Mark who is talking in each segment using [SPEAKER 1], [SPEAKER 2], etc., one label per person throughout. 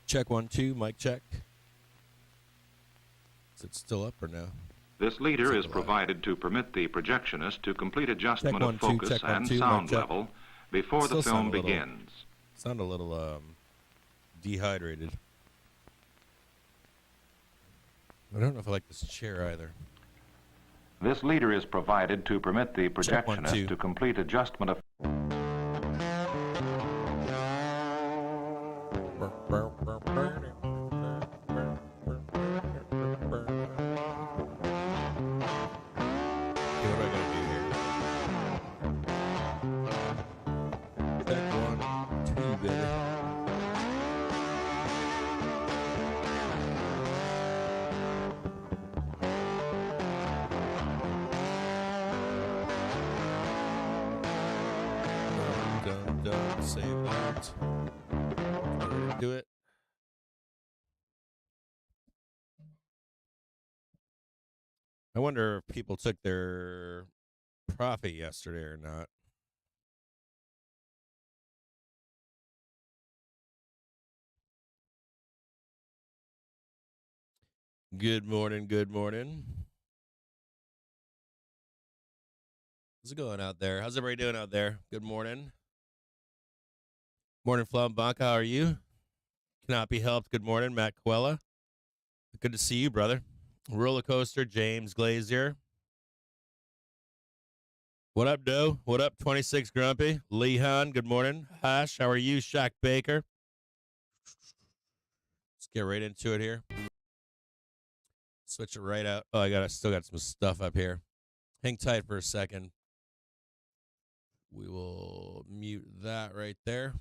[SPEAKER 1] Check 1, 2, mic check. Is it still up or no?
[SPEAKER 2] This leader is provided to permit the projectionist to complete adjustment
[SPEAKER 1] Check 1,
[SPEAKER 2] of
[SPEAKER 1] 2,
[SPEAKER 2] focus
[SPEAKER 1] check 1,
[SPEAKER 2] and
[SPEAKER 1] 2,
[SPEAKER 2] sound
[SPEAKER 1] mic check.
[SPEAKER 2] level before the
[SPEAKER 1] Still
[SPEAKER 2] film
[SPEAKER 1] sound a little-
[SPEAKER 2] begins.
[SPEAKER 1] Sound a little dehydrated. I don't know if I like this chair either.
[SPEAKER 2] This leader is provided to permit the
[SPEAKER 1] Check 1, 2.
[SPEAKER 2] projectionist to complete adjustment of Save that. Do it. I wonder if people took their profit yesterday or not. Good morning, good morning. How's it going out there? How's everybody doing out there? Good morning. Morning, Flambach. How are you? Cannot be helped. Good morning, Matt Quella. Good to see you, brother. Roller Coaster, James Glazier. What up, Doe? What up, 26 Grumpy? Lee Han, good morning. Hash, how are you? Shaq Baker. Let's get right into it here. Switch it right out. Oh, I still got some stuff up here. Hang tight for a second. We will mute that right there.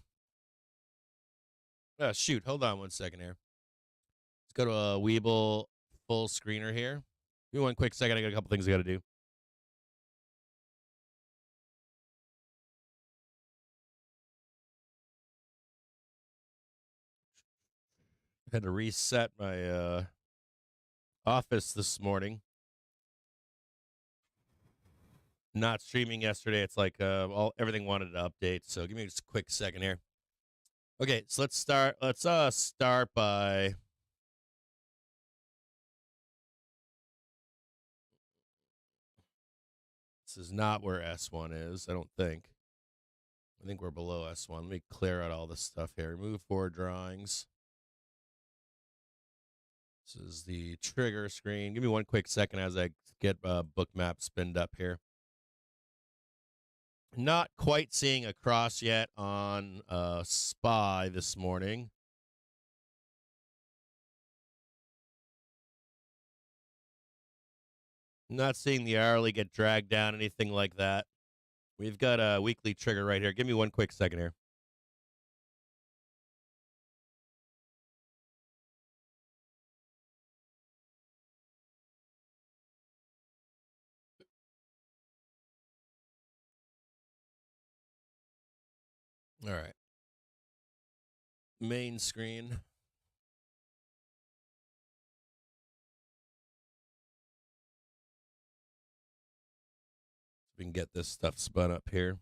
[SPEAKER 2] Oh, shoot. Hold on 1 second here. Let's go to a Weeble full screener here. Give me 1 quick second. I got a couple things I got to do. Had to reset my office this morning. Not streaming yesterday. It's like everything wanted to update. So give me just a quick second here. Okay, so let's start. Let's start by this is not where S1 is, I don't think. I think we're below S1. Let me clear out all this stuff here. Remove 4 drawings. This is the trigger screen. Give me 1 quick second as I get book map spinned up here. Not quite seeing a cross yet on SPY this morning. Not seeing the hourly get dragged down, anything like that. We've got a weekly trigger right here. Give me 1 quick second here. All right. Main screen. We can get this stuff spun up here.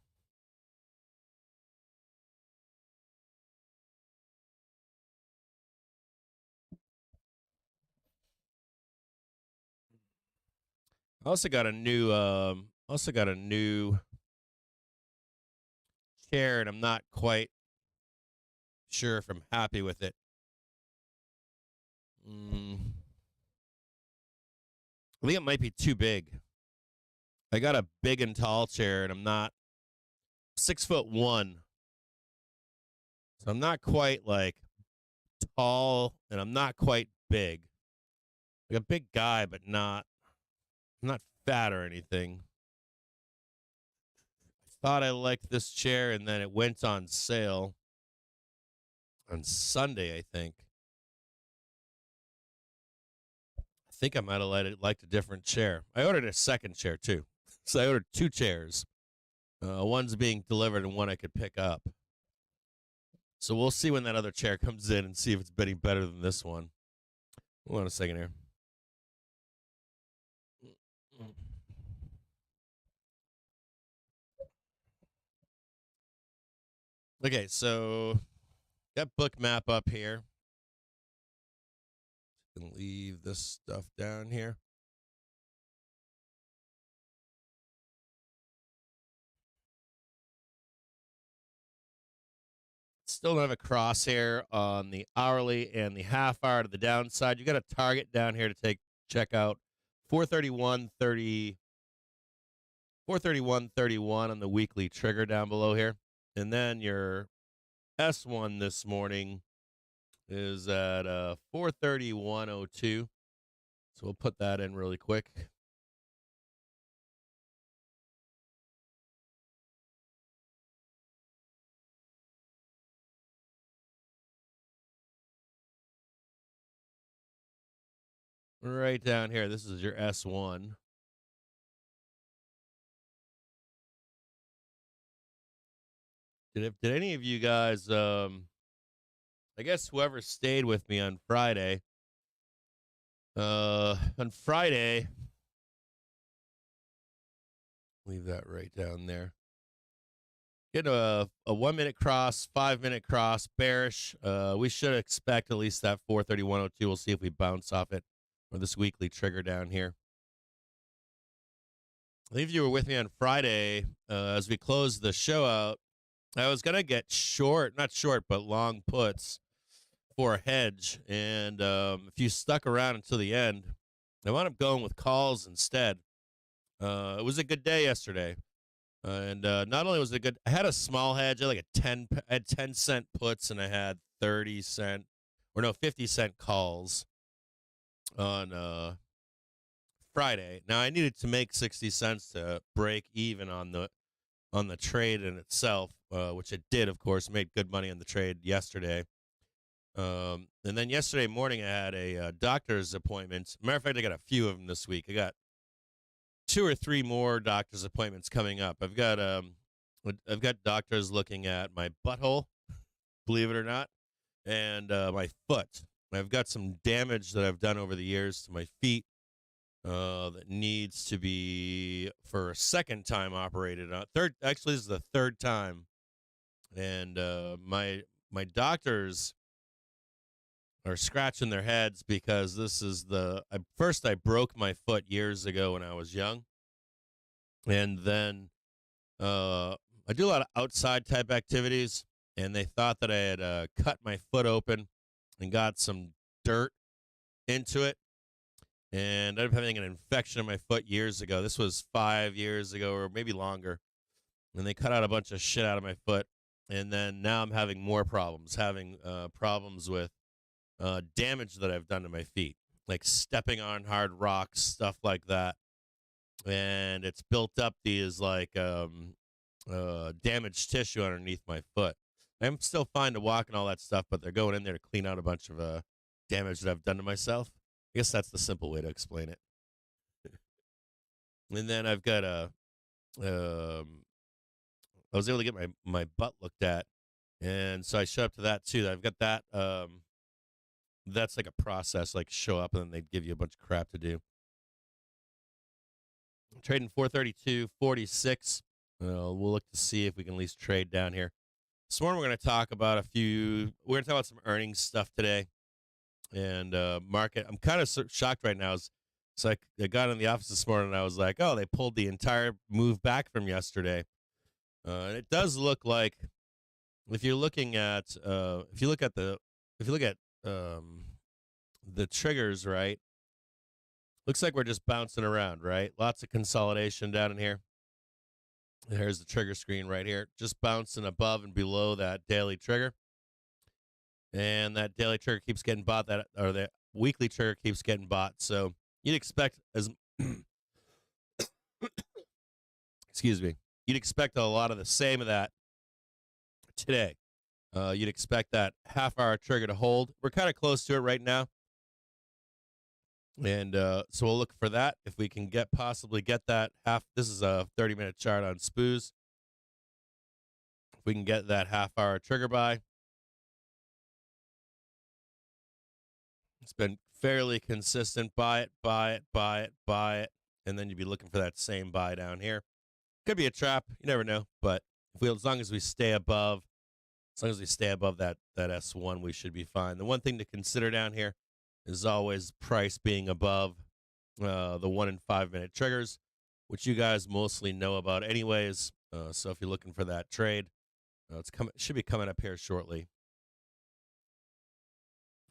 [SPEAKER 2] I also got a new chair, and I'm not quite sure if I'm happy with it. I think it might be too big. I got a big and tall chair, and I'm not 6'1", so I'm not quite like tall, and I'm not quite big. Like a big guy, but I'm not fat or anything. I thought I liked this chair, and then it went on sale on Sunday, I think. I think I might have liked a different chair. I ordered a second chair, too. So I ordered 2 chairs. One's being delivered and one I could pick up. So we'll see when that other chair comes in and see if it's any better than this one. Hold on a second here. Okay, so got book map up here. And leave this stuff down here. Still don't have a crosshair on the hourly and the half hour to the downside. You got a target down here to check out 431.30, 431.31 on the weekly trigger down below here. And then your S1 this morning is at 431.02. So we'll put that in really quick. Right down here, this is your S1. Did any of you guys, I guess whoever stayed with me on Friday, leave that right down there. Get a 1 minute cross, 5 minute cross, bearish. We should expect at least that 431.02. We'll see if we bounce off it or this weekly trigger down here. I think if you were with me on Friday, as we closed the show out, I was going to get not short, but long puts for a hedge. And if you stuck around until the end, I wound up going with calls instead. It was a good day yesterday. And not only was it good, I had a small hedge. I had 10 cent puts and I had 50 cent calls on Friday. Now I needed to make 60 cents to break even on the trade in itself, which it did, of course. Made good money on the trade yesterday. And then yesterday morning I had a doctor's appointment. Matter of fact, I got a few of them this week. I got 2 or 3 more doctor's appointments coming up. I've got doctors looking at my butthole, believe it or not, and my foot. I've got some damage that I've done over the years to my feet that needs to be for a second time operated on. Actually, this is the third time, and my doctors are scratching their heads because this is first I broke my foot years ago when I was young. And then I do a lot of outside type activities, and they thought that I had cut my foot open and got some dirt into it. And I ended up having an infection in my foot years ago. This was 5 years ago or maybe longer. And they cut out a bunch of shit out of my foot. And then now I'm having more problems, problems with damage that I've done to my feet, like stepping on hard rocks, stuff like that. And it's built up these like damaged tissue underneath my foot. I'm still fine to walk and all that stuff, but they're going in there to clean out a bunch of damage that I've done to myself. I guess that's the simple way to explain it. And then I've got I was able to get my butt looked at, and so I showed up to that too. I've got that. That's like a process, like show up and then they give you a bunch of crap to do. I'm trading 432.46. We'll look to see if we can at least trade down here. This morning we're going to talk about we're going to talk about some earnings stuff today. And market, I'm kind of shocked right now. It's like I got in the office this morning and I was like, oh, they pulled the entire move back from yesterday. And it does look like if you look at the triggers, right? Looks like we're just bouncing around, right? Lots of consolidation down in here. There's the trigger screen right here, just bouncing above and below that daily trigger. And that daily trigger keeps getting bought, or the weekly trigger keeps getting bought. So you'd expect excuse me, you'd expect a lot of the same of that today. You'd expect that half-hour trigger to hold. We're kind of close to it right now. And so we'll look for that. If we can possibly get that this is a 30-minute chart on SPX. If we can get that half-hour trigger buy. It's been fairly consistent. Buy it, buy it, buy it, buy it. And then you'd be looking for that same buy down here. Could be a trap. You never know. But as long as we stay above that S1, we should be fine. The one thing to consider down here is always price being above the 1 and 5 minute triggers, which you guys mostly know about anyways. So if you're looking for that trade, should be coming up here shortly.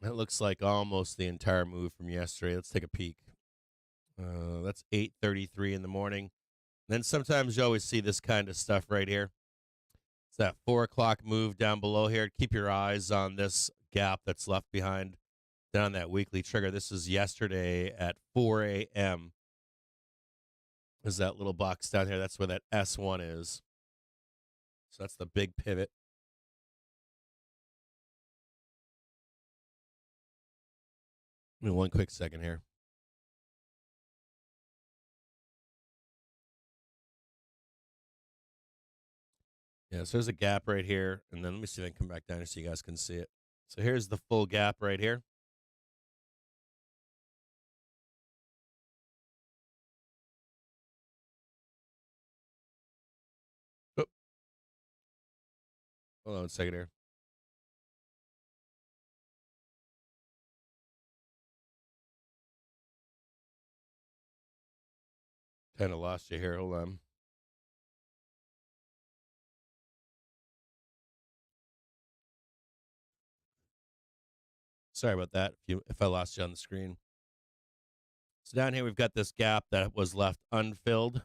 [SPEAKER 2] That looks like almost the entire move from yesterday. Let's take a peek. That's 8:33 in the morning. Then sometimes you always see this kind of stuff right here. It's that 4 o'clock move down below here. Keep your eyes on this gap that's left behind down that weekly trigger. This is yesterday at 4 a.m. Is that little box down here? That's where that S1 is. So that's the big pivot. Give me one quick second here. Yeah, so there's a gap right here. And then let me see if I can come back down here so you guys can see it. So here's the full gap right here. Oh. Hold on a second here. Kind of lost you here. Hold on. Sorry about that if I lost you on the screen. So down here we've got this gap that was left unfilled.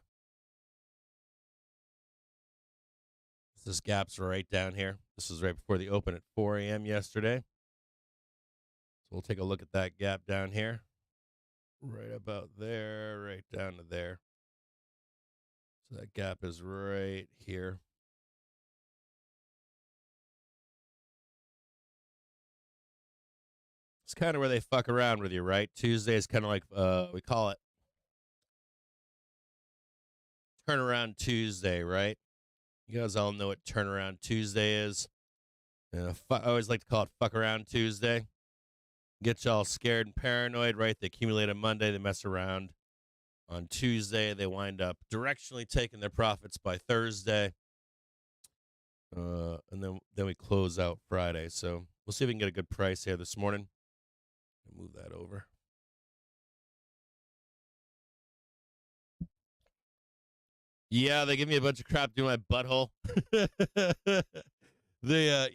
[SPEAKER 2] This gap's right down here. This is right before the open at 4 a.m. yesterday. So we'll take a look at that gap down here. Right about there, right down to there. So that gap is right here. It's kind of where they fuck around with you, right? Tuesday is kind of like, we call it Turnaround Tuesday, right? You guys all know what Turnaround Tuesday is. I always like to call it Fuck Around Tuesday. Get y'all scared and paranoid, right? They accumulate on Monday, they mess around. On Tuesday, they wind up directionally taking their profits by Thursday. And then we close out Friday. So we'll see if we can get a good price here this morning. Move that over. Yeah, they give me a bunch of crap doing my butthole. They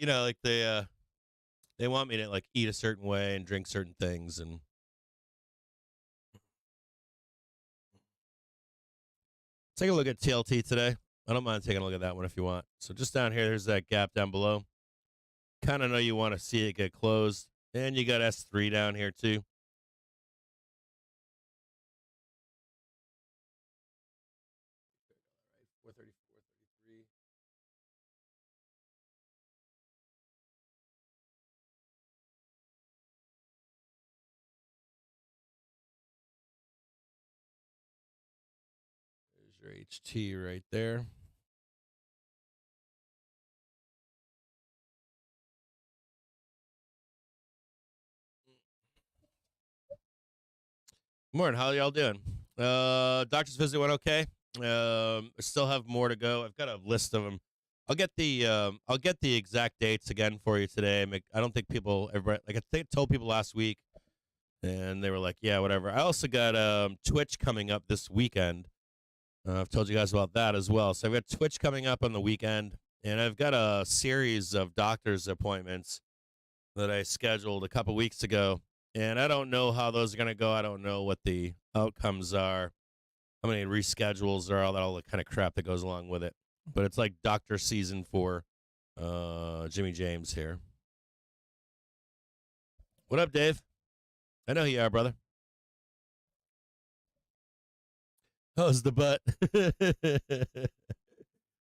[SPEAKER 2] want me to like eat a certain way and drink certain things and take a look at TLT today. I don't mind taking a look at that one if you want. So just down here, there's that gap down below. Kind of know you want to see it get closed. And you got S3 down here too. There's your HT right there. Morning, how y'all doing? Doctor's visit went okay. I still have more to go. I've got a list of them. I'll get the exact dates again for you today. I don't think everybody, like I told people last week, and they were like, yeah, whatever. I also got Twitch coming up this weekend. I've told you guys about that as well. So I've got Twitch coming up on the weekend, and I've got a series of doctor's appointments that I scheduled a couple weeks ago. And I don't know how those are going to go. I don't know what the outcomes are, how many reschedules there are, all the kind of crap that goes along with it. But it's like doctor season for Jimmy James here. What up, Dave? I know who you are, brother. How's the butt?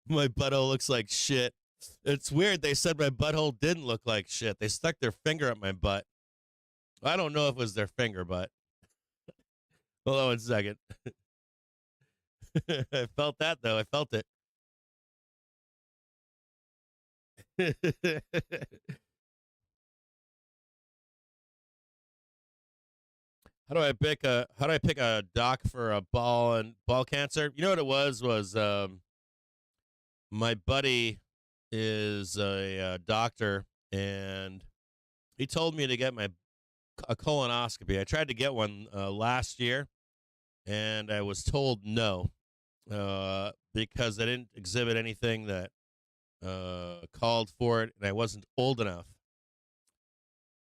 [SPEAKER 2] My butthole looks like shit. It's weird. They said my butthole didn't look like shit. They stuck their finger up my butt. I don't know if it was their finger, but hold on one second. I felt that, though. I felt it. How do I pick a doc for a ball cancer? You know what it was my buddy is a doctor, and he told me to get my a colonoscopy. I tried to get one last year, and I was told no because I didn't exhibit anything that called for it, and I wasn't old enough.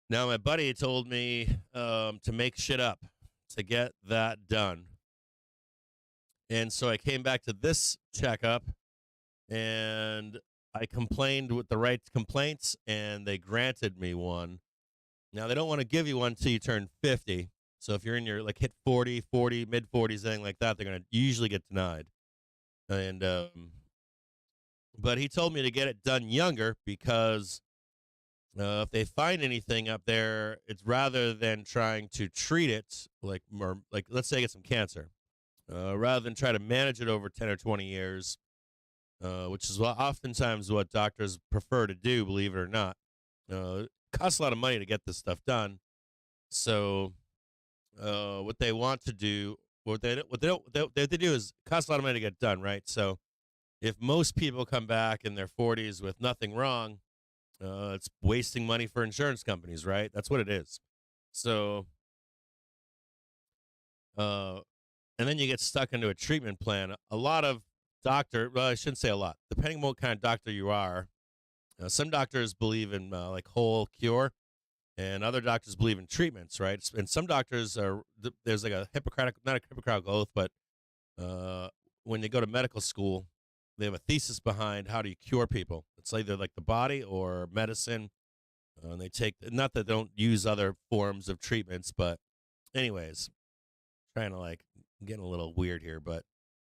[SPEAKER 2] Now, my buddy told me to make shit up to get that done. And so I came back to this checkup, and I complained with the right complaints, and they granted me one. Now, they don't want to give you one until you turn 50. So if you're in your, like, hit 40, mid 40s, anything like that, they're going to usually get denied. And, but he told me to get it done younger because if they find anything up there, it's rather than trying to treat it, like, more, like, let's say I get some cancer, rather than try to manage it over 10 or 20 years, which is oftentimes what doctors prefer to do, believe it or not. It costs a lot of money to get this stuff done. So what they want to do, what they do is it costs a lot of money to get done, right? So if most people come back in their 40s with nothing wrong, it's wasting money for insurance companies, right? That's what it is. So, and then you get stuck into a treatment plan. A lot of well, I shouldn't say a lot, depending on what kind of doctor you are. Some doctors believe in like whole cure, and other doctors believe in treatments, right? And some doctors there's like a not a Hippocratic oath, but when they go to medical school, they have a thesis behind how do you cure people. It's either like the body or medicine. And they take, not that they don't use other forms of treatments, but anyways, trying to like, getting a little weird here, but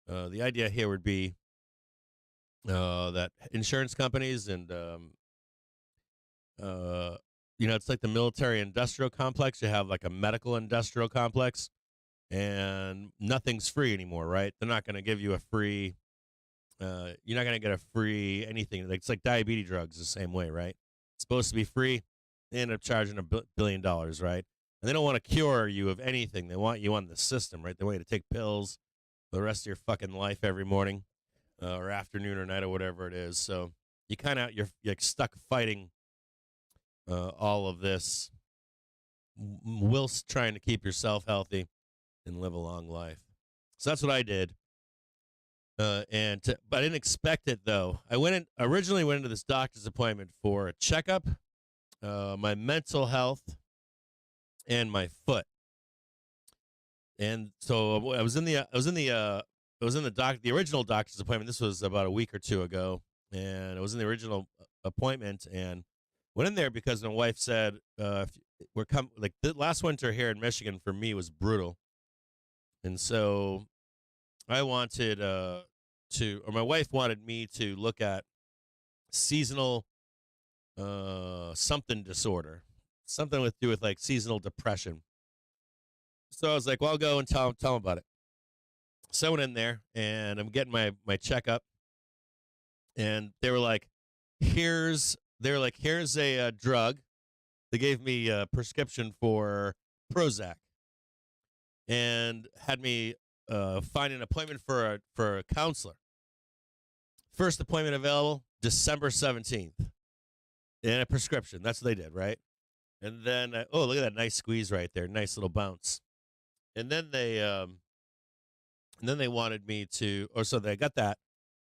[SPEAKER 2] the idea here would be that insurance companies and, it's like the military industrial complex. You have like a medical industrial complex, and nothing's free anymore, right? They're not going to give you a free, you're not going to get a free anything. It's like diabetes drugs the same way, right? It's supposed to be free. They end up charging $1 billion, right? And they don't want to cure you of anything. They want you on the system, right? They want you to take pills for the rest of your fucking life every morning or afternoon or night or whatever it is. So you're like stuck fighting all of this whilst trying to keep yourself healthy and live a long life. So that's what I did. But I didn't expect it though. I originally went into this doctor's appointment for a checkup, my mental health, and my foot. And so I was in the the original doctor's appointment. This was about a week or two ago, and I was in the original appointment and went in there because my wife said, the last winter here in Michigan for me was brutal. And so I wanted or my wife wanted me to look at seasonal something disorder, something to do with like seasonal depression. So I was like, well, I'll go and tell them about it. So I went in there and I'm getting my checkup, and they were like, here's a drug. They gave me a prescription for Prozac and had me find an appointment for a counselor. First appointment available, December 17th. And a prescription. That's what they did, right? And then, look at that nice squeeze right there. Nice little bounce. And then they wanted me to, so they got that.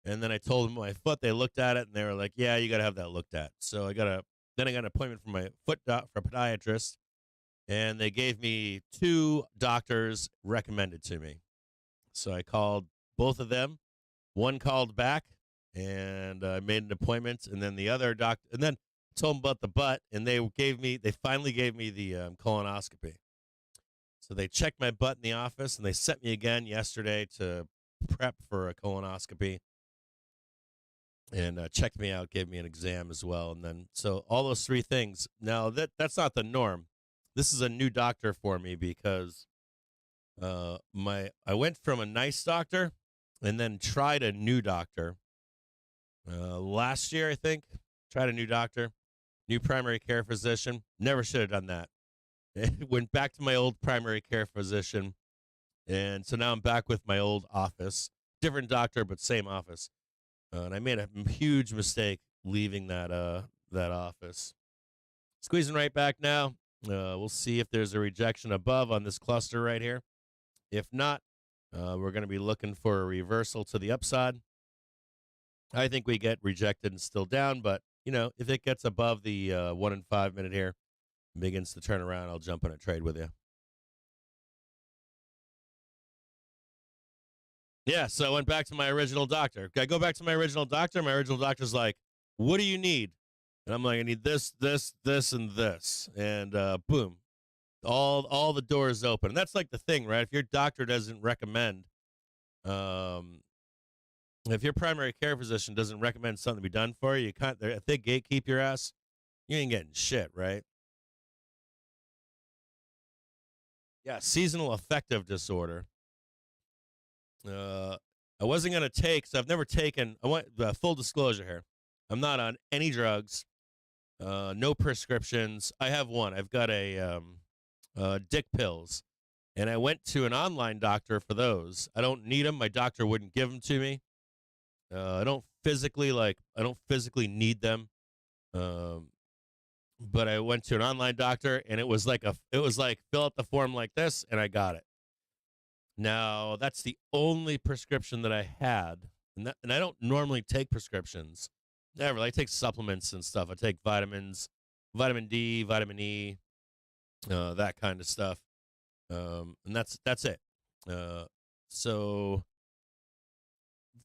[SPEAKER 2] And then I told them my foot. They looked at it and they were like, yeah, you got to have that looked at. So I got an appointment for my foot for a podiatrist. And they gave me 2 doctors recommended to me. So I called both of them. One called back, and I made an appointment. And then the other doctor, and then told them about the butt, and they finally gave me the colonoscopy. So they checked my butt in the office, and they sent me again yesterday to prep for a colonoscopy, and checked me out, gave me an exam as well. And then, so all those 3 things. Now that's not the norm. This is a new doctor for me because I went from a nice doctor and then tried a new doctor last year, I think. Tried a new doctor, new primary care physician. Never should have done that. Went back to my old primary care physician, and so now I'm back with my old office. Different doctor, but same office. And I made a huge mistake leaving that office. Squeezing right back now. We'll see if there's a rejection above on this cluster right here. If not, we're going to be looking for a reversal to the upside. I think we get rejected and still down, but, if it gets above the 1 and 5 minute here, begins to turn around, I'll jump on a trade with you. Yeah, so I went back to my original doctor. I go back to my original doctor. My original doctor's like, what do you need? And I'm like, I need this, this, this, and this. And boom, all the doors open. And that's like the thing, right? If your doctor doesn't recommend, if your primary care physician doesn't recommend something to be done for you, if they gatekeep your ass, you ain't getting shit, right? Yeah, seasonal affective disorder. I wasn't going to take, so I've never taken, full disclosure here. I'm not on any drugs, no prescriptions. I have one. I've got a dick pills, and I went to an online doctor for those. I don't need them. My doctor wouldn't give them to me. I don't physically need them. But I went to an online doctor, and it was like fill out the form like this, and I got it. Now, that's the only prescription that I had, and I don't normally take prescriptions. Never. I take supplements and stuff. I take vitamins, vitamin D, vitamin E, that kind of stuff, and that's it. So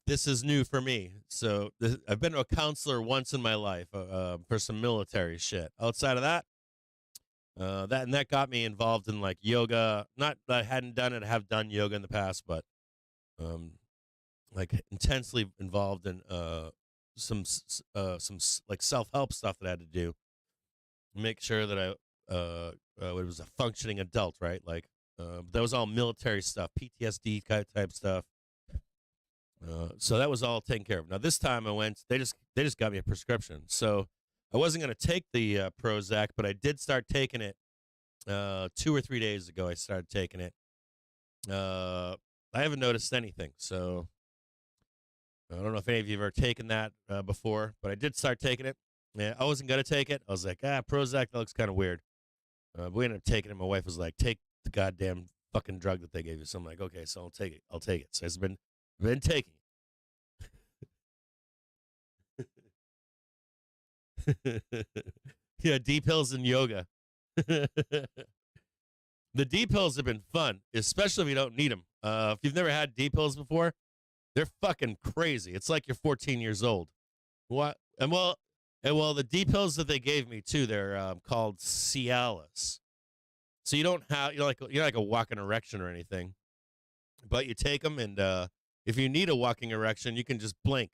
[SPEAKER 2] this is new for me. So I've been to a counselor once in my life for some military shit. Outside of that. That got me involved in like yoga. Not that I hadn't done it. I have done yoga in the past, but like intensely involved in some like self-help stuff that I had to do. Make sure that I was a functioning adult, right? Like that was all military stuff, PTSD type stuff. So that was all taken care of. Now this time I went. They just got me a prescription. So I wasn't going to take the Prozac, but I did start taking it 2 or 3 days ago. I started taking it. I haven't noticed anything, so I don't know if any of you have ever taken that before, but I did start taking it. Yeah, I wasn't going to take it. I was like, Prozac, that looks kind of weird. But we ended up taking it. My wife was like, take the goddamn fucking drug that they gave you. So I'm like, okay, so I'll take it. I'll take it. So I've been taking it. Yeah, D pills and yoga. The D pills have been fun, especially if you don't need them. If you've never had D pills before, they're fucking crazy. It's like you're 14 years old. What? And well, the D pills that they gave me too, they're called Cialis. So you don't have you're like a walking erection or anything, but you take them, and if you need a walking erection, you can just blink,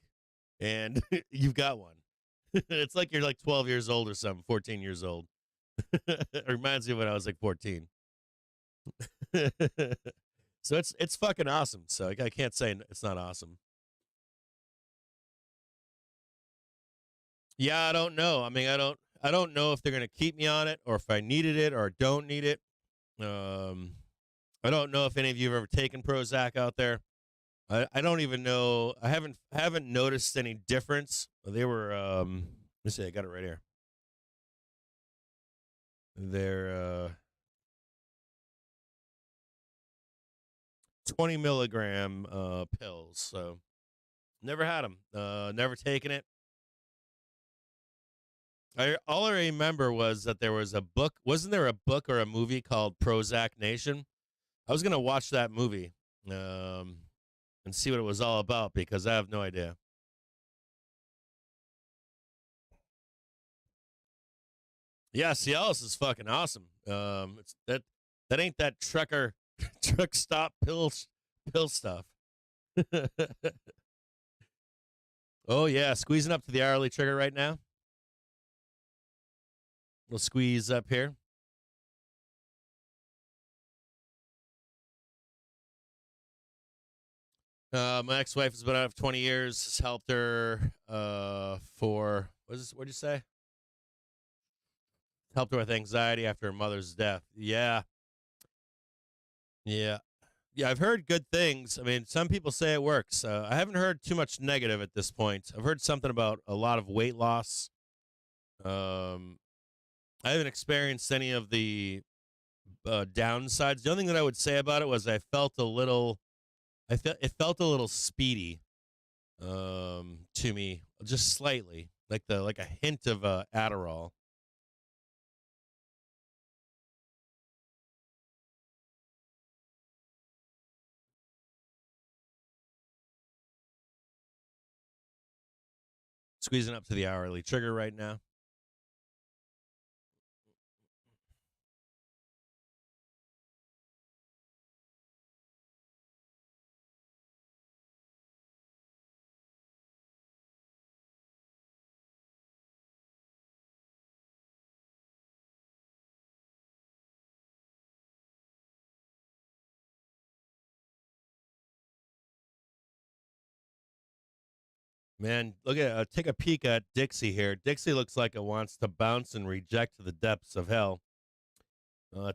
[SPEAKER 2] and you've got one. It's like you're like 12 years old or something, 14 years old. It reminds me of when I was like 14. So it's fucking awesome. So I can't say it's not awesome. Yeah, I don't know. I mean, I don't know if they're gonna keep me on it or if I needed it or don't need it. I don't know if any of you have ever taken Prozac out there. I don't even know. I haven't noticed any difference. They were let me see, I got it right here. They're 20 milligram pills. So never had them. Never taken it. All I remember was that there was a book. Wasn't there a book or a movie called Prozac Nation? I was gonna watch that movie and see what it was all about because I have no idea. Yeah, Cialis is fucking awesome. It's that ain't that truck stop pill stuff. Oh yeah, squeezing up to the hourly trigger right now. We'll squeeze up here. My ex-wife has been out of 20 years. Has helped her for what'd you say? Helped her with anxiety after her mother's death. Yeah. Yeah. Yeah, I've heard good things. I mean, some people say it works. I haven't heard too much negative at this point. I've heard something about a lot of weight loss. I haven't experienced any of the downsides. The only thing that I would say about it was I felt a little, it felt a little speedy to me, just slightly, like a hint of Adderall. Squeezing up to the hourly trigger right now. Man, look at take a peek at Dixie here. Dixie looks like it wants to bounce and reject to the depths of hell.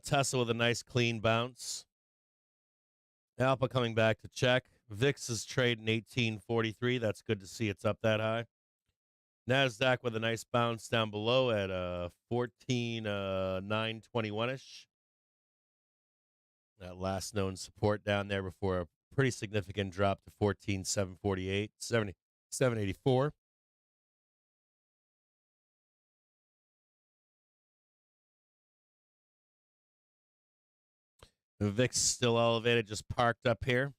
[SPEAKER 2] Tesla with a nice clean bounce. Alpha coming back to check. VIX is trading 1843. That's good to see it's up that high. NASDAQ with a nice bounce down below at 14,921-ish. That last known support down there before a pretty significant drop to 14,748, 784. The VIX still elevated, just parked up here.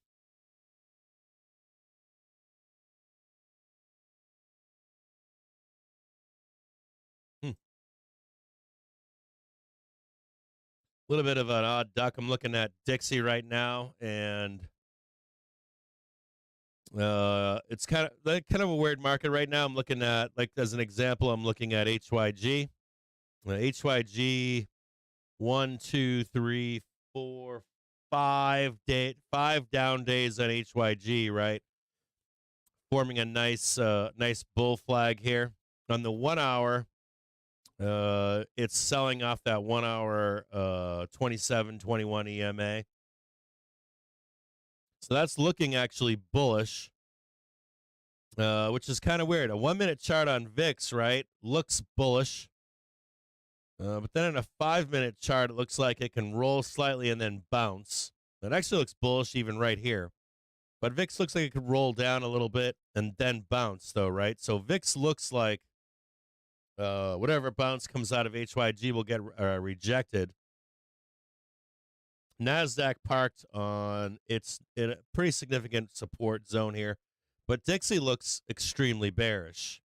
[SPEAKER 2] A little bit of an odd duck. I'm looking at Dixie right now, and it's kind of a weird market right now. I'm looking at, like, as an example, I'm looking at HYG. HYG 1, 2, 3, 4, 5 down days on HYG, right? Forming a nice bull flag here. On the 1 hour, it's selling off that 1 hour 2721 EMA. So that's looking actually bullish, which is kind of weird. A 1 minute chart on VIX, right, looks bullish. But then in a 5 minute chart, it looks like it can roll slightly and then bounce. It actually looks bullish even right here. But VIX looks like it could roll down a little bit and then bounce, though, right? So VIX looks like whatever bounce comes out of HYG will get rejected. NASDAQ parked on its in a pretty significant support zone here. But Dixie looks extremely bearish.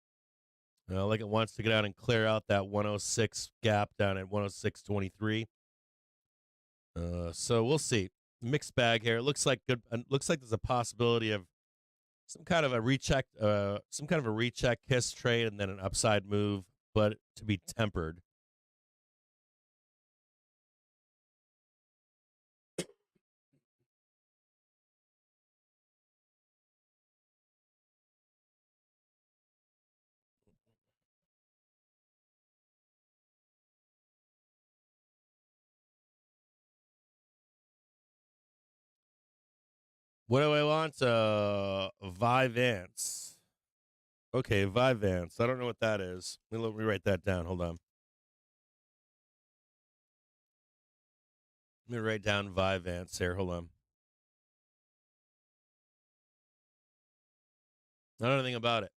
[SPEAKER 2] Like it wants to get out and clear out that 106 gap down at 106.23. So we'll see. Mixed bag here. It looks like good. Looks like there's a possibility of some kind of a recheck kiss trade and then an upside move, but to be tempered. What do I want? Vyvanse. Okay, Vyvanse. I don't know what that is. Let me write that down. Hold on. Let me write down Vyvanse here. Hold on. I don't know anything about it.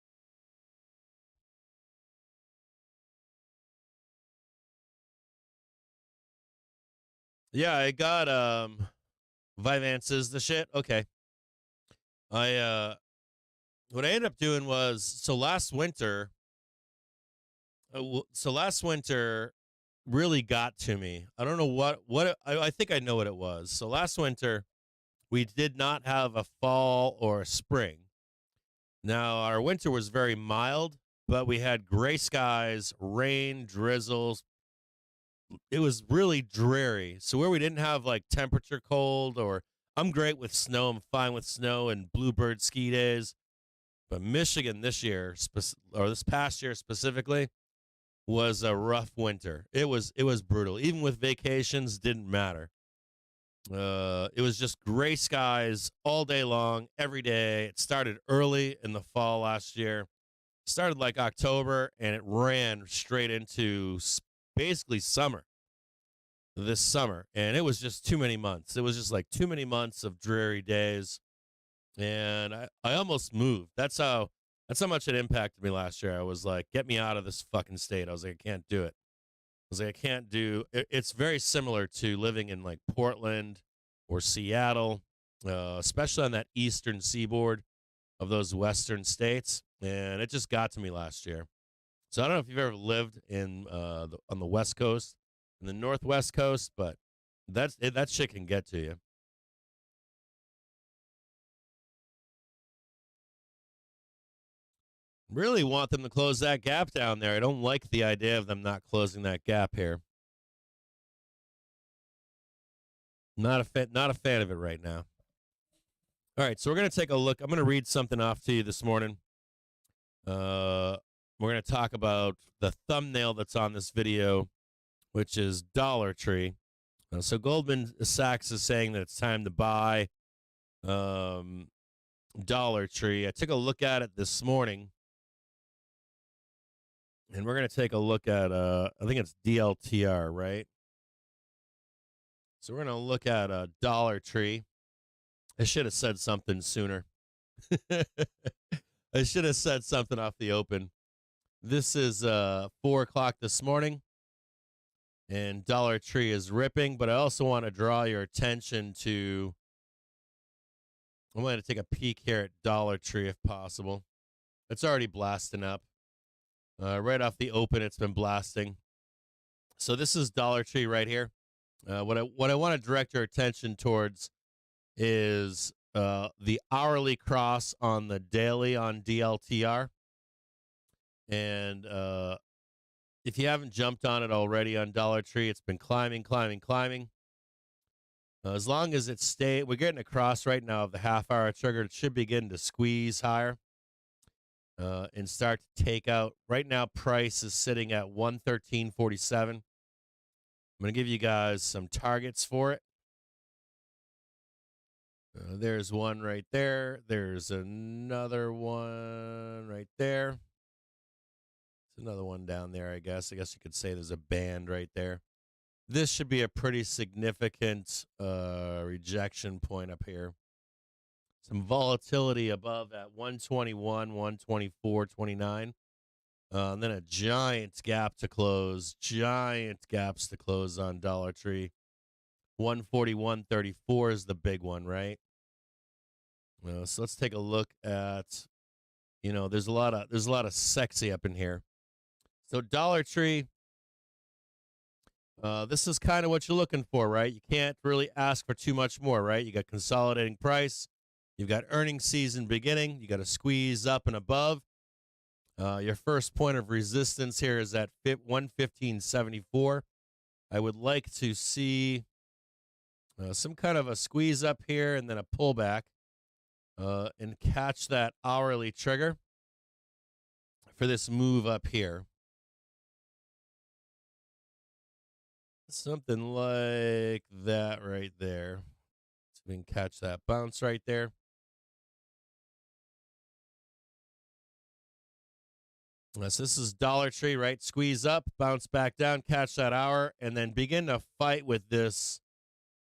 [SPEAKER 2] Yeah, I got Vyvanse is the shit. Okay. What I ended up doing was last winter really got to me. I don't know what I think I know what it was. So last winter we did not have a fall or a spring. Now our winter was very mild, but we had gray skies, rain, drizzles. It was really dreary. So where we didn't have like temperature cold, or I'm great with snow, I'm fine with snow and bluebird ski days. But Michigan this year, or this past year specifically, was a rough winter. It was brutal. Even with vacations, didn't matter. It was just gray skies all day long, every day. It started early in the fall last year. Started like October, and it ran straight into basically summer this summer, and it was just too many months. It was just like too many months of dreary days, and I almost moved. That's how much it impacted me last year. I was like, get me out of this fucking state. I was like, I can't do it. I was like, I can't do it. It's very similar to living in like Portland or Seattle, especially on that eastern seaboard of those western states, and it just got to me last year. So I don't know if you've ever lived in on the West Coast, in the Northwest Coast, but that shit can get to you. Really want them to close that gap down there. I don't like the idea of them not closing that gap here. Not a fan of it right now. All right, so we're gonna take a look. I'm gonna read something off to you this morning. We're gonna talk about the thumbnail that's on this video, which is Dollar Tree. So Goldman Sachs is saying that it's time to buy Dollar Tree. I took a look at it this morning, and we're going to take a look at, I think it's DLTR, right? So we're going to look at Dollar Tree. I should have said something sooner. I should have said something off the open. This is 4 o'clock this morning, and Dollar Tree is ripping, but I also want to draw your attention to, I'm going to take a peek here at Dollar Tree if possible. It's already blasting up. Right off the open, it's been blasting. So this is Dollar Tree right here. What I want to direct your attention towards is the hourly cross on the daily on DLTR. And if you haven't jumped on it already on Dollar Tree, it's been climbing. As long as it stays, we're getting across right now of the half-hour trigger. It should begin to squeeze higher and start to take out. Right now, price is sitting at 113.47. I'm going to give you guys some targets for it. There's one right there. There's another one right there. There's another one down there, I guess. I guess you could say there's a band right there. This should be a pretty significant rejection point up here. Some volatility above at 121, 124.29. And then a giant gap to close. Giant gaps to close on Dollar Tree. 141.34 is the big one, right? So let's take a look at, there's a lot of sexy up in here. So Dollar Tree, this is kind of what you're looking for, right? You can't really ask for too much more, right? You got consolidating price. You've got earnings season beginning. You got to squeeze up and above. Your first point of resistance here is at 115.74. I would like to see some kind of a squeeze up here and then a pullback and catch that hourly trigger for this move up here. Something like that right there. So we can catch that bounce right there. So this is Dollar Tree, right? Squeeze up, bounce back down, catch that hour, and then begin to fight with this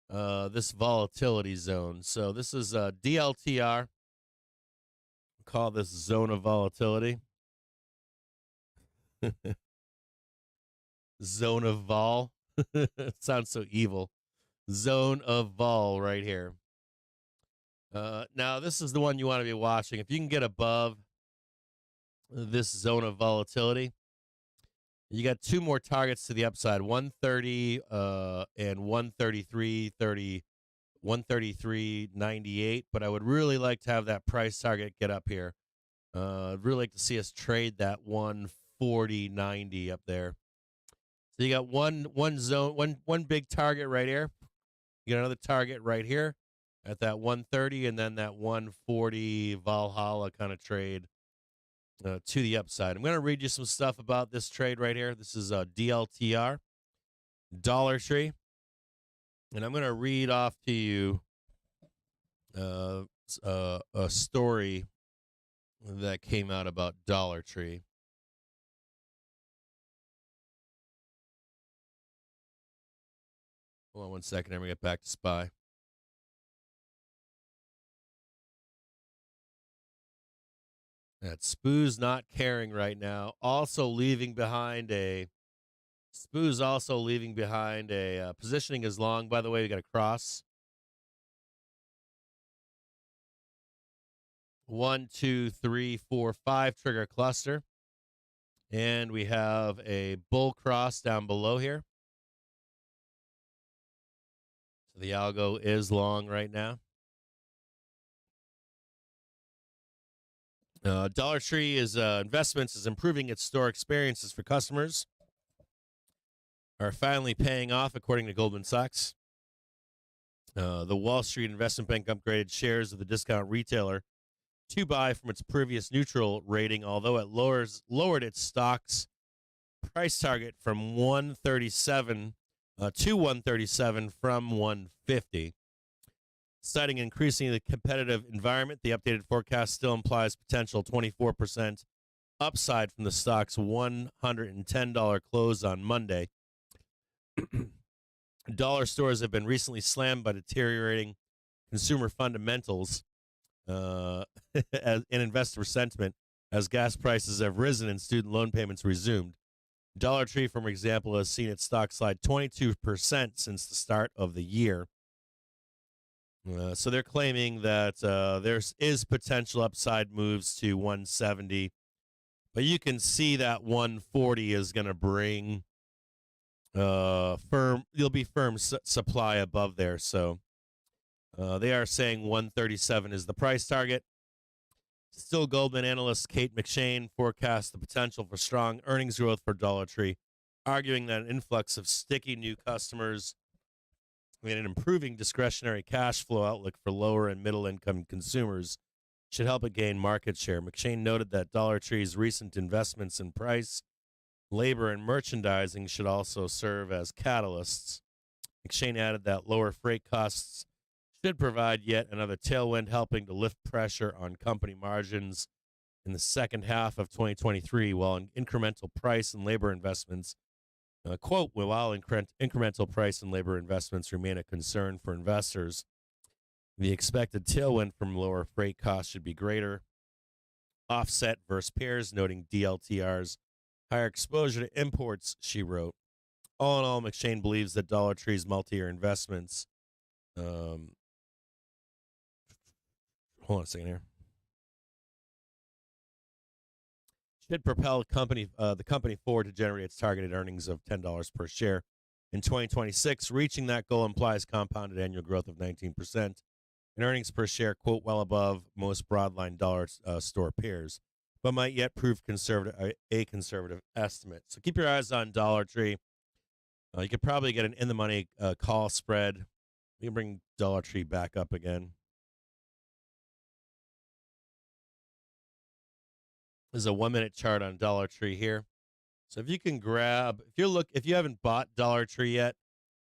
[SPEAKER 2] this volatility zone. So this is DLTR. We'll call this zone of volatility. Zone of vol. It sounds so evil. Zone of vol right here. Now, this is the one you want to be watching. If you can get above this zone of volatility, you got two more targets to the upside, 130 and 133.30, 133.98. But I would really like to have that price target get up here. I'd really like to see us trade that 140.90 up there. So you got one big target right here. You got another target right here at that 130, and then that 140 Valhalla kind of trade to the upside. I'm going to read you some stuff about this trade right here. This is DLTR, Dollar Tree, and I'm going to read off to you a story that came out about Dollar Tree. Hold on one second. I'm going to get back to SPY. That SPOO's not caring right now. Also leaving behind a SPOO's also leaving behind a positioning is long. By the way, we got a cross. 1, 2, 3, 4, 5 trigger cluster. And we have a bull cross down below here. So the algo is long right now. Dollar Tree is investments is improving its store experiences for customers. Are finally paying off, according to Goldman Sachs. The Wall Street Investment Bank upgraded shares of the discount retailer to buy from its previous neutral rating, although it lowered its stock's price target from 137 to 137 from 150. Citing increasing the competitive environment, the updated forecast still implies potential 24% upside from the stock's $110 close on Monday. Dollar stores have been recently slammed by deteriorating consumer fundamentals and investor sentiment as gas prices have risen and student loan payments resumed. Dollar Tree, for example, has seen its stock slide 22% since the start of the year. So they're claiming that there is potential upside moves to 170, but you can see that 140 is going to bring firm supply above there. So they are saying 137 is the price target. Still, Goldman analyst Kate McShane forecasts the potential for strong earnings growth for Dollar Tree, arguing that an influx of sticky new customers and an improving discretionary cash flow outlook for lower and middle income consumers should help it gain market share. McShane noted that Dollar Tree's recent investments in price, labor, and merchandising should also serve as catalysts. McShane added that lower freight costs should provide yet another tailwind, helping to lift pressure on company margins in the second half of 2023, while incremental price and labor investments, quote, while incremental price and labor investments remain a concern for investors, the expected tailwind from lower freight costs should be greater. Offset versus peers, noting DLTR's higher exposure to imports, she wrote. All in all, McShane believes that Dollar Tree's multi-year investments hold on a second here. Should propel the company forward to generate its targeted earnings of $10 per share in 2026. Reaching that goal implies compounded annual growth of 19% and earnings per share, quote, well above most broadline dollar store peers, but might yet prove a conservative estimate. So keep your eyes on Dollar Tree. You could probably get an in-the-money call spread. We can bring Dollar Tree back up again. There's a 1-minute chart on Dollar Tree here. So if you can grab, if you haven't bought Dollar Tree yet,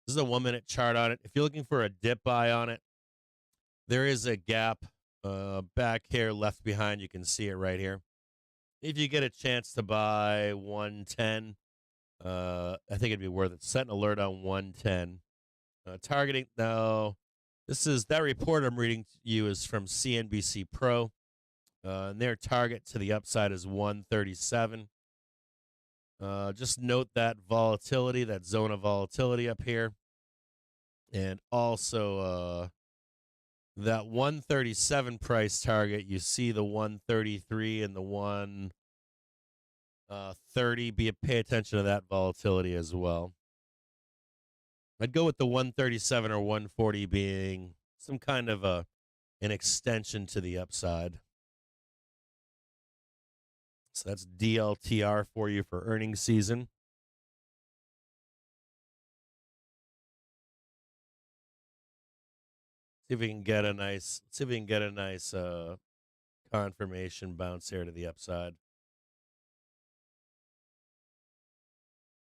[SPEAKER 2] this is a 1-minute chart on it. If you're looking for a dip buy on it, there is a gap back here left behind. You can see it right here. If you get a chance to buy 110, I think it'd be worth it. Set an alert on 110. Targeting now. That report I'm reading to you is from CNBC Pro. And their target to the upside is 137. Just note that volatility, that zone of volatility up here. And also that 137 price target, you see the 133 and the 130. Pay attention to that volatility as well. I'd go with the 137 or 140 being some kind of an extension to the upside. So that's DLTR for you for earnings season. See if we can get a nice confirmation bounce here to the upside.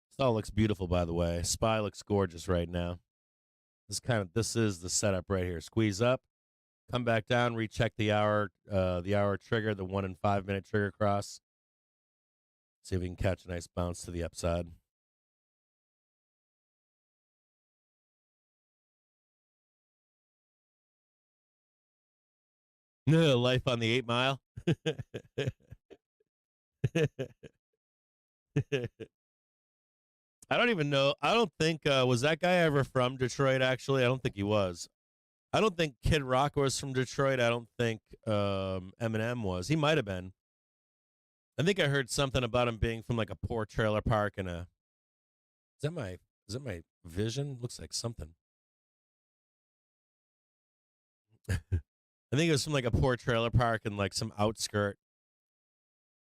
[SPEAKER 2] This all looks beautiful, by the way. SPY looks gorgeous right now. This is the setup right here. Squeeze up, come back down, recheck the hour trigger, the 1 and 5 minute trigger cross. See if we can catch a nice bounce to the upside. Life on the 8 Mile. I don't even know. I don't think was that guy ever from Detroit. Actually, I don't think he was. I don't think Kid Rock was from Detroit. I don't think Eminem was. He might have been. I think I heard something about him being from like a poor trailer park and a. Is that my vision? Looks like something. I think it was from like a poor trailer park in like some outskirt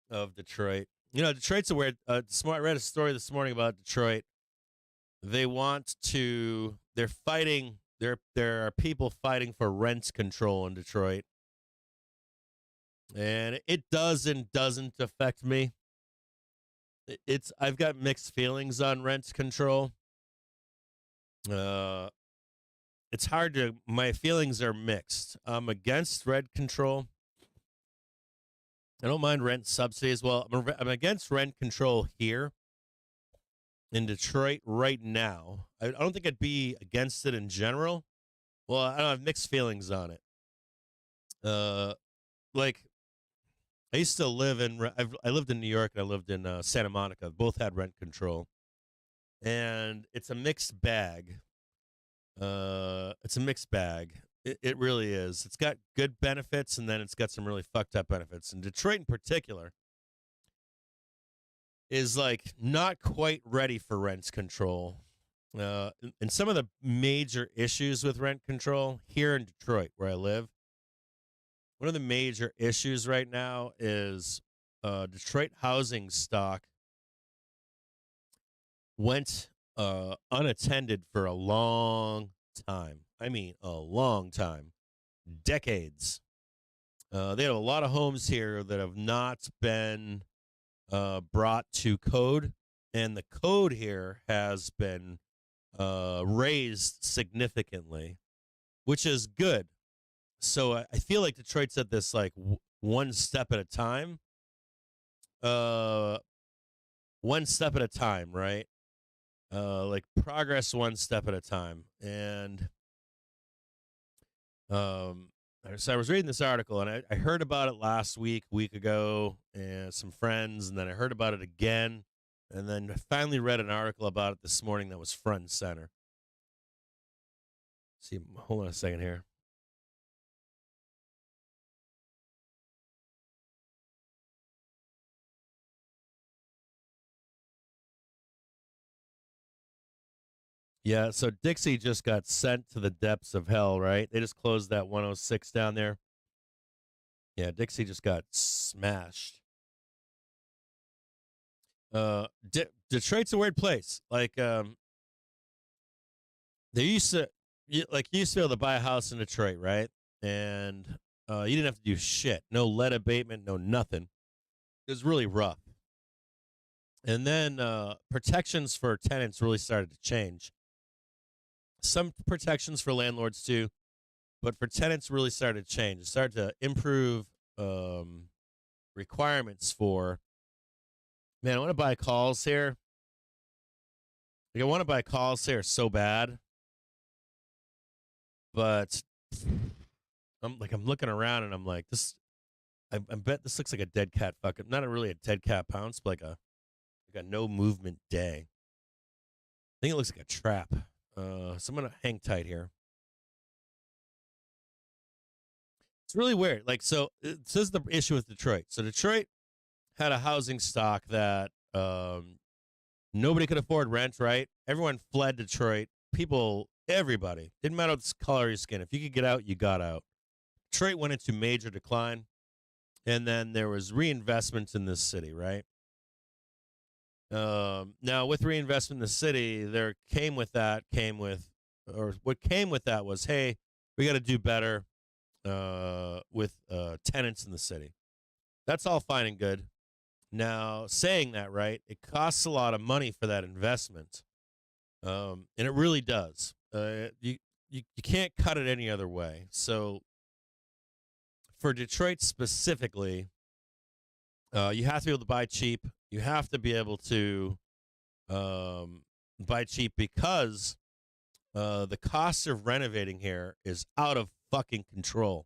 [SPEAKER 2] of Detroit. You know, Detroit's a weird. I read a story this morning about Detroit. They want to. They're fighting. There are people fighting for rent control in Detroit, and it does and doesn't affect me. I've got mixed feelings on rent control. It's hard to. My feelings are mixed. I'm against rent control. I don't mind rent subsidies. Well, I'm against rent control here in Detroit right now. I don't think I'd be against it in general. Well, I don't have mixed feelings on it. Like I used to live in. I lived in New York and I lived in Santa Monica. Both had rent control, and it's a mixed bag. It's a mixed bag. It really is. It's got good benefits, and then it's got some really fucked up benefits. And Detroit, in particular, is like not quite ready for rent control. And some of the major issues with rent control here in Detroit, where I live, one of the major issues right now is Detroit housing stock went unattended for a long time. I mean, a long time, decades. They have a lot of homes here that have not been brought to code, and the code here has been raised significantly, which is good. So I feel like Detroit's at this like one step at a time. One step at a time, right? Like progress one step at a time. And so I was reading this article and I heard about it last week ago, and some friends, and then I heard about it again, and then I finally read an article about it this morning that was front and center. See, hold on a second here. Yeah, so Dixie just got sent to the depths of hell, right? They just closed that 106 down there. Yeah, Dixie just got smashed. Detroit's a weird place. Like, they used to, you used to be able to buy a house in Detroit, right? And you didn't have to do shit. No lead abatement, no nothing. It was really rough. And then protections for tenants really started to change. Some protections for landlords too, but for tenants really started to change. It started to improve requirements for. Man, I want to buy calls here. Like, I want to buy calls here so bad, but I'm looking around and I'm like, this. I bet this looks like a dead cat fucking. Not really a dead cat pounce, but like a no movement day. I think it looks like a trap. So I'm gonna hang tight here. It's really weird. Like, so this is the issue with Detroit. So Detroit had a housing stock that nobody could afford rent, right? Everyone fled Detroit. Everybody. Didn't matter the color of your skin. If you could get out, you got out. Detroit went into major decline. And then there was reinvestment in this city, right? Now, with reinvestment in the city, what came with that was, hey, we got to do better with tenants in the city. That's all fine and good. Now, saying that, right, it costs a lot of money for that investment, and it really does. You can't cut it any other way. So, for Detroit specifically, you have to be able to buy cheap. You have to be able to buy cheap because the cost of renovating here is out of fucking control.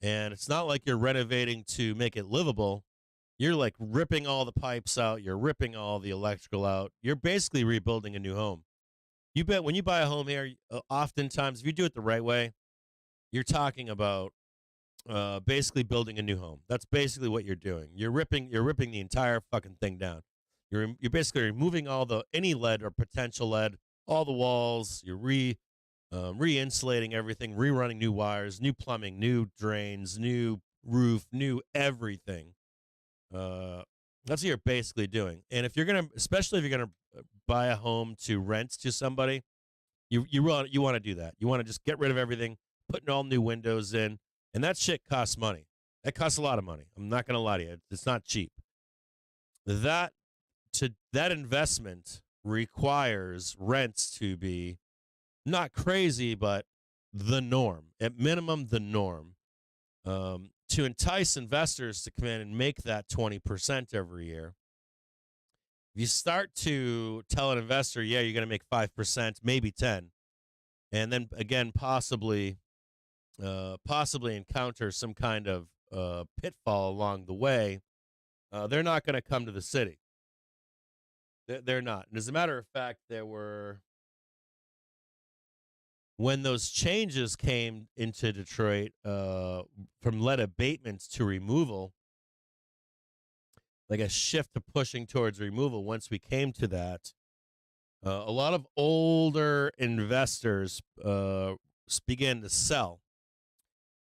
[SPEAKER 2] And it's not like you're renovating to make it livable. You're like ripping all the pipes out. You're ripping all the electrical out. You're basically rebuilding a new home. You bet when you buy a home here, oftentimes, if you do it the right way, you're talking about basically building a new home. That's basically what you're doing. You're ripping the entire fucking thing down. You're basically removing all the any lead or potential lead, all the walls. You're re-insulating everything, rerunning new wires, new plumbing, new drains, new roof, new everything. That's what you're basically doing. And if you're gonna, especially if you're gonna buy a home to rent to somebody, you want to do that. You want to just get rid of everything, putting all new windows in, and that shit costs money. That costs a lot of money. I'm not gonna lie to you. It's not cheap. That investment requires rents to be not crazy, but the norm. At minimum, the norm. To entice investors to come in and make that 20% every year. If you start to tell an investor, yeah, you're going to make 5%, maybe 10, and then again, possibly encounter some kind of pitfall along the way, they're not going to come to the city. They're not. And as a matter of fact, when those changes came into Detroit from lead abatement to removal, like a shift to pushing towards removal, once we came to that, a lot of older investors began to sell.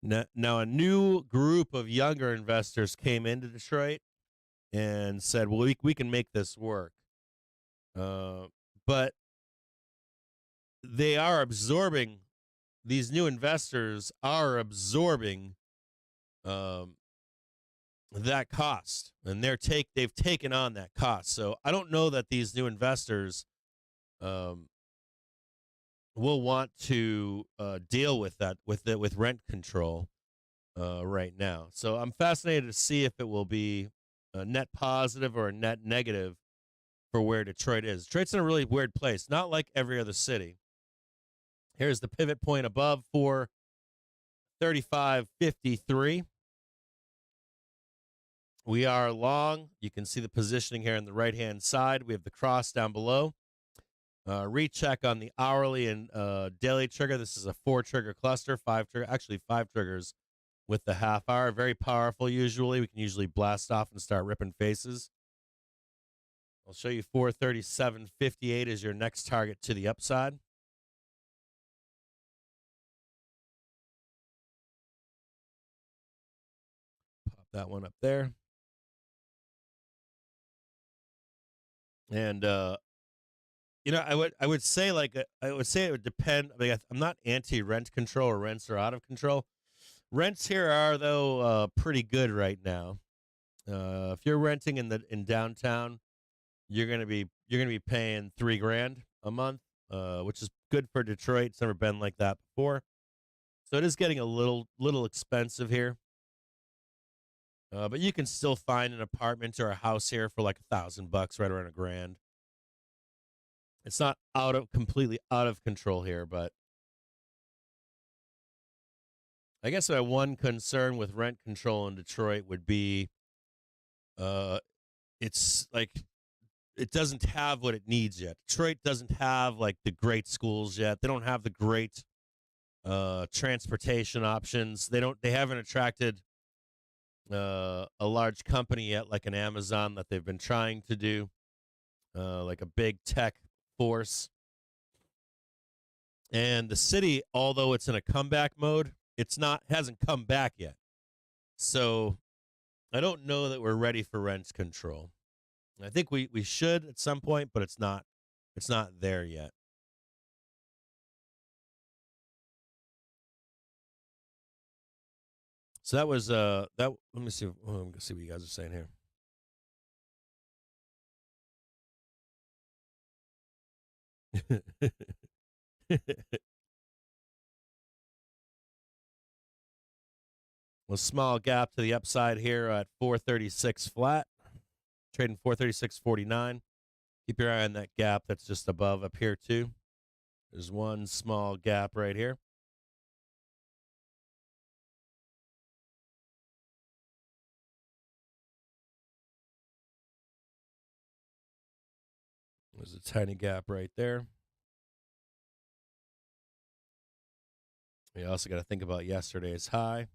[SPEAKER 2] Now, a new group of younger investors came into Detroit and said, well, we can make this work. But they are absorbing, these new investors are absorbing that cost, and they've taken on that cost. So I don't know that these new investors will want to deal with that with rent control right now. So I'm fascinated to see if it will be a net positive or a net negative for where Detroit is. Detroit's in a really weird place, not like every other city. Here's the pivot point above for 35.53. We are long. You can see the positioning here on the right-hand side. We have the cross down below. Recheck on the hourly and daily trigger. This is a 4-trigger cluster, 5 triggers with the half hour. Very powerful usually. We can usually blast off and start ripping faces. I'll show you 437.58 is your next target to the upside. Pop that one up there. And I would say it would depend. I mean, I'm not anti-rent control or rents are out of control. Rents here are though pretty good right now. If you're renting in downtown, you're gonna be paying $3,000 a month, which is good for Detroit. It's never been like that before, so it is getting a little expensive here. But you can still find an apartment or a house here for like $1,000, right around $1,000. It's not completely out of control here, but I guess my one concern with rent control in Detroit would be, it's like it doesn't have what it needs yet. Detroit doesn't have like the great schools yet. They don't have the great transportation options. They haven't attracted a large company yet, like an Amazon that they've been trying to do, like a big tech force. And the city, although it's in a comeback mode, hasn't come back yet. So I don't know that we're ready for rent control. I think we should at some point, but it's not there yet. So that was that. Let me see. Let me see what you guys are saying here. A small gap to the upside here at 436 flat, trading 436.49. Keep your eye on that gap that's just above up here too. There's one small gap right here. There's a tiny gap right there. We also got to think about yesterday's high.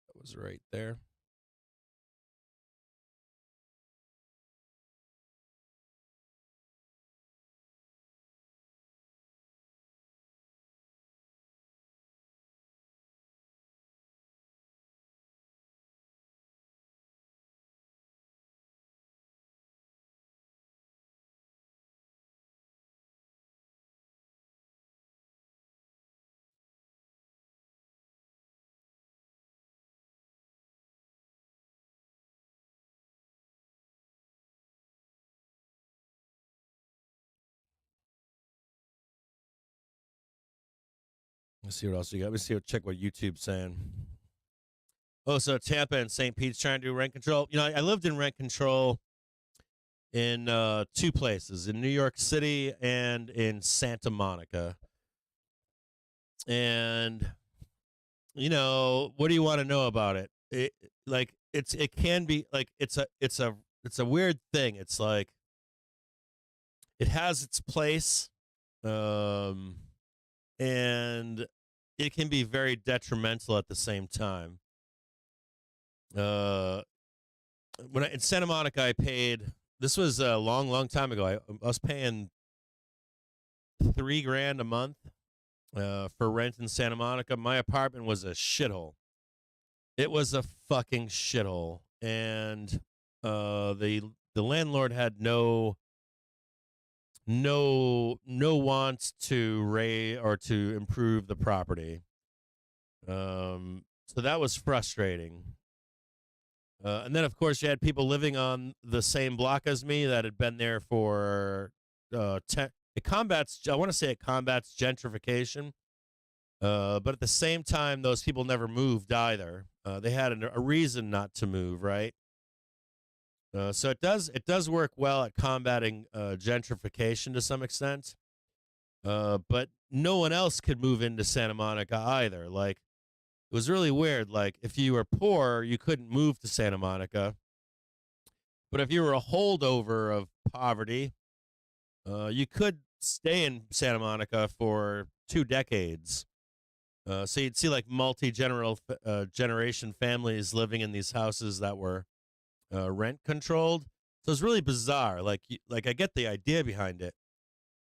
[SPEAKER 2] That was right there. Let's see what else you got. Let me see. Check what YouTube's saying. Oh, so Tampa and St. Pete's trying to do rent control. You know, I lived in rent control in two places, in New York City and in Santa Monica. And you know, what do you want to know about it? It can be like it's a weird thing. It's like it has its place, and it can be very detrimental at the same time. In Santa Monica, I paid. This was a long time ago. I was paying $3,000 a month for rent in Santa Monica. My apartment was a shithole. It was a fucking shithole, and the landlord had no wants to raise or to improve the property. So that was frustrating. And then, of course, you had people living on the same block as me that had been there for it combats gentrification. But at the same time, those people never moved either. They had a reason not to move, right? So it does work well at combating gentrification to some extent. But no one else could move into Santa Monica either. Like, it was really weird. Like, if you were poor, you couldn't move to Santa Monica. But if you were a holdover of poverty, you could stay in Santa Monica for 2 decades. So you'd see like generation families living in these houses that were rent controlled. So it's really bizarre. Like I get the idea behind it,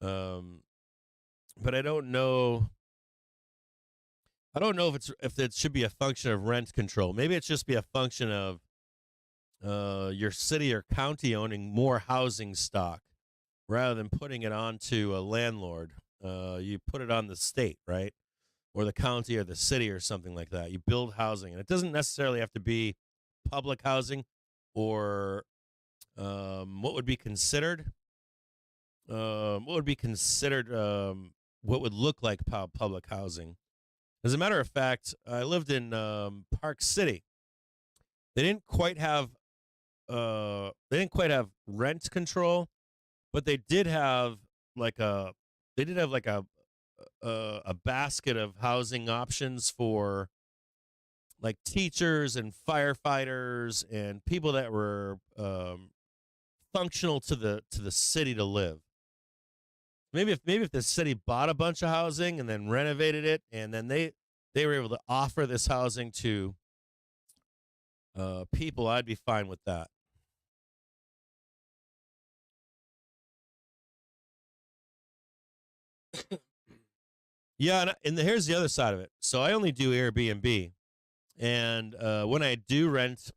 [SPEAKER 2] but I don't know. I don't know if it should be a function of rent control. Maybe it should just be a function of your city or county owning more housing stock rather than putting it onto a landlord. You put it on the state, right? Or the county or the city or something like that. You build housing. And it doesn't necessarily have to be public housing or what would be considered what would look like public housing. As a matter of fact, I lived in Park City. They didn't quite have rent control, but they did have like a basket of housing options for like teachers and firefighters and people that were functional to the city to live. Maybe if the city bought a bunch of housing and then renovated it, and then they were able to offer this housing to people, I'd be fine with that. Yeah, and here's the other side of it. So I only do Airbnb, and when I do rent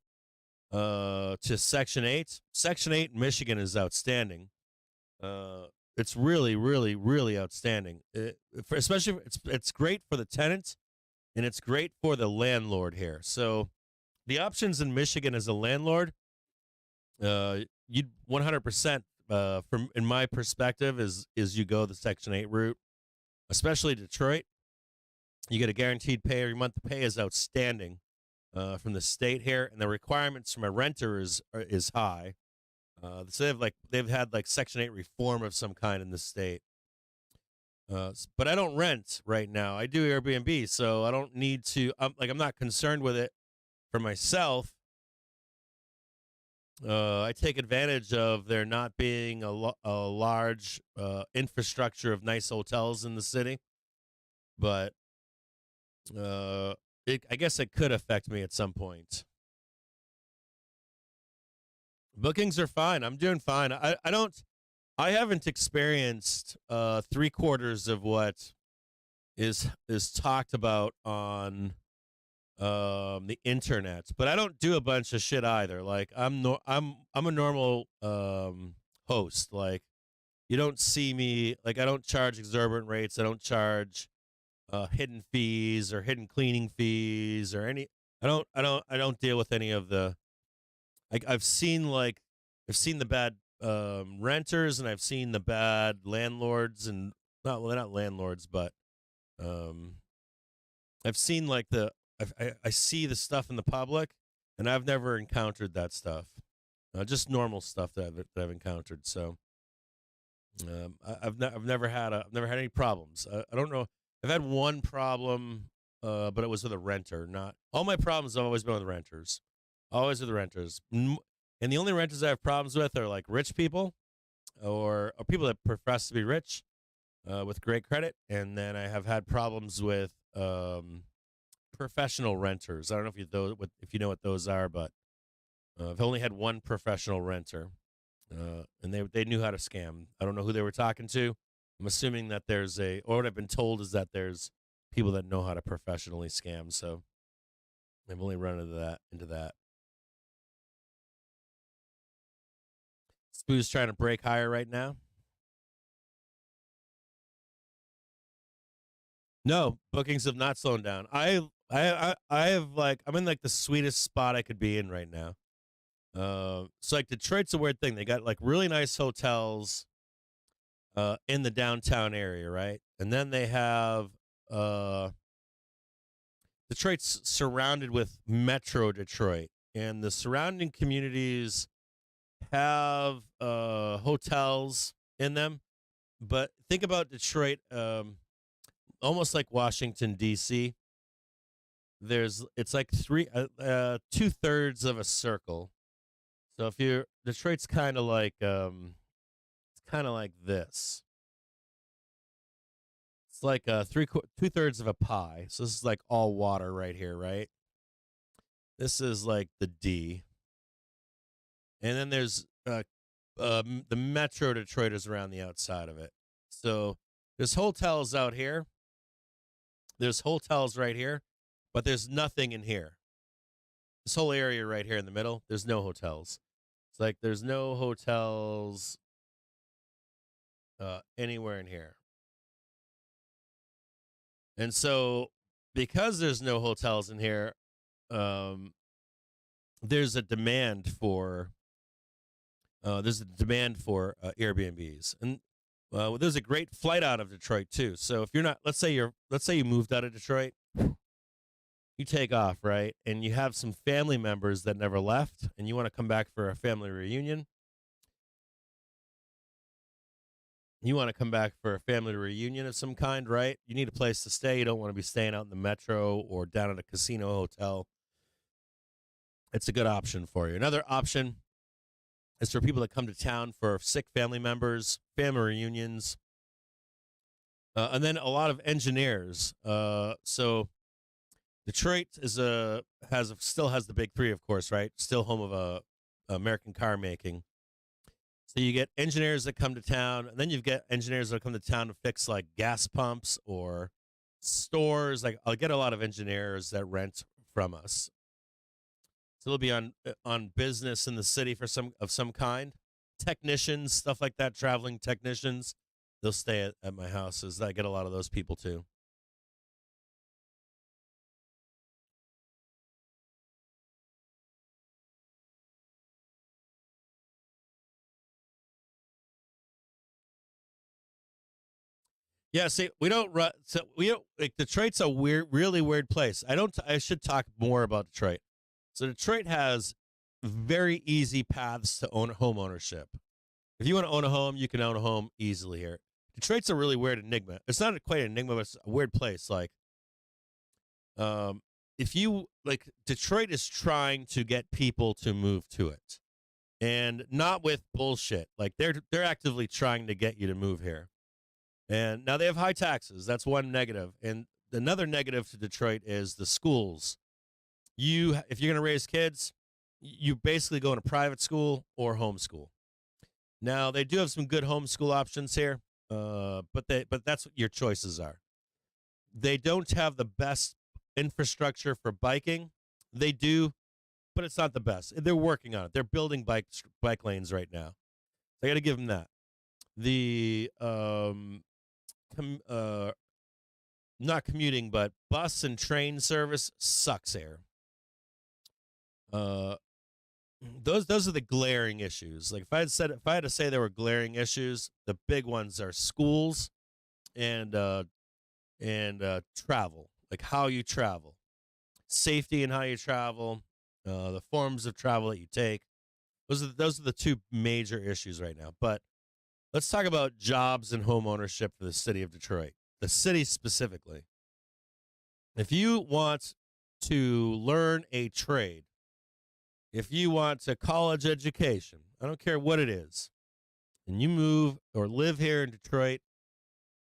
[SPEAKER 2] to Section 8, Section 8 in Michigan is outstanding. It's really, really, really outstanding. Especially, it's great for the tenant, and it's great for the landlord here. So the options in Michigan as a landlord, you'd 100%, from in my perspective, is you go the Section 8 route. Especially Detroit, you get a guaranteed pay every month. The pay is outstanding from the state here, and the requirements from a renter is high. So they've had like Section 8 reform of some kind in the state. But I don't rent right now. I do Airbnb, so I don't need to. I'm not concerned with it for myself. I take advantage of there not being a large infrastructure of nice hotels in the city, but I guess it could affect me at some point. Bookings are fine. I'm doing fine. I haven't experienced 3/4 of what is talked about on the internet, but I don't do a bunch of shit either. Like I'm a normal host. Like you don't see me, like I don't charge exorbitant rates. I don't charge hidden fees or hidden cleaning fees or any. I don't deal with any of the. I've seen the bad renters, and I've seen the bad landlords, and they're not landlords, but um, I've seen like I see the stuff in the public, and I've never encountered that stuff. Just normal stuff that I've encountered. So I've never had any problems. I don't know. I've had one problem, but it was with a renter. Not all my problems have always been with renters. Always with the renters. And the only renters I have problems with are like rich people or people that profess to be rich with great credit. And then I have had problems with professional renters. I don't know if you know what those are, but I've only had one professional renter, and they knew how to scam. I don't know who they were talking to. I'm assuming that or what I've been told is that there's people that know how to professionally scam. So I've only run into that. Spoo's trying to break higher right now. No, bookings have not slowed down. I have I'm in like the sweetest spot I could be in right now. So like Detroit's a weird thing. They got like really nice hotels in the downtown area, right? And then they have Detroit's surrounded with Metro Detroit, and the surrounding communities have hotels in them. But think about Detroit, almost like Washington D.C. It's like 2/3 of a circle. So if Detroit's kind of like it's kind of like this. It's like 2/3 of a pie. So this is like all water right here, right? This is like the D. And then there's the Metro Detroit is around the outside of it. So there's hotels out here. There's hotels right here, but there's nothing in here. This whole area right here in the middle, there's no hotels. It's like there's no hotels anywhere in here. And so because there's no hotels in here, there's a demand for Airbnbs, and there's a great flight out of Detroit too. So if you're not, let's say you moved out of Detroit, you take off, right, and you have some family members that never left, and you want to come back for a family reunion. You want to come back for a family reunion of some kind, right? You need a place to stay. You don't want to be staying out in the metro or down at a casino hotel. It's a good option for you. Another option is for people that come to town for sick family members, family reunions, and then a lot of engineers. So Detroit still has the big three, of course, right? Still home of American car making. So you get engineers that come to town, and then you get engineers that come to town to fix like gas pumps or stores. Like I'll get a lot of engineers that rent from us. So they'll be on business in the city for some kind. Technicians, stuff like that, traveling technicians, they'll stay at my houses. I get a lot of those people too. Yeah, see, we don't run. So we don't like Detroit's a really weird place. I should talk more about Detroit. So Detroit has very easy paths to home ownership. If you want to own a home, you can own a home easily here. Detroit's a really weird enigma. It's not quite an enigma, but it's a weird place. Like, if you like, Detroit is trying to get people to move to it. and not with bullshit. Like they're actively trying to get you to move here. And now they have high taxes. That's one negative. And another negative to Detroit is the schools. If you're going to raise kids, you basically go in a private school or homeschool. Now they do have some good homeschool options here, but that's what your choices are. They don't have the best infrastructure for biking. They do, but it's not the best. They're working on it. They're building bike lanes right now. I got to give them that. The not commuting, but bus and train service sucks here. Those are the glaring issues. Like if I had to say there were glaring issues, the big ones are schools and travel, like how you travel, safety and how you travel, the forms of travel that you take. Those are the two major issues right now. But let's talk about jobs and home ownership for the city of Detroit, the city specifically. If you want to learn a trade, if you want a college education, I don't care what it is, and you move or live here in Detroit,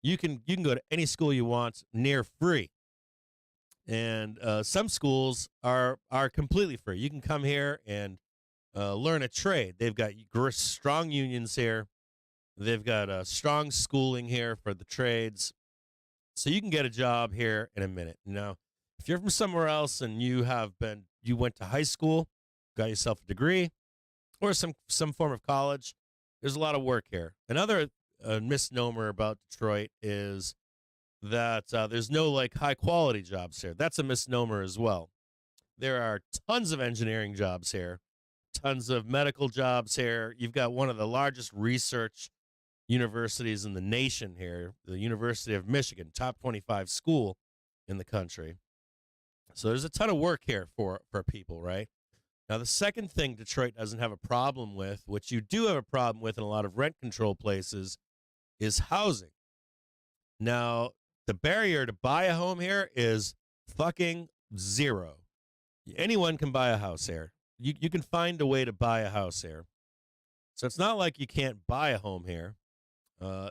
[SPEAKER 2] you can go to any school you want near free. And some schools are completely free. You can come here and learn a trade. They've got strong unions here. They've got strong schooling here for the trades. So you can get a job here in a minute. Now, if you're from somewhere else and you went to high school, got yourself a degree, or some form of college, there's a lot of work here. Another misnomer about Detroit is that there's no like high quality jobs here. That's a misnomer as well. There are tons of engineering jobs here, tons of medical jobs here. You've got one of the largest research universities in the nation here, the University of Michigan, top 25 school in the country. So there's a ton of work here for people, right? Now, the second thing Detroit doesn't have a problem with, which you do have a problem with in a lot of rent control places, is housing. Now, the barrier to buy a home here is fucking zero. Anyone can buy a house here. You can find a way to buy a house here. So it's not like you can't buy a home here.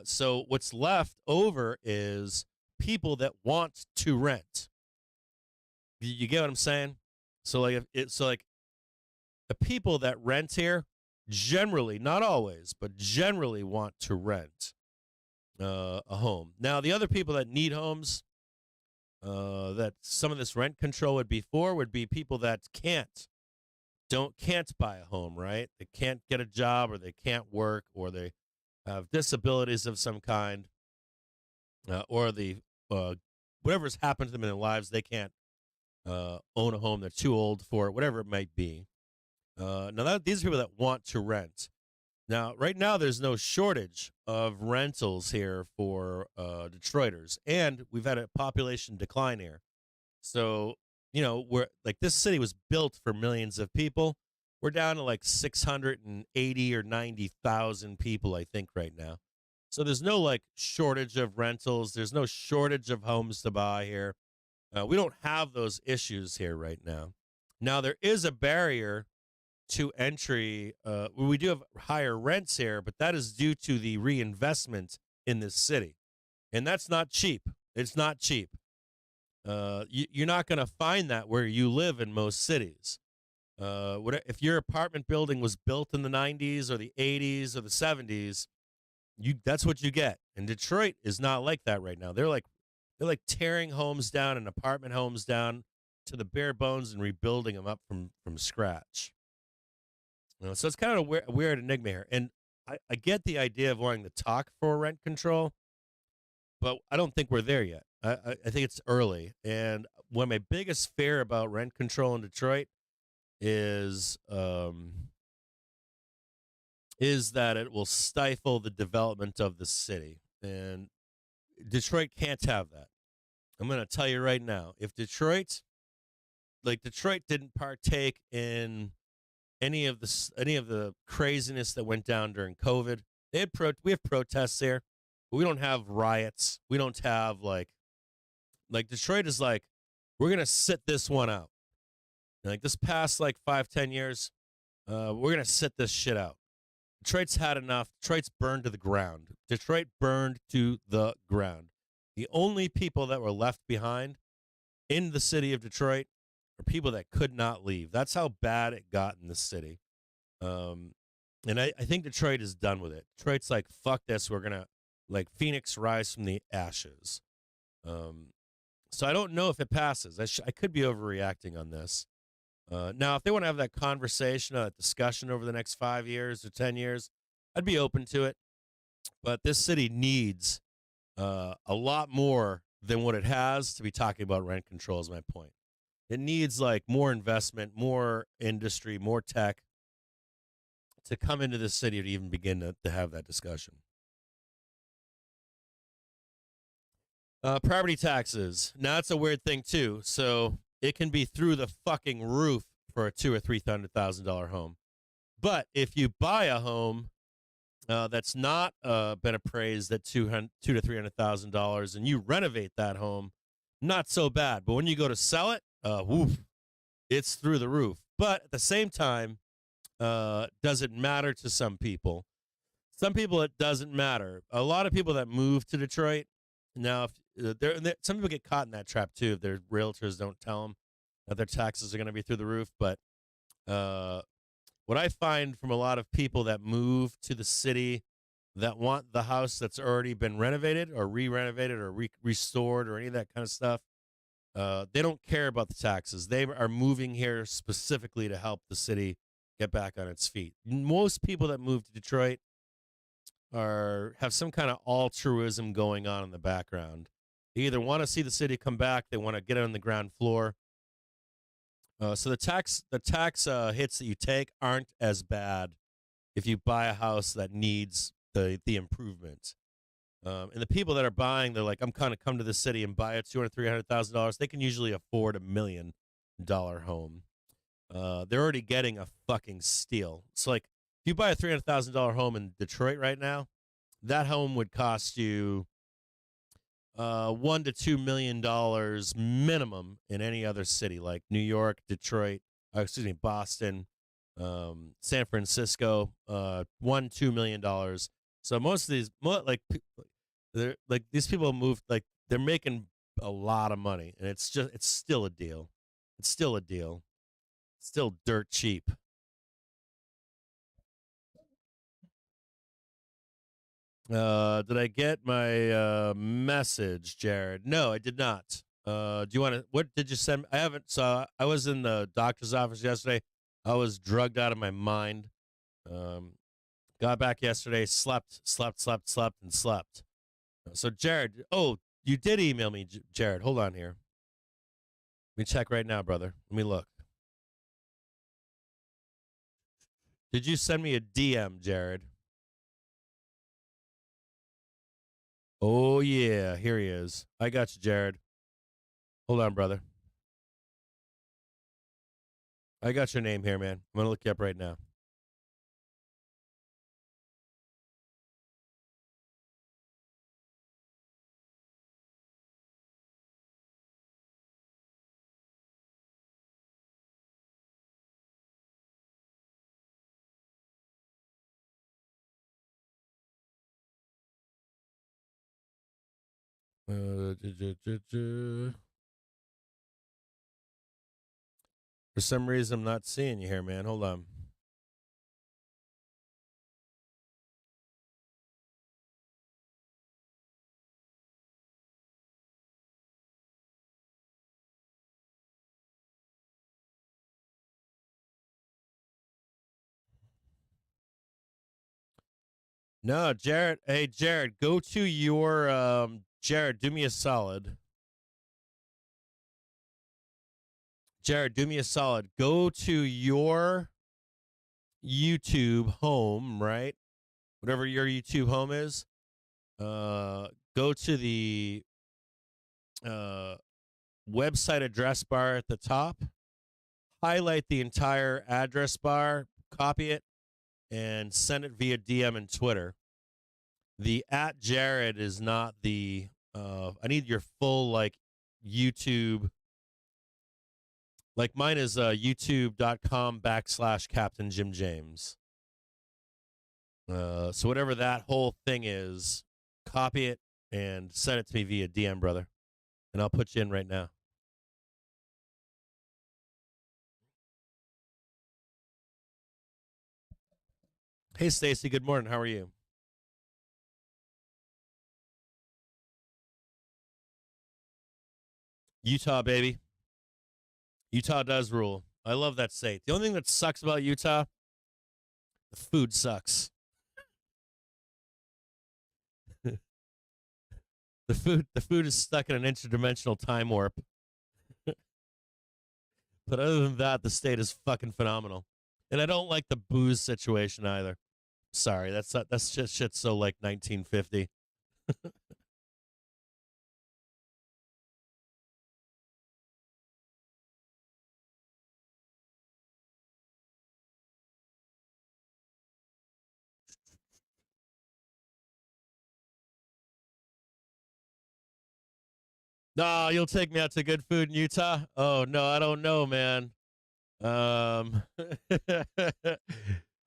[SPEAKER 2] So what's left over is people that want to rent. You get what I'm saying? So the people that rent here generally, not always, but generally want to rent a home. Now, the other people that need homes that some of this rent control would be for would be people that can't buy a home, right? They can't get a job, or they can't work, or they have disabilities of some kind, or whatever's happened to them in their lives, they can't own a home. They're too old for it, whatever it might be. These are people that want to rent. Now, right now, there's no shortage of rentals here for Detroiters, and we've had a population decline here. So, we're like, this city was built for millions of people. We're down to like 680 or 90,000 people, I think, right now. So there's no like shortage of rentals. There's no shortage of homes to buy here. We don't have those issues here right now. Now, there is a barrier to entry. We do have higher rents here, but that is due to the reinvestment in this city. And that's not cheap. It's not cheap. You're not going to find that where you live in most cities. If your apartment building was built in the 90s or the 80s or the 70s, that's what you get. And Detroit is not like that right now. They're like tearing homes down and apartment homes down to the bare bones and rebuilding them up from scratch. So it's kind of a weird enigma here. And I get the idea of wanting to talk for rent control, but I don't think we're there yet. I think it's early. And one of my biggest fear about rent control in Detroit is that it will stifle the development of the city. And Detroit can't have that. I'm going to tell you right now, if Detroit didn't partake in any of the craziness that went down during COVID, we have protests there, but we don't have riots. We don't have like Detroit is like, we're going to sit this one out. And like this past like 5-10 years, We're going to sit this shit out. Detroit's had enough. Detroit's burned to the ground. Detroit burned to the ground. The only people that were left behind in the city of Detroit are people that could not leave. That's how bad it got in the city. And I think Detroit is done with it. Detroit's like, fuck this. We're going to, like, Phoenix rise from the ashes. So I don't know if it passes. I could be overreacting on this. Now, if they want to have that conversation, that discussion over the next 5 years or 10 years, I'd be open to it. But this city needs a lot more than what it has to be talking about rent control is my point. It needs like more investment, more industry, more tech to come into the city to even begin to have that discussion. Property taxes. Now, it's a weird thing, too. So it can be through the fucking roof for a $200,000 or $300,000 home. But if you buy a home that's not been appraised at $200,000 to $300,000 and you renovate that home, not so bad. But when you go to sell it, woof, it's through the roof. But at the same time, does it matter to some people? Some people, it doesn't matter. A lot of people that move to Detroit, now, if some people get caught in that trap, too, if their realtors don't tell them that their taxes are going to be through the roof. But what I find from a lot of people that move to the city that want the house that's already been renovated or re-renovated or restored or any of that kind of stuff, they don't care about the taxes. They are moving here specifically to help the city get back on its feet. Most people that move to Detroit have some kind of altruism going on in the background. They either want to see the city come back, they want to get on the ground floor. So the tax hits that you take aren't as bad if you buy a house that needs the improvement. And the people that are buying, they're like, I'm kind of come to the city and buy a $200,000, $300,000. They can usually afford $1 million home. They're already getting a fucking steal. It's like if you buy a $300,000 home in Detroit right now, that home would cost you $1 to $2 million minimum in any other city like New York, Detroit, Boston, San Francisco, $1-2 million. So most of these, they're like these people move like they're making a lot of money, and it's still a deal. It's still a deal. It's still dirt cheap. Did I get my message, Jared? No, I did not. Do you want to? What did you send? I haven't. So I was in the doctor's office yesterday. I was drugged out of my mind. Got back yesterday, slept, and slept. So Jared, you did email me, Jared. Hold on here. Let me check right now, brother. Let me look. Did you send me a DM, Jared? Oh, yeah. Here he is. I got you, Jared. Hold on, brother. I got your name here, man. I'm going to look you up right now. For some reason, I'm not seeing you here, man. Hold on. No, Jared. Hey, Jared, go to your Jared, do me a solid. Jared, do me a solid. Go to your YouTube home, right? Whatever your YouTube home is. Go to the website address bar at the top. Highlight the entire address bar, copy it, and send it via DM and Twitter. The @Jared is not the. I need your full like YouTube Like mine is youtube.com/CaptainJimJames. So whatever that whole thing is, copy it and send it to me via DM, brother. And I'll put you in right now. Hey, Stacy. Good morning. How are you? Utah, baby. Utah does rule. I love that state. The only thing that sucks about Utah, the food sucks. The food is stuck in an interdimensional time warp. But other than that, the state is fucking phenomenal. And I don't like the booze situation either. Sorry, that's just shit so like 1950. No, you'll take me out to good food in Utah? Oh no, I don't know, man. Um,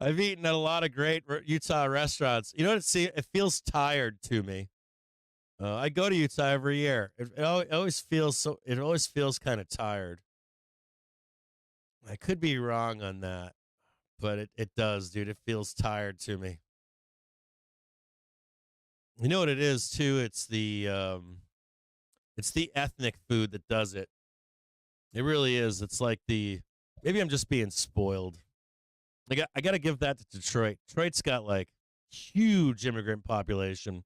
[SPEAKER 2] I've eaten at a lot of great Utah restaurants. You know what? It feels tired to me. I go to Utah every year. It always feels so. It always feels kind of tired. I could be wrong on that, but it does, dude. It feels tired to me. You know what it is too? It's the ethnic food that does it. It really is. It's like maybe I'm just being spoiled. I got to give that to Detroit. Detroit's got like huge immigrant population,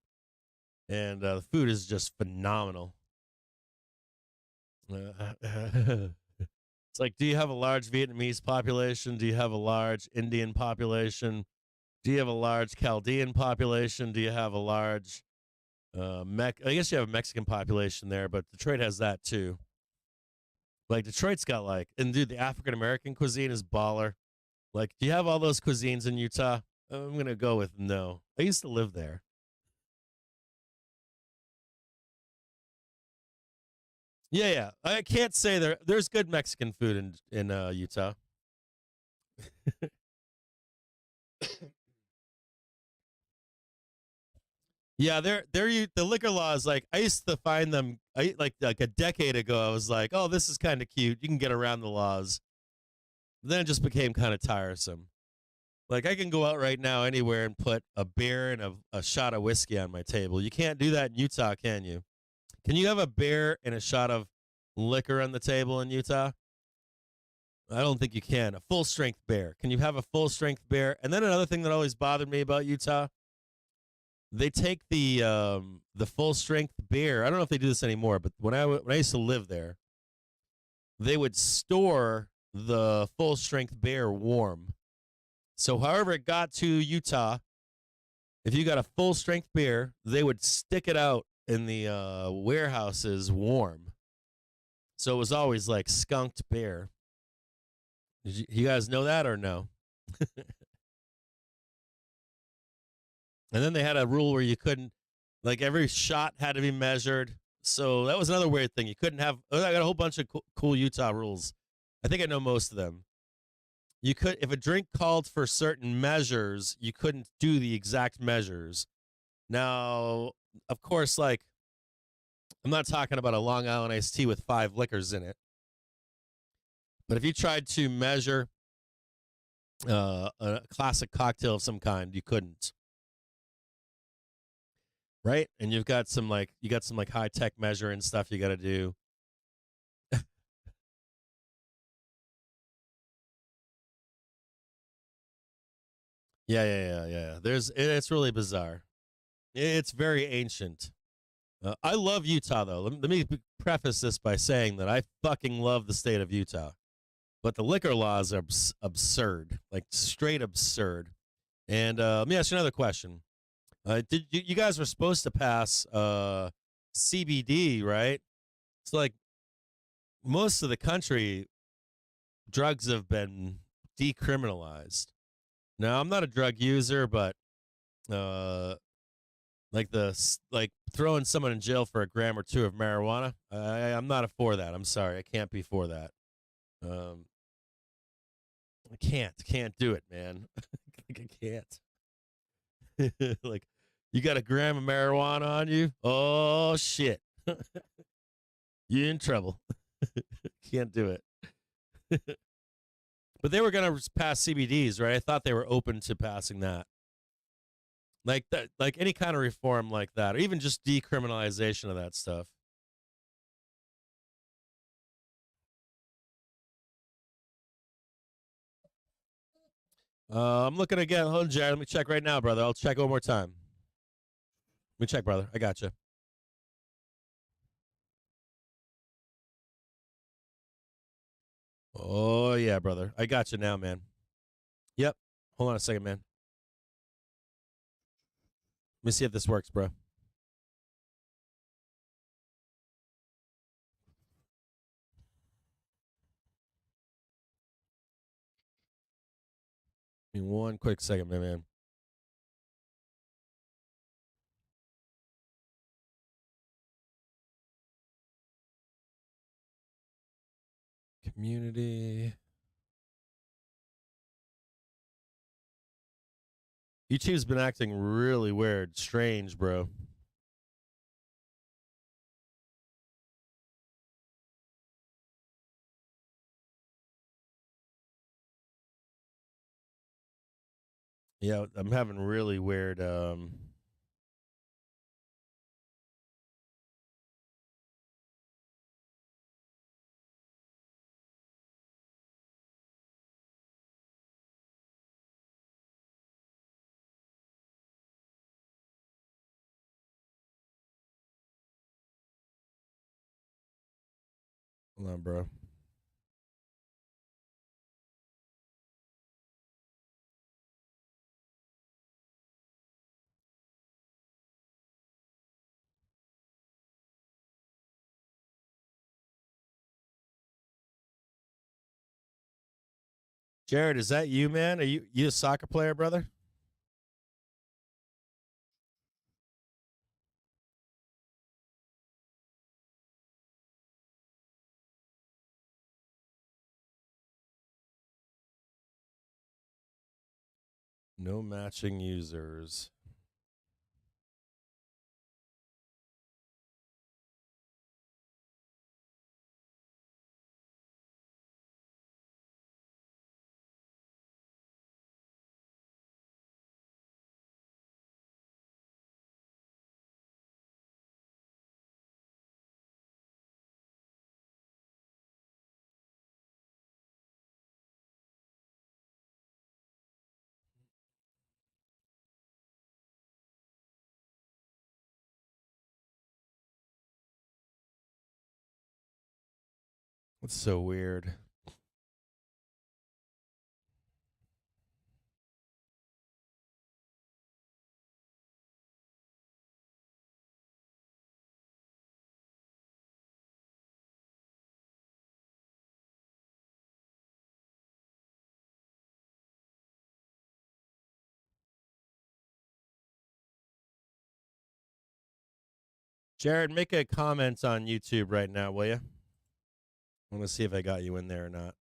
[SPEAKER 2] and the food is just phenomenal. It's like, do you have a large Vietnamese population? Do you have a large Indian population? Do you have a large Chaldean population? Do you have a large I guess you have a Mexican population there, but Detroit has that too. Like Detroit's got and dude, the African American cuisine is baller. Like, do you have all those cuisines in Utah? I'm gonna go with no. I used to live there. Yeah, yeah. I can't say there's good Mexican food in Utah. Yeah, the liquor laws. Like I used to find them. Like a decade ago. I was like, oh, this is kind of cute. You can get around the laws. Then it just became kind of tiresome. Like I can go out right now anywhere and put a beer and a shot of whiskey on my table. You can't do that in Utah, can you? Can you have a beer and a shot of liquor on the table in Utah? I don't think you can. A full strength beer. Can you have a full strength beer? And then another thing that always bothered me about Utah, they take the full strength beer. I don't know if they do this anymore, but when I used to live there, they would store the full strength beer warm. So however it got to Utah, if you got a full strength beer, they would stick it out in the warehouses warm. So it was always like skunked beer. Did you guys know that or no? And then they had a rule where you couldn't, like every shot had to be measured. So that was another weird thing. You couldn't have, I got a whole bunch of cool Utah rules. I think I know most of them. You could, if a drink called for certain measures, you couldn't do the exact measures. Now, of course, like, I'm not talking about a Long Island iced tea with 5 liquors in it. But if you tried to measure a classic cocktail of some kind, you couldn't. Right? And you got some high tech measuring stuff you got to do. Yeah. It's really bizarre. It's very ancient. I love Utah though. Let me preface this by saying that I fucking love the state of Utah, but the liquor laws are absurd, like straight absurd. And let me ask you another question. Did you guys were supposed to pass CBD, right? It's like most of the country, drugs have been decriminalized. Now, I'm not a drug user, but like throwing someone in jail for a gram or two of marijuana, I'm not for that. I'm sorry, I can't be for that. I can't do it, man. Like, I can't. Like, you got a gram of marijuana on you? Oh shit, you're in trouble. Can't do it. But they were gonna pass CBDs, right? I thought they were open to passing that. Like that, like any kind of reform like that, or even just decriminalization of that stuff. I'm looking again. Hold on, Jared. Let me check right now, brother. I'll check one more time. Let me check, brother. I got you. Oh yeah, brother. I got you now, man. Yep. Hold on a second, man. Let me see if this works, bro. Give me one quick second, my man. Community. YouTube's been acting really weird, strange, bro. Yeah, I'm having really weird. Hold on, bro. Jared, is that you, man? Are you a soccer player, brother? No matching users. That's so weird. Jared, make a comment on YouTube right now, will you? I want to see if I got you in there or not.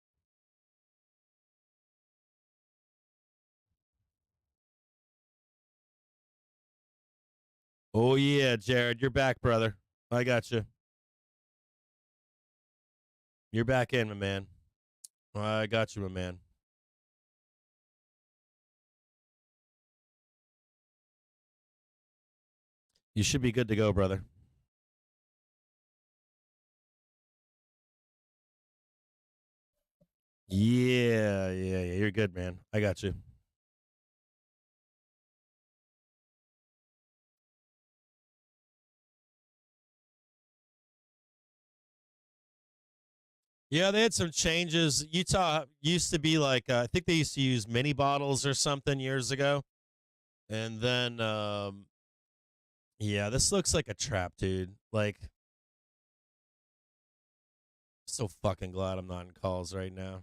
[SPEAKER 2] Oh yeah, Jared, you're back, brother. I got you. You're back in, my man. I got you, my man. You should be good to go, brother. Yeah. You're good, man. I got you. Yeah, they had some changes. Utah used to be like, I think they used to use mini bottles or something years ago. And then, yeah, this looks like a trap, dude. Like, so fucking glad I'm not in calls right now.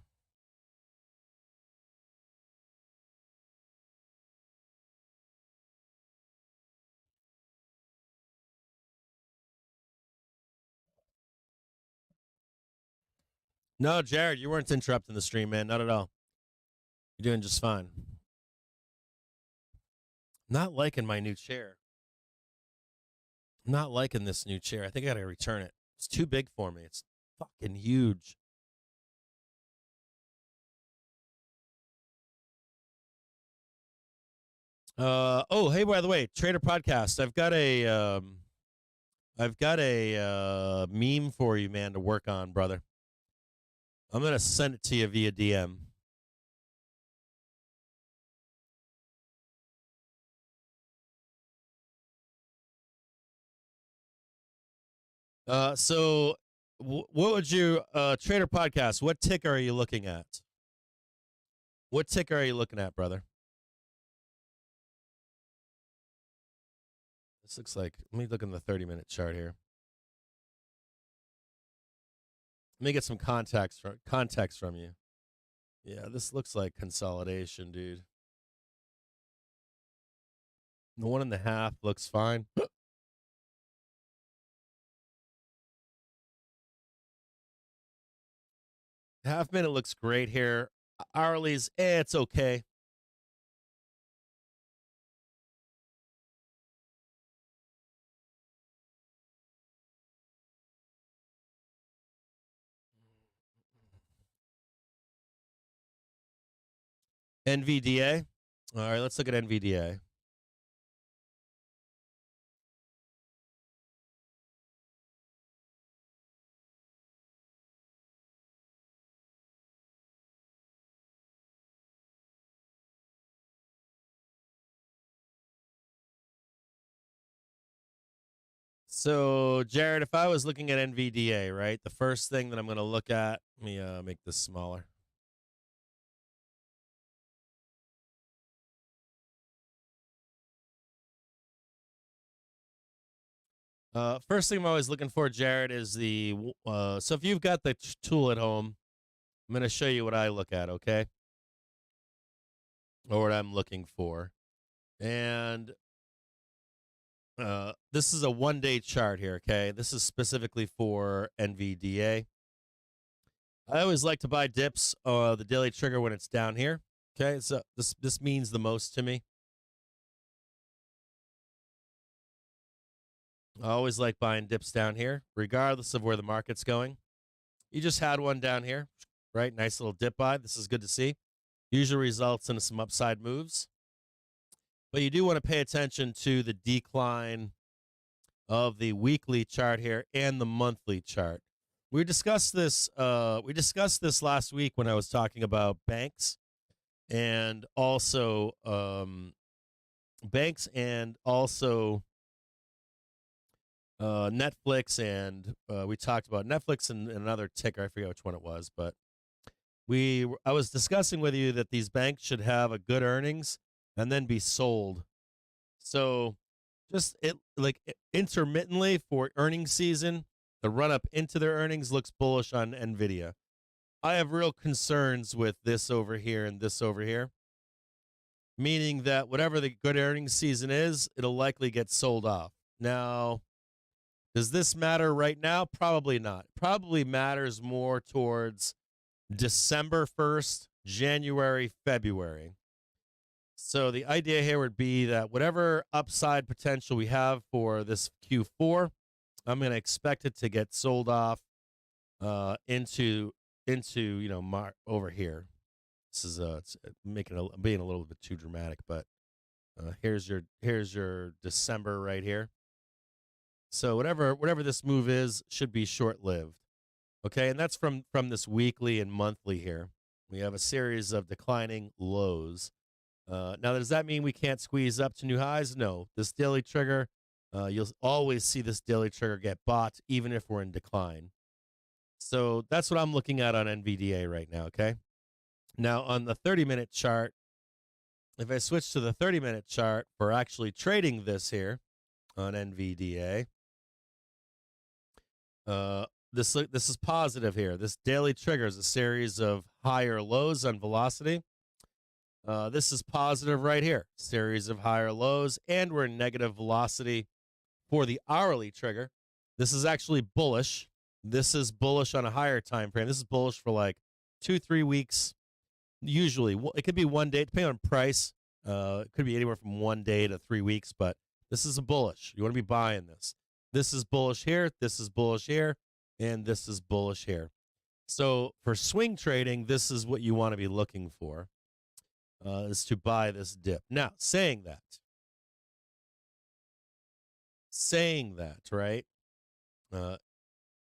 [SPEAKER 2] No, Jared, you weren't interrupting the stream, man. Not at all. You're doing just fine. Not liking my new chair. Not liking this new chair. I think I got to return it. It's too big for me. It's fucking huge. Oh, hey, by the way, Trader Podcast. I've got a meme for you, man, to work on, brother. I'm gonna send it to you via DM. So what would you Trader Podcast? What ticker are you looking at? What ticker are you looking at, brother? This looks like. Let me look in the 30-minute chart here. Let me get some context from you. Yeah, this looks like consolidation, dude. The 1.5 looks fine. Half minute looks great here. Hourly's, it's okay. NVDA. All right, let's look at NVDA. So, Jared, if I was looking at NVDA, right, the first thing that I'm going to look at, let me make this smaller. First thing I'm always looking for, Jared, is the, so if you've got the tool at home, I'm going to show you what I look at, okay? Or what I'm looking for. And this is a one-day chart here, okay? This is specifically for NVDA. I always like to buy dips, the daily trigger when it's down here, okay? So this means the most to me. I always like buying dips down here, regardless of where the market's going. You just had one down here, right? Nice little dip buy. This is good to see. Usually results in some upside moves. But you do want to pay attention to the decline of the weekly chart here and the monthly chart. We discussed this last week when I was talking about banks and also Netflix, and we talked about Netflix and another ticker. I forget which one it was, but I was discussing with you that these banks should have a good earnings and then be sold. So just intermittently for earnings season, the run up into their earnings looks bullish on Nvidia. I have real concerns with this over here and this over here, meaning that whatever the good earnings season is, it'll likely get sold off. Now, does this matter right now? Probably not. Probably matters more towards December 1st, January, February. So the idea here would be that whatever upside potential we have for this Q4, I'm going to expect it to get sold off into over here. This is it's being a little bit too dramatic, but here's your December right here. So whatever this move is should be short-lived. Okay, and that's from this weekly and monthly here. We have a series of declining lows. Now, does that mean we can't squeeze up to new highs? No. This daily trigger, you'll always see this daily trigger get bought, even if we're in decline. So that's what I'm looking at on NVDA right now, okay? Now, on the 30-minute chart, if I switch to the 30-minute chart for actually trading this here on NVDA, this is positive here. This daily trigger is a series of higher lows on velocity. This is positive right here, series of higher lows, and we're in negative velocity for the hourly trigger. This is actually bullish. This is bullish on a higher time frame. This is bullish for like 2-3 weeks. Usually, it could be 1 day, depending on price. It could be anywhere from 1 day to 3 weeks, but this is a bullish. You want to be buying this. This is bullish here. This is bullish here, and this is bullish here. So for swing trading, this is what you want to be looking for, is to buy this dip. Now, saying that, right?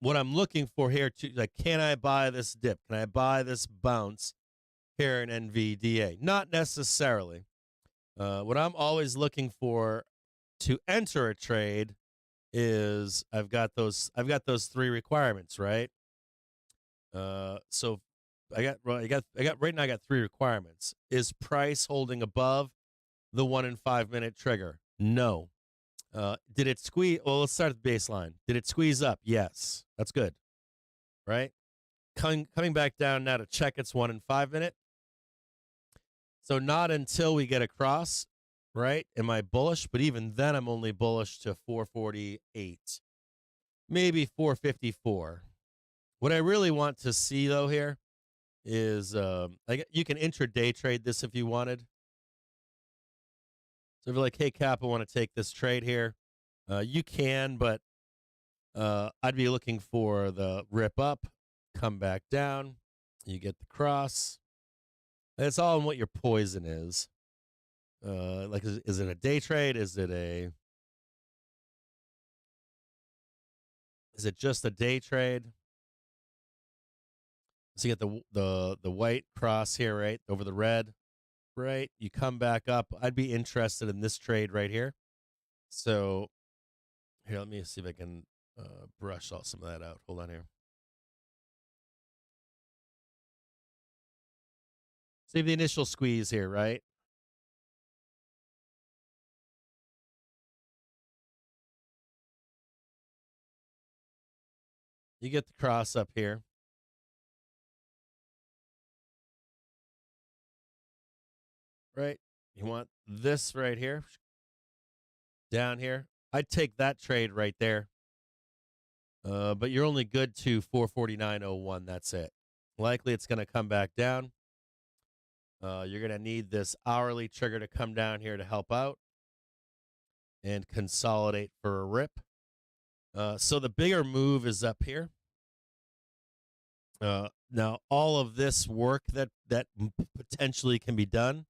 [SPEAKER 2] What I'm looking for here, like, can I buy this dip? Can I buy this bounce here in NVDA? Not necessarily. What I'm always looking for to enter a trade is I've got those 3 requirements, right? So I got right now I got 3 requirements. Is price holding above the 1 in 5 minute trigger? No. Did it squeeze? Well, let's start at the baseline. Did it squeeze up? Yes. That's good. Right? Coming back down now to check its 1 in 5 minute. So not until we get across, right? Am I bullish? But even then, I'm only bullish to 448, maybe 454. What I really want to see, though, here is you can intraday trade this if you wanted. So if you're like, hey, Cap, I want to take this trade here, you can, but I'd be looking for the rip up, come back down, you get the cross. It's all in what your poison is. Like, is it a day trade? Is it just a day trade? So you get the white cross here, right, over the red, right? You come back up. I'd be interested in this trade right here. So here, let me see if I can brush all some of that out. Hold on here. See the initial squeeze here, right? You get the cross up here. Right? You want this right here. Down here. I'd take that trade right there. But you're only good to 449.01. That's it. Likely it's going to come back down. You're going to need this hourly trigger to come down here to help out and consolidate for a rip. So the bigger move is up here. Now, all of this work that potentially can be done,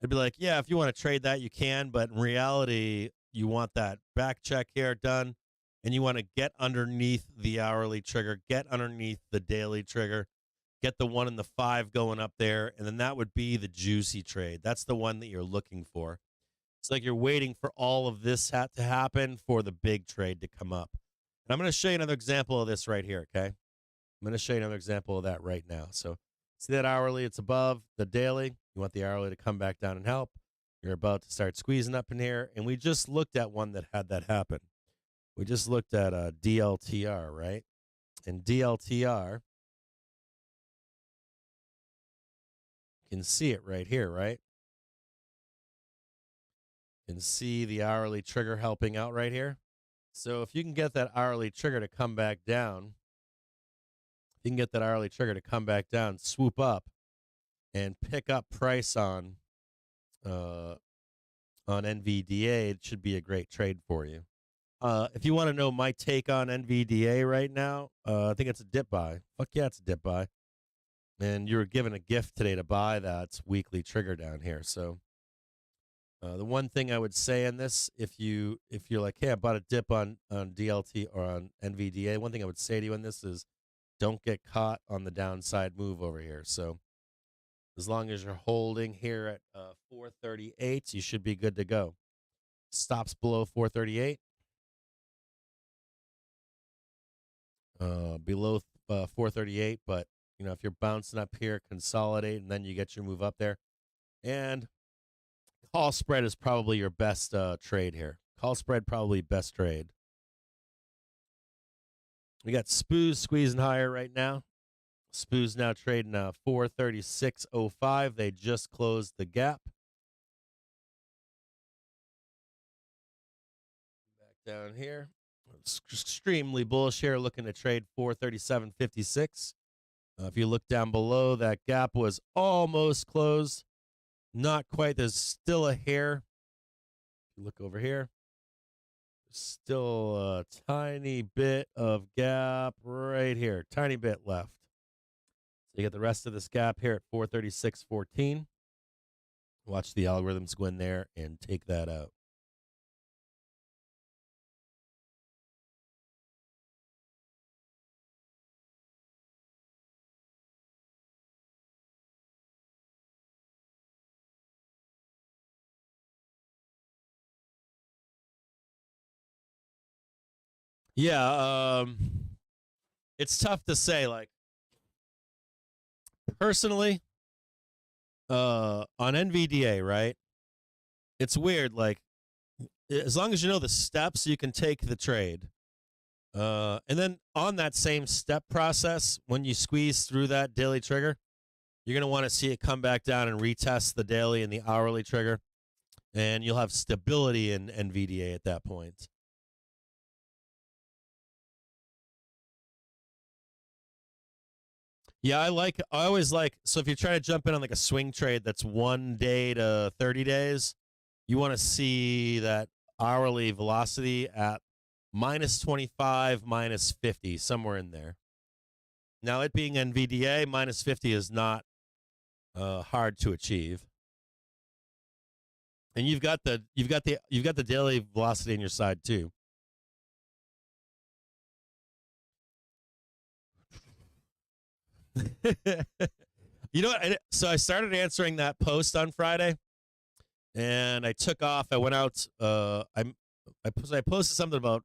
[SPEAKER 2] I'd be like, yeah, if you want to trade that, you can. But in reality, you want that back check here done, and you want to get underneath the hourly trigger, get underneath the daily trigger, get the 1 and the 5 going up there, and then that would be the juicy trade. That's the one that you're looking for. It's like you're waiting for all of this to happen for the big trade to come up. And I'm going to show you another example of this right here, okay? I'm going to show you another example of that right now. So see that hourly? It's above the daily. You want the hourly to come back down and help. You're about to start squeezing up in here. And we just looked at one that had that happen. We just looked at DLTR, right? And DLTR, you can see it right here, right? You can see the hourly trigger helping out right here. So if you can get that hourly trigger to come back down, swoop up, and pick up price on NVDA, it should be a great trade for you. If you want to know my take on NVDA right now, I think it's a dip buy. Fuck yeah, it's a dip buy. And you were given a gift today to buy that weekly trigger down here. So the one thing I would say in this, if you're like, hey, I bought a dip on DLT or on NVDA, one thing I would say to you in this is don't get caught on the downside move over here. So as long as you're holding here at 438, you should be good to go. Stops below 438. Below 438, but if you're bouncing up here, consolidate, and then you get your move up there. And call spread is probably your best trade here. Call spread probably best trade. We got SPX squeezing higher right now. SPX now trading 436.05. They just closed the gap. Back down here. extremely bullish here, looking to trade 437.56. If you look down below, that gap was almost closed. Not quite. There's still a hair. Look over here. Still a tiny bit of gap right here. Tiny bit left. So you get the rest of this gap here at 436.14. Watch the algorithms go in there and take that out. Yeah, it's tough to say. Like, personally, on NVDA, right? It's weird. Like, as long as you know the steps, you can take the trade. And then on that same step process, when you squeeze through that daily trigger, you're going to want to see it come back down and retest the daily and the hourly trigger. And you'll have stability in NVDA at that point. Yeah, I always like, so if you try to jump in on like a swing trade that's 1 day to 30 days, you want to see that hourly velocity at minus 25, minus 50, somewhere in there. Now, it being NVDA, minus 50 is not hard to achieve. And you've got the daily velocity on your side too. You know what? So I started answering that post on Friday, and I took off. I went out. I posted something about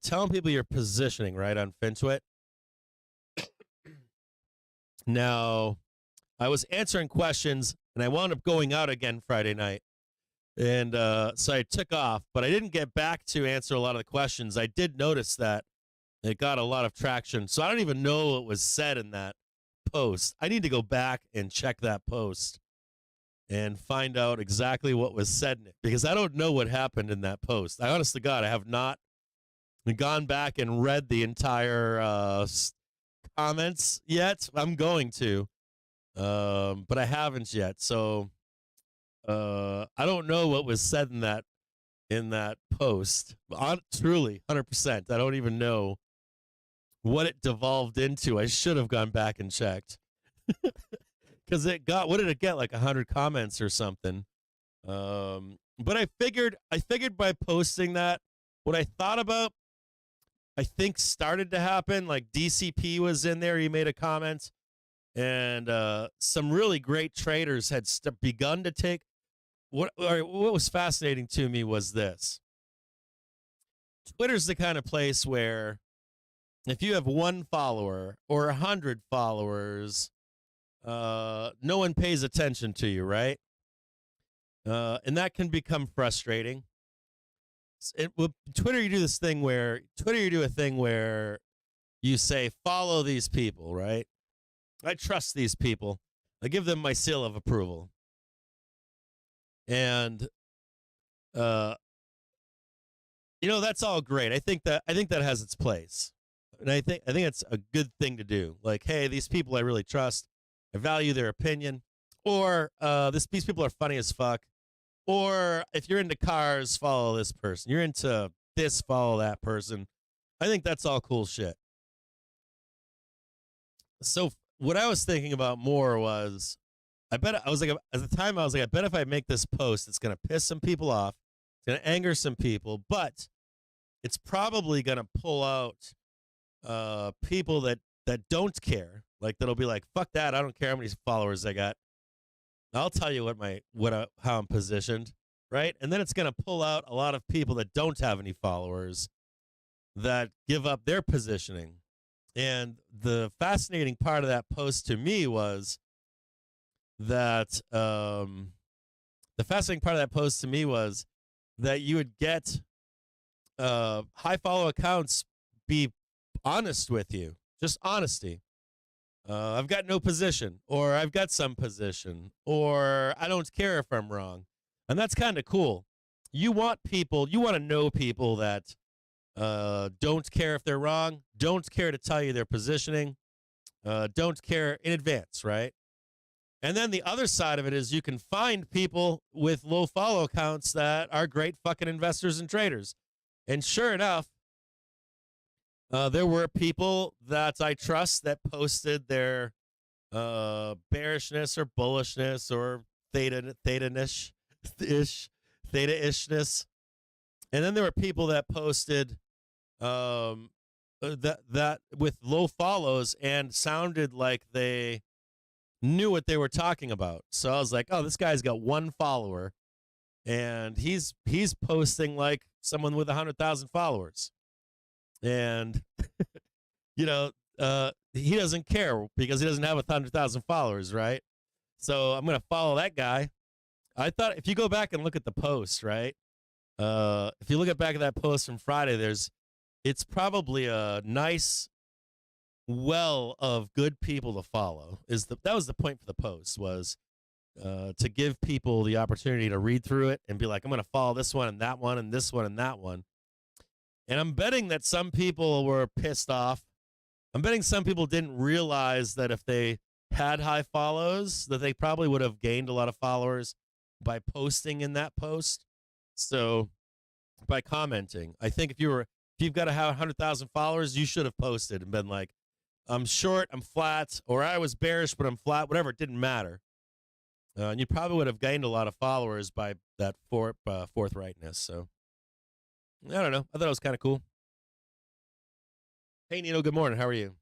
[SPEAKER 2] telling people your positioning, right, on FinTwit. Now, I was answering questions, and I wound up going out again Friday night, and so I took off, but I didn't get back to answer a lot of the questions. I did notice that it got a lot of traction. So I don't even know what was said in that post. I need to go back and check that post and find out exactly what was said in it, because I don't know what happened in that post. I honest to God, I have not gone back and read the entire comments yet. I'm going to, but I haven't yet. So I don't know what was said in that post. Truly, 100%. I don't even know what it devolved into. I should have gone back and checked, because what did it get? Like 100 comments or something. But I figured by posting that, what I thought about, I think started to happen. Like DCP was in there. He made a comment, and some really great traders had begun to take. What was fascinating to me was this. Twitter's the kind of place where if you have 1 follower or 100 followers, no one pays attention to you, right? And that can become frustrating. With Twitter, you do a thing where you say, follow these people, right? I trust these people. I give them my seal of approval. And that's all great. I think that has its place. And I think it's a good thing to do. Like, hey, these people I really trust. I value their opinion. Or these people are funny as fuck. Or if you're into cars, follow this person. You're into this, follow that person. I think that's all cool shit. So what I was thinking about more was, at the time I was like, I bet if I make this post, it's going to piss some people off. It's going to anger some people, but it's probably going to pull out people that don't care. Like, that'll be like, fuck that. I don't care how many followers I got. I'll tell you how I'm positioned, right? And then it's going to pull out a lot of people that don't have any followers that give up their positioning. And the fascinating part of that post to me was that you would get high follow accounts be honest with you, just honesty. I've got no position, or I've got some position, or I don't care if I'm wrong. And that's kind of cool. You want to know people that don't care if they're wrong, don't care to tell you their positioning, don't care in advance, right? And then the other side of it is you can find people with low follow counts that are great fucking investors and traders. And sure enough, there were people that I trust that posted their bearishness or bullishness or theta-ishness. And then there were people that posted that with low follows and sounded like they knew what they were talking about. So I was like, oh, this guy's got one follower and he's posting like someone with 100,000 followers. And he doesn't care because he doesn't have 100,000 followers, right? So I'm going to follow that guy. I thought if you go back and look at the post, right? If you look back at that post from Friday, it's probably a nice well of good people to follow. That was the point for the post, was to give people the opportunity to read through it and be like, I'm going to follow this one and that one and this one and that one. And I'm betting that some people were pissed off. I'm betting some people didn't realize that if they had high follows, that they probably would have gained a lot of followers by posting in that post. So by commenting, I think if you've got to have 100,000 followers, you should have posted and been like, I'm short, I'm flat, or I was bearish, but I'm flat, whatever. It didn't matter. And you probably would have gained a lot of followers by that forthrightness. So I don't know. I thought it was kind of cool. Hey, Nino, good morning. How are you?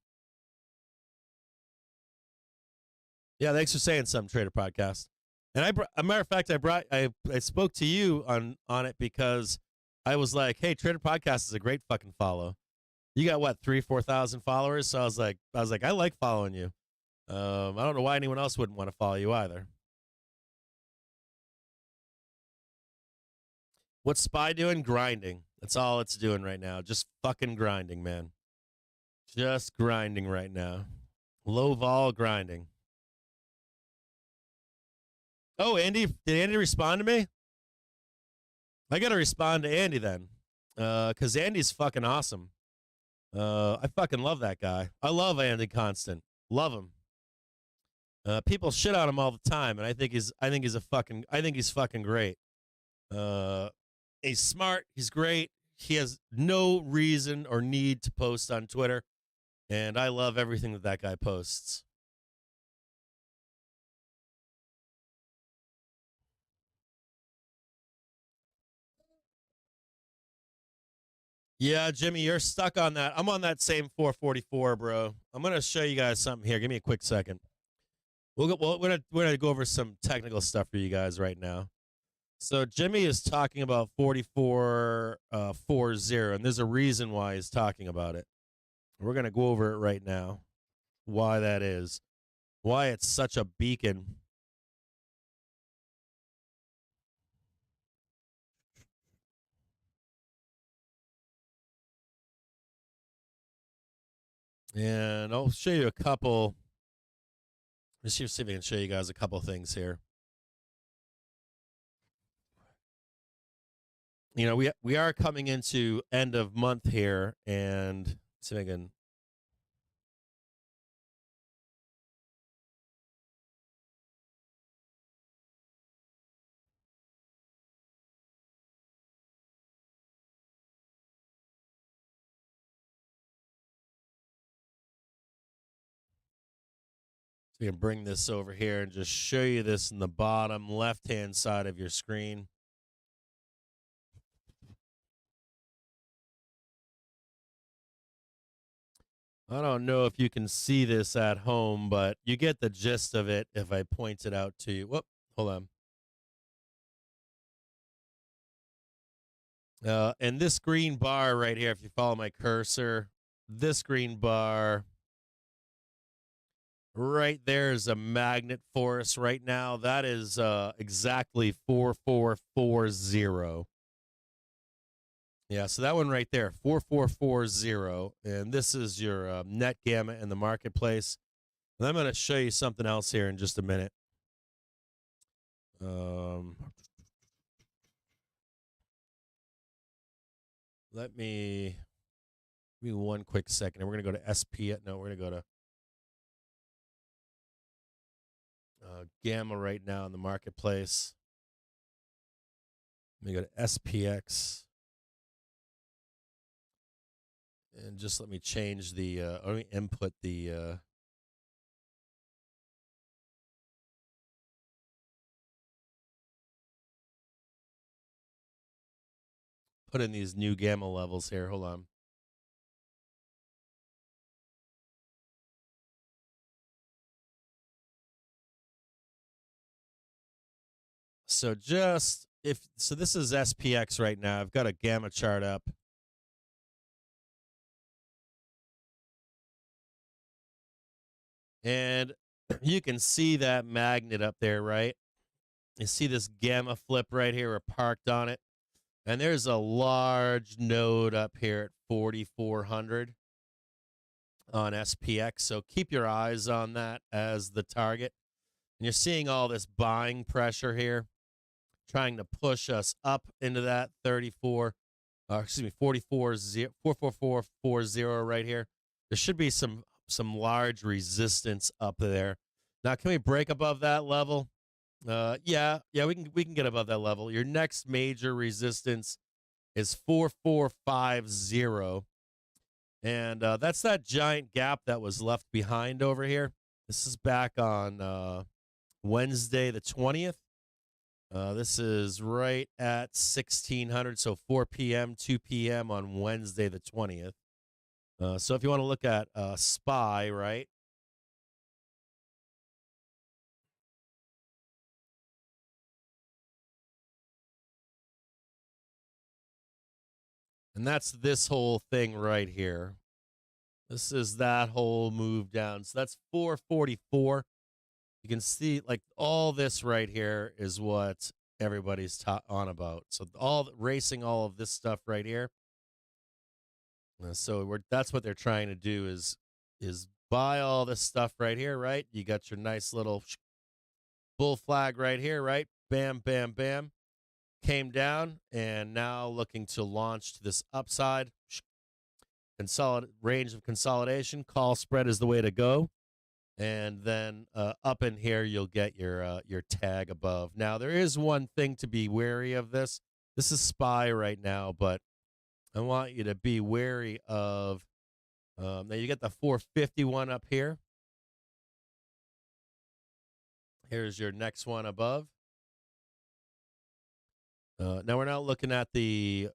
[SPEAKER 2] Yeah, thanks for saying something, Trader Podcast. And a matter of fact, I spoke to you on it because I was like, hey, Trader Podcast is a great fucking follow. You got what, 3,000-4,000 followers? So I was like, I like following you. I don't know why anyone else wouldn't want to follow you either. What's SPY doing? Grinding. That's all it's doing right now. Just fucking grinding, man. Just grinding right now. Low vol grinding. Oh, Andy, did Andy respond to me? I got to respond to Andy then, because Andy's fucking awesome. I fucking love that guy. I love Andy Constant. Love him. People shit on him all the time, and I think he's fucking great. He's smart. He's great. He has no reason or need to post on Twitter, and I love everything that guy posts. Yeah, Jimmy, you're stuck on that. I'm on that same 444, bro. I'm gonna show you guys something here. Give me a quick second. We're gonna go over some technical stuff for you guys right now. So Jimmy is talking about 44.40, and there's a reason why he's talking about it. We're gonna go over it right now. Why that is, why it's such a beacon. And I'll show you a couple. Let's see if I can show you guys a couple things here. You know, we are coming into end of month here, and see if I can. So you can bring this over here and just show you this in the bottom left-hand side of your screen. I don't know if you can see this at home, but you get the gist of it if I point it out to you. Whoop, hold on. And this green bar right here, if you follow my cursor, this green bar right there is a magnet for us right now. That is exactly 4440. Yeah, so that one right there, 4440, and this is your net gamma in the marketplace. And I'm going to show you something else here in just a minute. Let me give me one quick second. And we're going to go to SP. No, we're going to go to Gamma right now in the marketplace. Let me go to SPX. And just let me change the, let me input the, put in these new gamma levels here. Hold on. So just so this is SPX right now. I've got a gamma chart up. And you can see that magnet up there, right? You see this gamma flip right here. We're parked on it. And there's a large node up here at 4,400 on SPX. So keep your eyes on that as the target. And you're seeing all this buying pressure here, trying to push us up into that 44440 right here. There should be some large resistance up there. Now, can we break above that level? Yeah, we can get above that level. Your next major resistance is 4450, and that's that giant gap that was left behind over here. This is back on Wednesday the 20th. This is right at 1600, so 4 p.m., 2 p.m. on Wednesday the 20th. So if you want to look at SPY, right? And that's this whole thing right here. This is that whole move down. So that's 444. You can see like all this right here is what everybody's on about. So all racing all of this stuff right here. So that's what they're trying to do is buy all this stuff right here, right? You got your nice little bull flag right here, right? Bam, bam, bam. Came down and now looking to launch to this upside. Range of consolidation. Call spread is the way to go. And then up in here, you'll get your tag above. Now, there is one thing to be wary of this. This is SPY right now, but I want you to be wary of. Now, you get the 451 up here. Here's your next one above. Now, we're not looking at the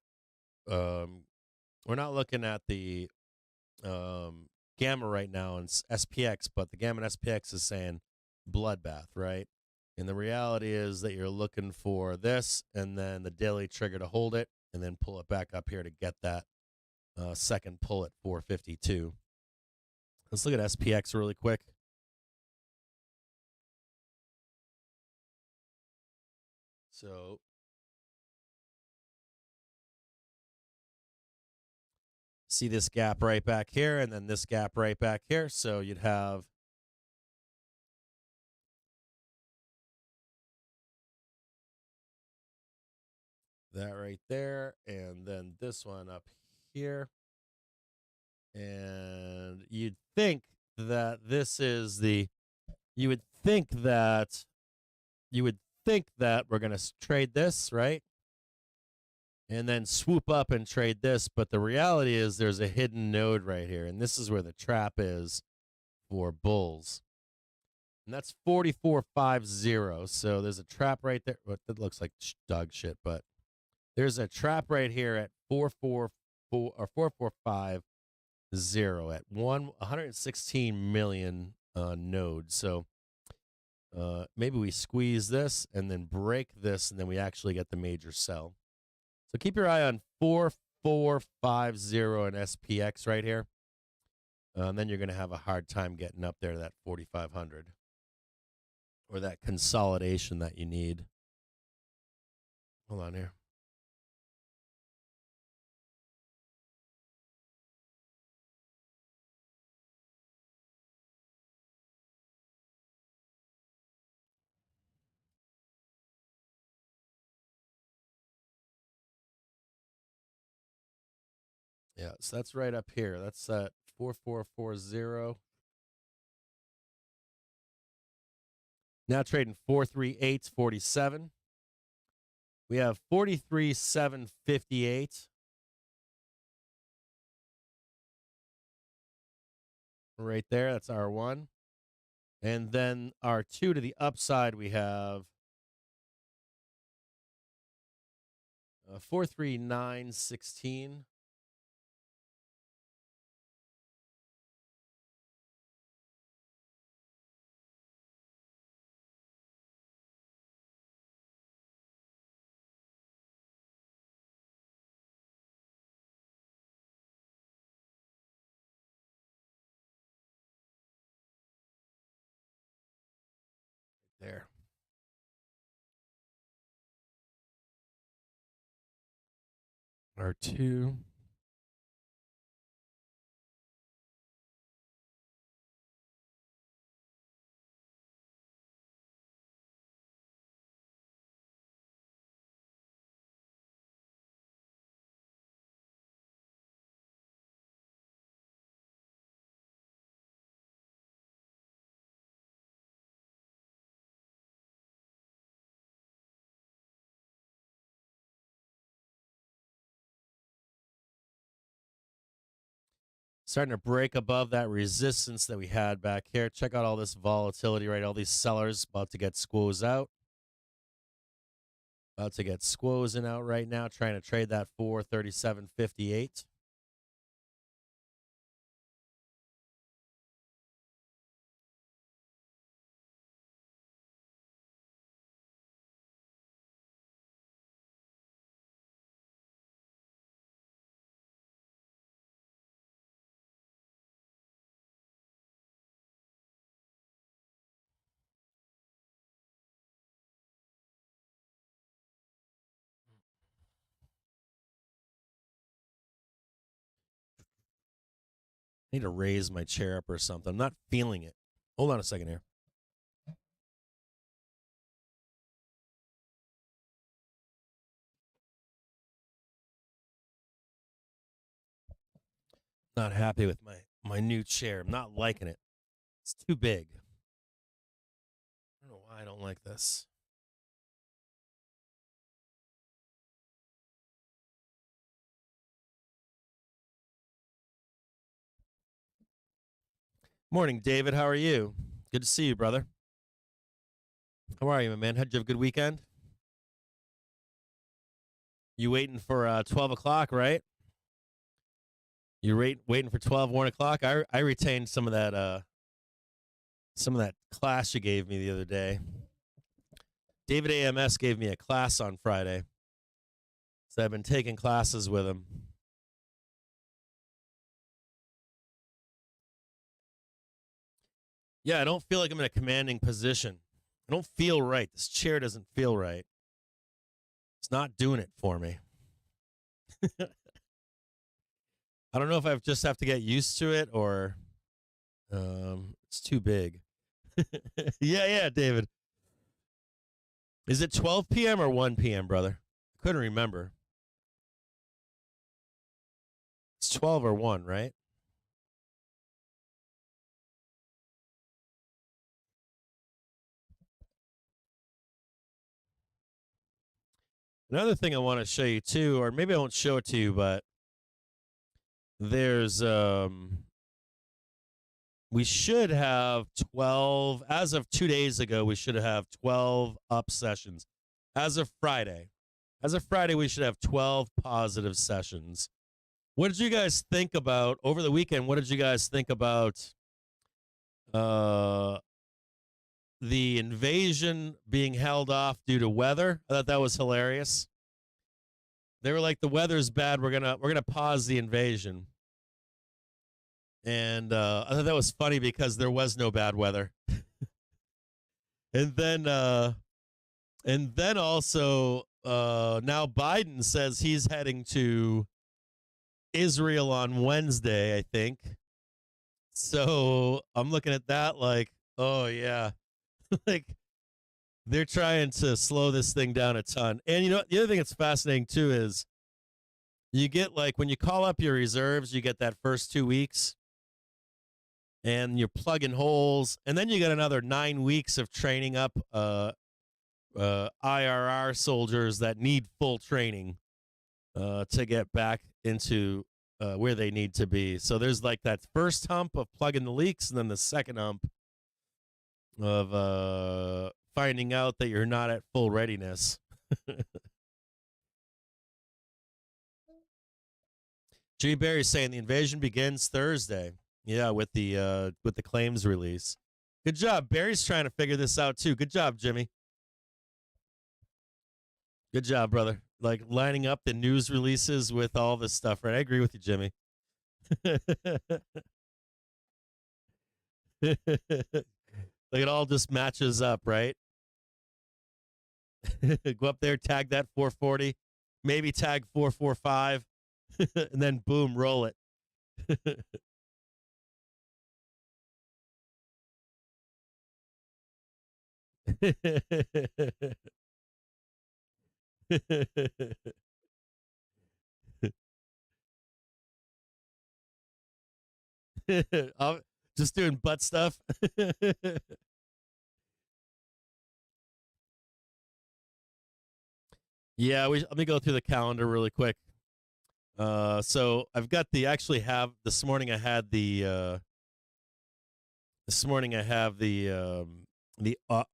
[SPEAKER 2] gamma right now in SPX, but the gamma in SPX is saying bloodbath, right? And the reality is that you're looking for this and then the daily trigger to hold it and then pull it back up here to get that second pull at 452. Let's look at SPX really quick. So see this gap right back here and then this gap right back here. So you'd have that right there and then this one up here. And you'd think that this is you would think that we're going to trade this, right? And then swoop up and trade this. But the reality is there's a hidden node right here. And this is where the trap is for bulls. And that's 4450. So there's a trap right there. Well, that looks like dog shit, but there's a trap right here at 444 or 4450 at 116 million nodes. So maybe we squeeze this and then break this, and then we actually get the major sell. So keep your eye on 4450 and SPX right here. And then you're going to have a hard time getting up there to that 4,500 or that consolidation that you need. Hold on here. Yeah, so that's right up here. That's at 4440. Now trading 438.47. We have 43.758. Right there, that's R1. And then R2 to the upside, we have 439.16. There. R2. Starting to break above that resistance that we had back here. Check out all this volatility, right? All these sellers about to get squoze out. About to get squozing out right now, trying to trade that 437.58. I need to raise my chair up or something. I'm not feeling it. Hold on a second here. Not happy with my new chair. I'm not liking it. It's too big. I don't know why I don't like this. Morning, David. How are you? Good to see you, brother. How are you, my man? How'd you have a good weekend? You waiting for 12 o'clock, right? You waiting for 1 o'clock? I retained some of that class you gave me the other day. David AMS gave me a class on Friday. So I've been taking classes with him. Yeah, I don't feel like I'm in a commanding position. I don't feel right. This chair doesn't feel right. It's not doing it for me. I don't know if I just have to get used to it or it's too big. Yeah, David. Is it 12 p.m. or 1 p.m., brother? I couldn't remember. It's 12 or 1, right? Another thing I want to show you too, or maybe I won't show it to you, but there's we should have 12 as of 2 days ago. We should have 12 up sessions as of Friday. As of Friday, we should have 12 positive sessions. What did you guys think about over the weekend? What did you guys think about the invasion being held off due to weather? I thought that was hilarious. They were like, the weather's bad. We're gonna pause the invasion. And I thought that was funny because there was no bad weather. and then also now Biden says he's heading to Israel on Wednesday, I think. So I'm looking at that like, oh yeah, like they're trying to slow this thing down a ton. And you know, the other thing that's fascinating too is You get like when you call up your reserves, you get that first 2 weeks and you're plugging holes, and then you get another 9 weeks of training up IRR soldiers that need full training to get back into where they need to be. So there's like that first hump of plugging the leaks, and then the second hump of finding out that you're not at full readiness. Jimmy Barry's saying the invasion begins Thursday. Yeah, with the claims release. Good job. Barry's trying to figure this out too. Good job, Jimmy. Good job, brother. Like lining up the news releases with all this stuff, right? I agree with you, Jimmy. Like it all just matches up, right? Go up there, tag that 440, maybe tag 445, and then boom, roll it. Just doing butt stuff. Yeah, let me go through the calendar really quick. So I've got this morning I have the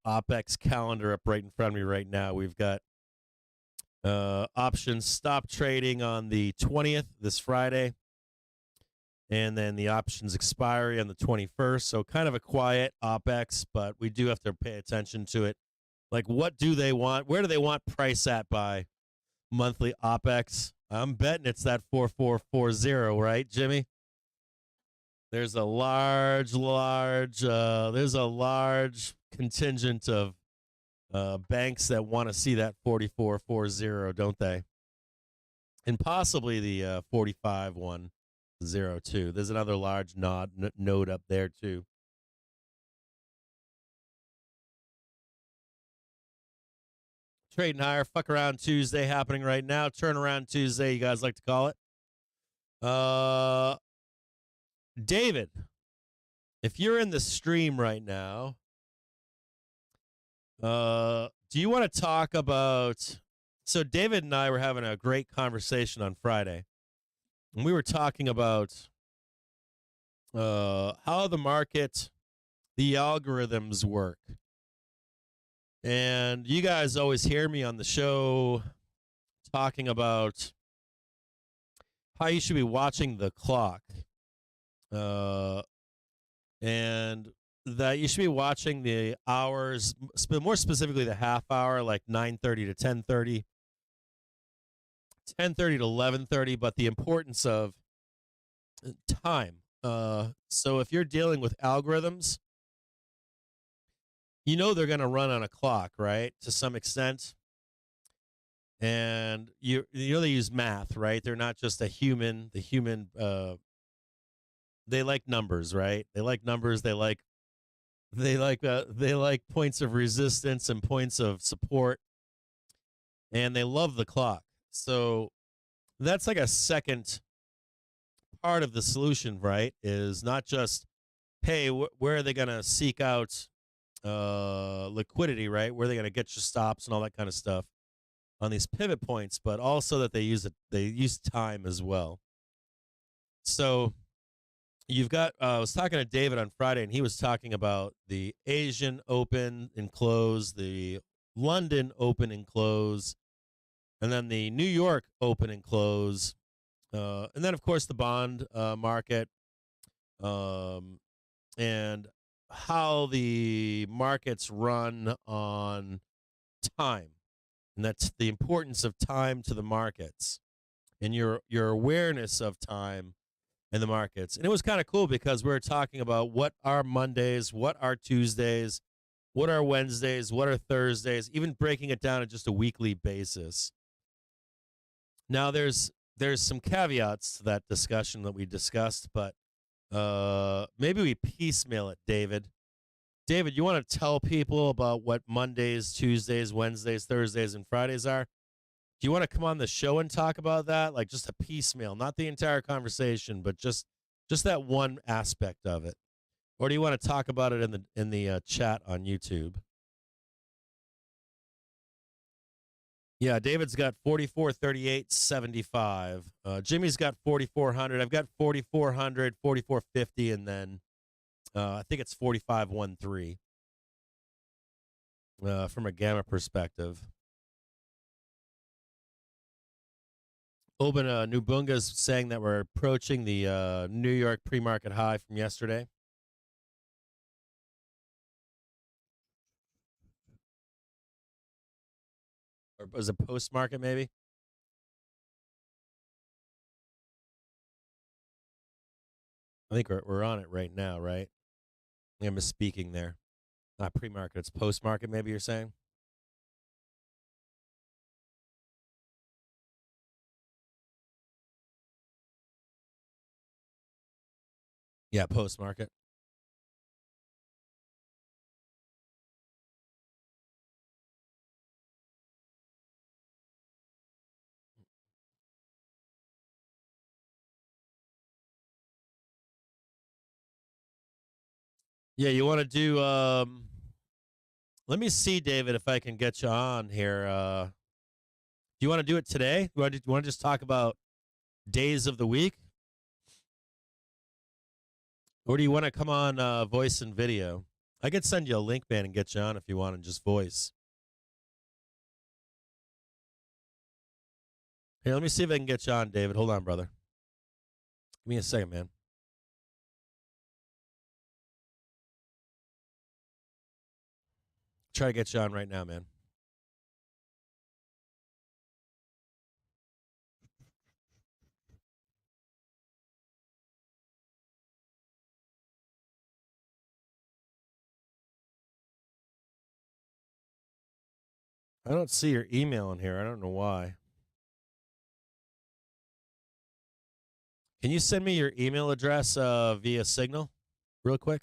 [SPEAKER 2] OPEX calendar up right in front of me right now. We've got options stop trading on the 20th, this Friday, and then the options expiry on the 21st. So kind of a quiet OPEX, but we do have to pay attention to it. Like, what do they want? Where do they want price at by monthly OPEX? I'm betting it's that 4440, right, Jimmy? There's a large contingent of banks that want to see that 4440, don't they? And possibly the 4510 too. There's another large node up there too. Trading higher, fuck around Tuesday happening right now. Turnaround Tuesday, you guys like to call it. David, if you're in the stream right now, do you want to talk about... So David and I were having a great conversation on Friday, and we were talking about how the market, the algorithms work. And you guys always hear me on the show talking about how you should be watching the clock. And that you should be watching the hours, more specifically the half hour, like 9:30 to 10:30, 10:30 to 11:30, but the importance of time. So if you're dealing with algorithms, you know they're going to run on a clock, right, to some extent. And you know they use math, right? They're not just a human. The human, they like numbers, right? They like numbers. They like points of resistance and points of support, and they love the clock. So that's like a second part of the solution, right? Is not just, hey, where are they going to seek out liquidity, right? Where are they going to get your stops and all that kind of stuff on these pivot points, but also that they use time as well. So you've got, I was talking to David on Friday, and he was talking about the Asian open and close, the London open and close, and then the New York open and close, and then, of course, the bond market, and how the markets run on time. And that's the importance of time to the markets and your awareness of time in the markets. And it was kind of cool because we were talking about what are Mondays, what are Tuesdays, what are Wednesdays, what are Thursdays, even breaking it down on just a weekly basis. Now, there's some caveats to that discussion that we discussed, but maybe we piecemeal it, David. David, you want to tell people about what Mondays, Tuesdays, Wednesdays, Thursdays, and Fridays are? Do you want to come on the show and talk about that? Like just a piecemeal, not the entire conversation, but just that one aspect of it. Or do you want to talk about it in the chat on YouTube? Yeah, David's got 44, 38, 75. Jimmy's got 4,400. I've got 4,400, 4,450, and then I think it's 4513 from a gamma perspective. Oben Nubunga's saying that we're approaching the New York pre-market high from yesterday. Or was it post-market maybe? I think we're on it right now, right? I think I'm misspeaking there. Not pre-market, it's post-market maybe you're saying? Yeah, post-market. Yeah, you want to do let me see, David, if I can get you on here. Do you want to do it today? Do you want to just talk about days of the week? Or do you want to come on voice and video? I could send you a link, man, and get you on if you want, and just voice. Here, let me see if I can get you on, David. Hold on, brother. Give me a second, man. Try to get you on right now, man. I don't see your email in here. I don't know why. Can you send me your email address via Signal real quick?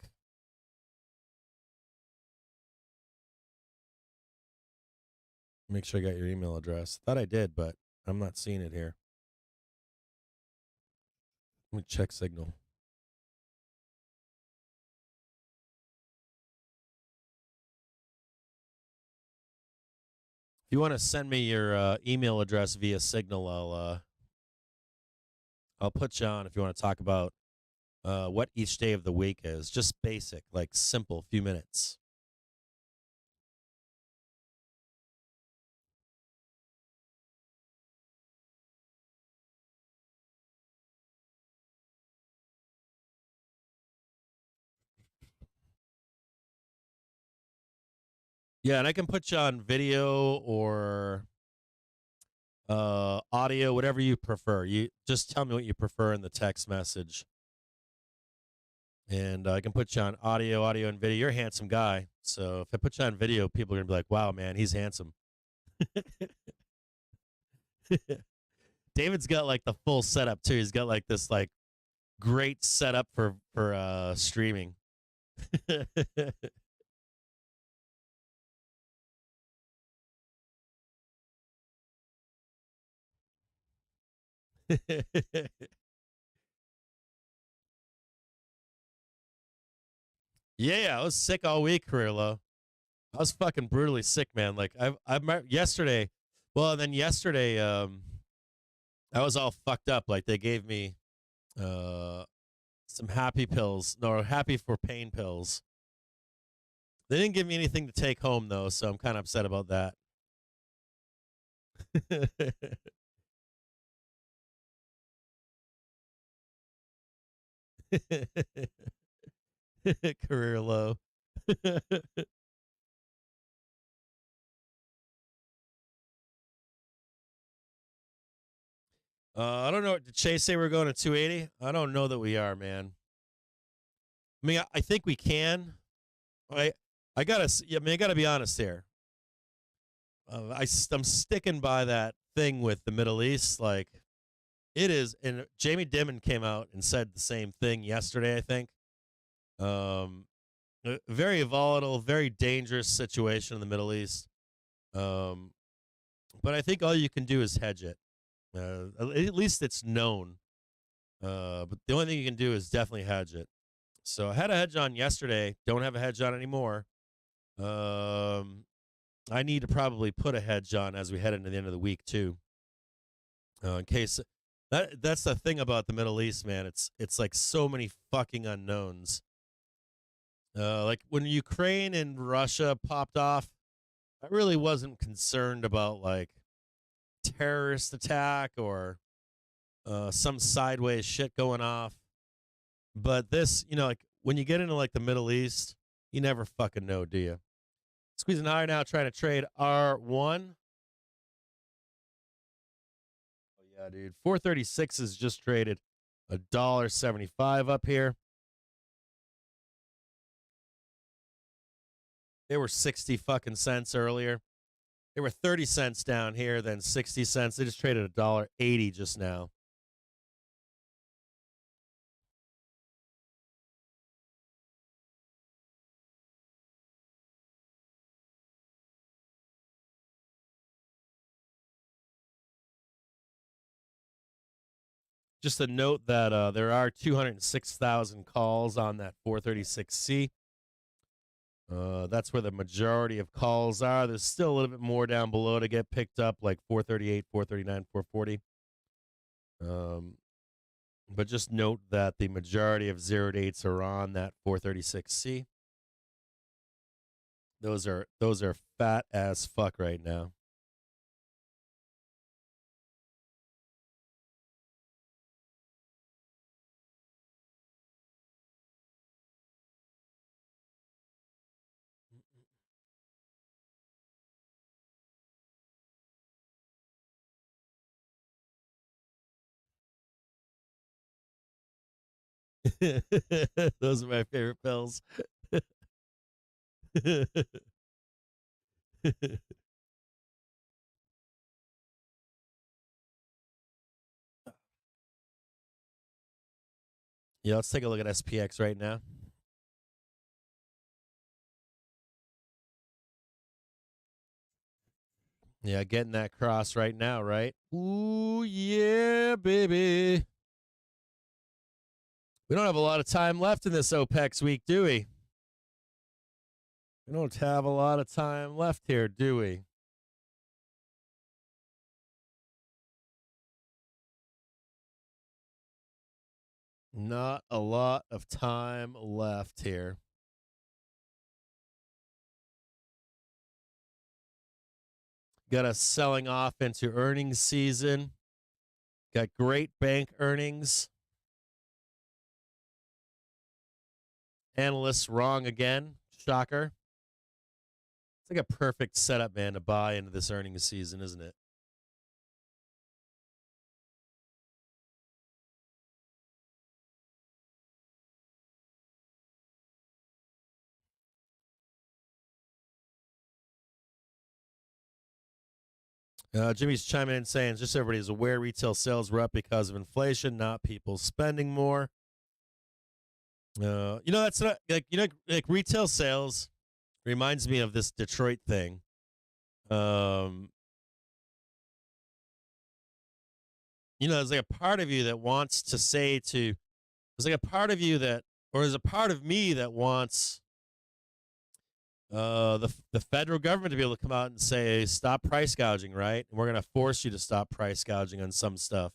[SPEAKER 2] Make sure I got your email address. Thought I did, but I'm not seeing it here. Let me check Signal. If you want to send me your email address via Signal, I'll put you on if you want to talk about what each day of the week is. Just basic, like simple, few minutes. Yeah, and I can put you on video or audio, whatever you prefer. You just tell me what you prefer in the text message. And I can put you on audio, and video. You're a handsome guy. So if I put you on video, people are going to be like, wow, man, he's handsome. David's got like the full setup too. He's got like this like great setup for streaming. Yeah, I was sick all week, career low. I was fucking brutally sick, man. Like I yesterday, well, then yesterday, I was all fucked up. Like they gave me some happy pills, no, happy for pain pills. They didn't give me anything to take home though, so I'm kind of upset about that. Career low. I don't know. Did Chase say we're going to 280? I don't know that we are, man. I mean, I think we can. I gotta. I mean, I gotta be honest here. I'm sticking by that thing with the Middle East. Like, it is. And Jamie Dimon came out and said the same thing yesterday. I think. A very volatile, very dangerous situation in the Middle East. But I think all you can do is hedge it. At least it's known. But the only thing you can do is definitely hedge it. So I had a hedge on yesterday. Don't have a hedge on anymore. I need to probably put a hedge on as we head into the end of the week too. In case that's the thing about the Middle East, man. It's like so many fucking unknowns. Like when Ukraine and Russia popped off, I really wasn't concerned about like terrorist attack or some sideways shit going off. But this, like when you get into like the Middle East, you never fucking know, do you? Squeezing higher now, trying to trade R1. Oh yeah, dude. 436 is just traded $1.75 up here. They were 60 fucking cents earlier. They were 30 cents down here, then 60 cents. They just traded $1.80 just now. Just a note that there are 206,000 calls on that 436C. That's where the majority of calls are. There's still a little bit more down below to get picked up, like 438, 439, 440. But just note that the majority of zero dates are on that 436C. Those are fat as fuck right now. Those are my favorite pills. Yeah, let's take a look at SPX right now. Yeah, getting that cross right now, right? Ooh, yeah, baby. We don't have a lot of time left in this OPEX week, do we? We don't have a lot of time left here, do we? Not a lot of time left here. Got us selling off into earnings season. Got great bank earnings. Analysts wrong again. Shocker. It's like a perfect setup, man, to buy into this earnings season, isn't it? Jimmy's chiming in saying, just so everybody's aware, retail sales were up because of inflation, not people spending more. That's not like retail sales reminds me of this Detroit thing. There's like a part of you that wants to say to, there's like a part of you that, or there's a part of me that wants the federal government to be able to come out and say, stop price gouging, right? And we're going to force you to stop price gouging on some stuff.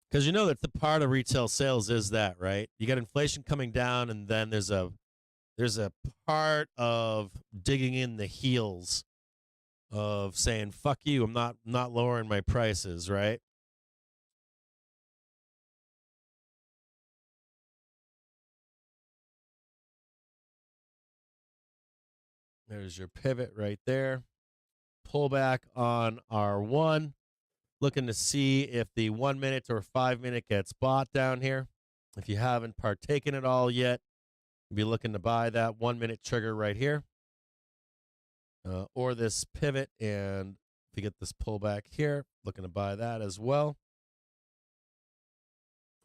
[SPEAKER 2] Because that the part of retail sales is that, right? You got inflation coming down, and then there's a part of digging in the heels of saying, fuck you, I'm not lowering my prices, right? There's your pivot right there. Pullback on R1. Looking to see if the 1 minute or 5 minute gets bought down here. If you haven't partaken at all yet, you'll be looking to buy that 1 minute trigger right here. Or this pivot, and if you get this pullback here, looking to buy that as well.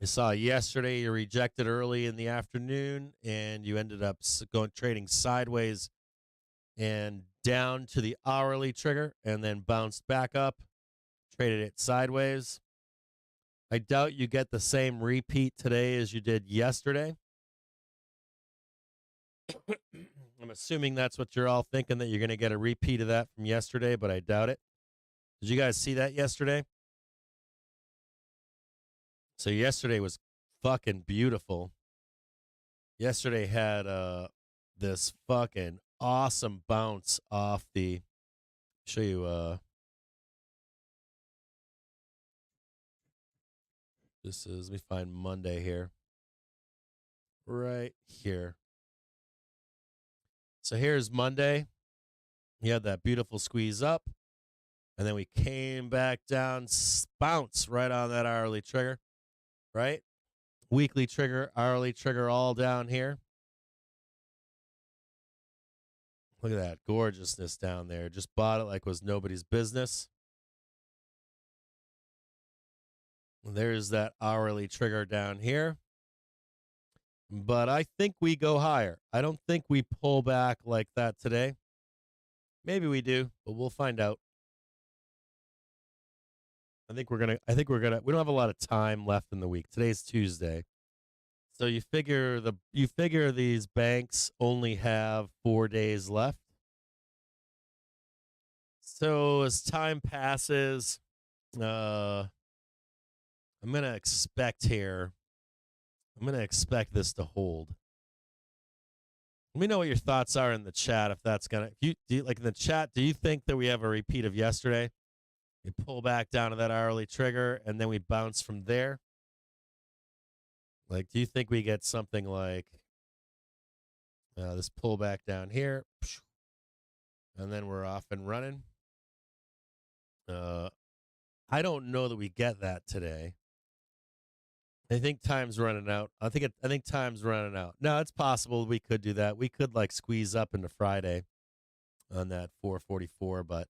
[SPEAKER 2] You saw yesterday you rejected early in the afternoon, and you ended up trading sideways and down to the hourly trigger and then bounced back up, traded it sideways. I doubt you get the same repeat today as you did yesterday. I'm assuming that's what you're all thinking, that you're going to get a repeat of that from yesterday, but I doubt it. Did you guys see that yesterday? So yesterday was fucking beautiful. Yesterday had this fucking awesome bounce off the, show you, this is, let me find Monday here. Right here. So here's Monday. You had that beautiful squeeze up, and then we came back down, bounce right on that hourly trigger, right? Weekly trigger, hourly trigger, all down here. Look at that gorgeousness down there. Just bought it like it was nobody's business. There's that hourly trigger down here. But I think we go higher. I don't think we pull back like that today. Maybe we do, but we'll find out. We don't have a lot of time left in the week. Today's Tuesday. So you figure these banks only have 4 days left. So as time passes, I'm going to expect this to hold. Let me know what your thoughts are in the chat. If that's gonna, like in the chat, do you think that we have a repeat of yesterday? We pull back down to that hourly trigger and then we bounce from there. Like, do you think we get something like this pullback down here, and then we're off and running? I don't know that we get that today. I think time's running out. I think time's running out. No, it's possible we could do that. We could like squeeze up into Friday on that 444, but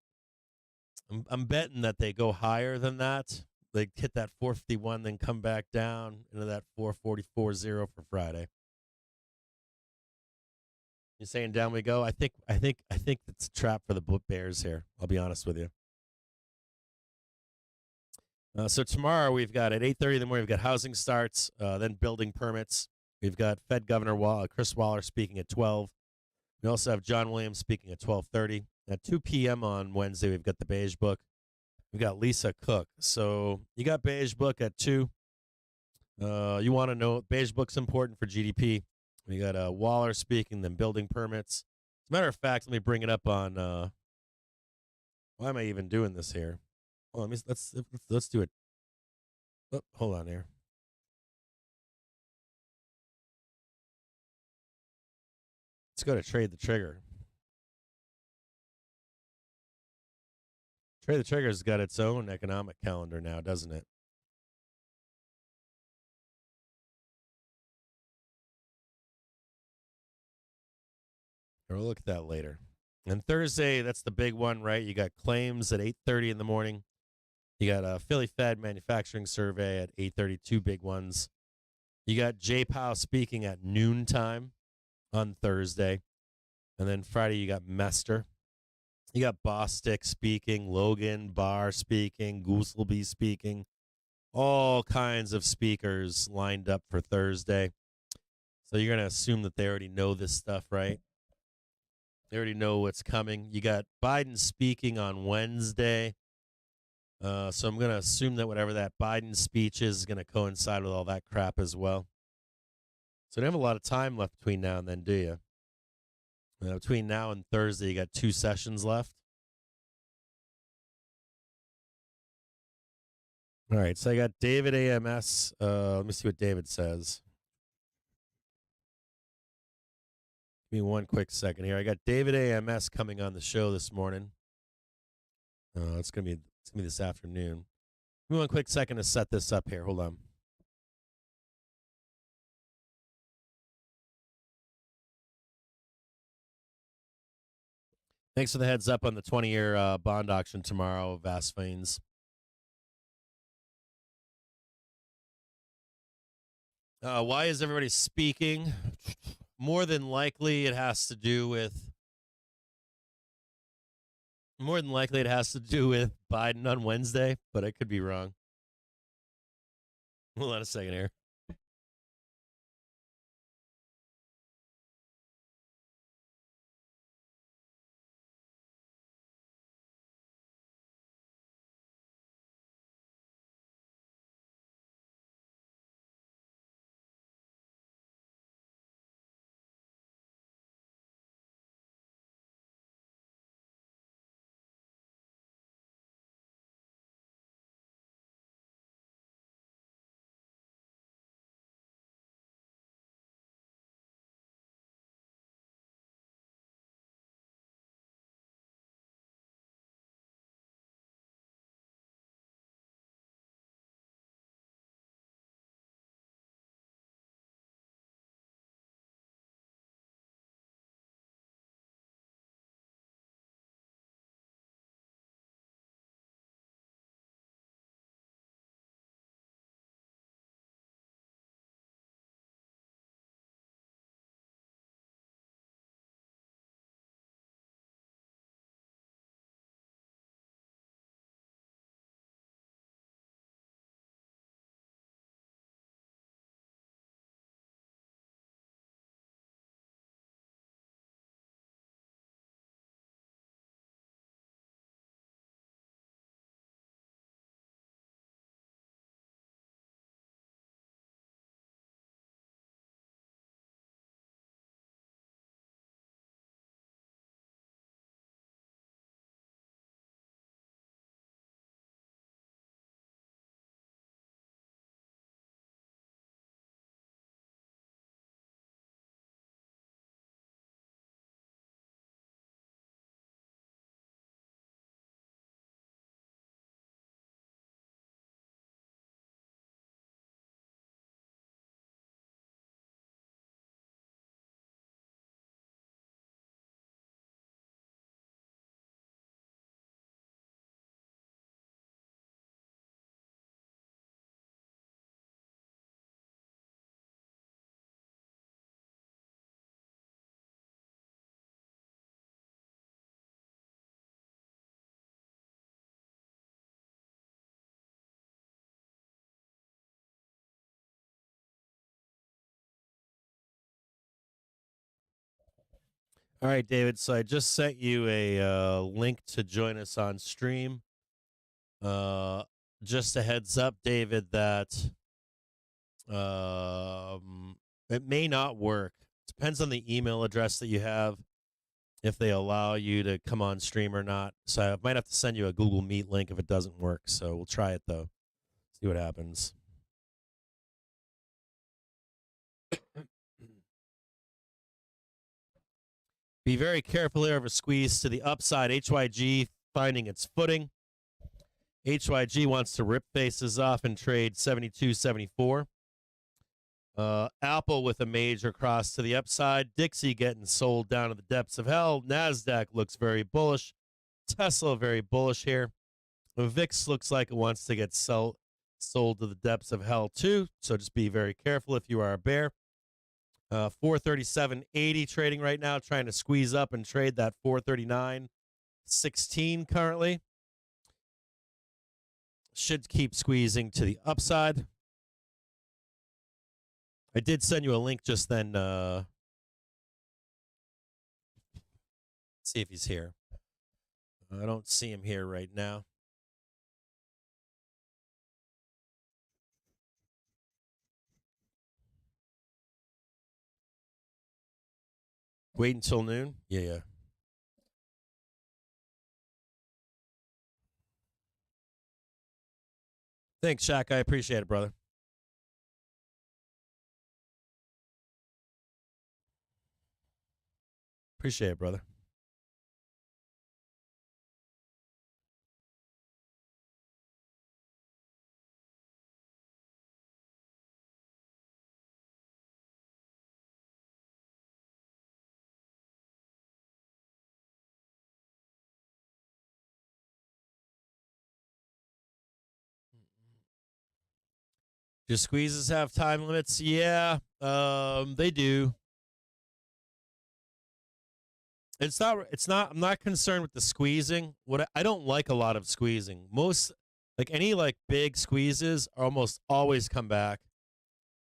[SPEAKER 2] I'm betting that they go higher than that. They hit that 451, then come back down into that 444.0 for Friday. You're saying down we go? I think it's a trap for the Bears here. I'll be honest with you. So tomorrow we've got at 8:30 in the morning, we've got housing starts, then building permits. We've got Fed Governor Chris Waller speaking at 12. We also have John Williams speaking at 12:30. At 2 p.m. on Wednesday, we've got the Beige Book. We've got Lisa Cook. So you got Beige Book at 2. You want to know Beige Book's important for GDP. We got Waller speaking, then building permits. As a matter of fact, let me bring it up on. Why am I even doing this here? Well, let's do it. Oh, hold on here. Let's go to Trade the Trigger. Trade the Trigger's got its own economic calendar now, doesn't it? We'll look at that later. And Thursday, that's the big one, right? You got claims at 8:30 in the morning. You got a Philly Fed manufacturing survey at 8:30, two big ones. You got Jay Powell speaking at noontime on Thursday. And then Friday, you got Mester. You got Bostic speaking, Logan Barr speaking, Gooselby speaking. All kinds of speakers lined up for Thursday. So you're going to assume that they already know this stuff, right? They already know what's coming. You got Biden speaking on Wednesday. So I'm going to assume that whatever that Biden speech is going to coincide with all that crap as well. So you don't have a lot of time left between now and then, do you? Between now and Thursday, you got 2 sessions left. All right, so I got David AMS. Let me see what David says. Give me one quick second here. I got David AMS coming on the show this morning. It's gonna be this afternoon. Give me one quick second to set this up here. Hold on. Thanks for the heads up on the 20-year bond auction tomorrow, Vasfanes. Why is everybody speaking? More than likely, it has to do with More than likely, it has to do with Biden on Wednesday, but I could be wrong. Hold on a second here. All right, David. So I just sent you a link to join us on stream. Just a heads up, David, that it may not work. Depends on the email address that you have, if they allow you to come on stream or not. So I might have to send you a Google Meet link if it doesn't work. So we'll try it though. See what happens. Be very careful here of a squeeze to the upside. HYG finding its footing. HYG wants to rip faces off and trade 72.74. Apple with a major cross to the upside. Dixie getting sold down to the depths of hell. NASDAQ looks very bullish. Tesla very bullish here. VIX looks like it wants to get sold to the depths of hell too. So just be very careful if you are a bear. 437.80 trading right now, trying to squeeze up and trade that 439.16 currently. Should keep squeezing to the upside. I did send you a link just then. See if he's here. I don't see him here right now. Wait until noon? Yeah. Thanks, Shaq. I appreciate it, brother. Appreciate it, brother. Do squeezes have time limits? Yeah, they do. It's not. I'm not concerned with the squeezing. I don't like a lot of squeezing. Most like any like big squeezes almost always come back.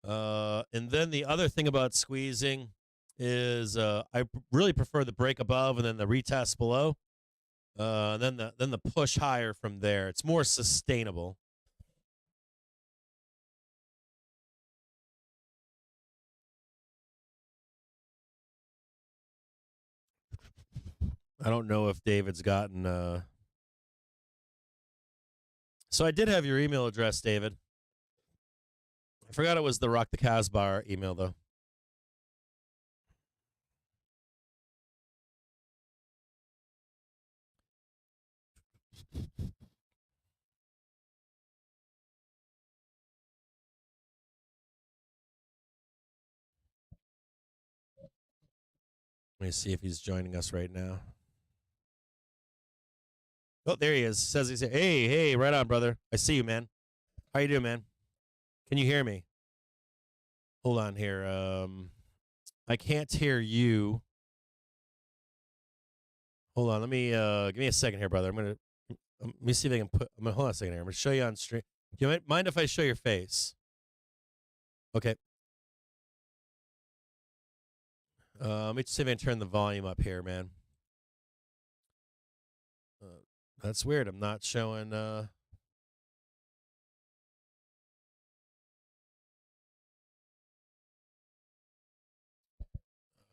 [SPEAKER 2] And then the other thing about squeezing is really prefer the break above and then the retest below. Then the push higher from there. It's more sustainable. I don't know if David's gotten. So I did have your email address, David. I forgot it was the Rock the Casbah email though. Let me see if he's joining us right now. Oh, there he is. Says he's hey, right on, brother. I see you, man. How you doing, man? Can you hear me? Hold on here. I can't hear you. Hold on. Let me give me a second here, brother. Let me see if I can hold on a second here. I'm gonna show you on stream. Do you mind if I show your face? Okay. Let me see if I can turn the volume up here, man. That's weird. I'm not showing.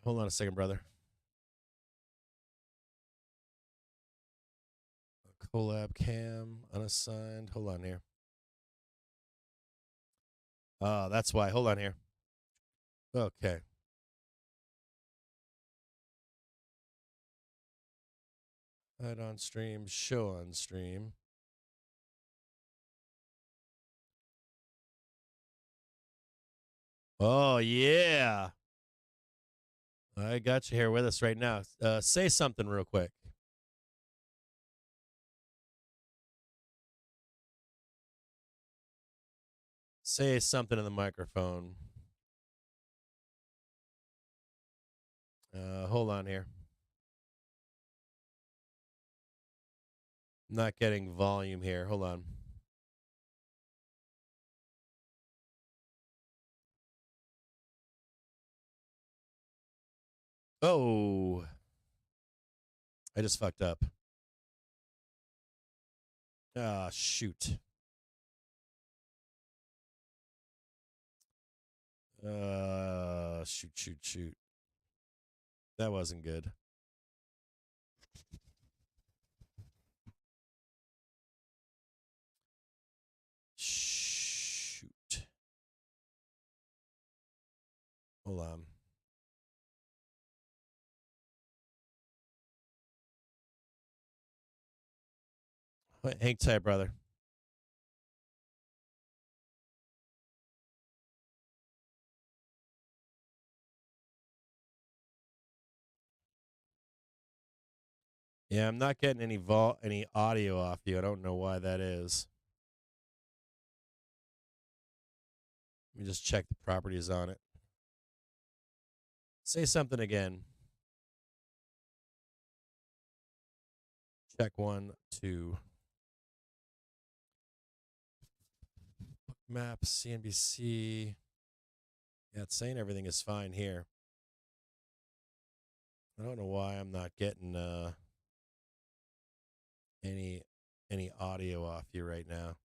[SPEAKER 2] Hold on a second, brother. Collab cam unassigned. Hold on here. That's why. Hold on here. Okay. Hide on stream. Show on stream. Oh yeah. I got you here with us right now. Say something real quick. Say something in the microphone. Hold on here. I'm not getting volume here. Hold on. Oh. I just fucked up. Ah, shoot. Shoot. That wasn't good. Shoot. Hold on. Hang tight, brother. Yeah, I'm not getting any audio off you. I don't know why that is. Let me just check the properties on it. Say something again. Check 1, 2. Maps, CNBC. Yeah, it's saying everything is fine here. I don't know why I'm not getting any audio off you right now.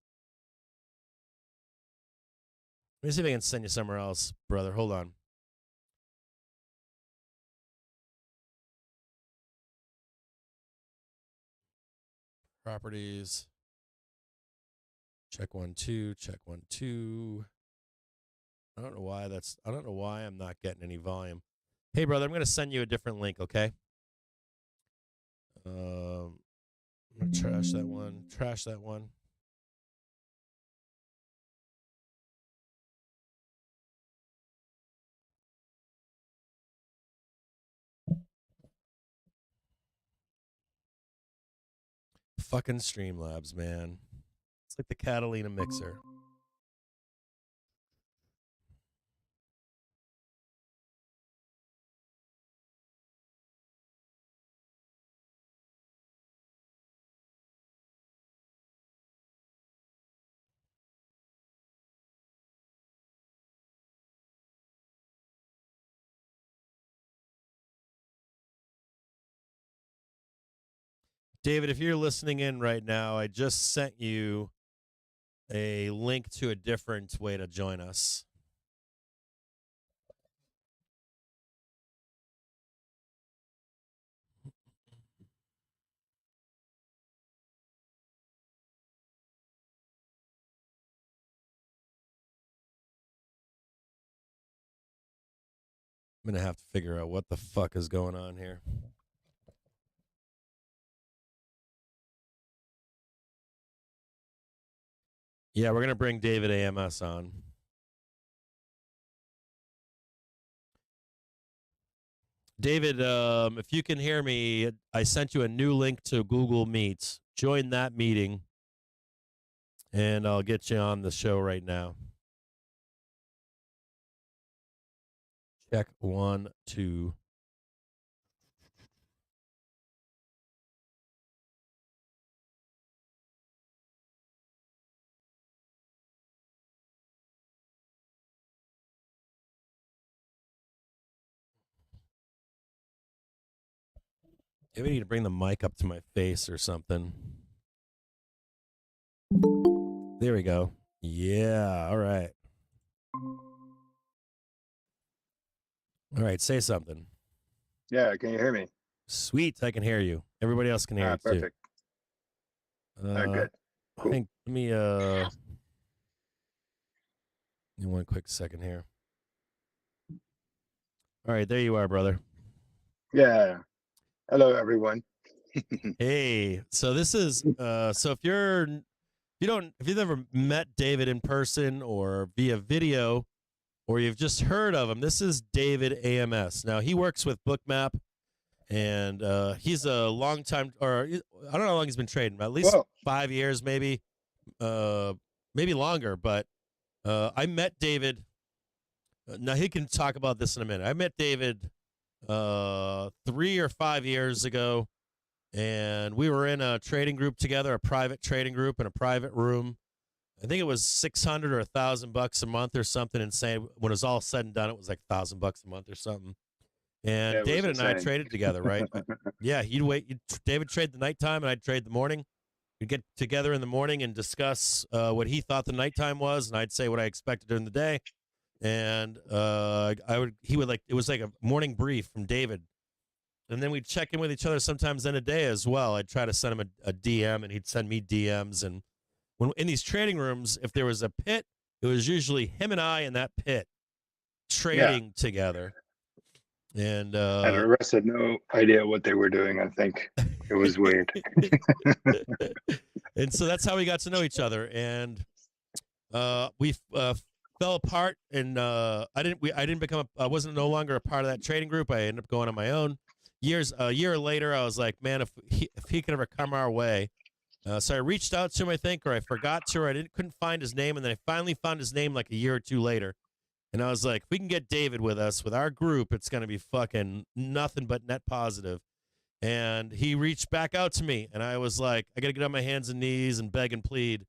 [SPEAKER 2] Let me see if I can send you somewhere else, brother. Hold on. Properties. Check 1, 2. Check 1, 2. I don't know why I'm not getting any volume. Hey, brother, I'm going to send you a different link, okay? I'm going to trash that one. Trash that one. Fucking Streamlabs, man. It's like the Catalina mixer. David, if you're listening in right now, I just sent you a link to a different way to join us. I'm going to have to figure out what the fuck is going on here. Yeah, we're going to bring David AMS on. David, if you can hear me, I sent you a new link to Google Meets. Join that meeting, and I'll get you on the show right now. Check 1, 2. Maybe I need to bring the mic up to my face or something. There we go. Yeah, all right. All right, say something.
[SPEAKER 3] Yeah, can you hear me?
[SPEAKER 2] Sweet, I can hear you. Everybody else can hear you
[SPEAKER 3] Perfect.
[SPEAKER 2] too.
[SPEAKER 3] Good. Cool.
[SPEAKER 2] I think let me give me one quick second here. All right, there you are, brother.
[SPEAKER 3] Yeah. Hello, everyone.
[SPEAKER 2] Hey, so this is so if you've never met David in person or via video, or you've just heard of him, this is David AMS. Now he works with Bookmap, and he's a long time, or I don't know how long he's been trading, at least 5 years, maybe longer. But I met David. Now he can talk about this in a minute. I met David 3 or 5 years ago, and we were in a trading group together, a private trading group in a private room. I think it was $600 or $1,000 a month or something insane. When it was all said and done, it was like $1,000 a month or something. And
[SPEAKER 3] Yeah,
[SPEAKER 2] David and I traded together, right? Yeah, David trade the nighttime, and I'd trade the morning. We'd get together in the morning and discuss what he thought the nighttime was, and I'd say what I expected during the day. And he would it was like a morning brief from David. And then we'd check in with each other sometimes in a day as well. I'd try to send him a DM, and he'd send me DMs. And when in these trading rooms, if there was a pit, it was usually him and I in that pit trading together. And
[SPEAKER 3] the rest had no idea what they were doing. I think it was weird.
[SPEAKER 2] And so that's how we got to know each other. And we fell apart, and I wasn't no longer a part of that trading group. I ended up going on my own. A year later, I was like, man, if he could ever come our way. So I reached out to him, I think, or I forgot to, or I couldn't find his name, and then I finally found his name like a year or two later. And I was like, if we can get David with us, with our group, it's going to be fucking nothing but net positive. And he reached back out to me, and I was like, I got to get on my hands and knees and beg and plead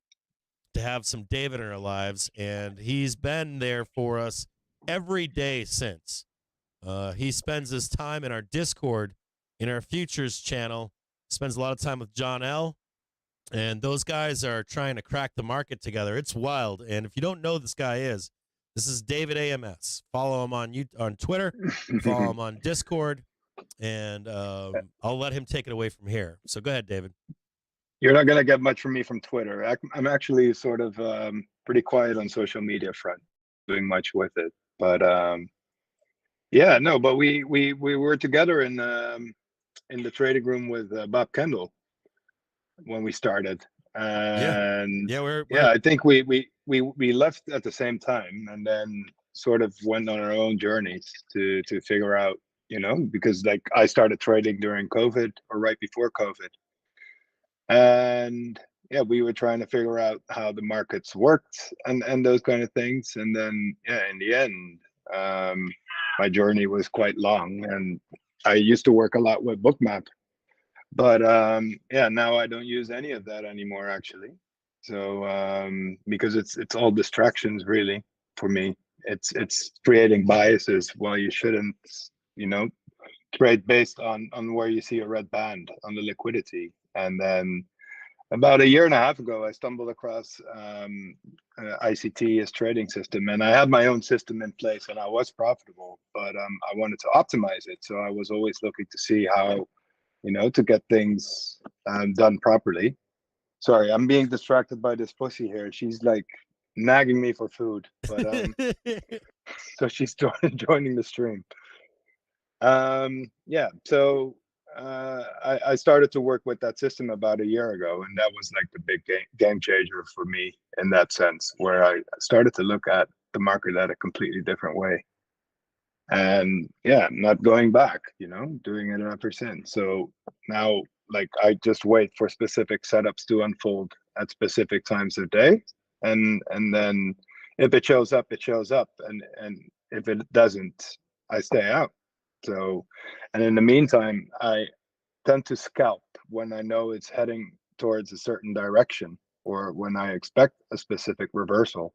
[SPEAKER 2] to have some David in our lives. And he's been there for us every day since. He spends his time in our Discord, in our futures channel, spends a lot of time with John L. And those guys are trying to crack the market together. It's wild. And if you don't know who this guy is, this is David AMS. Follow him on Twitter, follow him on Discord, and I'll let him take it away from here. So go ahead, David.
[SPEAKER 3] You're not going to get much from me from Twitter. I'm actually sort of pretty quiet on social media front, doing much with it. But yeah, no, but we were together in the trading room with Bob Kendall when we started. And I think we left at the same time, and then sort of went on our own journeys to figure out, because like I started trading during COVID or right before COVID. And yeah, we were trying to figure out how the markets worked and those kind of things. And then, in the end, my journey was quite long, and I used to work a lot with Bookmap, but now I don't use any of that anymore, actually. So because it's all distractions, really, for me. It's creating biases. Well, you shouldn't, trade based on where you see a red band on the liquidity. And then about a year and a half ago, I stumbled across ICT as trading system, and I had my own system in place, and I was profitable, but I wanted to optimize it. So I was always looking to see how, to get things done properly. Sorry, I'm being distracted by this pussy here. She's like nagging me for food, but so she's joining the stream. Yeah, so I started to work with that system about a year ago, and that was like the big game changer for me in that sense, where I started to look at the market at a completely different way. And yeah, not going back, doing it ever since. So now, like, I just wait for specific setups to unfold at specific times of day, and then if it shows up, it shows up, and if it doesn't, I stay out. So, and in the meantime, I tend to scalp when I know it's heading towards a certain direction, or when I expect a specific reversal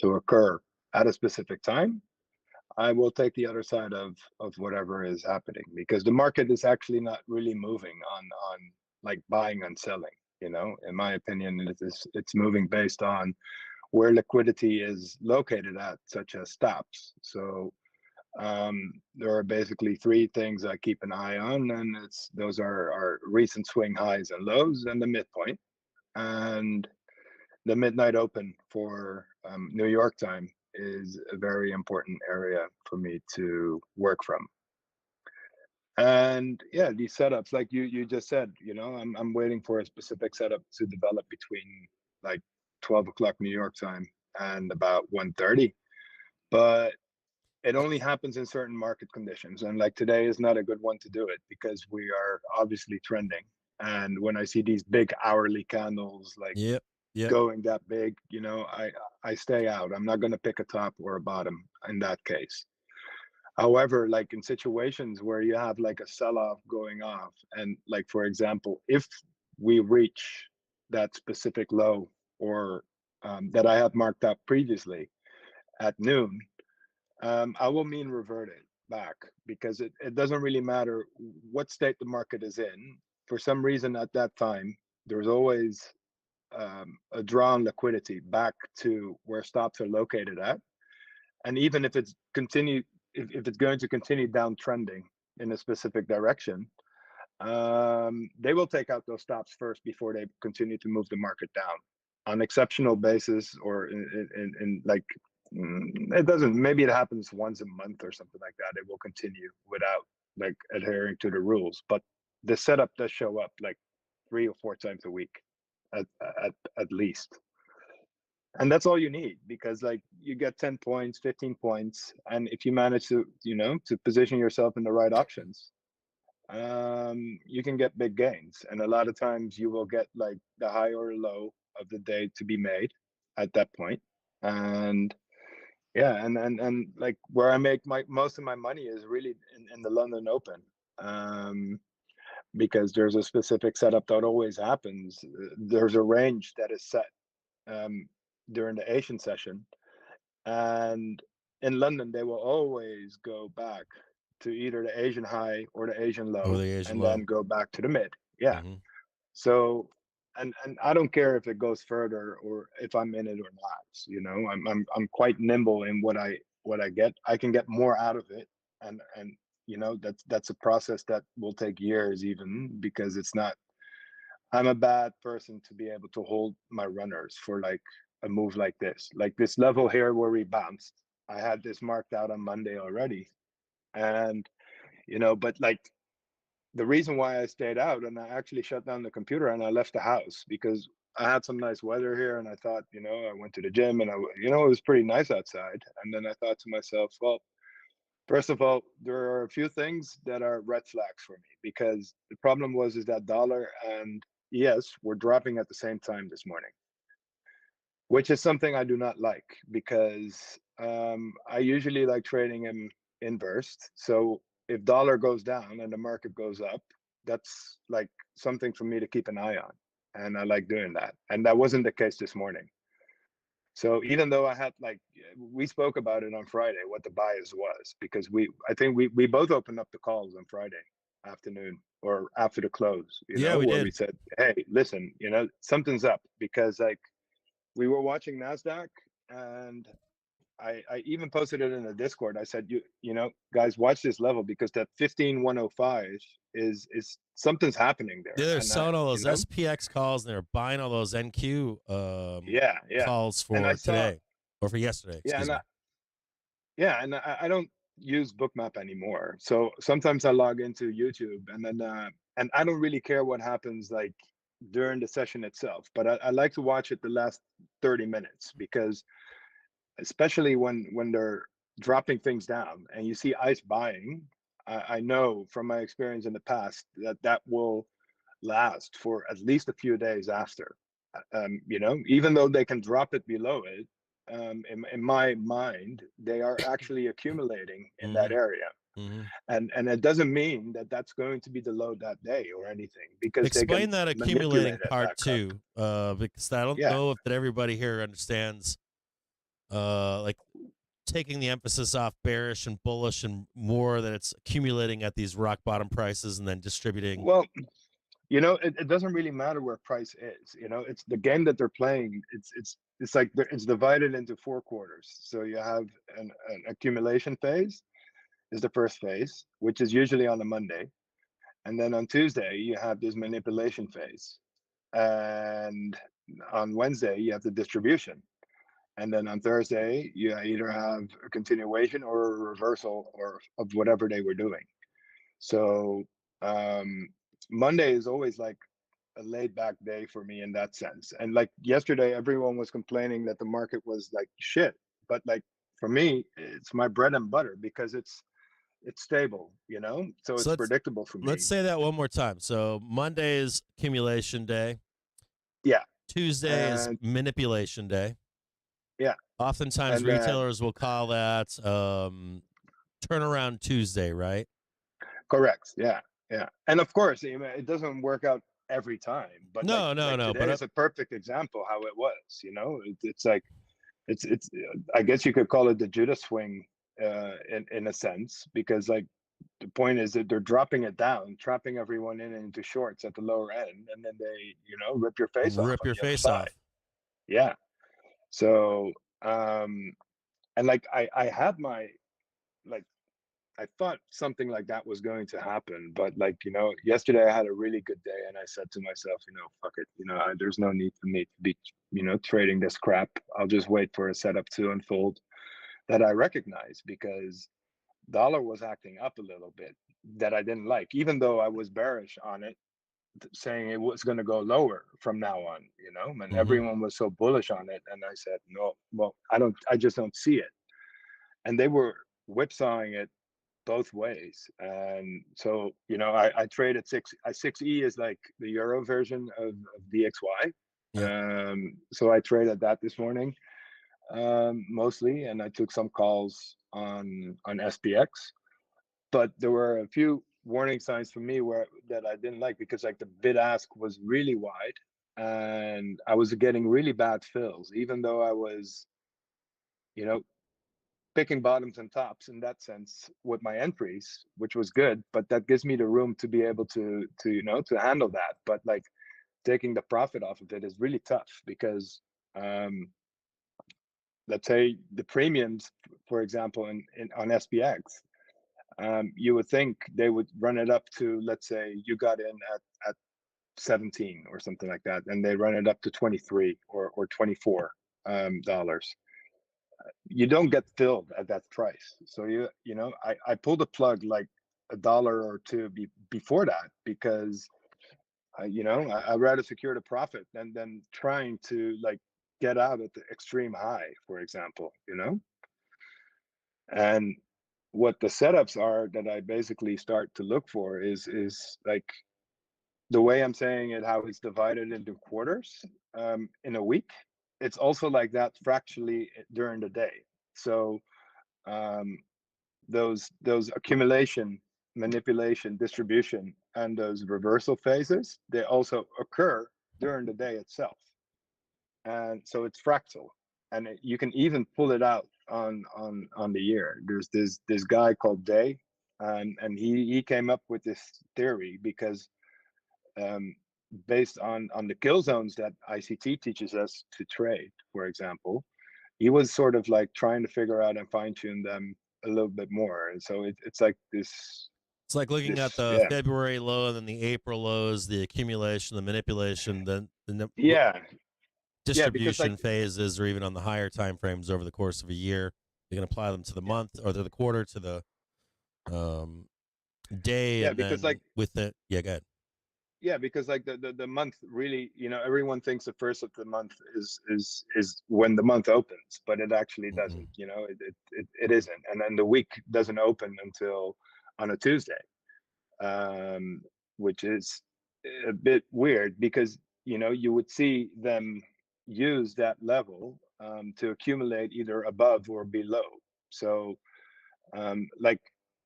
[SPEAKER 3] to occur at a specific time. I will take the other side of whatever is happening, because the market is actually not really moving on like buying and selling. In my opinion, it's moving based on where liquidity is located at, such as stops. So there are basically three things I keep an eye on, and those are recent swing highs and lows, and the midpoint, and the midnight open for New York time is a very important area for me to work from. And yeah, these setups, like you just said, I'm waiting for a specific setup to develop between like 12 o'clock New York time and about 1:30, but it only happens in certain market conditions, and like today is not a good one to do it because we are obviously trending. And when I see these big hourly candles like
[SPEAKER 2] Yep.
[SPEAKER 3] going that big, I stay out. I'm not going to pick a top or a bottom in that case. However, like in situations where you have like a sell-off going off, and like, for example, if we reach that specific low, or that I had marked up previously at noon, I will mean revert it back, because it doesn't really matter what state the market is in. For some reason at that time, there's always a draw on liquidity back to where stops are located at. And even if it's if it's going to continue downtrending in a specific direction, they will take out those stops first before they continue to move the market down on exceptional basis, or in like, it doesn't, maybe it happens once a month or something like that. It will continue without like adhering to the rules, but the setup does show up like 3 or 4 times a week at least. And that's all you need, because like you get 10 points, 15 points, and if you manage to to position yourself in the right options, you can get big gains. And a lot of times you will get like the high or low of the day to be made at that point. And yeah, and like where I make most of my money is really in the London Open, because there's a specific setup that always happens. There's a range that is set during the Asian session, and in London they will always go back to either the Asian high or the Asian low,
[SPEAKER 2] Or the Asian
[SPEAKER 3] and
[SPEAKER 2] low.
[SPEAKER 3] then go back to the mid. Yeah.
[SPEAKER 2] Mm-hmm.
[SPEAKER 3] So, and I don't care if it goes further or if I'm in it or not. I'm quite nimble in what I get. I can get more out of it, and that's a process that will take years, even, because it's not. I'm a bad person to be able to hold my runners for like a move like this level here where we bounced. I had this marked out on Monday already, and but like the reason why I stayed out, and I actually shut down the computer and I left the house, because I had some nice weather here, and I thought, I went to the gym, and it was pretty nice outside. And then I thought to myself, well, first of all, there are a few things that are red flags for me, because the problem is that dollar and ES were dropping at the same time this morning, which is something I do not like, because I usually like trading in inverse. So if dollar goes down and the market goes up, that's like something for me to keep an eye on. And I like doing that. And that wasn't the case this morning. So even though I had we spoke about it on Friday, what the bias was, because I think we both opened up the calls on Friday. afternoon or after the close,
[SPEAKER 2] Yeah, we
[SPEAKER 3] where
[SPEAKER 2] did.
[SPEAKER 3] we said, hey, listen, something's up, because like we were watching NASDAQ, and I even posted it in the Discord. I said, guys, watch this level, because that 15,105 is something's happening there.
[SPEAKER 2] Yeah, they're
[SPEAKER 3] And
[SPEAKER 2] selling all those SPX calls, and they're buying all those NQ
[SPEAKER 3] yeah.
[SPEAKER 2] calls
[SPEAKER 3] And I
[SPEAKER 2] for
[SPEAKER 3] saw,
[SPEAKER 2] today or for yesterday.
[SPEAKER 3] yeah,
[SPEAKER 2] Excuse me.
[SPEAKER 3] and I don't use Bookmap anymore. So sometimes I log into YouTube, and then and I don't really care what happens like during the session itself, but I like to watch it the last 30 minutes, because especially when they're dropping things down and you see ICE buying, I know from my experience in the past that will last for at least a few days after. Even though they can drop it below it, in my mind, they are actually accumulating in that area. And it doesn't mean that that's going to be the low that day or anything, because
[SPEAKER 2] Explain
[SPEAKER 3] they can
[SPEAKER 2] that accumulating
[SPEAKER 3] manipulate it
[SPEAKER 2] part
[SPEAKER 3] back
[SPEAKER 2] too, because I don't
[SPEAKER 3] Yeah.
[SPEAKER 2] know if that everybody here understands, like taking the emphasis off bearish and bullish, and more that it's accumulating at these rock bottom prices and then distributing.
[SPEAKER 3] Well, it doesn't really matter where price is. It's the game that they're playing. It's like it's divided into 4 quarters. So you have an accumulation phase is the first phase, which is usually on a Monday, and then on Tuesday you have this manipulation phase, and on Wednesday you have the distribution, and then on Thursday you either have a continuation or a reversal or of whatever they were doing. So Monday is always like a laid back day for me in that sense. And like yesterday, everyone was complaining that the market was like shit. But like for me, it's my bread and butter, because it's stable, so it's predictable for me.
[SPEAKER 2] Let's say that one more time. So Monday is accumulation day.
[SPEAKER 3] Yeah.
[SPEAKER 2] Tuesday is manipulation day.
[SPEAKER 3] Yeah.
[SPEAKER 2] Oftentimes retailers will call that turnaround Tuesday, right?
[SPEAKER 3] Correct. Yeah. Yeah. And of course, it doesn't work out every time, but
[SPEAKER 2] no.
[SPEAKER 3] Today
[SPEAKER 2] But
[SPEAKER 3] is a perfect example how it was. It's like it's I guess you could call it the Judas swing in a sense, because like the point is that they're dropping it down, trapping everyone into shorts at the lower end, and then they rip your face off.
[SPEAKER 2] Rip your face off.
[SPEAKER 3] Yeah. So and like I had my like I thought something like that was going to happen, but like yesterday I had a really good day, and I said to myself, fuck it, there's no need for me to be trading this crap. I'll just wait for a setup to unfold that I recognize, because dollar was acting up a little bit that I didn't like, even though I was bearish on it, saying it was going to go lower from now on, and everyone was so bullish on it, and I said, no, well, I just don't see it. And they were whipsawing it both ways. And so I traded 6E is like the euro version of DXY.
[SPEAKER 2] Yeah.
[SPEAKER 3] So I traded that this morning mostly, and I took some calls on SPX, but there were a few warning signs for me that I didn't like, because like the bid ask was really wide, and I was getting really bad fills, even though I was picking bottoms and tops in that sense with my entries, which was good, but that gives me the room to be able to handle that. But like taking the profit off of it is really tough, because let's say the premiums, for example, on SPX, you would think they would run it up to, let's say you got in at 17 or something like that, and they run it up to 23 or 24 dollars. You don't get filled at that price. So I pulled the plug like a dollar or two before that, because I'd rather secure the profit than trying to like get out at the extreme high, for example. And what the setups are that I basically start to look for is like the way I'm saying it, how it's divided into quarters in a week. It's also like that fractionally during the day. So those accumulation, manipulation, distribution, and those reversal phases, they also occur during the day itself. And so it's fractal, and you can even pull it out on the year. There's this guy called Day, and he came up with this theory because based on the kill zones that ICT teaches us to trade, for example, he was sort of like trying to figure out and fine tune them a little bit more. And so it's like this.
[SPEAKER 2] It's like looking at the February low and then the April lows, the accumulation, the manipulation, the distribution phases, or even on the higher time frames over the course of a year. You can apply them to the month or to the quarter, to the day, and
[SPEAKER 3] because
[SPEAKER 2] then with the go ahead.
[SPEAKER 3] Yeah, because like the month really, everyone thinks the first of the month is when the month opens, but it actually doesn't. It isn't, and then the week doesn't open until on a Tuesday, which is a bit weird because you would see them use that level to accumulate either above or below. So like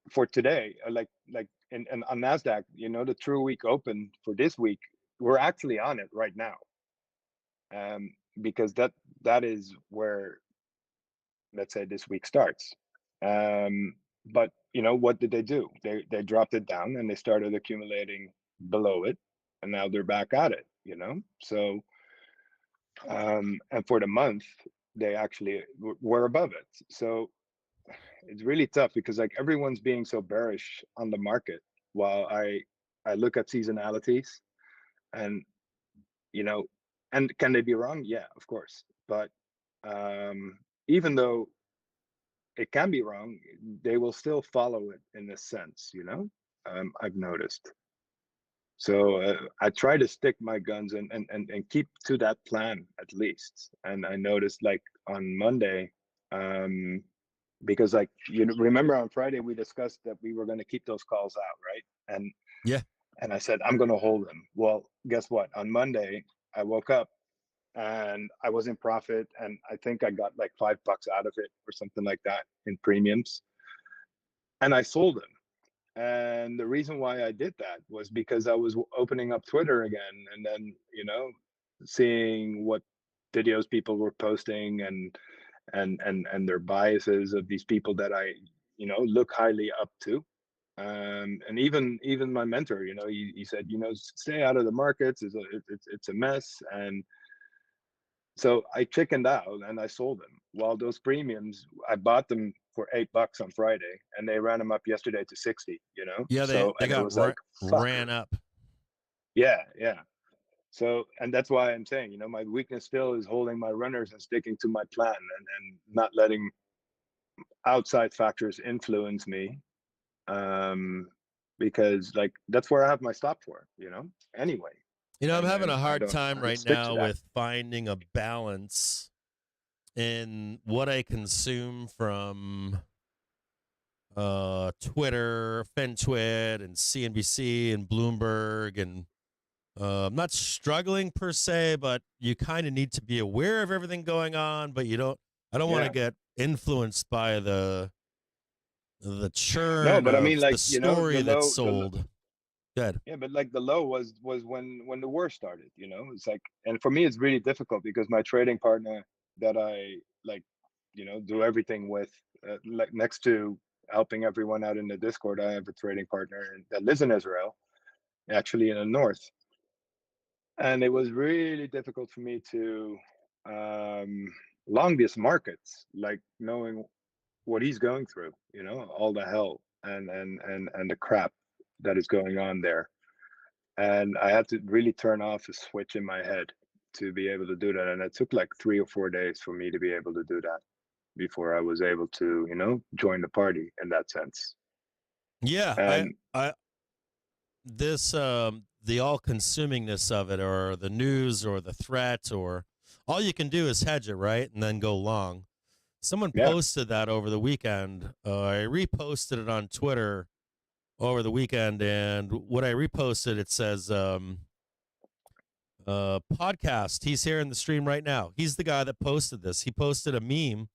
[SPEAKER 3] for today, like and on NASDAQ, the true week open for this week, we're actually on it right now, because that is where, let's say, this week starts. But what did they do? They dropped it down and they started accumulating below it, and now they're back at it. So and for the month, they actually were above it. So it's really tough because like everyone's being so bearish on the market while I look at seasonalities and and can they be wrong? Yeah, of course. But even though it can be wrong, they will still follow it in a sense, I've noticed. So I try to stick my guns and keep to that plan at least. And I noticed like on Monday, because like remember on Friday we discussed that we were going to keep those calls out, right? And I said I'm going to hold them. Well, guess what? On Monday I woke up and I was in profit, and I think I got like $5 out of it or something like that in premiums, and I sold them. And the reason why I did that was because I was opening up Twitter again, and then seeing what videos people were posting and their biases of these people that I look highly up to, and even my mentor, he said, stay out of the markets, it's a mess. And so I chickened out and I sold them. While those premiums, I bought them for $8 on Friday, and they ran them up yesterday to 60.
[SPEAKER 2] Yeah, they got ran up.
[SPEAKER 3] Yeah. So, and that's why I'm saying, my weakness still is holding my runners and sticking to my plan and not letting outside factors influence me, because like that's where I have my stop for, anyway.
[SPEAKER 2] I'm having a hard time right now with finding a balance in what I consume from Twitter, FinTwit, and CNBC and Bloomberg, and I'm not struggling per se, but you kind of need to be aware of everything going on, but I don't want to get influenced by the churn.
[SPEAKER 3] No, but I mean,
[SPEAKER 2] of
[SPEAKER 3] like,
[SPEAKER 2] the story that's sold. Good.
[SPEAKER 3] Yeah, but like the low was when the war started, it's like, and for me it's really difficult because my trading partner that I like, do everything with, like next to helping everyone out in the Discord, I have a trading partner that lives in Israel, actually in the north. And it was really difficult for me to long these markets, like knowing what he's going through, all the hell and the crap that is going on there. And I had to really turn off a switch in my head to be able to do that. And it took like 3 or 4 days for me to be able to do that before I was able to, join the party in that sense.
[SPEAKER 2] Yeah.
[SPEAKER 3] And
[SPEAKER 2] the all-consumingness of it, or the news, or the threat, or all you can do is hedge it, right, and then go long. Someone posted that over the weekend. I reposted it on Twitter over the weekend, and what I reposted, it says podcast. He's here in the stream right now. He's the guy that posted this. He posted a meme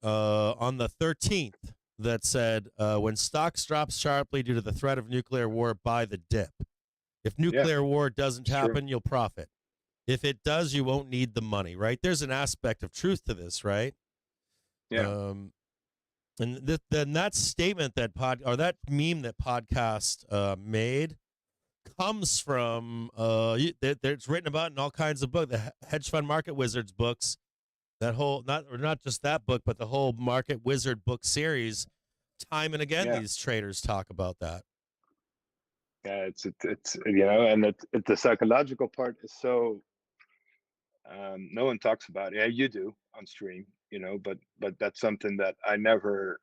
[SPEAKER 2] on the 13th that said, when stocks drop sharply due to the threat of nuclear war, buy the dip. If nuclear war doesn't happen, you'll profit. If it does, you won't need the money, right? There's an aspect of truth to this, right?
[SPEAKER 3] Yeah.
[SPEAKER 2] And then that statement that that meme that podcast made comes from it's written about in all kinds of books, the hedge fund market wizards books. That whole not just that book, but the whole market wizard book series. Time and again,
[SPEAKER 3] Yeah.
[SPEAKER 2] these traders talk about that.
[SPEAKER 3] Yeah, it's and the psychological part is so no one talks about it. Yeah, you do on stream, but that's something that I never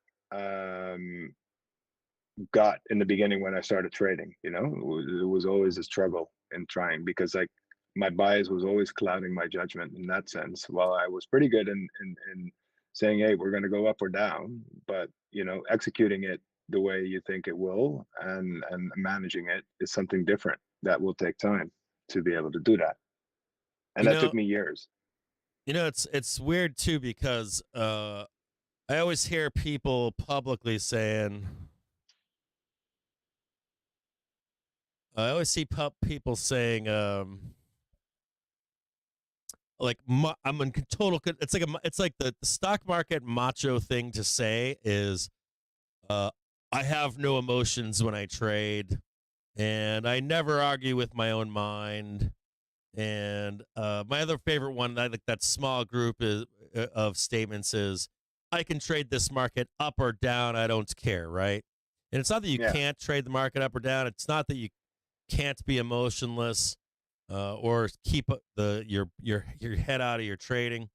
[SPEAKER 3] got in the beginning when I started trading. It was always a struggle in trying, because like my bias was always clouding my judgment in that sense. While I was pretty good in saying, hey, we're going to go up or down, but executing it the way you think it will and managing it is something different that will take time to be able to do that. And that took me years.
[SPEAKER 2] It's weird too, because I always hear people publicly saying, I always see people saying, like I'm in total. It's like the stock market macho thing to say is, I have no emotions when I trade, and I never argue with my own mind. And my other favorite one, I think that small group of statements is, I can trade this market up or down. I don't care, right? And it's not that you can't trade the market up or down. It's not that you can't be emotionless or keep your head out of your trading.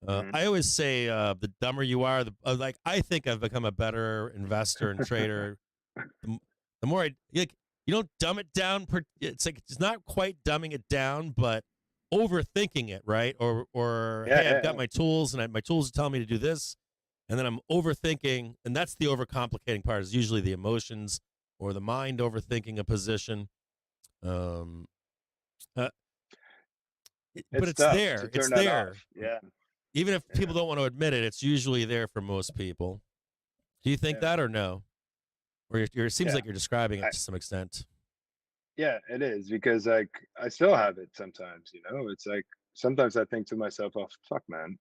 [SPEAKER 2] I always say the dumber you are, like I think I've become a better investor and trader. The more you don't dumb it down. It's like it's not quite dumbing it down, but overthinking it, right? Or hey, I've got my tools, and my tools tell me to do this, and then I'm overthinking, and that's the overcomplicating part. Is usually the emotions or the mind overthinking a position. But it's there. It's there.
[SPEAKER 3] Yeah.
[SPEAKER 2] Even if people don't want to admit it, it's usually there for most people. Do you think that or no? Or it seems like you're describing it to some extent.
[SPEAKER 3] Yeah, it is, because like I still have it sometimes. It's like sometimes I think to myself, "Oh fuck, man."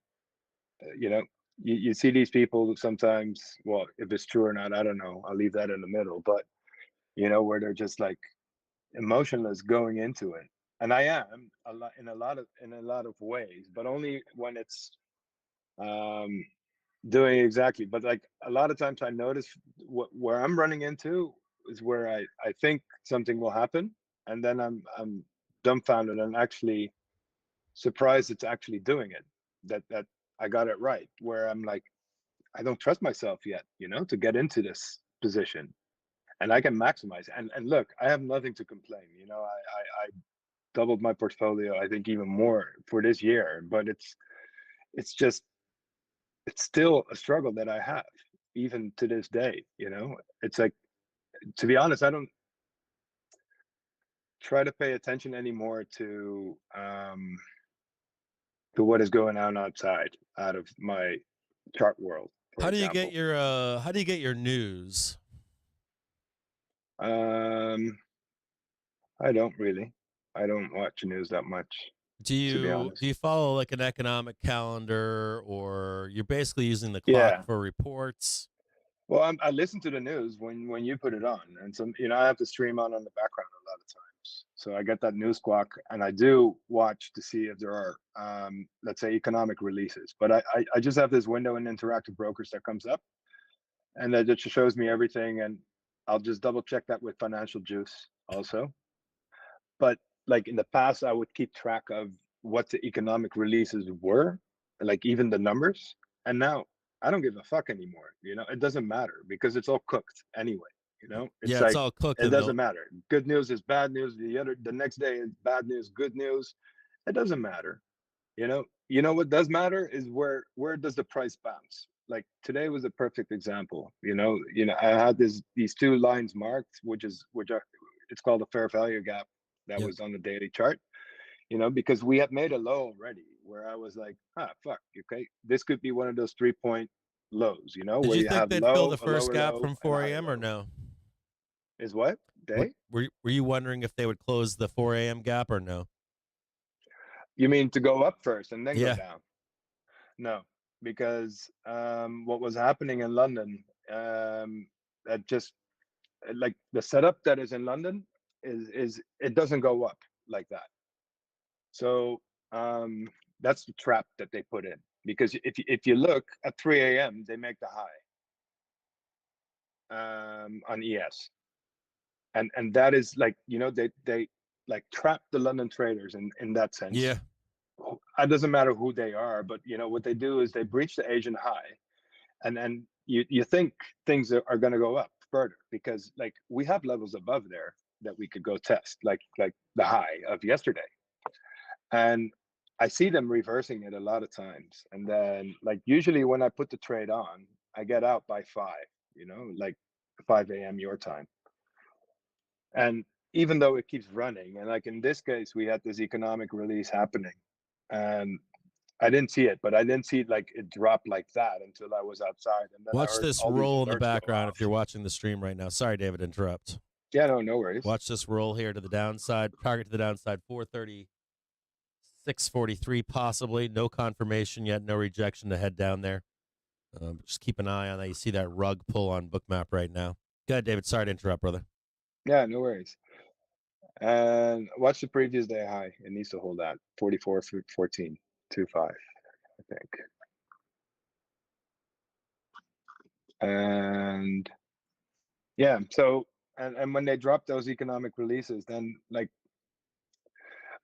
[SPEAKER 3] You see these people sometimes. Well, if it's true or not, I don't know. I'll leave that in the middle. But where they're just like emotionless going into it, and I am in a lot of ways, but only when it's doing exactly. But like a lot of times I notice where I'm running into is where I think something will happen, and then I'm dumbfounded and actually surprised it's actually doing it, that I got it right, where I'm like, I don't trust myself yet, to get into this position, and I can maximize. And look, I have nothing to complain. I doubled my portfolio, I think even more for this year, but it's just, it's still a struggle that I have even to this day. It's like, to be honest, I don't try to pay attention anymore to what is going on outside, out of my chart world.
[SPEAKER 2] How do you get your news?
[SPEAKER 3] I don't really. I don't watch news that much.
[SPEAKER 2] Do you follow like an economic calendar, or you're basically using the clock for reports?
[SPEAKER 3] Well, I listen to the news when you put it on, and some I have the stream on the background a lot of times, so I get that news clock, and I do watch to see if there are let's say economic releases. But I just have this window in Interactive Brokers that comes up, and that just shows me everything, and I'll just double check that with Financial Juice also. But like in the past, I would keep track of what the economic releases were, like even the numbers, and now I don't give a fuck anymore. It doesn't matter, because it's all cooked anyway. It's
[SPEAKER 2] it's all cooked.
[SPEAKER 3] It doesn't matter. Good news is bad news. The next day is bad news, good news. It doesn't matter. What does matter is where does the price bounce? Like today was a perfect example. I had these two lines marked, which are, it's called a fair value gap, that was on the daily chart. Because we had made a low already, where I was like, fuck, okay, this could be one of those 3-point lows.
[SPEAKER 2] Did
[SPEAKER 3] where
[SPEAKER 2] you think they'd fill the first gap from 4 a.m. or no?
[SPEAKER 3] Is what day?
[SPEAKER 2] Were you wondering if they would close the 4 a.m. gap or no?
[SPEAKER 3] You mean to go up first and then go down? No, because what was happening in London, that just like the setup that is in London is it doesn't go up like that. So that's the trap that they put in, because if you look at 3 a.m. they make the high on ES, and that is like, you know, they like trap the London traders in that sense.
[SPEAKER 2] Yeah.
[SPEAKER 3] It doesn't matter who they are, but you know what they do is they breach the Asian high, and then you think things are going to go up further, because like we have levels above there that we could go test, like the high of yesterday, and I see them reversing it a lot of times, and then like usually when I put the trade on, I get out by 5, you know, like 5 a.m. your time. And even though it keeps running, and like in this case we had this economic release happening, and I didn't see it, but I didn't see like it drop like that until I was outside, and then I
[SPEAKER 2] Watch
[SPEAKER 3] heard
[SPEAKER 2] this
[SPEAKER 3] all these
[SPEAKER 2] roll in the
[SPEAKER 3] alerts go
[SPEAKER 2] background
[SPEAKER 3] off.
[SPEAKER 2] if you're watching the stream right now. Sorry, David, to interrupt.
[SPEAKER 3] Yeah, no worries.
[SPEAKER 2] Watch this roll here to the downside. Target to the downside, 430, 643 possibly. No confirmation yet. No rejection to head down there. Just keep an eye on that. You see that rug pull on Bookmap right now. Go ahead, David. Sorry to interrupt, brother.
[SPEAKER 3] Yeah, no worries. And watch the previous day high. It needs to hold that 44.14, 25, I think. And yeah, so and when they drop those economic releases, then like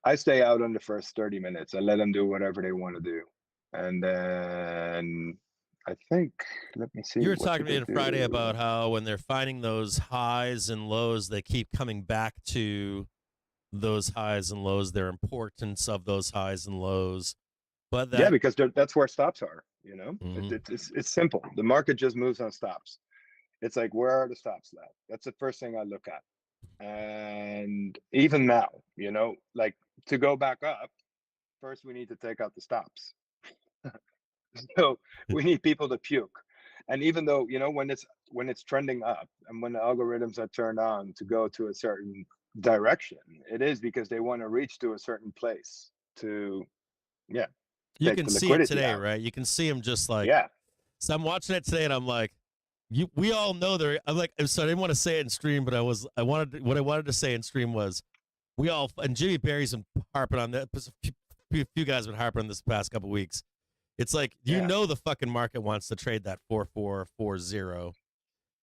[SPEAKER 3] I stay out on the first 30 minutes. I let them do whatever they want to do. And then I think, let me see.
[SPEAKER 2] You were
[SPEAKER 3] what
[SPEAKER 2] talking
[SPEAKER 3] did
[SPEAKER 2] to me
[SPEAKER 3] they
[SPEAKER 2] on Friday
[SPEAKER 3] do?
[SPEAKER 2] about how when they're finding those highs and lows, they keep coming back to those highs and lows, their importance of those highs and lows. But that,
[SPEAKER 3] yeah, because that's where stops are, you know.
[SPEAKER 2] Mhm.
[SPEAKER 3] It's simple. The market just moves on stops. It's like, where are the stops at? That's the first thing I look at. And even now, you know, like to go back up, first we need to take out the stops. So we need people to puke. And even though, you know, when it's trending up and when the algorithms are turned on to go to a certain direction, it is because they want to reach to a certain place to, yeah,
[SPEAKER 2] you
[SPEAKER 3] take
[SPEAKER 2] can
[SPEAKER 3] the
[SPEAKER 2] see it
[SPEAKER 3] liquidity
[SPEAKER 2] today,
[SPEAKER 3] out.
[SPEAKER 2] right? You can see them just like,
[SPEAKER 3] Yeah.
[SPEAKER 2] so I'm watching it today and I'm like, we all know I'm like, so I didn't want to say it in stream, but what I wanted to say in stream was, we all, and Jimmy Barry's been harping on that. A few guys have been harping on this the past couple of weeks. It's like, you
[SPEAKER 3] Yeah.
[SPEAKER 2] know, the fucking market wants to trade that 4440.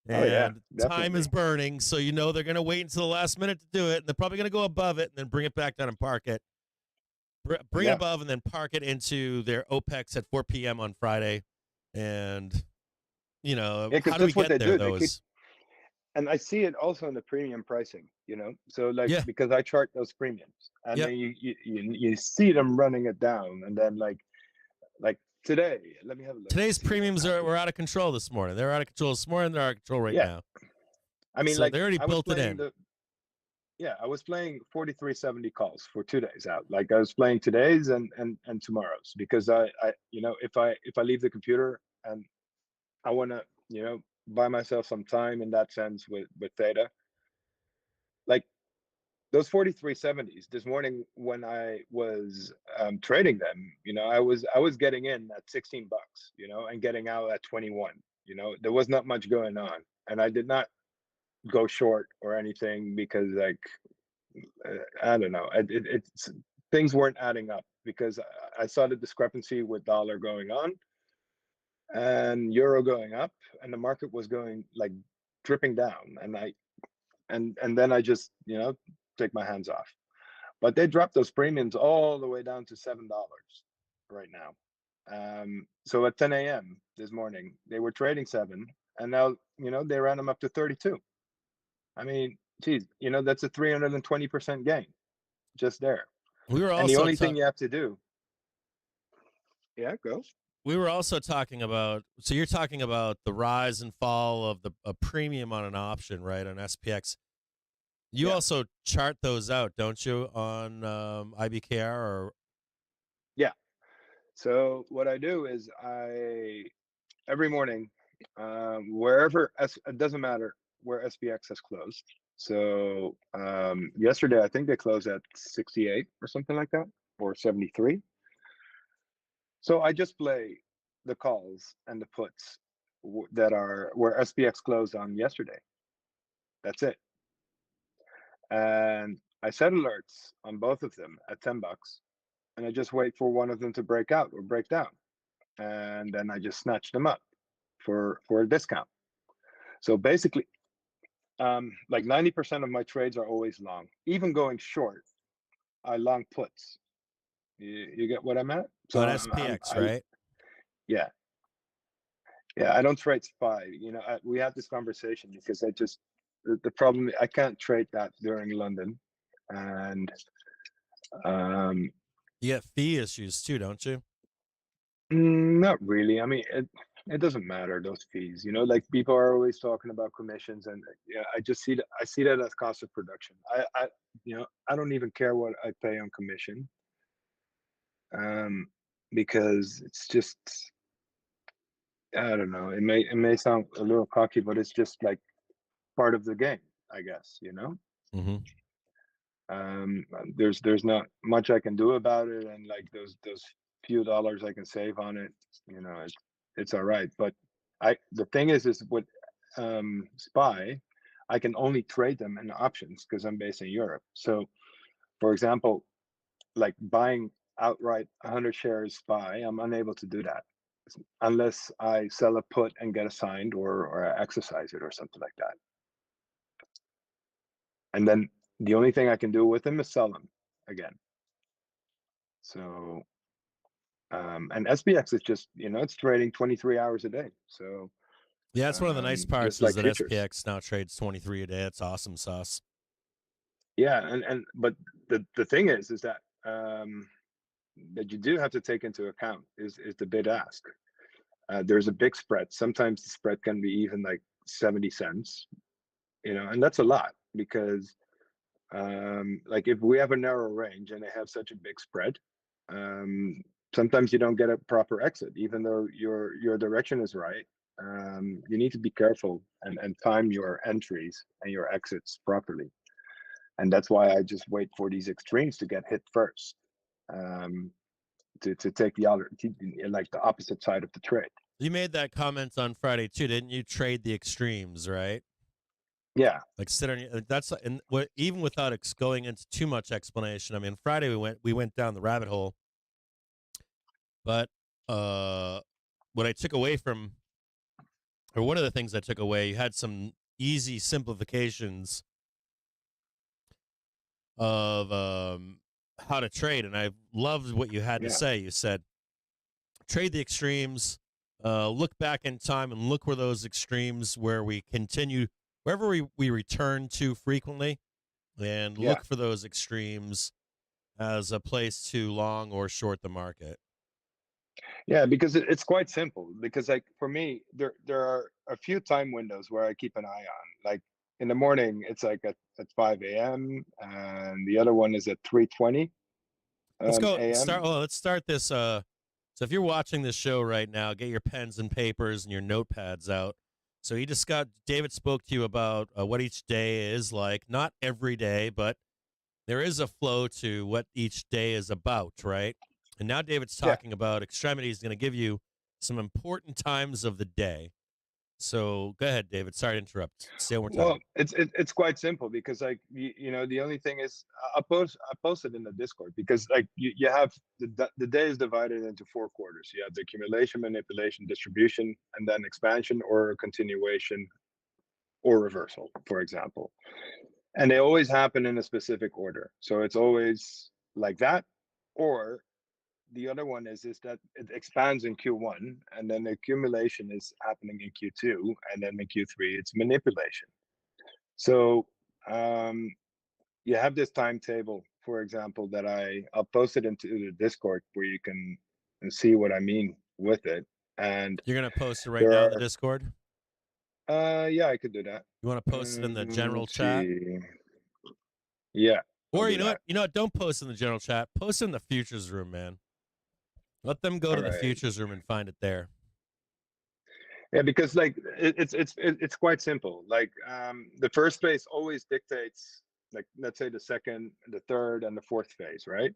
[SPEAKER 2] And
[SPEAKER 3] Oh, yeah,
[SPEAKER 2] time is
[SPEAKER 3] definitely.
[SPEAKER 2] burning. So, you know, they're going to wait until the last minute to do it. And they're probably going to go above it and then bring it back down and park it. Bring it
[SPEAKER 3] Yeah.
[SPEAKER 2] above and then park it into their OPEX at 4 p.m. on Friday. And, you know,
[SPEAKER 3] Yeah, because
[SPEAKER 2] how do we
[SPEAKER 3] that's what
[SPEAKER 2] get
[SPEAKER 3] they
[SPEAKER 2] there,
[SPEAKER 3] do.
[SPEAKER 2] though?
[SPEAKER 3] And I see it also in the premium pricing, you know. So like,
[SPEAKER 2] Yeah.
[SPEAKER 3] because I chart those premiums, and
[SPEAKER 2] Yep.
[SPEAKER 3] then you see them running it down, and then like today, let me have a look.
[SPEAKER 2] Today's
[SPEAKER 3] See what
[SPEAKER 2] premiums
[SPEAKER 3] happened.
[SPEAKER 2] were out of control this morning. They're out of control this morning. They're out of control right
[SPEAKER 3] Yeah.
[SPEAKER 2] now.
[SPEAKER 3] I mean,
[SPEAKER 2] So
[SPEAKER 3] like
[SPEAKER 2] they already
[SPEAKER 3] I was
[SPEAKER 2] built it
[SPEAKER 3] playing
[SPEAKER 2] in.
[SPEAKER 3] I was playing 4370 calls for 2 days out. Like I was playing today's and tomorrow's, because I you know, if I leave the computer and I want to, you know, buy myself some time in that sense with theta, like those 4370s this morning when I was trading them, you know, I was getting in at 16 bucks, you know, and getting out at 21. You know, there was not much going on, and I did not go short or anything, because like I don't know, it's things weren't adding up, because I saw the discrepancy with dollar going on and euro going up, and the market was going like dripping down, and then I just, you know, take my hands off. But they dropped those premiums all the way down to $7 right now. So at 10 a.m. this morning, they were trading 7, and now, you know, they ran them up to 32. I mean, geez, you know, that's a 320% gain just there.
[SPEAKER 2] We were
[SPEAKER 3] And the
[SPEAKER 2] also
[SPEAKER 3] only thing you have to do, yeah, go.
[SPEAKER 2] we were also talking about, so you're talking about the rise and fall of a premium on an option, right, on SPX. You
[SPEAKER 3] Yeah.
[SPEAKER 2] also chart those out, don't you, on IBKR? Or
[SPEAKER 3] Yeah. So what I do is every morning, wherever it doesn't matter where SPX has closed. So yesterday I think they closed at 68 or something like that, or 73. So I just play the calls and the puts that are where SPX closed on yesterday. That's it. And I set alerts on both of them at $10, and I just wait for one of them to break out or break down, and then I just snatch them up for a discount. So basically, like 90% of my trades are always long. Even going short, I long puts. You get what I'm at?
[SPEAKER 2] So on SPX, right?
[SPEAKER 3] Yeah. Yeah, I don't trade SPY. You know, we had this conversation because the problem, I can't trade that during London. And
[SPEAKER 2] you get fee issues too, don't you?
[SPEAKER 3] not really. I mean, it doesn't matter, those fees. You know, like people are always talking about commissions, and yeah, I see that as cost of production. I don't even care what I pay on commission. Because it's just, I don't know, it may sound a little cocky, but it's just like part of the game, I guess, you know. There's not much I can do about it, and like those few dollars I can save on it, you know, it's all right. But the thing is with SPY, I can only trade them in options because I'm based in Europe. So for example, like buying outright 100 shares SPY, I'm unable to do that unless I sell a put and get assigned or I exercise it or something like that. And then the only thing I can do with them is sell them again. So, and SPX is just, you know, it's trading 23 hours a day. So
[SPEAKER 2] yeah, that's one of the nice parts is
[SPEAKER 3] like
[SPEAKER 2] that
[SPEAKER 3] futures.
[SPEAKER 2] SPX now trades 23 a day. It's awesome sauce.
[SPEAKER 3] Yeah, but the thing is that that you do have to take into account is the bid ask. There's a big spread. Sometimes the spread can be even like 70 cents, you know, and that's a lot because like if we have a narrow range and they have such a big spread, sometimes you don't get a proper exit, even though your direction is right. You need to be careful and time your entries and your exits properly. And that's why I just wait for these extremes to get hit first, to take the other, like the opposite side of the trade.
[SPEAKER 2] You made that comment on Friday too, didn't you? Trade the extremes, right?
[SPEAKER 3] Yeah.
[SPEAKER 2] Like sit on your, that's, and what, even without going into too much explanation. I mean, Friday we went down the rabbit hole, but what I took away from, or one of the things I took away, you had some easy simplifications of how to trade, and I loved what you had to say. You said trade the extremes, look back in time and look where those extremes where we continue, wherever we return to frequently, and look for those extremes as a place to long or short the market.
[SPEAKER 3] Yeah, because it's quite simple. Because like for me, there are a few time windows where I keep an eye on. Like in the morning, it's like at 5 a.m. and the other one is at 3:20.
[SPEAKER 2] Let's go
[SPEAKER 3] a.m.
[SPEAKER 2] start. Well, let's start this. So if you're watching this show right now, get your pens and papers and your notepads out. So David spoke to you about what each day is like. Not every day, but there is a flow to what each day is about, right? And now David's talking about extremities. He's going to give you some important times of the day. So go ahead, David. Sorry to interrupt. Say one more time.
[SPEAKER 3] Well, it's quite simple because like you know, the only thing is I post it in the Discord because like you have the day is divided into 4 quarters. You have the accumulation, manipulation, distribution, and then expansion or continuation or reversal, for example. And they always happen in a specific order. So it's always like that, or the other one is that it expands in Q1 and then the accumulation is happening in Q2 and then in Q3 it's manipulation. So you have this timetable, for example, that I'll post it into the Discord where you can see what I mean with it. And
[SPEAKER 2] you're gonna post it right now in the Discord?
[SPEAKER 3] Yeah, I could do that.
[SPEAKER 2] You want to post it in the general chat?
[SPEAKER 3] Yeah.
[SPEAKER 2] Or you know what? Don't post in the general chat. Post in the futures room, man. Let them go to the futures room and find it there.
[SPEAKER 3] Yeah, because like it's quite simple. Like the first phase always dictates, like let's say the second, the third, and the fourth phase, right?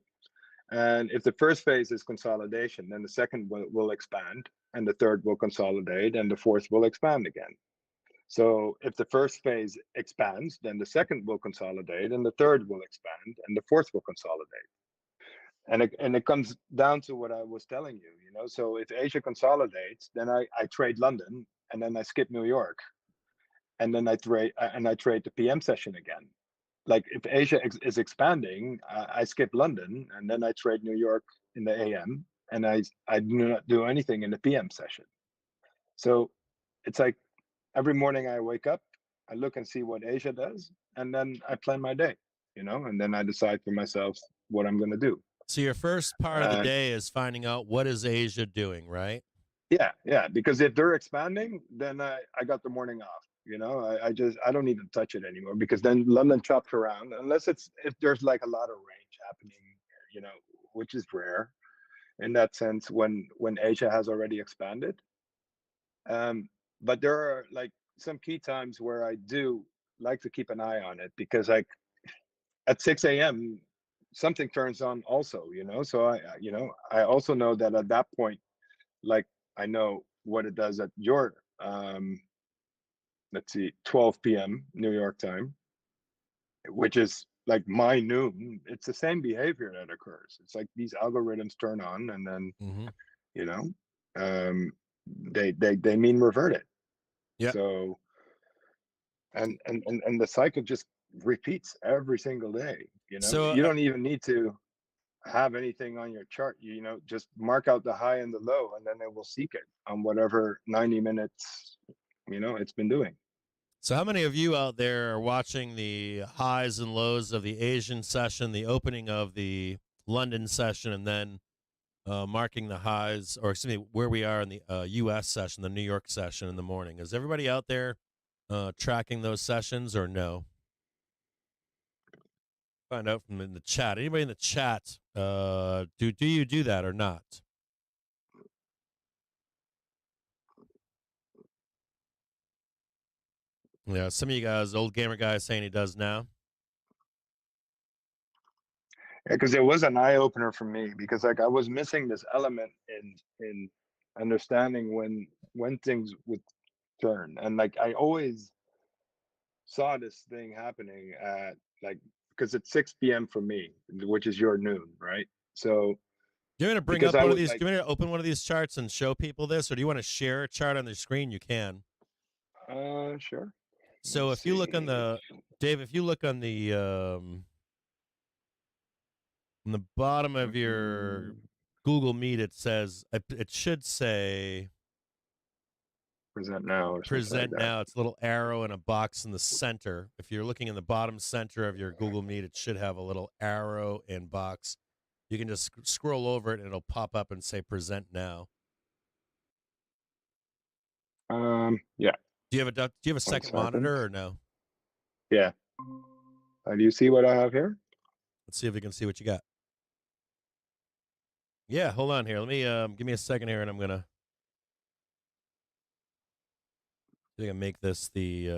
[SPEAKER 3] And if the first phase is consolidation, then the second will expand, and the third will consolidate, and the fourth will expand again. So if the first phase expands, then the second will consolidate, and the third will expand, and the fourth will consolidate. And it comes down to what I was telling you, you know. So if Asia consolidates, then I trade London, and then I skip New York, and then I trade the PM session again. Like if Asia is expanding, I skip London, and then I trade New York in the AM, and I do not do anything in the PM session. So it's like every morning I wake up, I look and see what Asia does, and then I plan my day, you know, and then I decide for myself what I'm going to do.
[SPEAKER 2] So your first part of the day is finding out what is Asia doing, right?
[SPEAKER 3] Yeah, because if they're expanding, then I got the morning off. You know, I don't need to touch it anymore, because then London chops around, unless if there's like a lot of range happening, you know, which is rare in that sense when Asia has already expanded. But there are like some key times where I do like to keep an eye on it, because like at 6 a.m. something turns on also, you know. So I also know that at that point, like I know what it does at your let's see, 12 p.m. New York time, which is like my noon. It's the same behavior that occurs. It's like these algorithms turn on, and then you know, they mean revert it.
[SPEAKER 2] Yeah.
[SPEAKER 3] So and the cycle just repeats every single day. You know,
[SPEAKER 2] So
[SPEAKER 3] you don't even need to have anything on your chart. You know, just mark out the high and the low, and then it will seek it on whatever 90 minutes, you know, it's been doing.
[SPEAKER 2] So how many of you out there are watching the highs and lows of the Asian session, the opening of the London session, and then marking the highs, or excuse me, where we are in the U.S. session, the New York session in the morning? Is everybody out there tracking those sessions, or no? Find out from in the chat. Anybody in the chat, do you do that or not? Yeah, some of you guys, old gamer guys, saying he does now.
[SPEAKER 3] Yeah, because it was an eye opener for me, because like I was missing this element in understanding when things would turn, and like I always saw this thing happening at like, because it's 6 p.m. for me, which is your noon, right? So
[SPEAKER 2] Do you want to bring
[SPEAKER 3] because
[SPEAKER 2] up
[SPEAKER 3] I
[SPEAKER 2] one of
[SPEAKER 3] would
[SPEAKER 2] these?
[SPEAKER 3] like,
[SPEAKER 2] Do you want to open one of these charts and show people this, or do you want to share a chart on the screen? You can.
[SPEAKER 3] sure.
[SPEAKER 2] So
[SPEAKER 3] Let's
[SPEAKER 2] if you look
[SPEAKER 3] see.
[SPEAKER 2] on the Dave, if you look on the bottom of your Google Meet, it says it should say
[SPEAKER 3] Present now or something like
[SPEAKER 2] present
[SPEAKER 3] that.
[SPEAKER 2] now. It's a little arrow and a box in the center. If you're looking in the bottom center of your Google Meet, it should have a little arrow and box. You can just scroll over it and it'll pop up and say present now.
[SPEAKER 3] Yeah.
[SPEAKER 2] Do you have a second monitor or no?
[SPEAKER 3] Yeah. Do you see what I have here?
[SPEAKER 2] Let's see if we can see what you got. Yeah, hold on here. Let me give me a second here, and I'm gonna see if I can make this the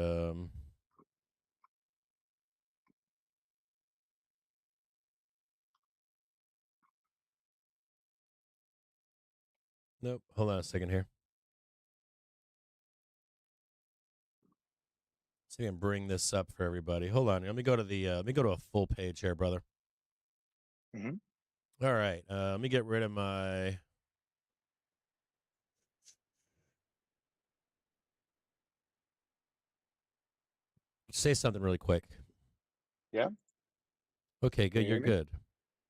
[SPEAKER 2] Nope. Hold on a second here. See if I can bring this up for everybody. Hold on. Let me go to the let me go to a full page here, brother. All right. Let me get rid of my say something really quick.
[SPEAKER 3] Yeah.
[SPEAKER 2] Okay, good. You're
[SPEAKER 3] me?
[SPEAKER 2] good.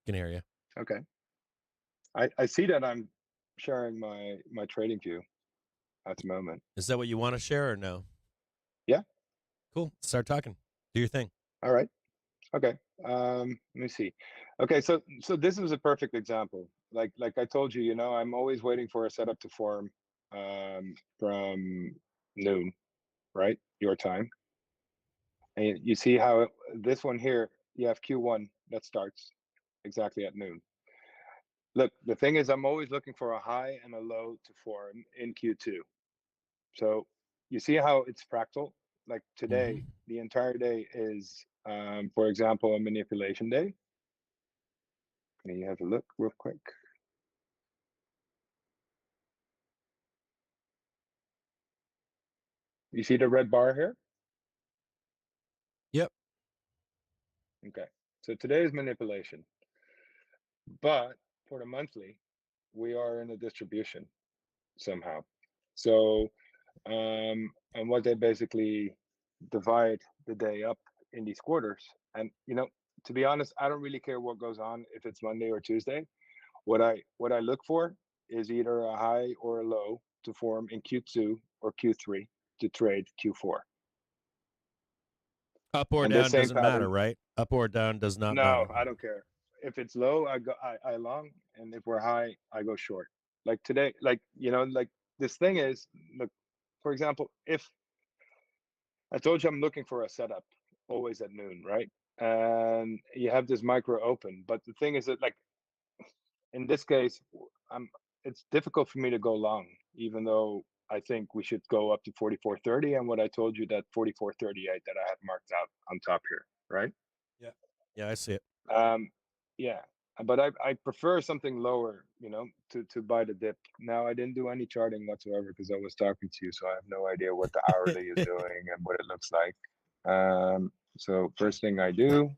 [SPEAKER 2] Can hear you.
[SPEAKER 3] Okay. I see that I'm sharing my trading view at the moment.
[SPEAKER 2] Is that what you want to share or no?
[SPEAKER 3] Yeah.
[SPEAKER 2] Cool. Start talking. Do your thing.
[SPEAKER 3] All right. Okay. Let me see. Okay, so this is a perfect example. Like I told you, you know, I'm always waiting for a setup to form from noon, right? Your time. And you see how this one here, you have Q1 that starts exactly at noon. Look, the thing is, I'm always looking for a high and a low to form in Q2. So you see how it's fractal? Like today, the entire day is, for example, a manipulation day. Let me have a look real quick. You see the red bar here?
[SPEAKER 2] Yep.
[SPEAKER 3] Okay. So today is manipulation. But for the monthly, we are in a distribution somehow. So, and what they basically divide the day up in these quarters. And, to be honest, I don't really care what goes on if it's Monday or Tuesday. What I look for is either a high or a low to form in Q2 or Q3 to trade Q4.
[SPEAKER 2] Up or
[SPEAKER 3] And this
[SPEAKER 2] down
[SPEAKER 3] same
[SPEAKER 2] doesn't matter,
[SPEAKER 3] pattern,
[SPEAKER 2] right? Up or down does not
[SPEAKER 3] no,
[SPEAKER 2] matter.
[SPEAKER 3] I don't care. If it's low, I long, and if we're high, I go short. Like today, like like this thing is, look, for example, if I told you I'm looking for a setup always at noon, right? And you have this micro open, but the thing is that, like, in this case, I'm it's difficult for me to go long, even though I think we should go up to 44.30, and what I told you, that 44.38 that I had marked out on top here, right?
[SPEAKER 2] Yeah. Yeah, I see it.
[SPEAKER 3] Yeah, but I prefer something lower, to buy the dip. Now, I didn't do any charting whatsoever because I was talking to you, so I have no idea what the hourly is doing and what it looks like. So first thing I do,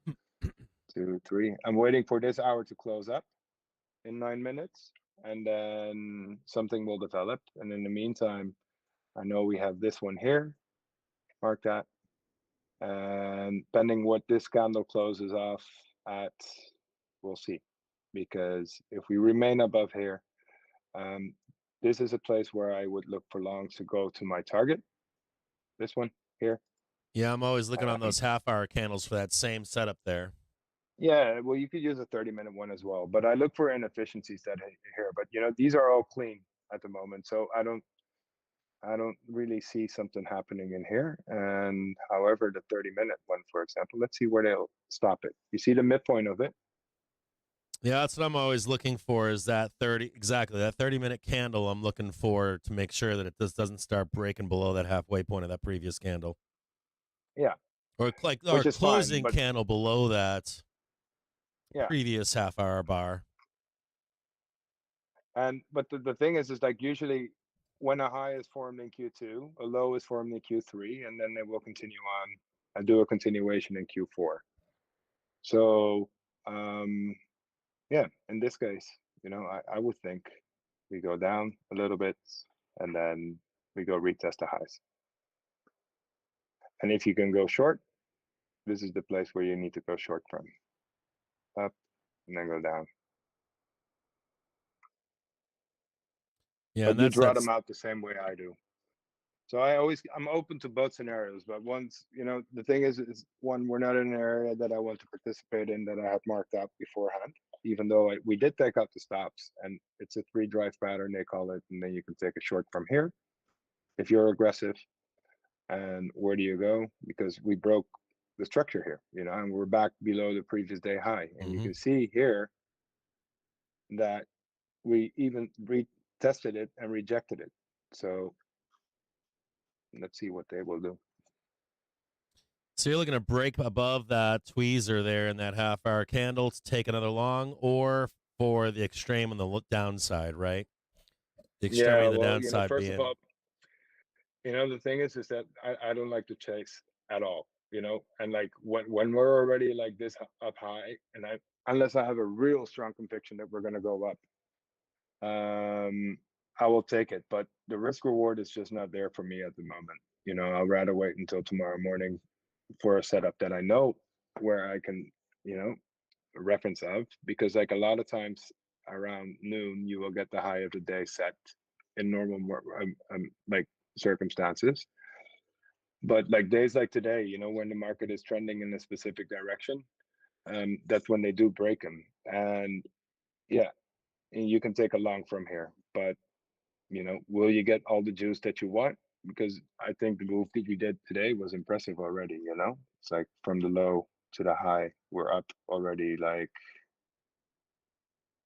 [SPEAKER 3] 2, 3. I'm waiting for this hour to close up in 9 minutes, and then something will develop. And in the meantime, I know we have this one here. Mark that. And pending what this candle closes off at, we'll see. Because if we remain above here, this is a place where I would look for longs to go to my target. This one here.
[SPEAKER 2] Yeah, I'm always looking on those half-hour candles for that same setup there.
[SPEAKER 3] Yeah, well, you could use a 30-minute one as well, but I look for inefficiencies that here. But these are all clean at the moment, so I don't really see something happening in here. And however, the 30-minute one, for example, let's see where they'll stop it. You see the midpoint of it?
[SPEAKER 2] Yeah, that's what I'm always looking for, is that 30-minute candle. I'm looking for to make sure that it just doesn't start breaking below that halfway point of that previous candle.
[SPEAKER 3] Yeah,
[SPEAKER 2] Or
[SPEAKER 3] which is fine,
[SPEAKER 2] closing
[SPEAKER 3] but
[SPEAKER 2] candle below that
[SPEAKER 3] yeah.
[SPEAKER 2] previous half-hour bar.
[SPEAKER 3] And but the thing is like, usually when a high is formed in Q2, a low is formed in Q3, and then they will continue on and do a continuation in Q4. So yeah, in this case, I would think we go down a little bit and then we go retest the highs. And if you can go short, this is the place where you need to go short from. Up and then go down.
[SPEAKER 2] Yeah,
[SPEAKER 3] But
[SPEAKER 2] and
[SPEAKER 3] you
[SPEAKER 2] that's
[SPEAKER 3] draw them out the same way I do. So I'm open to both scenarios, but once, the thing is one, we're not in an area that I want to participate in that I have marked out beforehand, even though we did take out the stops, and it's a 3-drive pattern, they call it, and then you can take a short from here if you're aggressive. And where do you go? Because we broke the structure here, and we're back below the previous day high. And you can see here that we even retested it and rejected it. So let's see what they will do.
[SPEAKER 2] So you're looking to break above that tweezer there in that half-hour candle to take another long, or for the extreme on the downside, right? The extremity of the downside
[SPEAKER 3] first
[SPEAKER 2] being.
[SPEAKER 3] of all, the thing is that I don't like to chase at all, and like when we're already like this up high, and unless I have a real strong conviction that we're going to go up, I will take it. But the risk reward is just not there for me at the moment. I'll rather wait until tomorrow morning for a setup that I know where I can, reference of, because like a lot of times around noon, you will get the high of the day set in normal, like circumstances. But like days like today, when the market is trending in a specific direction, that's when they do break them. And yeah, and you can take a long from here, but will you get all the juice that you want? Because I think the move that you did today was impressive already. It's like from the low to the high, we're up already, like,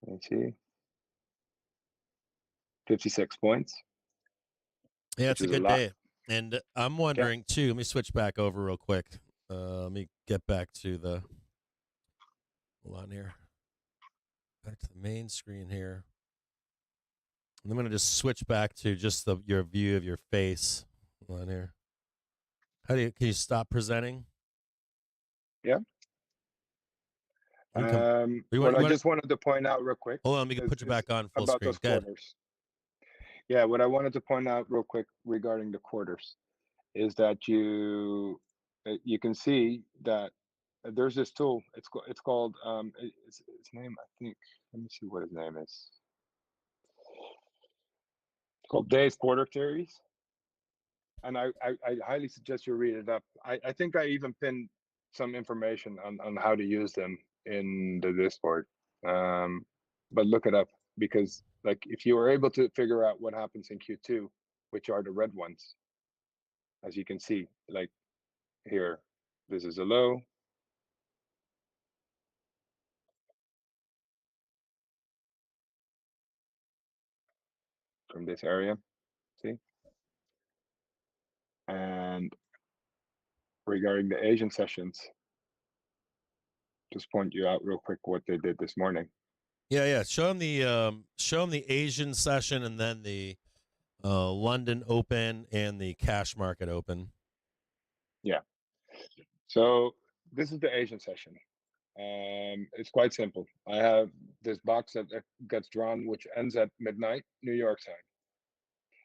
[SPEAKER 3] let's see, 56 points.
[SPEAKER 2] Yeah, it's a good day. And I'm wondering too, let me switch back over real quick. Let me get back to the, hold on here. back to the main screen here. And I'm going to just switch back to just your view of your face. Hold on here. Can you stop presenting?
[SPEAKER 3] Yeah.
[SPEAKER 2] You come,
[SPEAKER 3] What I just wanted to point out real quick.
[SPEAKER 2] hold on, we can put you back on full
[SPEAKER 3] about
[SPEAKER 2] screen.
[SPEAKER 3] those quarters. Yeah, what I wanted to point out real quick regarding the quarters is that you can see that there's this tool. It's called its name, I think. Let me see what his name is. It's called Day's Quarter Theories, and I highly suggest you read it up. I think I even pinned some information on how to use them in the Discord. But look it up, because like if you were able to figure out what happens in Q2, which are the red ones, as you can see, like here, this is a low. From this area, see? And regarding the Asian sessions, just point you out real quick what they did this morning.
[SPEAKER 2] Yeah. Show them the Asian session and then the London Open and the cash market open.
[SPEAKER 3] Yeah. So this is the Asian session. It's quite simple. I have this box that gets drawn, which ends at midnight, New York side.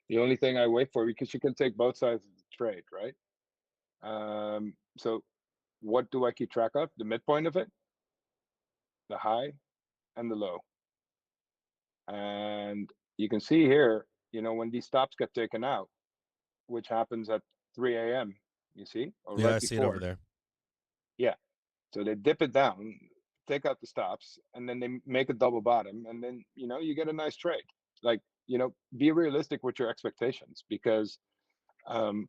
[SPEAKER 3] The only thing I wait for, because you can take both sides of the trade, right? So what do I keep track of? The midpoint of it, the high, and the low. And you can see here, when these stops get taken out, which happens at 3 a.m., you see? Or
[SPEAKER 2] Yeah,
[SPEAKER 3] right
[SPEAKER 2] I see it
[SPEAKER 3] before.
[SPEAKER 2] over there.
[SPEAKER 3] Yeah. So they dip it down, take out the stops, and then they make a double bottom, and then you get a nice trade. Like, be realistic with your expectations, because
[SPEAKER 2] you don't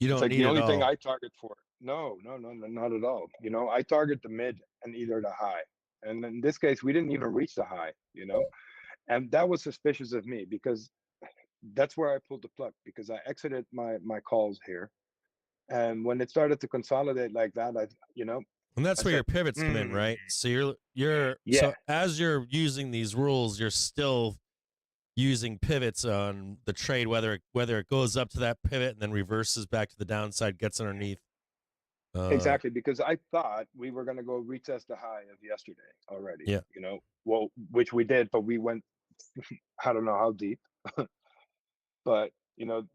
[SPEAKER 3] it's like
[SPEAKER 2] need
[SPEAKER 3] the only
[SPEAKER 2] it
[SPEAKER 3] thing
[SPEAKER 2] all.
[SPEAKER 3] I target for. No, not at all. I target the mid and either the high. And in this case, we didn't even reach the high, and that was suspicious of me, because that's where I pulled the plug, because I exited my calls here. And when it started to consolidate like that,
[SPEAKER 2] And that's where your pivots come in, right? So you're so as you're using these rules, you're still using pivots on the trade, whether it goes up to that pivot and then reverses back to the downside, gets underneath.
[SPEAKER 3] Exactly, because I thought we were going to go retest the high of yesterday already.
[SPEAKER 2] Yeah.
[SPEAKER 3] Well, which we did, but we went, I don't know how deep. But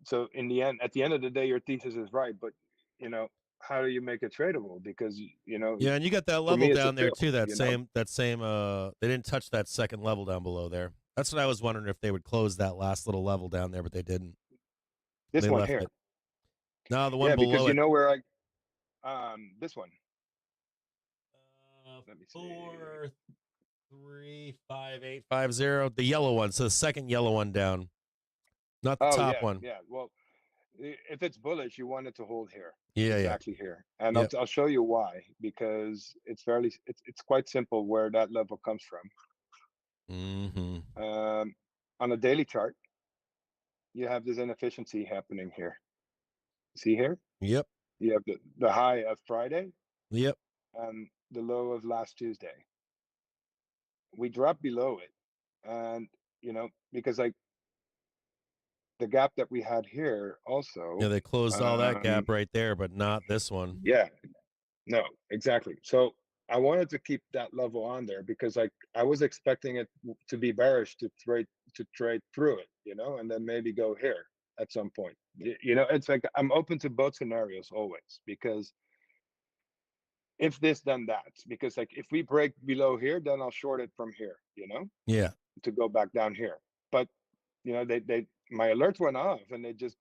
[SPEAKER 3] so in the end, at the end of the day, your thesis is right. But how do you make it tradable? Because
[SPEAKER 2] yeah, and you got that level down there too. That same they didn't touch that second level down below there. That's what I was wondering, if they would close that last little level down there, but they didn't.
[SPEAKER 3] This
[SPEAKER 2] they
[SPEAKER 3] one
[SPEAKER 2] left
[SPEAKER 3] here.
[SPEAKER 2] It. No, the one below
[SPEAKER 3] because
[SPEAKER 2] it.
[SPEAKER 3] you know where this one. Let me see.
[SPEAKER 2] 4, 3, 5, 8, 5, 0. The yellow one. So the second yellow one down, not the top one.
[SPEAKER 3] Yeah. Well, if it's bullish, you want it to hold here.
[SPEAKER 2] Yeah,
[SPEAKER 3] exactly here. And
[SPEAKER 2] Yep.
[SPEAKER 3] I'll show you why, because it's quite simple where that level comes from. On a daily chart, you have this inefficiency happening here. See here?
[SPEAKER 2] Yep.
[SPEAKER 3] You have the high of Friday.
[SPEAKER 2] Yep.
[SPEAKER 3] And the low of last Tuesday. We dropped below it, and because like the gap that we had here also.
[SPEAKER 2] Yeah, they closed all that gap right there, but not this one.
[SPEAKER 3] Yeah, no, exactly. So I wanted to keep that level on there, because I was expecting it to be bearish to trade through it, and then maybe go here at some point. It's like I'm open to both scenarios always, because if this, then that. Because like if we break below here, then I'll short it from here,
[SPEAKER 2] Yeah.
[SPEAKER 3] to go back down here. But they my alerts went off, and they just,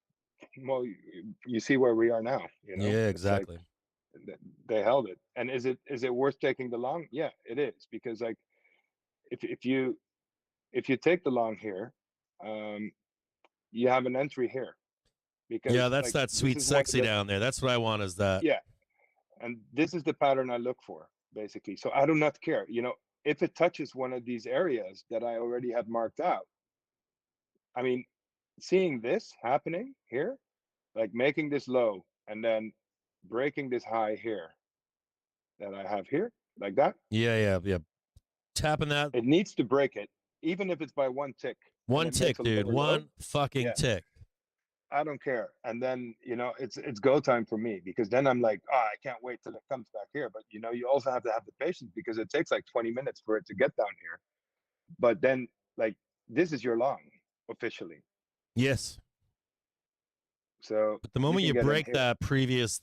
[SPEAKER 3] well, you see where we are now.
[SPEAKER 2] Yeah, exactly.
[SPEAKER 3] Like, they held it. And is it worth taking the long? Yeah, it is, because like if you take the long here, you have an entry here. Because
[SPEAKER 2] yeah, that's that sweet sexy down there. That's what I want, is that.
[SPEAKER 3] Yeah, and this is the pattern I look for, basically. So I do not care, if it touches one of these areas that I already had marked out. I mean, seeing this happening here, like making this low and then breaking this high here that I have here, like that.
[SPEAKER 2] Yeah. tapping that
[SPEAKER 3] It needs to break it, even if it's by one tick.
[SPEAKER 2] one tick, dude. One fucking tick.
[SPEAKER 3] I don't care. And then, it's go time for me, because then I'm like, I can't wait till it comes back here. But, you also have to have the patience, because it takes like 20 minutes for it to get down here. But then, like, this is your long officially.
[SPEAKER 2] Yes.
[SPEAKER 3] So
[SPEAKER 2] but the moment you break that previous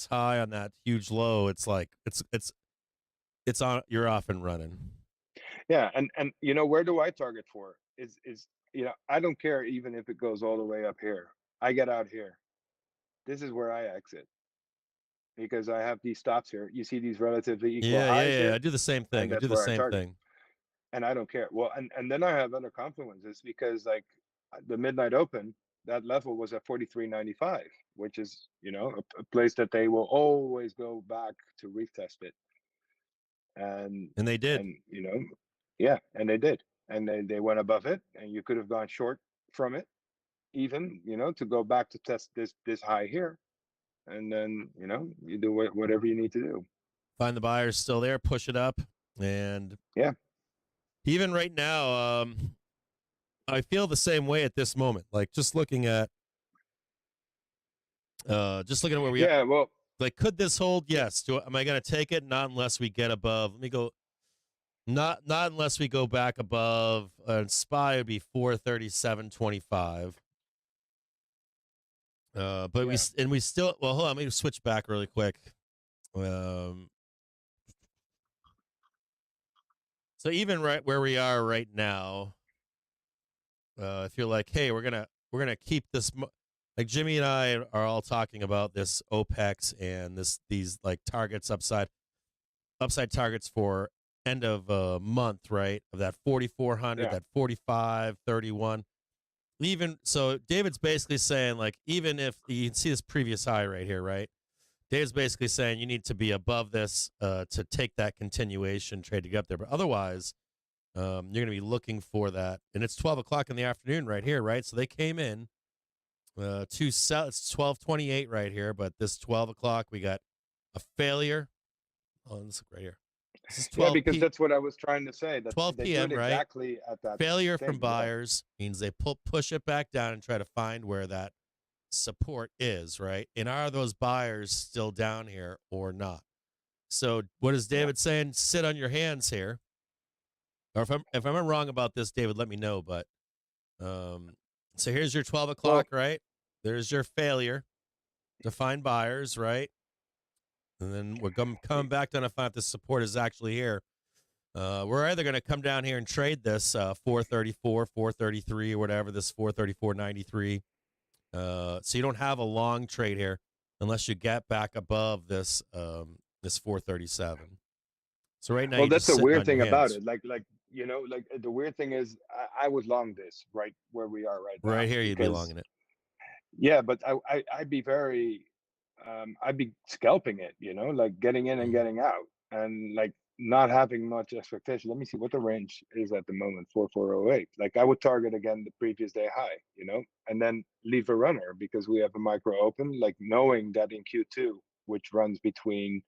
[SPEAKER 2] high on that huge low, it's like it's on, you're off and running.
[SPEAKER 3] Yeah, and where do I target for? Is I don't care even if it goes all the way up here. I get out here. This is where I exit, because I have these stops here. You see these relatively equal highs here?
[SPEAKER 2] I do the same thing. I do the same thing.
[SPEAKER 3] And I don't care. Well, and then I have other confluences, because like the midnight open, that level was at 43.95, which is, a place that they will always go back to retest it. And
[SPEAKER 2] they did.
[SPEAKER 3] And yeah, and they did. And they went above it, and you could have gone short from it, even, to go back to test this high here. And then, you do whatever you need to do.
[SPEAKER 2] Find the buyers still there, push it up. And
[SPEAKER 3] yeah,
[SPEAKER 2] even right now, I feel the same way at this moment. Like just looking at where we are.
[SPEAKER 3] Yeah, well,
[SPEAKER 2] like, could this hold? Yes. Am I going to take it? Not unless we get above. Let me go. Not unless we go back above. SPY would be 437.25. But we still. Well, hold on. Let me switch back really quick. So even right where we are right now, if you're like, hey, we're gonna keep this. Like Jimmy and I are all talking about this OPEX and these like targets upside targets for end of month, right? Of that 4,400, that 45.31. Even so, David's basically saying, like, even if you can see this previous high right here, right? Dave's basically saying you need to be above this to take that continuation trade to get up there. But otherwise, you're going to be looking for that. And it's 12 o'clock in the afternoon right here, right? So they came in to sell. It's 12:28 right here. But this 12 o'clock, we got a failure. Oh, let's look right here. This is 12
[SPEAKER 3] because that's what I was trying to say. That
[SPEAKER 2] 12 p.m., right?
[SPEAKER 3] Exactly at that
[SPEAKER 2] failure from buyers means they push it back down and try to find where that support is, right? And are those buyers still down here or not? So what is David saying? Sit on your hands here. Or if I'm wrong about this, David, let me know. But so here's your 12 o'clock, right? There's your failure to find buyers, right? And then we're coming back down to find if the support is actually here. We're either going to come down here and trade this 434, 433, or whatever, this 434.93. So you don't have a long trade here unless you get back above this 437. So right now,
[SPEAKER 3] that's the weird thing about it. Like the weird thing is, I was long this right where we are right now.
[SPEAKER 2] Right here, you'd be long in it.
[SPEAKER 3] Yeah, but I'd be very, I'd be scalping it, like getting in and getting out, and like not having much expectation. Let me see what the range is at the moment, 4408. Like I would target again the previous day high, and then leave a runner, because we have a micro open, like knowing that in Q2, which runs between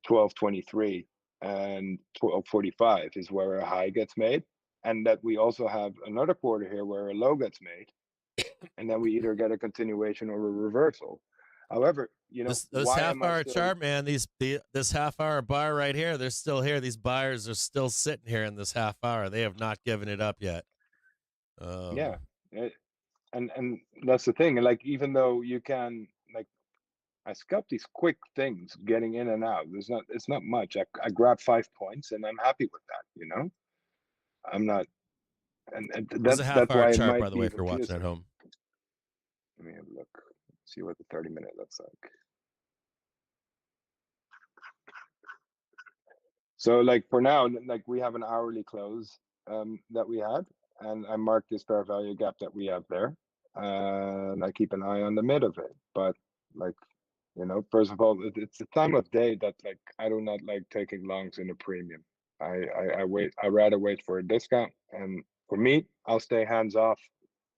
[SPEAKER 3] 1223 and 1245 is where a high gets made, and that we also have another quarter here where a low gets made, and then we either get a continuation or a reversal. However,
[SPEAKER 2] this half-hour chart, man, this half-hour bar right here, they're still here. These buyers are still sitting here in this half hour. They have not given it up yet.
[SPEAKER 3] And that's the thing. Like, even though you can, like, I scalp these quick things, getting in and out. It's not much. I grab 5 points and I'm happy with that. I'm not, and that's why
[SPEAKER 2] chart,
[SPEAKER 3] it might
[SPEAKER 2] by the way, if you're watching at home.
[SPEAKER 3] Let me have a look. See what the 30-minute looks like. So like for now, like we have an hourly close that we had, and I marked this fair value gap that we have there, and I keep an eye on the mid of it. But like, first of all, it's a time of day that like I do not like taking longs in a premium. I wait. I rather wait for a discount, and for me, I'll stay hands off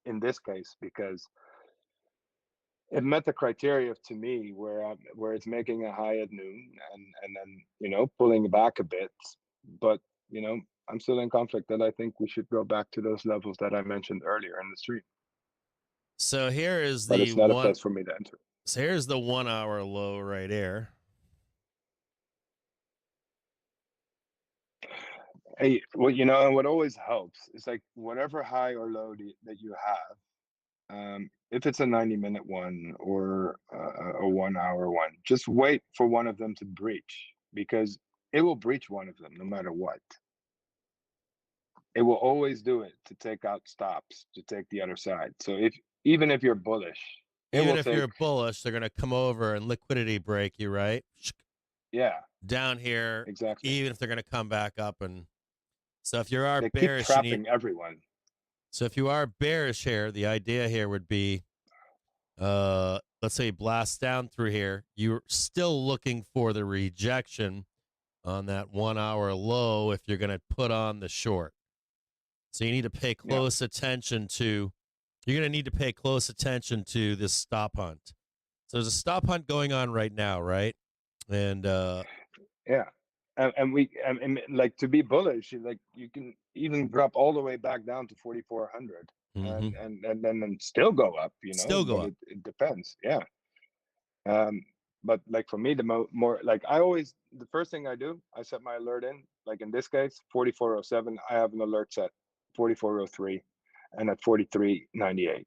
[SPEAKER 3] in this case, because it met the criteria to me where it's making a high at noon and then pulling back a bit, but I'm still in conflict that I think we should go back to those levels that I mentioned earlier in the stream.
[SPEAKER 2] So here is
[SPEAKER 3] But
[SPEAKER 2] the
[SPEAKER 3] it's not a
[SPEAKER 2] one.
[SPEAKER 3] place for me to enter.
[SPEAKER 2] So here's the 1 hour low right here.
[SPEAKER 3] Hey, well, you know, and what always helps is like whatever high or low that you have, if it's a 90-minute one or a 1 hour one, just wait for one of them to breach, because it will breach one of them no matter what. It will always do it to take out stops, to take the other side. So even if you're bullish,
[SPEAKER 2] Even if you're bullish, they're going to come over and liquidity break you, right?
[SPEAKER 3] Yeah,
[SPEAKER 2] down here,
[SPEAKER 3] exactly.
[SPEAKER 2] even if they're going to come back up. And so if you are
[SPEAKER 3] They
[SPEAKER 2] bearish,
[SPEAKER 3] keep trapping everyone.
[SPEAKER 2] So if you are bearish here, the idea here would be, let's say blast down through here. You're still looking for the rejection on that 1 hour low if you're going to put on the short. So you need to pay close attention to, you're going to need to pay close attention to this stop hunt. So there's a stop hunt going on right now, right? And
[SPEAKER 3] yeah, and like to be bullish, like you can even drop all the way back down to 4,400, and then still go up, you know.
[SPEAKER 2] Still go up.
[SPEAKER 3] It depends, yeah. But like for me, the more like the first thing I do, I set my alert in. Like in this case, 4407, I have an alert set, 4403, and at 43.98.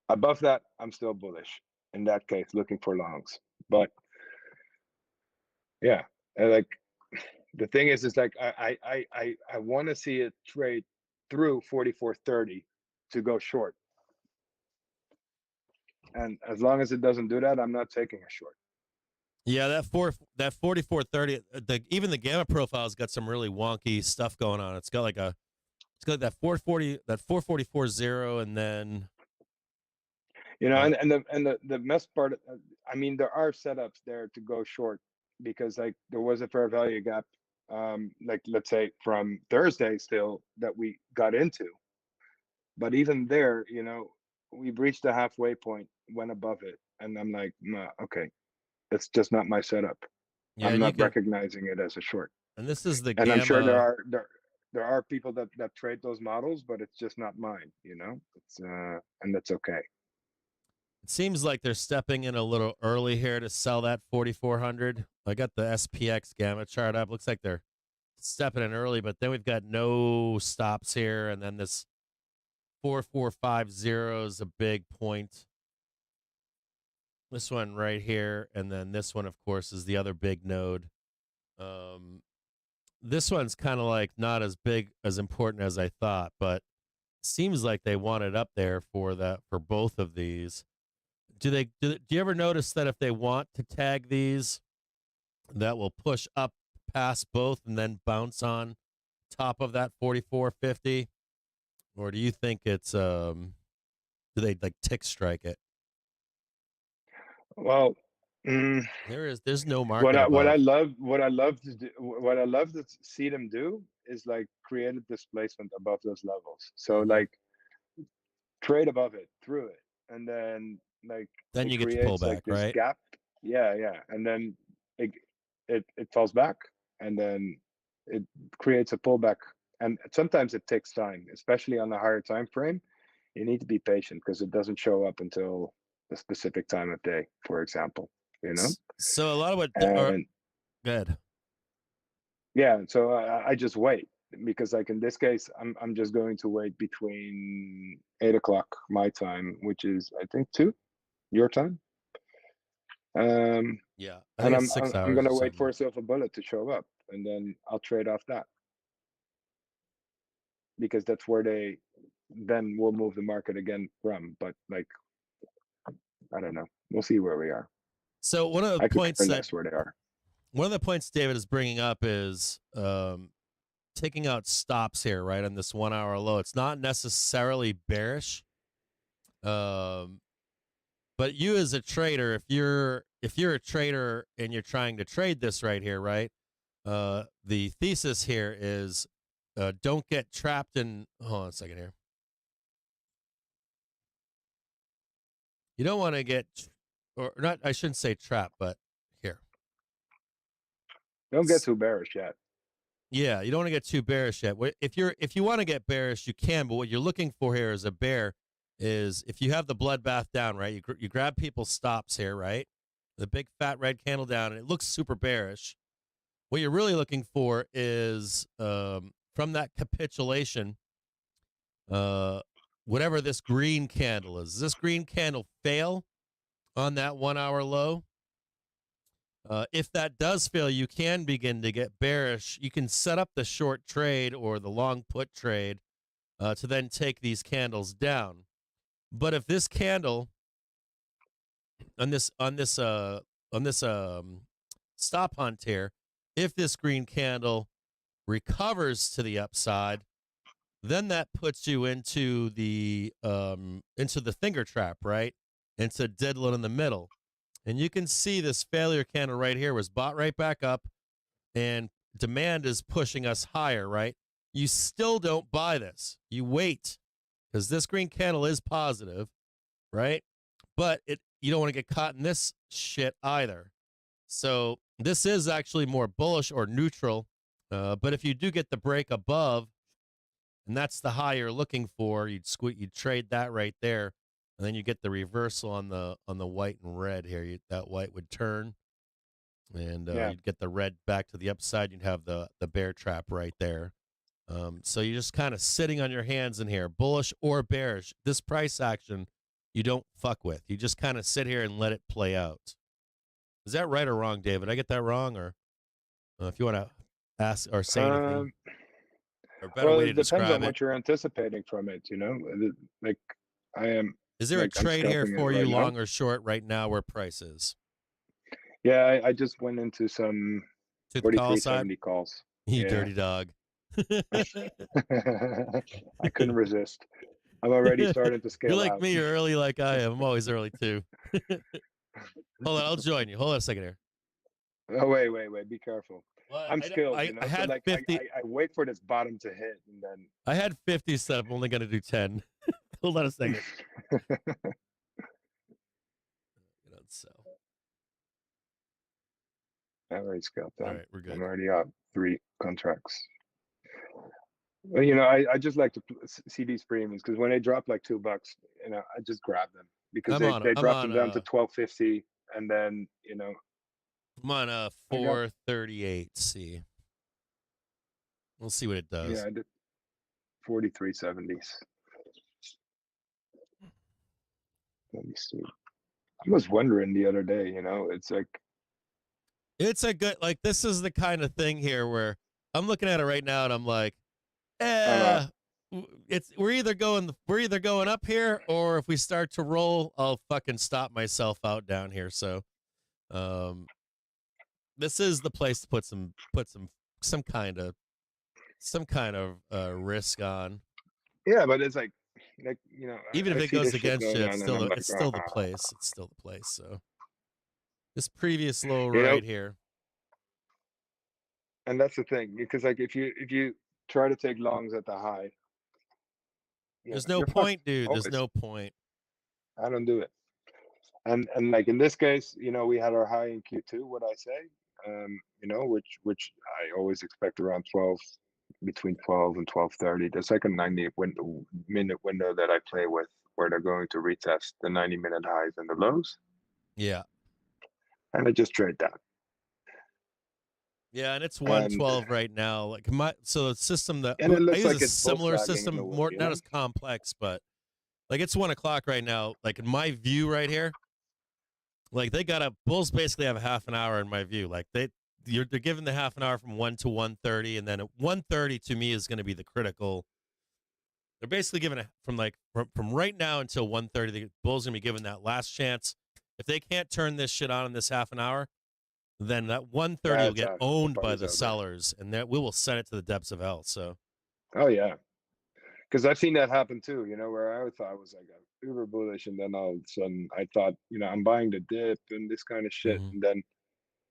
[SPEAKER 3] Above that, I'm still bullish. In that case, looking for longs. But yeah, like the thing is like I want to see it trade through 4430 to go short. And as long as it doesn't do that, I'm not taking a short.
[SPEAKER 2] Yeah, that 4430, even the gamma profile's got some really wonky stuff going on. It's got that 440, that 444.0, and then
[SPEAKER 3] you know, and the mess part, I mean, there are setups there to go short, because like there was a fair value gap, like let's say from Thursday still that we got into, but even there, you know, we breached the halfway point, went above it, and I'm like, nah, okay, it's just not my setup.
[SPEAKER 2] yeah,
[SPEAKER 3] I'm not recognizing it as a short.
[SPEAKER 2] And this is the
[SPEAKER 3] and
[SPEAKER 2] gamma.
[SPEAKER 3] I'm sure there are people that trade those models, but it's just not mine, you know. It's and that's okay.
[SPEAKER 2] It seems like they're stepping in a little early here to sell that 4,400. I got the SPX gamma chart up. Looks like they're stepping in early, but then we've got no stops here, and then this 4450 is a big point. This one right here, and then this one, of course, is the other big node. This one's kind of like not as big, as important as I thought, but seems like they want it up there for both of these. Do you ever notice that if they want to tag these, that will push up past both and then bounce on top of that 4450? Or do you think it's do they like tick strike it?
[SPEAKER 3] Well,
[SPEAKER 2] there's no market.
[SPEAKER 3] What I love to see them do is like create a displacement above those levels. So like trade above it, through it, and then like
[SPEAKER 2] then you get to pull back,
[SPEAKER 3] like this
[SPEAKER 2] right?
[SPEAKER 3] gap. Yeah, and then it falls back, and then it creates a pullback. And sometimes it takes time, especially on the higher time frame. You need to be patient because it doesn't show up until a specific time of day, for example. You know.
[SPEAKER 2] So a lot of what good.
[SPEAKER 3] Yeah, so I just wait, because like in this case, I'm just going to wait between 8 o'clock my time, which is I think 2 your time.
[SPEAKER 2] Yeah,
[SPEAKER 3] and I'm
[SPEAKER 2] 6 hours.
[SPEAKER 3] I'm gonna wait for a silver bullet to show up, and then I'll trade off that, because that's where they then will move the market again from. But like, I don't know. We'll see where we are.
[SPEAKER 2] So one of the points that
[SPEAKER 3] where they are.
[SPEAKER 2] One of the points David is bringing up is taking out stops here, right, on this 1 hour low. It's not necessarily bearish, but you as a trader, if you're a trader and you're trying to trade this right here, right, the thesis here is don't get trapped in. Hold on a second here. You don't want to get, or not. I shouldn't say trap, but here.
[SPEAKER 3] Don't get too bearish yet.
[SPEAKER 2] Yeah, you don't want to get too bearish yet. If you want to get bearish, you can. But what you're looking for here as a bear is if you have the bloodbath down, right? You grab people's stops here, right? The big fat red candle down, and it looks super bearish. What you're really looking for is from that capitulation, whatever this green candle is. Does this green candle fail on that 1 hour low? If that does fail, you can begin to get bearish. You can set up the short trade or the long put trade to then take these candles down. But if this candle on this stop hunt here, if this green candle recovers to the upside, then that puts you into the finger trap, right? Into diddling in the middle. And you can see this failure candle right here was bought right back up, and demand is pushing us higher, right? You still don't buy this. You wait, because this green candle is positive, right? But you don't want to get caught in this shit either. So this is actually more bullish or neutral. But if you do get the break above, and that's the high you're looking for, you'd trade that right there. And then you get the reversal on the white and red here. That white would turn, and you'd get the red back to the upside. You'd have the bear trap right there. So you're just kind of sitting on your hands in here, bullish or bearish. This price action you don't fuck with. You just kind of sit here and let it play out. Is that right or wrong, David? Did I get that wrong, or if you want to ask or say anything, or better way to describe it?
[SPEAKER 3] It depends on what you're anticipating from it. Like I am.
[SPEAKER 2] Is there a trade here for you, long or short, right now, where price is?
[SPEAKER 3] Yeah, I just went into some 4370 calls.
[SPEAKER 2] You dirty dog.
[SPEAKER 3] I couldn't resist. I'm already starting to scale
[SPEAKER 2] You're like
[SPEAKER 3] out.
[SPEAKER 2] me, you're early like I am. I'm always early too. Hold on, I'll join you. Hold on a second here.
[SPEAKER 3] Oh, wait. Be careful.
[SPEAKER 2] Well,
[SPEAKER 3] I'm skilled,
[SPEAKER 2] I had
[SPEAKER 3] so like
[SPEAKER 2] 50.
[SPEAKER 3] I wait for this bottom to hit, and then
[SPEAKER 2] I had 50 set. I'm only going to do 10. Hold on a second. So.
[SPEAKER 3] I already scaled down.
[SPEAKER 2] All right, we're good.
[SPEAKER 3] I'm already up 3 contracts. Well, I just like to see these premiums, because when they drop like $2, I just grab them, because they drop them down to 1250, and then
[SPEAKER 2] I'm on 438. See, we'll see what it does.
[SPEAKER 3] Yeah, I did 4370s. Let me see. I was wondering the other day, it's like,
[SPEAKER 2] it's a good, like, this is the kind of thing here where I'm looking at it right now and I'm like, we're either going up here, or if we start to roll, I'll fucking stop myself out down here. So, this is the place to put some kind of risk on.
[SPEAKER 3] Yeah, but it's like
[SPEAKER 2] even if it goes against you, it's still the place. It's still the place. So this previous low right here.
[SPEAKER 3] And that's the thing, because like if you try to take longs at the high,
[SPEAKER 2] there's no point, dude. There's no point.
[SPEAKER 3] I don't do it. And like in this case, we had our high in Q2, what I say, which I always expect around 12, between 12 and 12:30. The second 90-minute window that I play with, where they're going to retest the 90-minute highs and the lows.
[SPEAKER 2] Yeah.
[SPEAKER 3] And I just trade that.
[SPEAKER 2] Yeah, and it's 112 right now. Like so the system that
[SPEAKER 3] and it looks
[SPEAKER 2] I use
[SPEAKER 3] like
[SPEAKER 2] a
[SPEAKER 3] it's
[SPEAKER 2] similar system, more not as complex, but like it's 1 o'clock right now. Like in my view right here, like bulls basically have a half an hour in my view. Like they're given the half an hour from 1 to 1:30, and then at 1:30 to me is going to be the critical. They're basically given from right now until 1:30. The bulls going to be given that last chance. If they can't turn this shit on in this half an hour, then that 1:30 will get owned by the sellers, and that we will send it to the depths of hell. So,
[SPEAKER 3] oh yeah, because I've seen that happen too. Where I thought I was like uber bullish, and then all of a sudden I thought, I'm buying the dip and this kind of shit, and then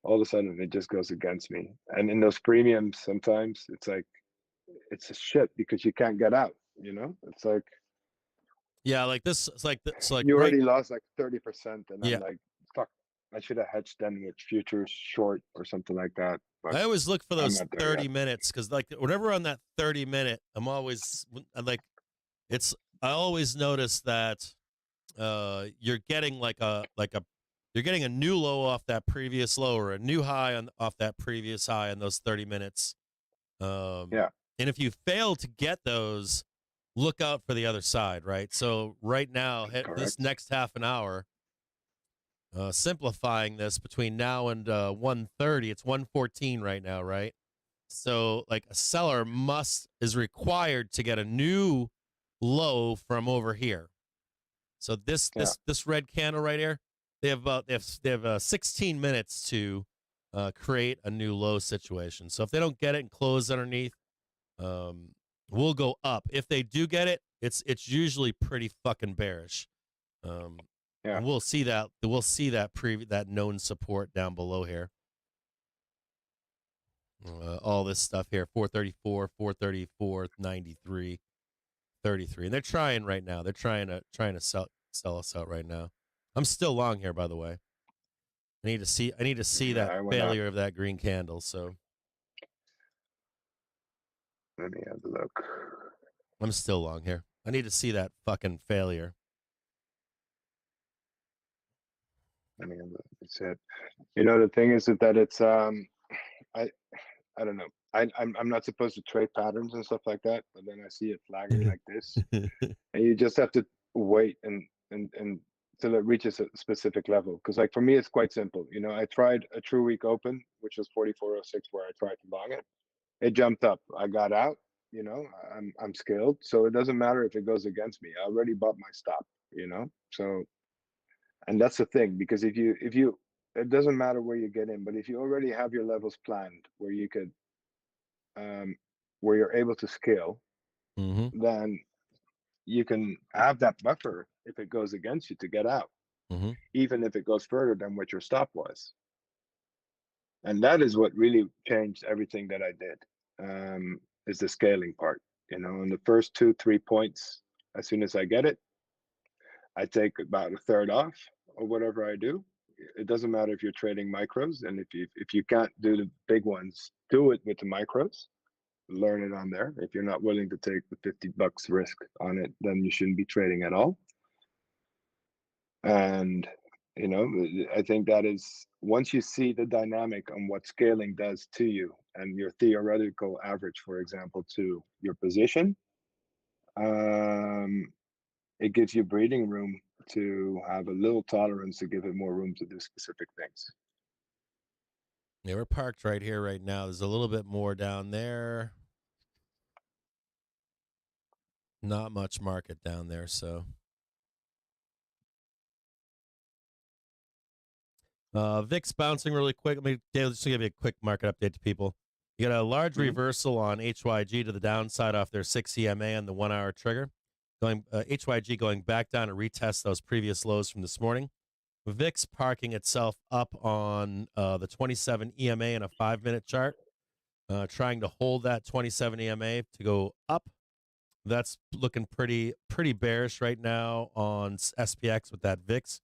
[SPEAKER 3] all of a sudden it just goes against me. And in those premiums, sometimes it's like it's a shit because you can't get out. It's like,
[SPEAKER 2] yeah, like this. It's like
[SPEAKER 3] you already lost like 30%, and
[SPEAKER 2] yeah.
[SPEAKER 3] I'm like, fuck. I should have hedged then with futures short or something like that. but
[SPEAKER 2] I always look for
[SPEAKER 3] I'm
[SPEAKER 2] those
[SPEAKER 3] not there
[SPEAKER 2] 30
[SPEAKER 3] yet.
[SPEAKER 2] minutes because, like, whenever on that 30-minute, I'm always like, I always notice that you're getting you're getting a new low off that previous low or a new high off that previous high in those 30 minutes.
[SPEAKER 3] Yeah,
[SPEAKER 2] And if you fail to get those, look out for the other side, right? So right now, this
[SPEAKER 3] correct.
[SPEAKER 2] next half an hour, simplifying this between now and 1:30, it's 1:14 right now, right? So like a seller is required to get a new low from over here. So
[SPEAKER 3] Yeah,
[SPEAKER 2] this red candle right here, they have 16 minutes to create a new low situation. So if they don't get it and close underneath, um, we'll go up. If they do get it, it's usually pretty fucking bearish. Um,
[SPEAKER 3] yeah.
[SPEAKER 2] and we'll see that known support down below here. All this stuff here, 434, 434, 93, 33. And they're trying right now. They're trying to sell us out right now. I'm still long here, by the way. I need to see
[SPEAKER 3] Yeah,
[SPEAKER 2] that
[SPEAKER 3] I went up.
[SPEAKER 2] failure of that green candle. So
[SPEAKER 3] Let me have a look.
[SPEAKER 2] I'm still long here. I need to see that fucking failure.
[SPEAKER 3] Let me have a look. It's it. You know, the thing is that it's I I don't know. I'm not supposed to trade patterns and stuff like that, but then I see it flagging like this, and you just have to wait and till it reaches a specific level. Because like for me, it's quite simple. You know, I tried a true week open, which was 44.06, where I tried to long it. It jumped up. I got out. You know, I'm skilled, so it doesn't matter if it goes against me. I already bought my stop. You know, so and that's the thing, because if you it doesn't matter where you get in, but if you already have your levels planned where you could where you're able to scale,
[SPEAKER 2] Mm-hmm.
[SPEAKER 3] then you can have that buffer if it goes against you to get out,
[SPEAKER 2] Mm-hmm.
[SPEAKER 3] even if it goes further than what your stop was. And that is what really changed everything that I did, is the scaling part. You know, in the first 2-3 points, as soon as I get it, I take about a third off or whatever I do. It doesn't matter if you're trading micros, and if you can't do the big ones, do it with the micros. Learn it on there. If you're not willing to take the $50 risk on it, then you shouldn't be trading at all. And you know, I think that is, once you see the dynamic on what scaling does to you and your theoretical average, for example, to your position, it gives you breathing room to have a little tolerance to give it more room to do specific things.
[SPEAKER 2] Yeah, we're parked right here right now. There's a little bit more down there. Not much market down there, so VIX bouncing really quick. Let me just give you a quick market update to people. You got a large reversal on HYG to the downside off their 6 EMA on the 1 hour trigger. HYG going back down to retest those previous lows from this morning. VIX parking itself up on the 27 EMA in a 5-minute chart, trying to hold that 27 EMA to go up. That's looking pretty bearish right now on SPX with that VIX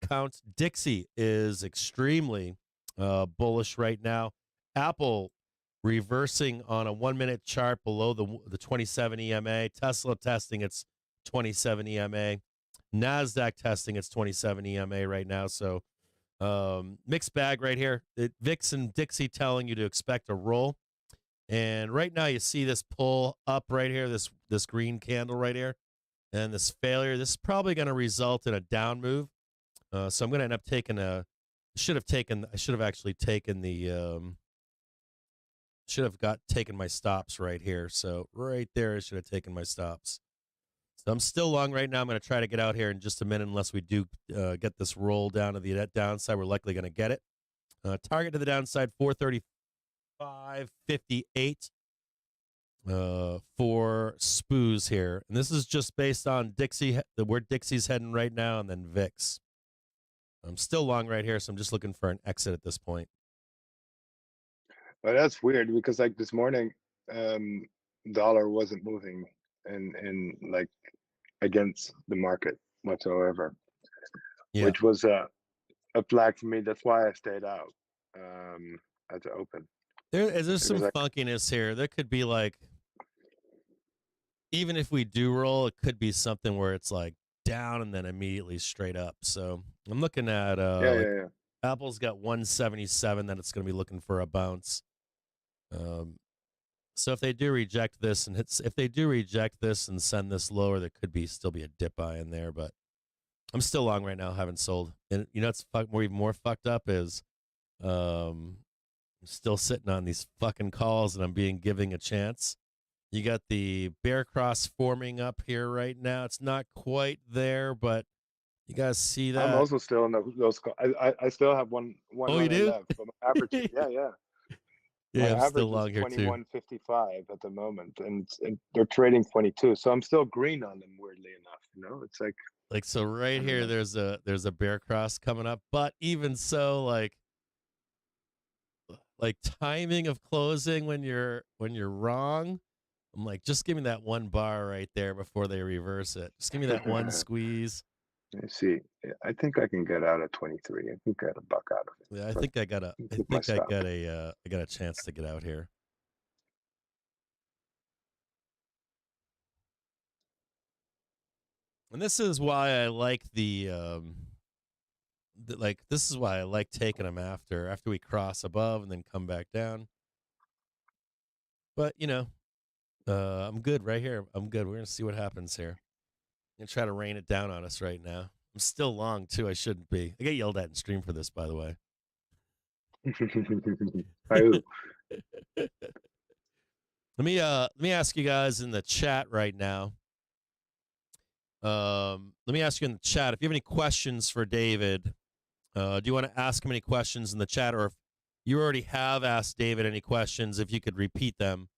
[SPEAKER 2] count. Dixie is extremely bullish right now. Apple reversing on a 1-minute chart below the 27 EMA. Tesla testing its 27 EMA. NASDAQ testing its 27 EMA right now. So mixed bag right here. VIX and Dixie telling you to expect a roll. And right now you see this pull up right here, this green candle right here, and this failure. This is probably going to result in a down move. So I'm going to end up taking I should have actually taken taken my stops right here. So right there, I should have taken my stops. So I'm still long right now. I'm going to try to get out here in just a minute unless we do get this roll down to the downside. We're likely going to get it. Target to the downside, 435.58 for SPOOs here. And this is just based on Dixie, where Dixie's heading right now, and then VIX. I'm still long right here, so I'm just looking for an exit at this point.
[SPEAKER 3] But that's weird, because like this morning, dollar wasn't moving in like against the market whatsoever,
[SPEAKER 2] Yeah.
[SPEAKER 3] which was a flag for me. That's why I stayed out at the open.
[SPEAKER 2] There's some
[SPEAKER 3] Because
[SPEAKER 2] funkiness here. There could be like, even if we do roll, it could be something where it's like down and then immediately straight up. So I'm looking at
[SPEAKER 3] yeah.
[SPEAKER 2] Apple's got 177 that it's going to be looking for a bounce. So if they do reject this and send this lower, there could still be a dip buy in there. But I'm still long right now, haven't sold. And you know, it's even more fucked up is, I'm still sitting on these fucking calls and I'm giving a chance. You got the bear cross forming up here right now. It's not quite there, but you guys see that?
[SPEAKER 3] I'm also still in those. I still have one
[SPEAKER 2] Oh, you do?
[SPEAKER 3] left. But my average, yeah.
[SPEAKER 2] Yeah,
[SPEAKER 3] My
[SPEAKER 2] I'm
[SPEAKER 3] average
[SPEAKER 2] still
[SPEAKER 3] is
[SPEAKER 2] long here too.
[SPEAKER 3] 21.55 at the moment, and they're trading 22. So I'm still green on them. Weirdly enough, you know, it's like
[SPEAKER 2] so right here, there's a bear cross coming up, but even so, like timing of closing when you're wrong. I'm like, just give me that one bar right there before they reverse it. Just give me that one squeeze.
[SPEAKER 3] Let me see. I think I can get out at 23. I think I got a buck out of it.
[SPEAKER 2] Yeah, I think I got a chance to get out here. And this is why I like this is why I like taking them after we cross above and then come back down. But you know, I'm good right here. I'm good. We're gonna see what happens here. I'm gonna try to rain it down on us right now. I'm still long too. I shouldn't be. I get yelled at in stream for this, by the way. Let me ask you guys in the chat right now. Let me ask you in the chat if you have any questions for David. Do you want to ask him any questions in the chat, or if you already have asked David any questions, if you could repeat them?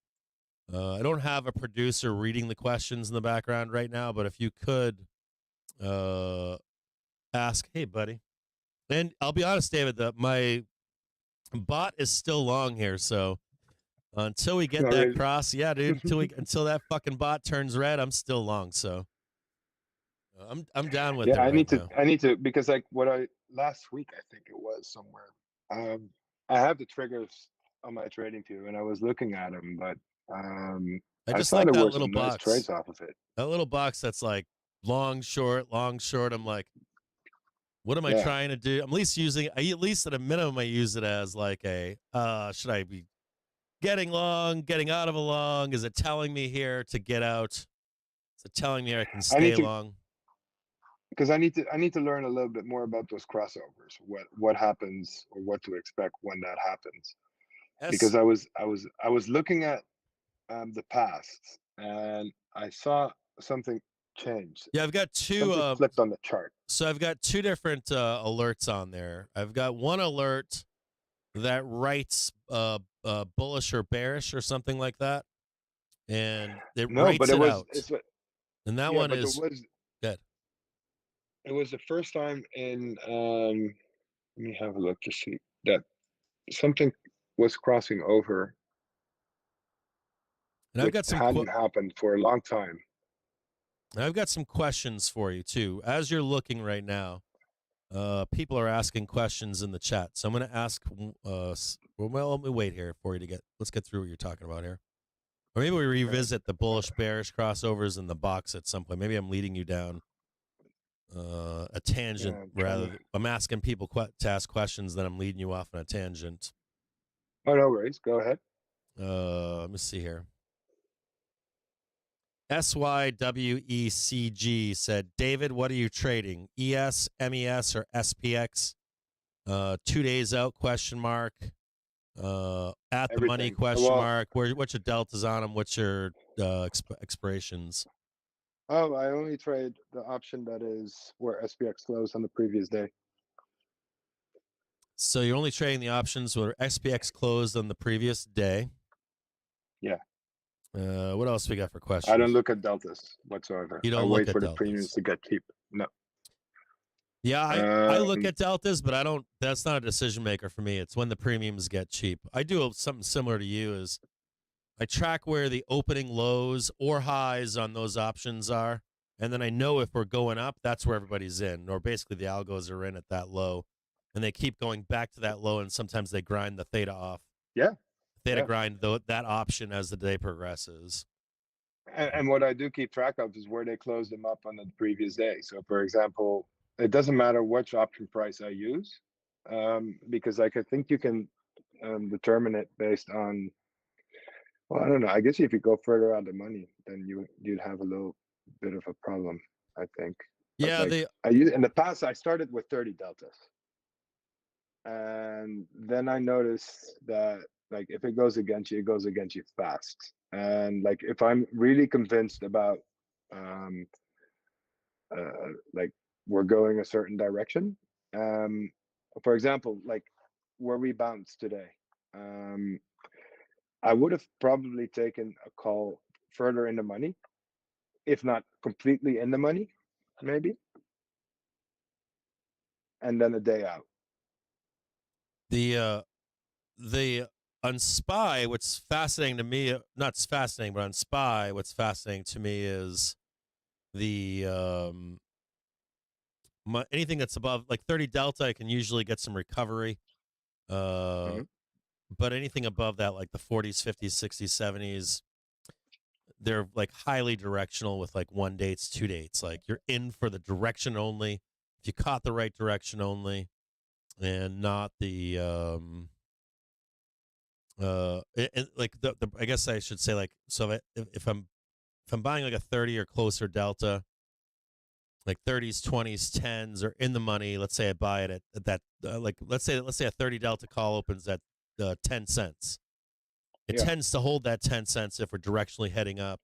[SPEAKER 2] I don't have a producer reading the questions in the background right now, but if you could ask, hey, buddy. And I'll be honest, David, my bot is still long here, so until we get that cross, yeah, dude, until that fucking bot turns red, I'm still long. So I'm down with it.
[SPEAKER 3] Yeah, I need
[SPEAKER 2] to
[SPEAKER 3] because like last week I think it was somewhere. I have the triggers on my trading view, and I was looking at them, but
[SPEAKER 2] I just like that little box.
[SPEAKER 3] Nice trades off of it.
[SPEAKER 2] That little box that's like long, short. I'm like, what am I trying to do? I'm at least at least at a minimum, I use it as like a, should I be getting long, getting out of a long? Is it telling me here to get out? Is it telling me I can stay long?
[SPEAKER 3] Because I need to learn a little bit more about those crossovers. What happens or what to expect when that happens. Because I was looking at the past and I saw something change.
[SPEAKER 2] Yeah, I've got two
[SPEAKER 3] flipped on the chart.
[SPEAKER 2] So I've got two different alerts on there. I've got one alert that writes bullish or bearish or something like that, and it writes it out. And that one is good.
[SPEAKER 3] It was the first time in let me have a look to see that something was crossing over.
[SPEAKER 2] And I've got some
[SPEAKER 3] hadn't happened for a long time.
[SPEAKER 2] And I've got some questions for you too. As you're looking right now, people are asking questions in the chat. So I'm going to ask. Well, let me wait here for you to get. Let's get through what you're talking about here, or maybe we revisit the bullish bearish crossovers in the box at some point. Maybe I'm leading you down a tangent rather. I'm asking people to ask questions, then I'm leading you off on a tangent.
[SPEAKER 3] Oh, no worries. Go ahead.
[SPEAKER 2] Let me see here. SYWECG said, David, what are you trading? ES, MES, or SPX? 2 days out, question mark. At the money, question mark. What's your deltas on them? What's your expirations?
[SPEAKER 3] Oh, I only trade the option that is where SPX closed on the previous day.
[SPEAKER 2] So you're only trading the options where SPX closed on the previous day?
[SPEAKER 3] Yeah.
[SPEAKER 2] What else we got for questions?
[SPEAKER 3] I don't look at deltas whatsoever.
[SPEAKER 2] You don't
[SPEAKER 3] wait for the premiums to get cheap. No.
[SPEAKER 2] Yeah, I look at deltas, but I don't. That's not a decision maker for me. It's when the premiums get cheap. I do something similar to you. Is I track where the opening lows or highs on those options are, and then I know if we're going up, that's where everybody's in, or basically the algos are in at that low, and they keep going back to that low, and sometimes they grind the theta off.
[SPEAKER 3] Yeah.
[SPEAKER 2] theta grind that option as the day progresses.
[SPEAKER 3] And what I do keep track of is where they closed them up on the previous day. So for example, it doesn't matter which option price I use, because like I think you can determine it based on, well, I don't know. I guess if you go further out the money, then you'd have a little bit of a problem, I think. But
[SPEAKER 2] Yeah,
[SPEAKER 3] like, in the past, I started with 30 deltas. And then I noticed that like if it goes against you, it goes against you fast. And like if I'm really convinced about like we're going a certain direction, for example, like where we bounced today, I would have probably taken a call further in the money, if not completely in the money, maybe, and then a day out.
[SPEAKER 2] The on SPY, what's fascinating to me, not fascinating, but on SPY, what's fascinating to me is the anything that's above like 30 delta, I can usually get some recovery. But anything above that, like the 40s, 50s, 60s, 70s, they're like highly directional with like 1 dates, 2 dates. Like you're in for the direction only. If you caught the right direction only, and not the like the I guess I should say like, so if I'm buying like a 30 or closer delta, like 30s, 20s, 10s are in the money. Let's say I buy it at that like let's say a 30 delta call opens at 10 cents. It tends to hold that 10 cents if we're directionally heading up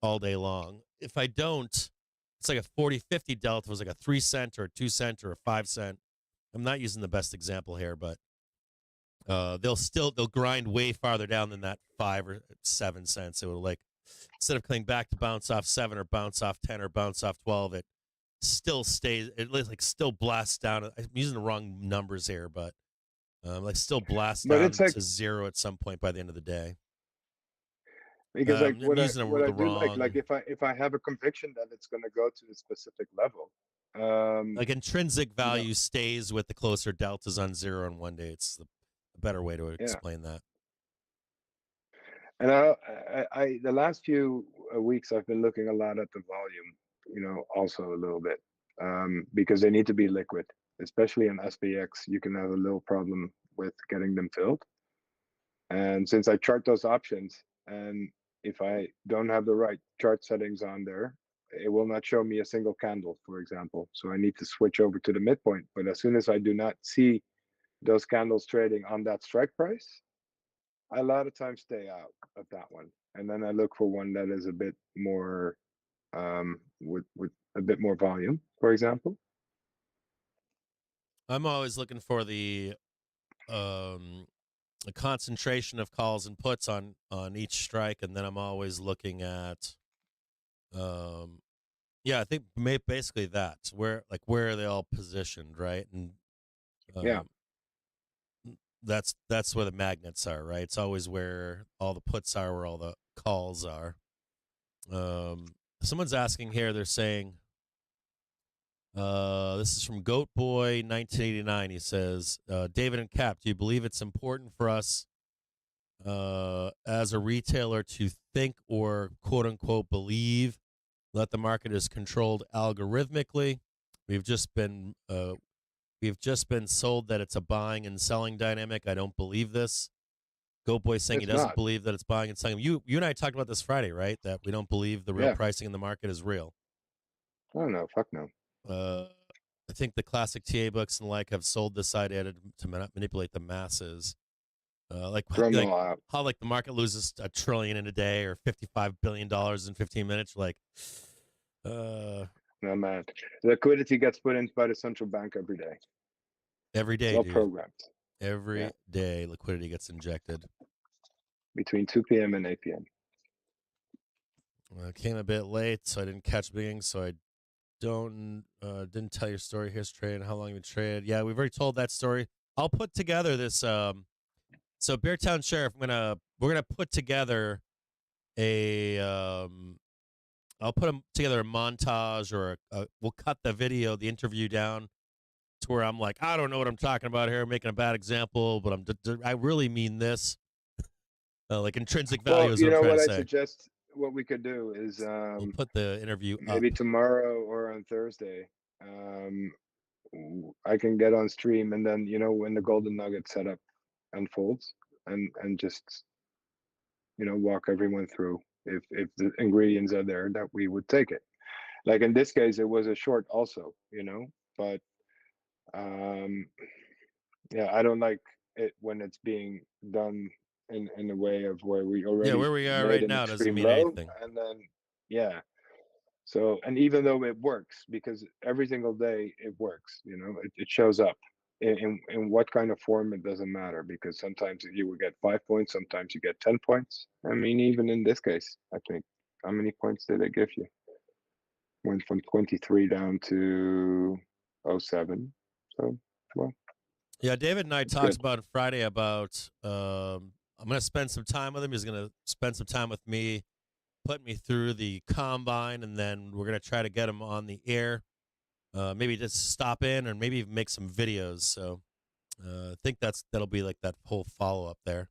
[SPEAKER 2] all day long. If I don't, it's like a 40-50 delta was like a 3 cent or a 2 cent or a 5 cent. I'm not using the best example here, but they'll grind way farther down than that 5 or 7 cents. It will, like, instead of coming back to bounce off 7 or bounce off 10 or bounce off 12, it still stays. It like still blasts down. I'm using the wrong numbers here, but like still blasts down to 0 at some point by the end of the day.
[SPEAKER 3] Because like what I do
[SPEAKER 2] wrong,
[SPEAKER 3] like if I have a conviction that it's going to go to a specific level,
[SPEAKER 2] like intrinsic value stays with the closer deltas on 0 and 1 day. It's a better way to explain that.
[SPEAKER 3] And I the last few weeks I've been looking a lot at the volume, also a little bit, because they need to be liquid, especially in SPX. You can have a little problem with getting them filled. And since I chart those options, and if I don't have the right chart settings on there, it will not show me a single candle, for example. So I need to switch over to the midpoint. But as soon as I do not see those candles trading on that strike price, I a lot of times stay out of that one. And then I look for one that is a bit more, with a bit more volume, for example.
[SPEAKER 2] I'm always looking for the concentration of calls and puts on each strike, and then I'm always looking at I think basically that's where are they all positioned, right? And that's where the magnets are, right? It's always where all the puts are, where all the calls are. Someone's asking here, they're saying, this is from Goat Boy 1989. He says, David and Cap, do you believe it's important for us as a retailer to think or quote unquote believe that the market is controlled algorithmically? We've just been sold that it's a buying and selling dynamic. I don't believe this. Goat Boy saying he doesn't believe that it's buying and selling. You and I talked about this Friday, right? That we don't believe the real pricing in the market is real.
[SPEAKER 3] Oh no, fuck no.
[SPEAKER 2] I think the classic TA books and like have sold this idea to manipulate the masses. Like how like the market loses $1 trillion in a day or $55 billion in 15 minutes. Like,
[SPEAKER 3] no man, liquidity gets put in by the central bank every day.
[SPEAKER 2] Every day,
[SPEAKER 3] it's all programmed.
[SPEAKER 2] Every day, liquidity gets injected
[SPEAKER 3] between 2 p.m. and 8 p.m.
[SPEAKER 2] I came a bit late, so I didn't catch being. So I didn't tell your story. Here's trade. How long you traded? Yeah, we've already told that story. I'll put together this. So Beartown Sheriff, we're gonna put together a. I'll put together a montage, or we'll cut the interview down to where I'm like, I don't know what I'm talking about here, making a bad example, but I really mean this. like intrinsic value
[SPEAKER 3] Well,
[SPEAKER 2] is
[SPEAKER 3] you
[SPEAKER 2] what I'm
[SPEAKER 3] know
[SPEAKER 2] trying
[SPEAKER 3] what
[SPEAKER 2] to
[SPEAKER 3] I
[SPEAKER 2] say.
[SPEAKER 3] suggest? What we could do is
[SPEAKER 2] We'll put the interview up.
[SPEAKER 3] maybe tomorrow or on Thursday. I can get on stream, and then when the golden nugget setup unfolds, and just walk everyone through if the ingredients are there that we would take it. Like in this case, it was a short also, but yeah, I don't like it when it's being done in a way of where we already
[SPEAKER 2] where we are
[SPEAKER 3] made
[SPEAKER 2] right
[SPEAKER 3] an
[SPEAKER 2] now doesn't
[SPEAKER 3] extreme
[SPEAKER 2] mean
[SPEAKER 3] low,
[SPEAKER 2] anything.
[SPEAKER 3] and then yeah. So, and even though it works, because every single day it works, it shows up in what kind of form, it doesn't matter, because sometimes you will get 5 points, sometimes you get 10 points. I mean, even in this case, I think, how many points did they give you? Went from 23 down to 07. So, well,
[SPEAKER 2] Yeah, David and I
[SPEAKER 3] it's
[SPEAKER 2] talked
[SPEAKER 3] good.
[SPEAKER 2] about Friday about I'm going to spend some time with him. He's going to spend some time with me, put me through the combine, and then we're going to try to get him on the air. Maybe just stop in, or maybe even make some videos. So I think that'll be like that whole follow up there.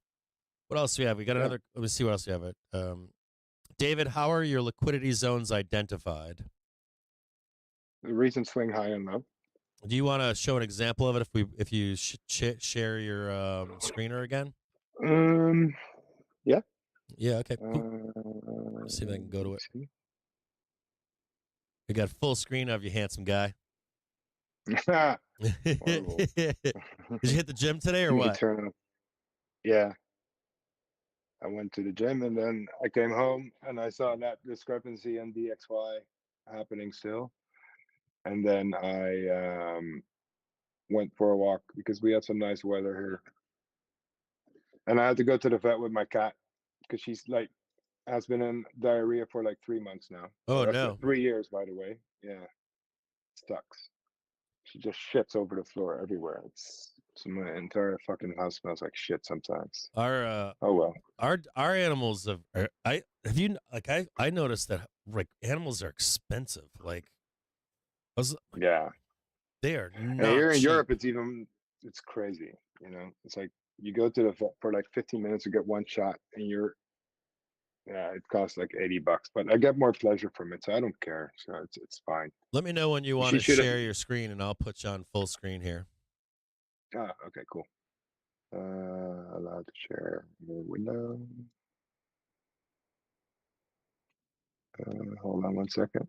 [SPEAKER 2] What else do we have? We got
[SPEAKER 3] Yeah.
[SPEAKER 2] another. Let me see what else we have. David, how are your liquidity zones identified?
[SPEAKER 3] The recent swing high and low.
[SPEAKER 2] Do you want to show an example of it if you share your screener again?
[SPEAKER 3] Yeah.
[SPEAKER 2] Yeah. Okay. Cool. Let's see if I can go to it.
[SPEAKER 3] See.
[SPEAKER 2] We got full screen of you, handsome guy.
[SPEAKER 3] Horrible.
[SPEAKER 2] Did you hit the gym today or
[SPEAKER 3] Let me
[SPEAKER 2] what?
[SPEAKER 3] turn up. Yeah. I went to the gym, and then I came home and I saw that discrepancy in DXY happening still. And then I went for a walk because we had some nice weather here. And I had to go to the vet with my cat because she's like has been in diarrhea for like 3 months now.
[SPEAKER 2] Oh no.
[SPEAKER 3] 3 years, by the way. Yeah. Sucks. She just shits over the floor everywhere. So my entire fucking house smells like shit sometimes.
[SPEAKER 2] Our
[SPEAKER 3] Oh well.
[SPEAKER 2] our animals I noticed that like animals are expensive. Like
[SPEAKER 3] Yeah.
[SPEAKER 2] they are
[SPEAKER 3] And
[SPEAKER 2] not
[SPEAKER 3] here in
[SPEAKER 2] cheap.
[SPEAKER 3] Europe, it's crazy. It's like you go to the vet for like 15 minutes to get one shot, and it costs like $80. But I get more pleasure from it, so I don't care. So it's fine.
[SPEAKER 2] Let me know when you want
[SPEAKER 3] She
[SPEAKER 2] to
[SPEAKER 3] should have.
[SPEAKER 2] share your screen, and I'll put you on full screen here.
[SPEAKER 3] Okay, cool. Allowed to share the window. Hold on one second.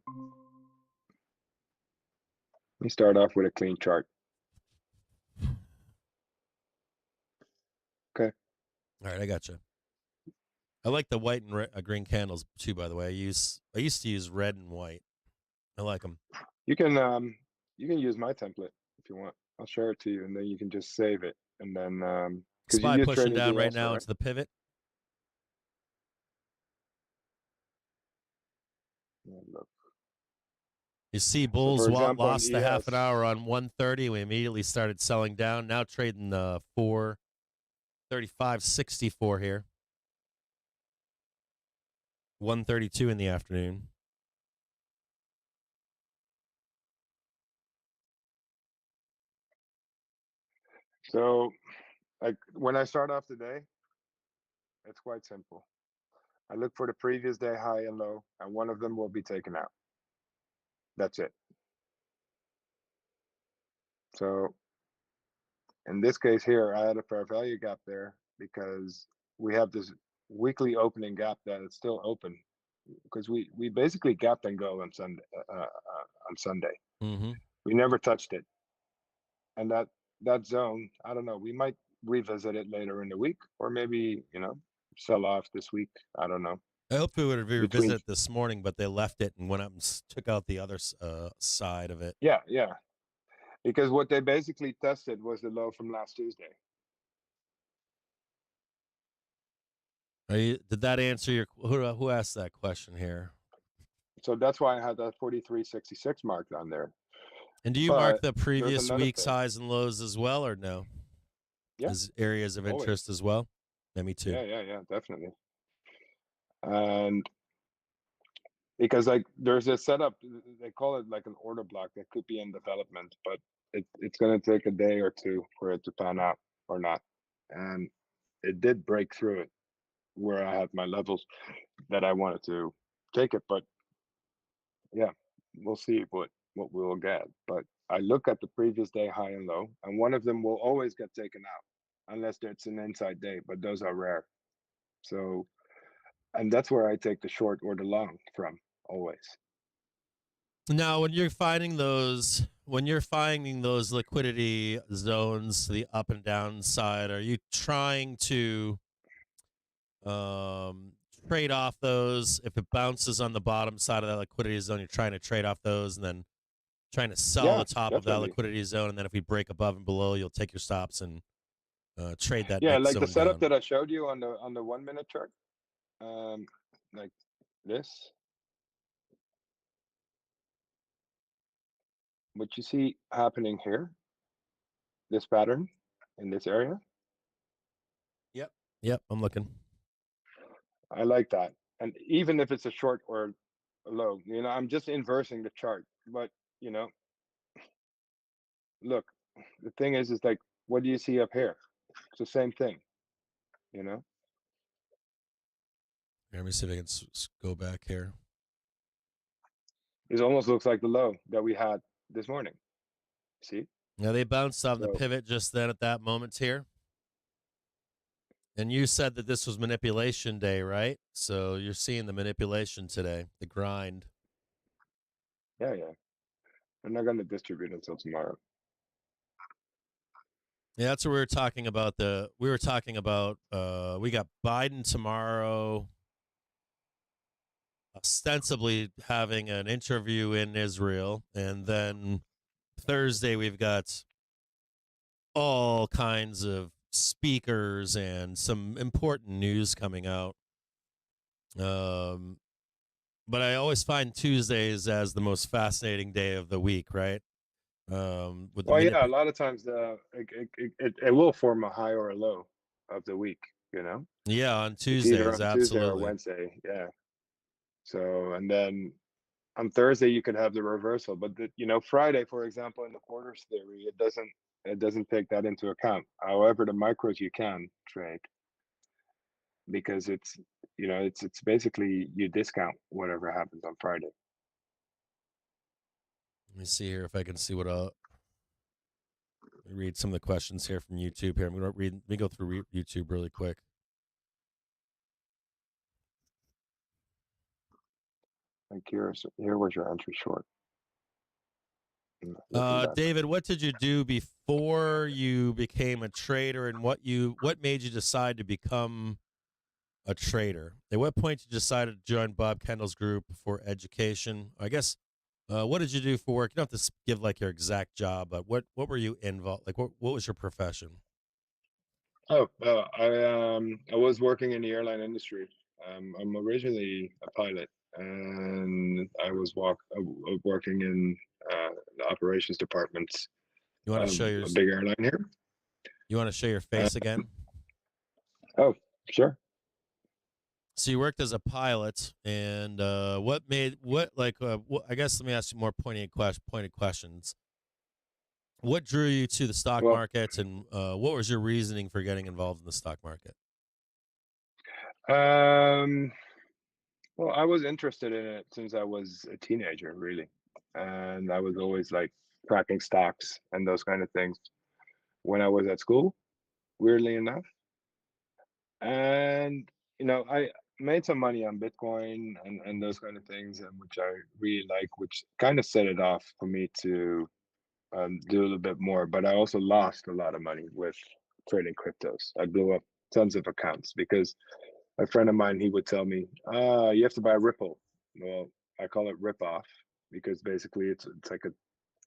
[SPEAKER 3] Let me start off with a clean chart. Okay.
[SPEAKER 2] All right, I got you. I like the white and green candles too. By the way, I used to use red and white. I like them.
[SPEAKER 3] You can use my template if you want. I'll share it to you, and then you can just save it, and then because you
[SPEAKER 2] SPY
[SPEAKER 3] use
[SPEAKER 2] pushing down
[SPEAKER 3] TradingView
[SPEAKER 2] right
[SPEAKER 3] also,
[SPEAKER 2] now
[SPEAKER 3] right?
[SPEAKER 2] into the pivot.
[SPEAKER 3] Yeah, look.
[SPEAKER 2] You see,
[SPEAKER 3] So
[SPEAKER 2] bulls
[SPEAKER 3] for example,
[SPEAKER 2] lost
[SPEAKER 3] in
[SPEAKER 2] a half
[SPEAKER 3] ES,
[SPEAKER 2] an hour on 130. We immediately started selling down. Now trading 435.64 here. 132 in the afternoon.
[SPEAKER 3] so like when I start off the day, it's quite simple. I look for the previous day high and low, and one of them will be taken out. That's it. So in this case here, I had a fair value gap there because we have this weekly opening gap that is still open, because we basically gapped and go on Sunday.
[SPEAKER 2] Mm-hmm.
[SPEAKER 3] We never touched it, and that zone, I don't know. We might revisit it later in the week, or maybe sell off this week. I don't know.
[SPEAKER 2] I hoped we would revisit
[SPEAKER 3] Between
[SPEAKER 2] it this morning, but they left it and went up and took out the other side of it.
[SPEAKER 3] yeah, because what they basically tested was the low from last Tuesday.
[SPEAKER 2] Did that answer your? Who asked that question here?
[SPEAKER 3] So that's why I had that 43.66 marked on there.
[SPEAKER 2] And do you mark
[SPEAKER 3] But
[SPEAKER 2] the
[SPEAKER 3] there's
[SPEAKER 2] previous
[SPEAKER 3] another
[SPEAKER 2] week's
[SPEAKER 3] thing.
[SPEAKER 2] highs and lows as well, or no?
[SPEAKER 3] Yeah,
[SPEAKER 2] As areas of
[SPEAKER 3] always.
[SPEAKER 2] interest as well? Yeah, me too.
[SPEAKER 3] Yeah, definitely. And because like there's a setup, they call it like an order block that could be in development, but it's going to take a day or two for it to pan out or not. And it did break through it. where I had my levels that I wanted to take it. But yeah, we'll see what we'll get. But I look at the previous day high and low, and one of them will always get taken out unless it's an inside day, but those are rare. So, and that's where I take the short or the long from always.
[SPEAKER 2] Now, when you're finding those liquidity zones, the up and down side, are you trying to trade off those? If it bounces on the bottom side of that liquidity zone, you're trying to trade off those, and then trying to sell
[SPEAKER 3] Yeah,
[SPEAKER 2] the top of that
[SPEAKER 3] definitely.
[SPEAKER 2] liquidity zone, and then if we break above and below, you'll take your stops and trade that
[SPEAKER 3] Yeah,
[SPEAKER 2] next
[SPEAKER 3] like the
[SPEAKER 2] zone
[SPEAKER 3] setup
[SPEAKER 2] down.
[SPEAKER 3] that I showed you on the 1 minute chart, like this. What you see happening here, this pattern in this area,
[SPEAKER 2] Yep, I'm looking.
[SPEAKER 3] I like that. And even if it's a short or a low, I'm just inversing the chart. But you know, look, the thing is like, what do you see up here? It's the same thing, you know.
[SPEAKER 2] Here, let me see if I can go back here.
[SPEAKER 3] It almost looks like the low that we had this morning. See?
[SPEAKER 2] Now they bounced off the
[SPEAKER 3] So
[SPEAKER 2] pivot just then at that moment here. And you said that this was manipulation day, right? So you're seeing the manipulation today, the grind.
[SPEAKER 3] yeah, I'm not gonna distribute until tomorrow.
[SPEAKER 2] Yeah, that's what we were talking about. We got Biden tomorrow, ostensibly having an interview in Israel, and then Thursday we've got all kinds of speakers and some important news coming out. But I always find Tuesdays as the most fascinating day of the week, right? With the
[SPEAKER 3] Well, yeah, a lot of times it will form a high or a low of the week,
[SPEAKER 2] yeah, on
[SPEAKER 3] It's either
[SPEAKER 2] Tuesdays,
[SPEAKER 3] on Tuesday or
[SPEAKER 2] absolutely.
[SPEAKER 3] Wednesday. Yeah. So, and then on Thursday you could have the reversal, but Friday, for example, in the quarters theory, it doesn't take that into account. However, the micros you can trade because it's basically you discount whatever happens on Friday.
[SPEAKER 2] Let me see here if I can see what read some of the questions here from YouTube. Here, let me go through YouTube really quick.
[SPEAKER 3] I'm curious. Here was your entry short.
[SPEAKER 2] David, what did you do before you became a trader, and what made you decide to become a trader? At what point did you decide to join Bob Kendall's group for education? I guess, what did you do for work? You don't have to give like your exact job, but what were you involved? Like, what was your profession?
[SPEAKER 3] Oh, I was working in the airline industry. I'm originally a pilot, and I was working in the operations departments
[SPEAKER 2] You want to
[SPEAKER 3] of
[SPEAKER 2] show
[SPEAKER 3] a big airline here.
[SPEAKER 2] You want to show your
[SPEAKER 3] Uh,
[SPEAKER 2] face again?
[SPEAKER 3] oh, sure.
[SPEAKER 2] So you worked as a pilot, and what made what like? I guess let me ask you more pointed questions. What drew you to the stock
[SPEAKER 3] Well,
[SPEAKER 2] market, and what was your reasoning for getting involved in the stock market?
[SPEAKER 3] um, well, I was interested in it since I was a teenager, really, and I was always like tracking stocks and those kind of things when I was at school. Weirdly enough, and I made some money on Bitcoin and those kind of things, and which I really like, which kind of set it off for me to do a little bit more. But I also lost a lot of money with trading cryptos. I blew up tons of accounts because a friend of mine, he would tell me, you have to buy Ripple. Well, I call it rip off because basically it's like a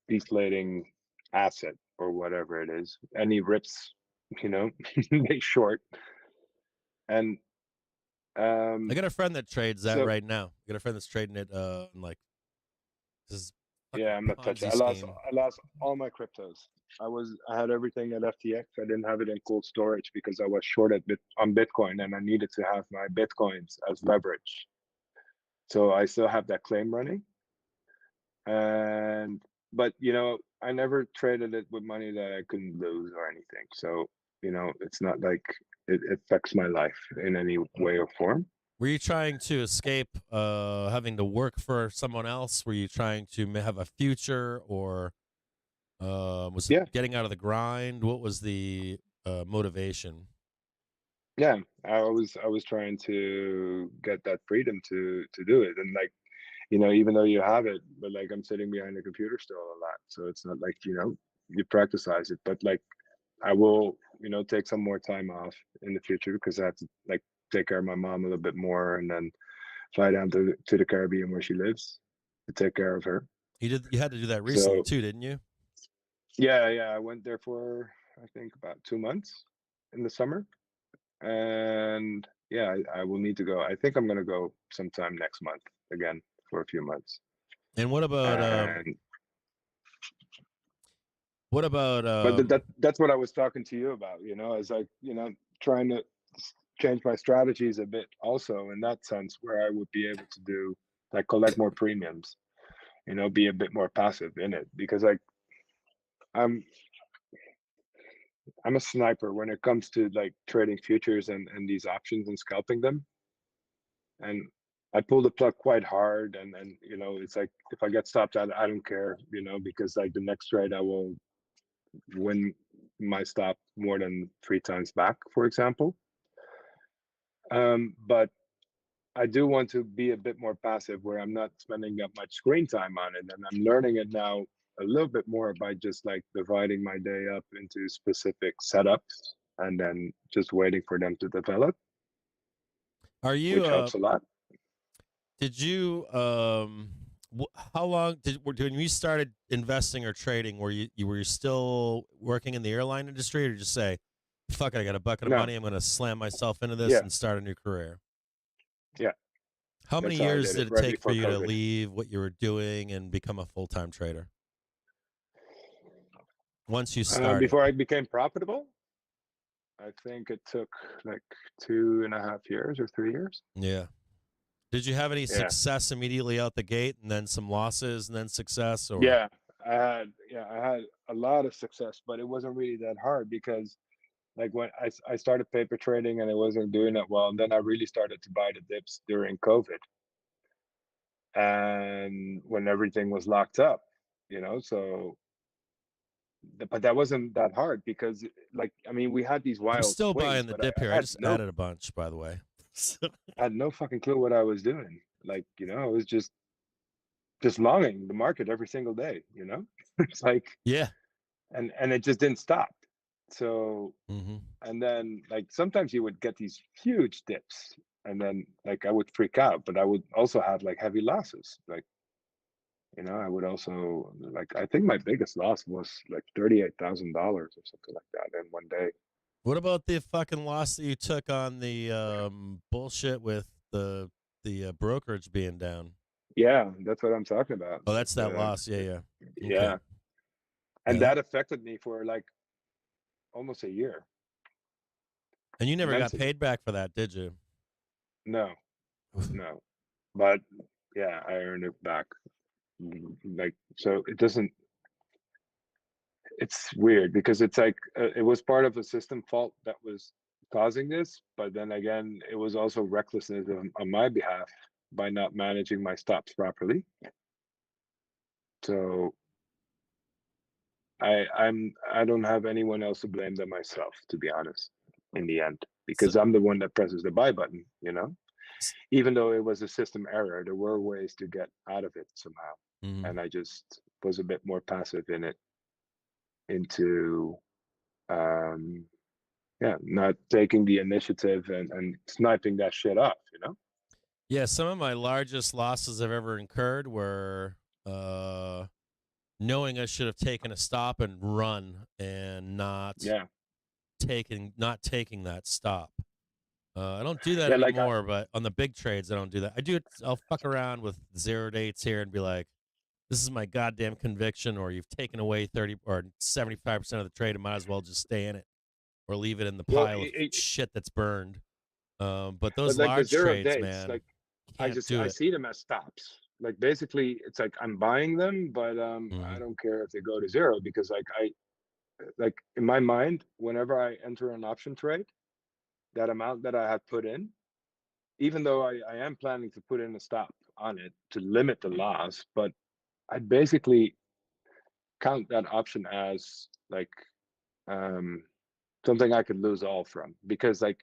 [SPEAKER 3] deflating asset or whatever it is. And he rips, they short. And
[SPEAKER 2] I got a friend that trades that
[SPEAKER 3] so
[SPEAKER 2] right now. I got a friend that's trading it. Like this is
[SPEAKER 3] yeah,
[SPEAKER 2] fucking
[SPEAKER 3] I'm not touching.
[SPEAKER 2] Ponzi
[SPEAKER 3] I
[SPEAKER 2] scheme.
[SPEAKER 3] lost all my cryptos. I had everything at FTX. I didn't have it in cold storage because I was short on Bitcoin and I needed to have my Bitcoins as leverage. So I still have that claim running. But I never traded it with money that I couldn't lose or anything. So you know, it's not like it affects my life in any way or form.
[SPEAKER 2] Were you trying to escape having to work for someone else? Were you trying to have a future, or was it
[SPEAKER 3] Yeah,
[SPEAKER 2] getting out of the grind? What was the motivation?
[SPEAKER 3] yeah. I was trying to get that freedom to do it, and like, you know, even though you have it, but like I'm sitting behind the computer still a lot, so it's not like, you know, you practicize it, but like I will, you know, take some more time off in the future because I have to like take care of my mom a little bit more, and then fly down to the Caribbean where she lives to take care of her.
[SPEAKER 2] You had to do that recently
[SPEAKER 3] So
[SPEAKER 2] too, didn't you?
[SPEAKER 3] yeah, I went there for I think about 2 months in the summer, and yeah, I will need to go. I think I'm gonna go sometime next month again for a few months.
[SPEAKER 2] And
[SPEAKER 3] And
[SPEAKER 2] what about
[SPEAKER 3] but that's what I was talking to you about, you know, is like, you know, trying to change my strategies a bit also in that sense, where I would be able to do like collect more premiums, you know, be a bit more passive in it, because like I'm I'm a sniper when it comes to like trading futures and these options and scalping them. And I pull the plug quite hard, and you know, it's like if I get stopped, I don't care, you know, because like the next trade I will win my stop more than 3 times back, for example. But I do want to be a bit more passive where I'm not spending that much screen time on it. And I'm learning it now a little bit more by just like dividing my day up into specific setups and then just waiting for them to develop,
[SPEAKER 2] are you
[SPEAKER 3] which helps a lot.
[SPEAKER 2] did you how long when you started investing or trading, were you still working in the airline industry, or did you say, fuck it, I got a bucket of
[SPEAKER 3] No,
[SPEAKER 2] money, I'm going to slam myself into this
[SPEAKER 3] yeah,
[SPEAKER 2] and start a new career?
[SPEAKER 3] yeah,
[SPEAKER 2] How many
[SPEAKER 3] that's how I
[SPEAKER 2] years
[SPEAKER 3] did it
[SPEAKER 2] did it
[SPEAKER 3] right
[SPEAKER 2] take for
[SPEAKER 3] before
[SPEAKER 2] you to
[SPEAKER 3] COVID.
[SPEAKER 2] leave what you were doing and become a full-time trader once you started?
[SPEAKER 3] Before I became profitable, I think it took like 2.5 years or 3 years.
[SPEAKER 2] Yeah. Did you have any
[SPEAKER 3] Yeah,
[SPEAKER 2] success immediately out the gate, and then some losses and then success, or?
[SPEAKER 3] I had a lot of success, but it wasn't really that hard because like when I started paper trading and it wasn't doing that well, and then I really started to buy the dips during COVID and when everything was locked up, you know. So but that wasn't that hard because like I mean we had these
[SPEAKER 2] I'm
[SPEAKER 3] wild
[SPEAKER 2] still
[SPEAKER 3] swings,
[SPEAKER 2] buying the
[SPEAKER 3] but
[SPEAKER 2] dip here.
[SPEAKER 3] I
[SPEAKER 2] I
[SPEAKER 3] had
[SPEAKER 2] just
[SPEAKER 3] no
[SPEAKER 2] added a bunch, by the way.
[SPEAKER 3] I had no fucking clue what I was doing. Like, you know, I was just longing the market every single day, you know. It's like
[SPEAKER 2] Yeah.
[SPEAKER 3] and it just didn't stop. So
[SPEAKER 2] Hmm.
[SPEAKER 3] and then like sometimes you would get these huge dips and then like I would freak out, but I would also have like heavy losses, like, you know, I would also like I think my biggest loss was like $38,000 or something like that in one day.
[SPEAKER 2] What about the fucking loss that you took on the bullshit with the brokerage being down?
[SPEAKER 3] Yeah, that's what I'm talking about.
[SPEAKER 2] Oh, that's that loss. Yeah, yeah. Okay.
[SPEAKER 3] Yeah, and
[SPEAKER 2] Yeah,
[SPEAKER 3] that affected me for like almost a year
[SPEAKER 2] and you never got
[SPEAKER 3] mentally.
[SPEAKER 2] paid back for that, did you?
[SPEAKER 3] No, no, but yeah, I earned it back. Like so it doesn't, it's weird because it's like it was part of a system fault that was causing this, but then again, it was also recklessness on my behalf by not managing my stops properly. So I don't have anyone else to blame than myself, to be honest, in the end,
[SPEAKER 2] So,
[SPEAKER 3] because I'm the one that presses the buy button, you know? Even though it was a system error, there were ways to get out of it somehow.
[SPEAKER 2] mm-hmm.
[SPEAKER 3] And I just was a bit more passive in it, into um yeah, not taking the initiative and sniping that shit off, you know?
[SPEAKER 2] Yeah, some of my largest losses I've ever incurred were uh, knowing I should have taken a stop and run, and
[SPEAKER 3] Yeah.
[SPEAKER 2] not taking that stop. I don't do that
[SPEAKER 3] Yeah, like I
[SPEAKER 2] anymore, but on the big trades, I don't do that. I do it. I'll fuck around with zero dates here and be like, "This is my goddamn conviction," or "You've taken away 30 or 75% of the trade, and might as well just stay in it or leave it in the
[SPEAKER 3] well
[SPEAKER 2] pile of shit that's burned." But
[SPEAKER 3] but
[SPEAKER 2] those
[SPEAKER 3] like the
[SPEAKER 2] large
[SPEAKER 3] zero
[SPEAKER 2] trades,
[SPEAKER 3] dates,
[SPEAKER 2] man,
[SPEAKER 3] like
[SPEAKER 2] can't do
[SPEAKER 3] I
[SPEAKER 2] it.
[SPEAKER 3] see them as stops. Like basically it's like I'm buying them, but I
[SPEAKER 2] Hmm.
[SPEAKER 3] don't care if they go to zero because like like in my mind, whenever I enter an option trade, that amount that I had put in, even though I am planning to put in a stop on it to limit the loss, but I basically count that option as like something I could lose all from, because like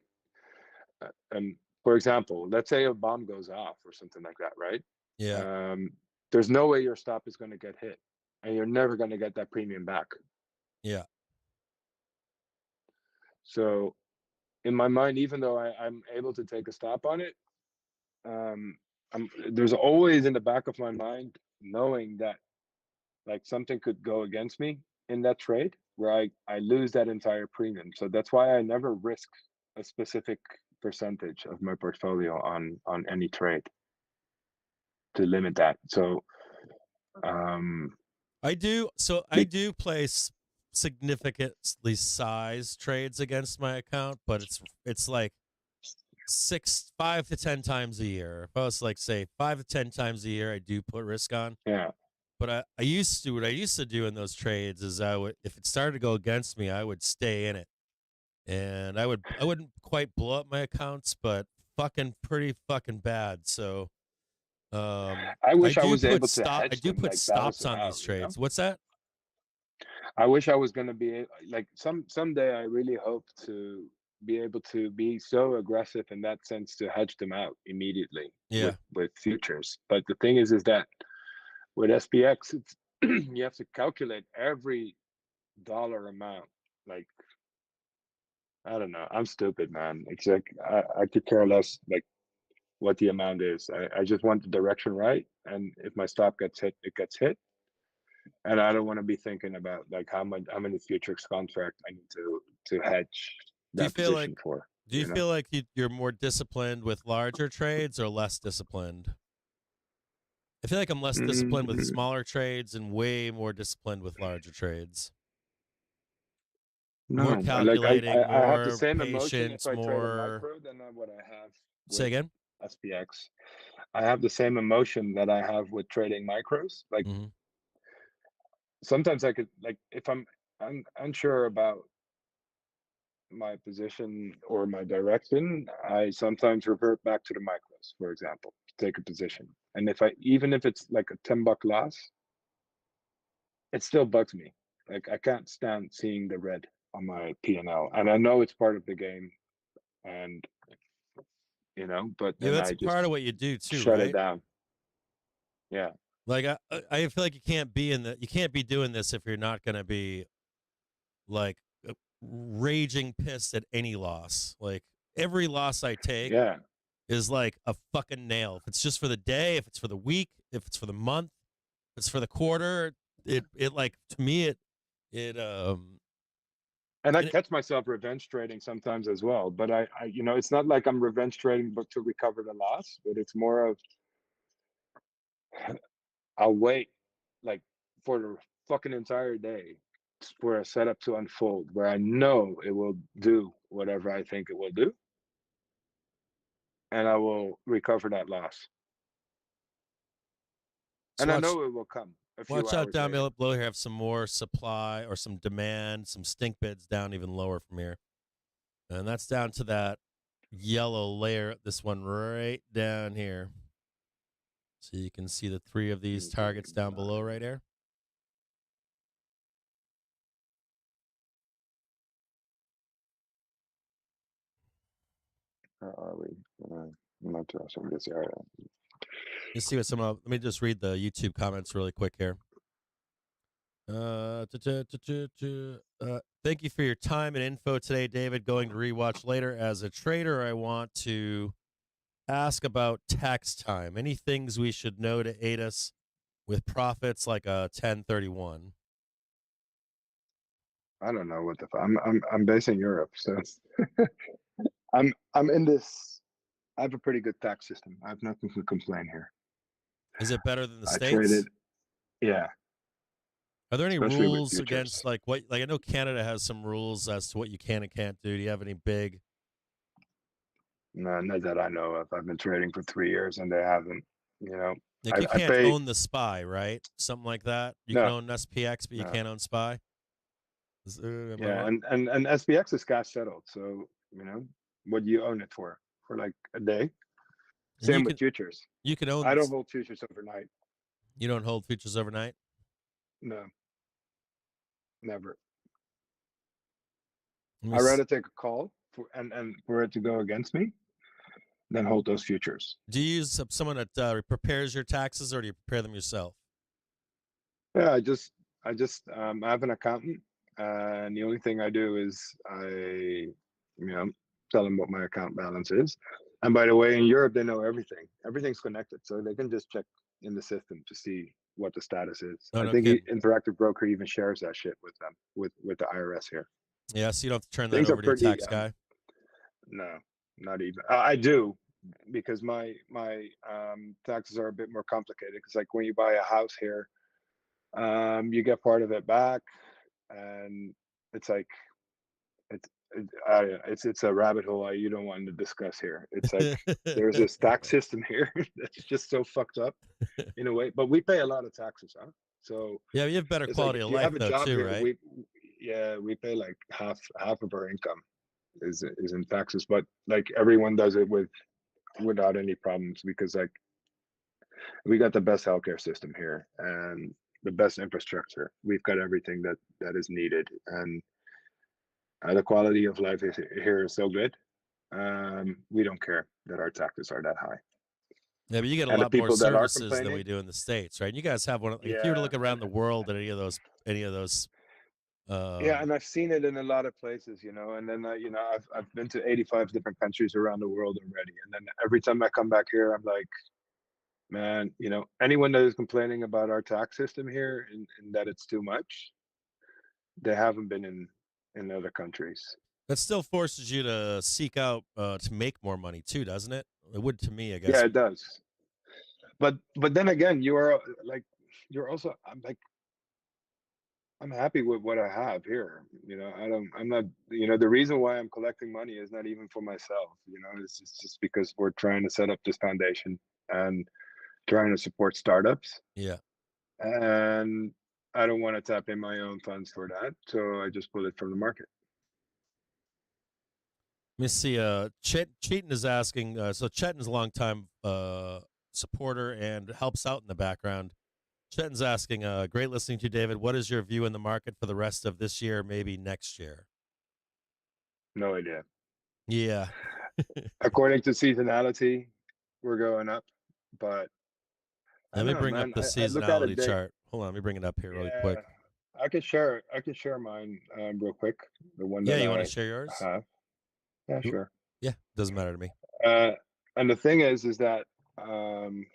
[SPEAKER 3] for example, let's say a bomb goes off or something like that, right?
[SPEAKER 2] Yeah.
[SPEAKER 3] There's no way your stop is going to get hit, and you're never going to get that premium back.
[SPEAKER 2] Yeah.
[SPEAKER 3] So in my mind, even though I'm able to take a stop on it, there's always in the back of my mind knowing that like something could go against me in that trade where I lose that entire premium. So that's why I never risk a specific percentage of my portfolio on any trade to limit that. So
[SPEAKER 2] I do. So I do play significantly sized trades against my account, but it's like 5 to 10 times a year. If I was like say 5 to 10 times a year, I do put risk on.
[SPEAKER 3] yeah.
[SPEAKER 2] But I used to, what I used to do in those trades is I would, if it started to go against me, I would stay in it, and I wouldn't quite blow up my accounts, but pretty fucking bad. So
[SPEAKER 3] I wish I was able to hedge
[SPEAKER 2] I do
[SPEAKER 3] them,
[SPEAKER 2] put
[SPEAKER 3] like
[SPEAKER 2] stops
[SPEAKER 3] balance it
[SPEAKER 2] on
[SPEAKER 3] out,
[SPEAKER 2] these trades. What's that?
[SPEAKER 3] I wish I was going to be like someday I really hope to be able to be so aggressive in that sense to hedge them out immediately
[SPEAKER 2] Yeah.
[SPEAKER 3] with futures. But the thing is that with SPX, it's you have to calculate every dollar amount. Like, I don't know. I'm stupid, man. It's like I could care less like what the amount is. I just want the direction right. And if my stop gets hit, it gets hit. And I don't want to be thinking about like how many futures contract I need to hedge that position for.
[SPEAKER 2] Do you feel like you're more disciplined with larger trades or less disciplined? I feel like I'm less disciplined with smaller trades and way more disciplined with larger trades.
[SPEAKER 3] No,
[SPEAKER 2] more calculating,
[SPEAKER 3] like I have the
[SPEAKER 2] more
[SPEAKER 3] same emotion
[SPEAKER 2] patience,
[SPEAKER 3] if I trade a
[SPEAKER 2] more.
[SPEAKER 3] micro than what I have
[SPEAKER 2] Say
[SPEAKER 3] with
[SPEAKER 2] again?
[SPEAKER 3] SPX. I have the same emotion that I have with trading micros. Like sometimes I could like if I'm unsure about my position or my direction, I sometimes revert back to the micros, for example, to take a position. And even if it's like a $10 loss, it still bugs me. Like I can't stand seeing the red on my P&L, and I know it's part of the game, and but
[SPEAKER 2] Yeah,
[SPEAKER 3] then
[SPEAKER 2] that's
[SPEAKER 3] I
[SPEAKER 2] a
[SPEAKER 3] just
[SPEAKER 2] part of what you do too,
[SPEAKER 3] shut it
[SPEAKER 2] right?
[SPEAKER 3] down. Yeah.
[SPEAKER 2] Like I feel like you can't be doing this if you're not going to be like raging pissed at any loss. Like every loss I take
[SPEAKER 3] Yeah.
[SPEAKER 2] is like a fucking nail. If it's just for the day, if it's for the week, if it's for the month, if it's for the quarter, it like to me it
[SPEAKER 3] And I catch myself revenge trading sometimes as well, but I it's not like I'm revenge trading but to recover the loss, but it's more of I'll wait like for the fucking entire day for a setup to unfold where I know it will do whatever I think it will do, and I will recover that loss. And I know it will come a few
[SPEAKER 2] watch out
[SPEAKER 3] hours
[SPEAKER 2] down
[SPEAKER 3] later.
[SPEAKER 2] below here. Have some more supply or some demand, some stink bids down even lower from here. And that's down to that yellow layer, this one right down here. So you can see the 3 of these targets down below right here.
[SPEAKER 3] Are we? I'm not too sure. This area.
[SPEAKER 2] You see what let me just read the YouTube comments really quick here. Thank you for your time and info today, David. Going to rewatch later. As a trader, I want to ask about tax time. Any things we should know to aid us with profits like a 1031?
[SPEAKER 3] I don't know what the I'm based in Europe, so I'm in this. I have a pretty good tax system. I have nothing to complain here.
[SPEAKER 2] Is it better than the
[SPEAKER 3] I
[SPEAKER 2] States?
[SPEAKER 3] traded, yeah.
[SPEAKER 2] Are there any
[SPEAKER 3] Especially with
[SPEAKER 2] rules
[SPEAKER 3] futures.
[SPEAKER 2] against like I know Canada has some rules as to what you can and can't do. Do you have any big?
[SPEAKER 3] No, not that I know of. I've been trading for 3 years and they haven't,
[SPEAKER 2] Like you
[SPEAKER 3] I
[SPEAKER 2] can't
[SPEAKER 3] pay.
[SPEAKER 2] own the SPY, right? Something like that. You can
[SPEAKER 3] No,
[SPEAKER 2] own SPX, but you
[SPEAKER 3] no.
[SPEAKER 2] can't own SPY. Am I
[SPEAKER 3] Yeah,
[SPEAKER 2] wrong?
[SPEAKER 3] and SPX is cash settled. So, what do you own it for? For like a day?
[SPEAKER 2] And
[SPEAKER 3] Same with futures.
[SPEAKER 2] you can own
[SPEAKER 3] I don't
[SPEAKER 2] this.
[SPEAKER 3] hold futures overnight.
[SPEAKER 2] You don't hold futures overnight?
[SPEAKER 3] No, never.
[SPEAKER 2] Let me
[SPEAKER 3] I'd
[SPEAKER 2] s-
[SPEAKER 3] rather take a call and for it to go against me than hold those futures.
[SPEAKER 2] Do you use someone that prepares your taxes, or do you prepare them yourself?
[SPEAKER 3] Yeah, I have an accountant, and the only thing I do is tell them what my account balance is. And by the way, in Europe, they know everything. Everything's connected, so they can just check in the system to see what the status is.
[SPEAKER 2] No,
[SPEAKER 3] I
[SPEAKER 2] no
[SPEAKER 3] think
[SPEAKER 2] kidding.
[SPEAKER 3] Interactive Broker even shares that shit with them, with the IRS here.
[SPEAKER 2] Yeah, so you don't have to turn that
[SPEAKER 3] Things are
[SPEAKER 2] over to your
[SPEAKER 3] pretty,
[SPEAKER 2] tax guy.
[SPEAKER 3] no, not even. I do, because my taxes are a bit more complicated. Because like when you buy a house here, you get part of it back, and it's like it's a rabbit hole you don't want to discuss here. It's like there's this tax system here that's just so fucked up in a way, but we pay a lot of taxes, huh? So
[SPEAKER 2] Yeah, you have better
[SPEAKER 3] it's like
[SPEAKER 2] quality
[SPEAKER 3] if
[SPEAKER 2] of
[SPEAKER 3] you
[SPEAKER 2] life
[SPEAKER 3] have a
[SPEAKER 2] though
[SPEAKER 3] job
[SPEAKER 2] too,
[SPEAKER 3] here,
[SPEAKER 2] right?
[SPEAKER 3] we pay like half of our income is in taxes, but like everyone does it without any problems, because like we got the best healthcare system here and the best infrastructure. We've got everything that is needed, and the quality of life here is so good. We don't care that our taxes are that high.
[SPEAKER 2] Yeah, but you get a
[SPEAKER 3] And the
[SPEAKER 2] lot more
[SPEAKER 3] people that are
[SPEAKER 2] services than we
[SPEAKER 3] complaining,
[SPEAKER 2] do in the States, right? You guys have one. Like, if you were to
[SPEAKER 3] yeah,
[SPEAKER 2] look around the world at any of those,
[SPEAKER 3] yeah,
[SPEAKER 2] um,
[SPEAKER 3] and I've seen it in a lot of places, and then I've been to 85 different countries around the world already, and then every time I come back here, I'm like, man, anyone that is complaining about our tax system here and that it's too much, they haven't been in other countries.
[SPEAKER 2] that still forces you to seek out to make more money too, doesn't it? It would to me, I
[SPEAKER 3] Yeah,
[SPEAKER 2] guess.
[SPEAKER 3] it does. But then again, you're also, I'm happy with what I have here. I'm not, the reason why I'm collecting money is not even for myself, it's just because we're trying to set up this foundation and trying to support startups.
[SPEAKER 2] Yeah.
[SPEAKER 3] And I don't want to tap in my own funds for that. So I just pull it from the market.
[SPEAKER 2] Let me see. Cheaton is asking. So Chetin's a longtime supporter and helps out in the background. Chetin's asking. Great listening to you, David. What is your view in the market for the rest of this year, maybe next year?
[SPEAKER 3] No idea.
[SPEAKER 2] Yeah.
[SPEAKER 3] According to seasonality, we're going up, but I
[SPEAKER 2] Let
[SPEAKER 3] don't
[SPEAKER 2] me
[SPEAKER 3] know,
[SPEAKER 2] bring up
[SPEAKER 3] man.
[SPEAKER 2] the
[SPEAKER 3] I look at a
[SPEAKER 2] seasonality
[SPEAKER 3] day.
[SPEAKER 2] chart. Hold on, let me bring it up here really
[SPEAKER 3] Yeah,
[SPEAKER 2] quick.
[SPEAKER 3] I can share mine real quick. The one
[SPEAKER 2] Yeah,
[SPEAKER 3] that
[SPEAKER 2] you want to
[SPEAKER 3] I
[SPEAKER 2] share yours?
[SPEAKER 3] have. Yeah, sure.
[SPEAKER 2] Yeah, doesn't matter to me.
[SPEAKER 3] Uh, and the thing is that um,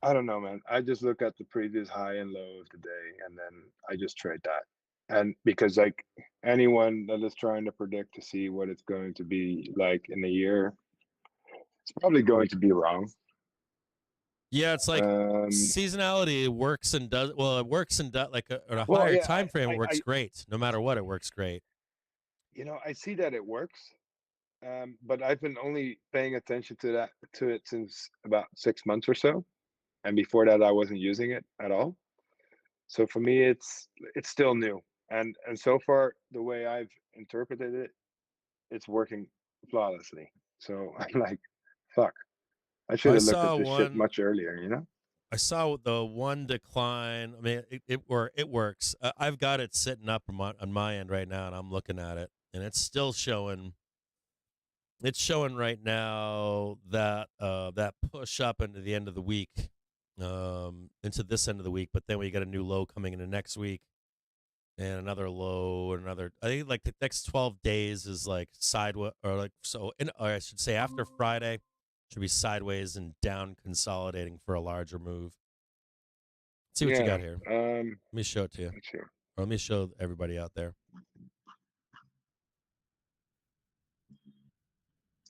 [SPEAKER 3] I don't know, man. I just look at the previous high and low of the day, and then I just trade that. And because like anyone that is trying to predict to see what it's going to be like in a year, it's probably going to be wrong.
[SPEAKER 2] Yeah, it's like
[SPEAKER 3] Um,
[SPEAKER 2] seasonality works and does well. It works and does like at a
[SPEAKER 3] well,
[SPEAKER 2] higher
[SPEAKER 3] yeah,
[SPEAKER 2] time frame. It works great, no matter what. It works great.
[SPEAKER 3] I see that it works, but I've been only paying attention to it since about 6 months or so, and before that, I wasn't using it at all. So for me, it's still new, and so far, the way I've interpreted it, it's working flawlessly. So I'm like, fuck, I should
[SPEAKER 2] I
[SPEAKER 3] have looked at
[SPEAKER 2] saw
[SPEAKER 3] this shit
[SPEAKER 2] one.
[SPEAKER 3] much earlier.
[SPEAKER 2] I saw the one decline. I mean, it works. I've got it sitting up on my end right now, and I'm looking at it, and it's still showing. It's showing right now that that push up into the end of the week, into this end of the week. But then we got a new low coming into next week, and another low, and another. I think like the next 12 days is like sideways, or like so. Or I should say after Friday, should be sideways and down, consolidating for a larger move. See what you
[SPEAKER 3] Yeah.
[SPEAKER 2] got here. Let me show it to you.
[SPEAKER 3] Sure.
[SPEAKER 2] Or let me show everybody out there.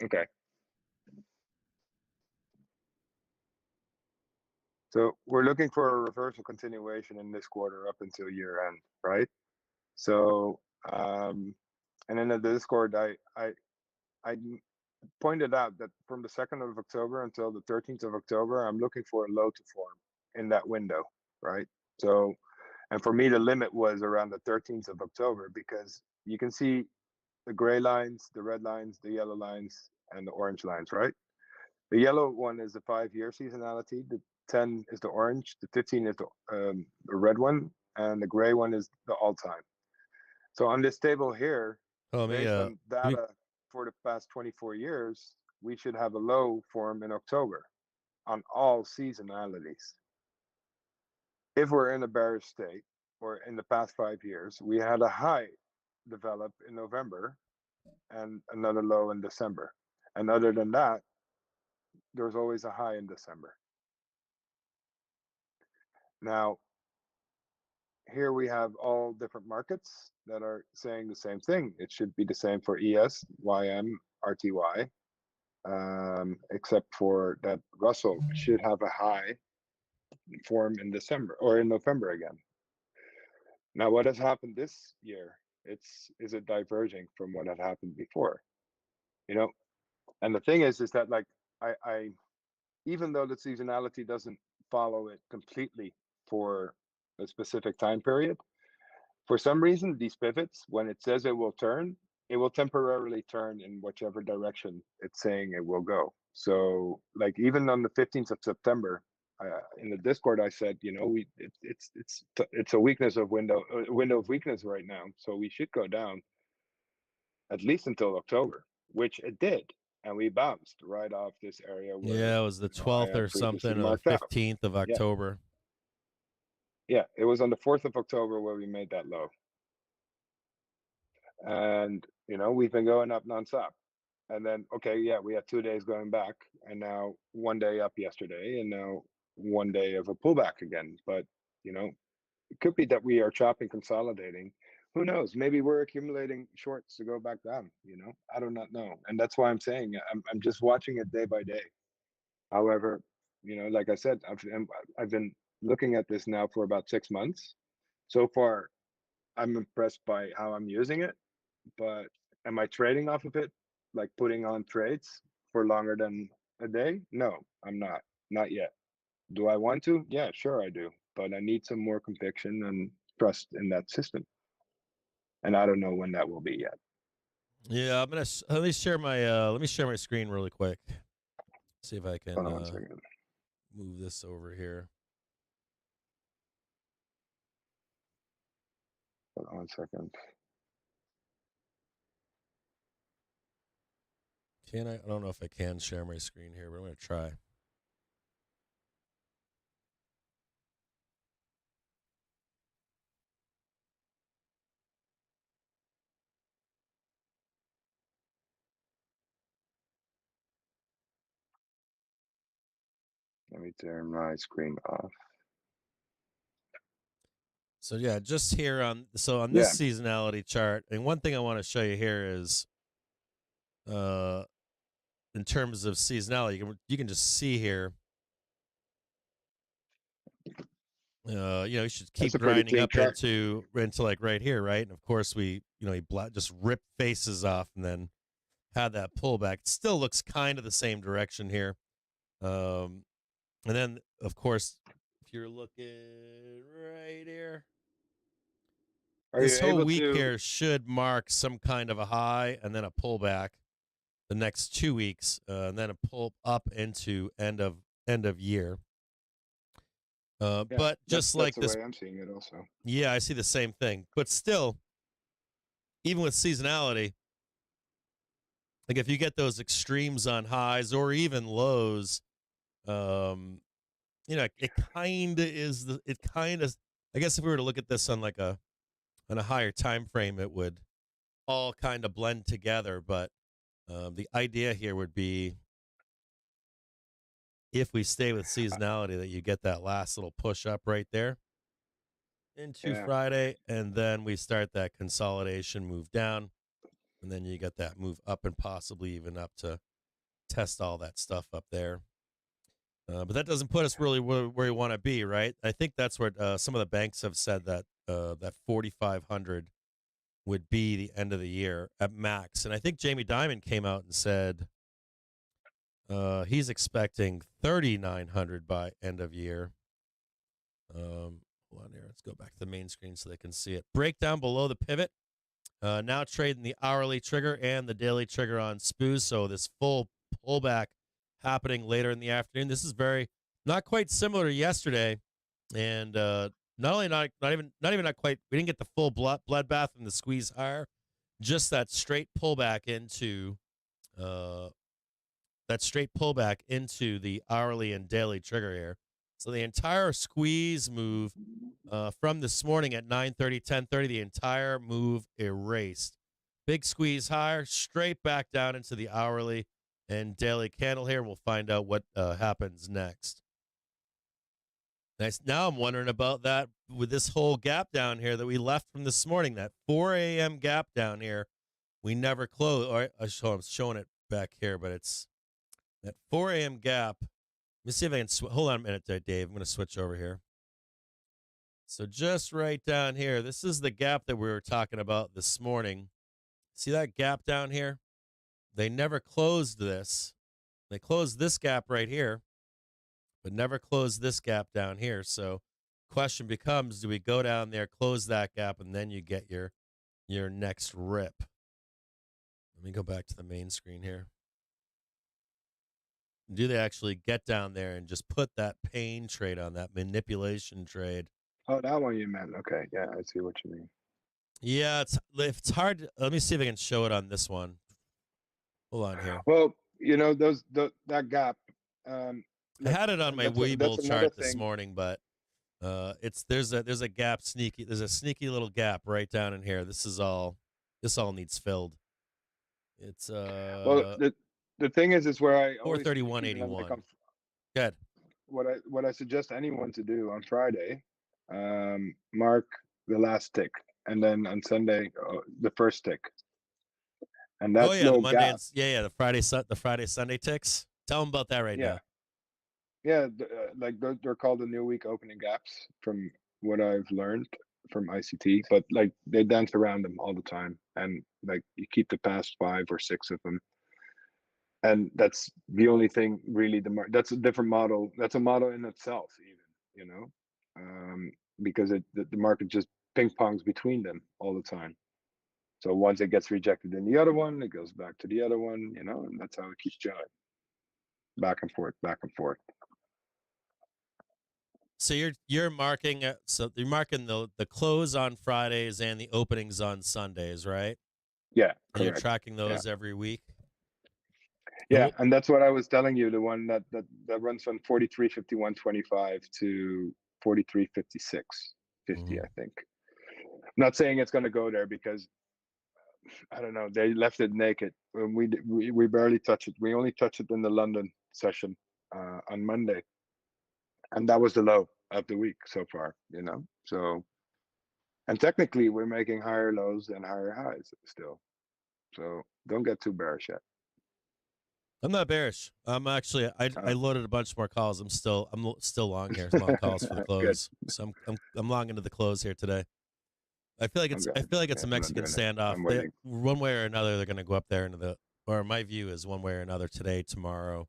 [SPEAKER 3] Okay. So we're looking for a reversal continuation in this quarter up until year end, right? So, and in the Discord, I pointed out that from the 2nd of October until the 13th of October, I'm looking for a low to form in that window, right? So, And for me, the limit was around the 13th of October because you can see the gray lines, the red lines, the yellow lines, and the orange lines, right? The yellow one is the 5-year seasonality. The 10 is the orange. The 15 is the red one, and the gray one is the all-time. So on this table here, based on data for the past 24 years, we should have a low form in October on all seasonalities. If we're in a bearish state, or in the past 5 years, we had a high develop in November and another low in December. And other than that, there's always a high in December. Now, here we have all different markets that are saying the same thing. It should be the same for ES, YM, RTY, except for that Russell should have a high form in December or in November again. Now, what has happened this year? Is it diverging from what had happened before? You know, and the thing is that like I even though the seasonality doesn't follow it completely for a specific time period, for some reason these pivots, when it says it will turn, it will temporarily turn in whichever direction it's saying it will go. So like even on the 15th of September, in the Discord, I said, you know, it's a weakness of window of weakness right now. So we should go down at least until October, which it did. And we bounced right off this area where
[SPEAKER 2] it was the 12th or something, or the 15th of October.
[SPEAKER 3] Yeah, it was on the 4th of October where we made that low. And, you know, we've been going up nonstop. And then, okay, yeah, we had 2 days going back, and now 1 day up yesterday, and now 1 day of a pullback again. But, you know, it could be that we are chopping, consolidating. Who knows? Maybe we're accumulating shorts to go back down, you know? I do not know. And that's why I'm saying I'm just watching it day by day. However, you know, like I said, I've been looking at this now for about 6 months. So far, I'm impressed by how I'm using it, but am I trading off of it? Like putting on trades for longer than a day? No, I'm not yet. Do I want to? Yeah, sure I do, but I need some more conviction and trust in that system. And I don't know when that will be yet.
[SPEAKER 2] Yeah, I'm gonna let me share my screen really quick. See if I can
[SPEAKER 3] Hold on 1 second.
[SPEAKER 2] move this over here.
[SPEAKER 3] Hold on 1 second.
[SPEAKER 2] Can I? I don't know if I can share my screen here, but I'm gonna try.
[SPEAKER 3] Let me turn my screen off.
[SPEAKER 2] So yeah, just here on this seasonality chart, and one thing I want to show you here is, in terms of seasonality, you can just see here. You know, you should keep grinding up into like right here, right? And of course, he just ripped faces off and then had that pullback. It still looks kind of the same direction here. And then, of course, if you're looking right here, this whole week here should mark some kind of a high and then a pullback the next 2 weeks, and then a pull up into end of year. But just like
[SPEAKER 3] that's the way I'm seeing it also.
[SPEAKER 2] Yeah, I see the same thing. But still, even with seasonality, like if you get those extremes on highs or even lows, it kind of is I guess if we were to look at this on a higher time frame, it would all kind of blend together. But the idea here would be, if we stay with seasonality, that you get that last little push up right there into Friday, and then we start that consolidation move down, and then you get that move up and possibly even up to test all that stuff up there. But that doesn't put us really where we want to be, right? I think that's what some of the banks have said, that that 4,500 would be the end of the year at max. And I think Jamie Dimon came out and said he's expecting 3,900 by end of year. Hold on here. Let's go back to the main screen so they can see it. Breakdown below the pivot. Now trading the hourly trigger and the daily trigger on SPUs. So this full pullback happening later in the afternoon. This is not quite similar to yesterday, and not quite. We didn't get the full bloodbath and the squeeze higher. Just that straight pullback into the hourly and daily trigger here. So the entire squeeze move from this morning at 9:30, 10:30, the entire move erased. Big squeeze higher, straight back down into the hourly and daily candle here. We'll find out what happens next. Nice. Now I'm wondering about that with this whole gap down here that we left from this morning, that 4 a.m. gap down here. We never closed. All right, I'm showing it back here, but it's that 4 a.m. gap. Let me see if I can hold on a minute there, Dave. I'm going to switch over here. So just right down here, this is the gap that we were talking about this morning. See that gap down here? They never closed this. They closed this gap right here, but never closed this gap down here. So question becomes, do we go down there, close that gap, and then you get your next rip? Let me go back to the main screen here. Do they actually get down there and just put that pain trade on, that manipulation trade?
[SPEAKER 3] Oh, that one you meant. Okay, yeah, I see what you mean.
[SPEAKER 2] Yeah, it's hard. Let me see if I can show it on this one. Hold on here.
[SPEAKER 3] Well, that gap.
[SPEAKER 2] I had it on my Weeble chart this morning, but there's a gap sneaky. There's a sneaky little gap right down in here. This all needs filled. It's
[SPEAKER 3] well, the thing is where I
[SPEAKER 2] 431.81. Good.
[SPEAKER 3] What I suggest anyone to do on Friday, mark the last tick, and then on Sunday the first tick. And that's
[SPEAKER 2] the Monday and, the Friday Sunday ticks. Tell them about that right now.
[SPEAKER 3] Yeah, like they're called the new week opening gaps from what I've learned from ICT, but like they dance around them all the time, and like you keep the past 5 or 6 of them, and that's the only thing really. That's a different model. That's a model in itself, even because the market just ping pongs between them all the time. So once it gets rejected in the other one, it goes back to the other one, and that's how it keeps going, back and forth, back and forth.
[SPEAKER 2] So you're marking you're marking the close on Fridays and the openings on Sundays, right?
[SPEAKER 3] Yeah,
[SPEAKER 2] and you're tracking those every week.
[SPEAKER 3] Yeah, and that's what I was telling you. The one that runs from 43.51.25 to 43.56.50, I think. I'm not saying it's going to go there because I don't know. They left it naked. We barely touch it. We only touch it in the London session on Monday, and that was the low of the week so far. So, and technically we're making higher lows and higher highs still. So don't get too bearish yet.
[SPEAKER 2] I'm not bearish. I'm actually I loaded a bunch more calls. I'm still long here. Long calls for the close. So I'm long into the close here today. I feel like it's a Mexican standoff. One way or another, they're going to go up there or my view is one way or another today, tomorrow,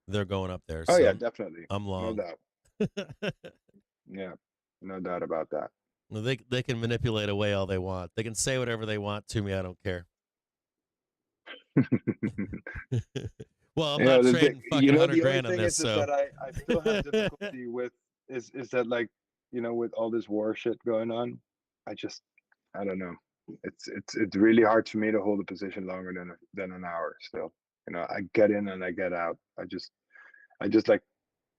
[SPEAKER 2] they're going up there.
[SPEAKER 3] Oh yeah, definitely.
[SPEAKER 2] I'm long.
[SPEAKER 3] No doubt. Yeah, no doubt about that.
[SPEAKER 2] Well, they can manipulate away all they want. They can say whatever they want to me. I don't care. Well, I'm not trading fucking 100 grand on this. So
[SPEAKER 3] that I still have difficulty with is that, like, with all this war shit going on, I don't know. It's really hard for me to hold a position longer than an hour still. I get in and I get out.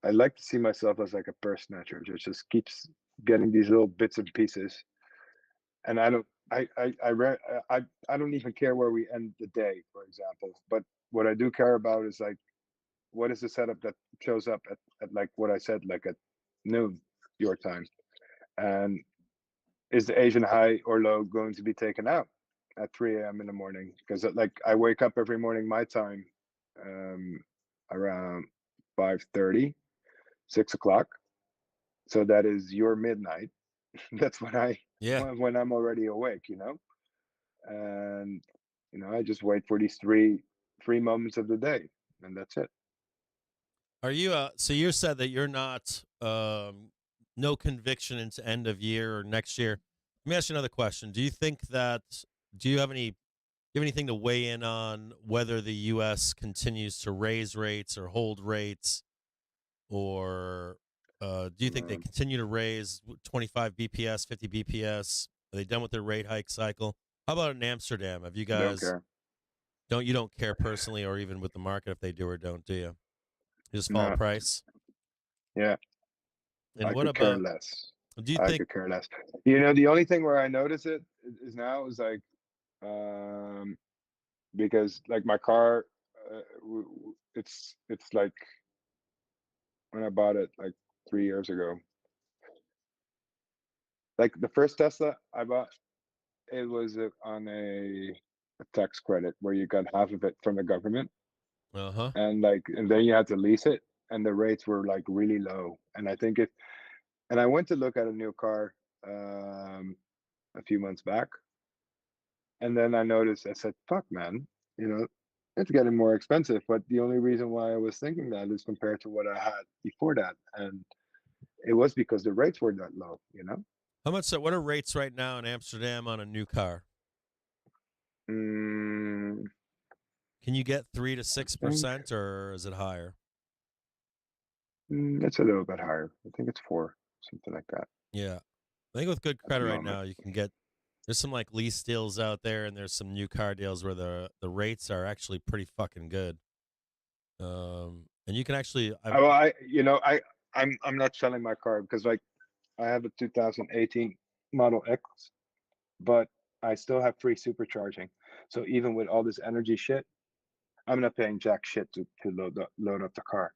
[SPEAKER 3] I like to see myself as like a purse snatcher. It just keeps getting these little bits and pieces, and I don't even care where we end the day, for example. But what I do care about is, like, what is the setup that shows up at like what I said, like at noon your time, and is the Asian high or low going to be taken out at 3 a.m. in the morning? Because like I wake up every morning my time around 5:30, 6 o'clock. So that is your midnight. That's when when I'm already awake, and I just wait for these three moments of the day, and that's it.
[SPEAKER 2] Are you so you said that you're not no conviction into end of year or next year. Let me ask you another question. Do you think that, do you have anything to weigh in on whether the U.S. continues to raise rates or hold rates, or do you think they
[SPEAKER 3] Um,
[SPEAKER 2] continue to raise 25 BPS, 50 BPS? Are they done with their rate hike cycle? How about in Amsterdam? Have you
[SPEAKER 3] I don't
[SPEAKER 2] guys,
[SPEAKER 3] care.
[SPEAKER 2] you don't care personally or even with the market if they do or don't, do you? You just follow
[SPEAKER 3] No,
[SPEAKER 2] price?
[SPEAKER 3] yeah,
[SPEAKER 2] And
[SPEAKER 3] I
[SPEAKER 2] what
[SPEAKER 3] could care
[SPEAKER 2] about,
[SPEAKER 3] less.
[SPEAKER 2] do you
[SPEAKER 3] I
[SPEAKER 2] think,
[SPEAKER 3] could care less. You know, the only thing where I notice it is now is like, um, because like my car, it's like when I bought it like 3 years ago. Like the first Tesla I bought, it was on a tax credit where you got half of it from the government,
[SPEAKER 2] uh-huh.
[SPEAKER 3] and then you had to lease it, and the rates were like really low. And I think it, and I went to look at a new car um, a few months back, and then I noticed, I said, "Fuck, man, you know, it's getting more expensive." But the only reason why I was thinking that is compared to what I had before that, and it was because the rates were that low. You know.
[SPEAKER 2] How much, what are rates right now in Amsterdam on a new car?
[SPEAKER 3] Mm,
[SPEAKER 2] Can you get 3 to
[SPEAKER 3] I think
[SPEAKER 2] 6% or is it higher?
[SPEAKER 3] it's a little bit higher. I think it's 4, something like that
[SPEAKER 2] Yeah. I think with good
[SPEAKER 3] at
[SPEAKER 2] credit
[SPEAKER 3] the
[SPEAKER 2] right
[SPEAKER 3] moment.
[SPEAKER 2] now, you can get, there's some like lease deals out there and there's some new car deals where the rates are actually pretty fucking good. And you can actually,
[SPEAKER 3] Well, I'm not selling my car because like I have a 2018 Model X, but I still have free supercharging. So even with all this energy shit, I'm not paying jack shit to load up the car.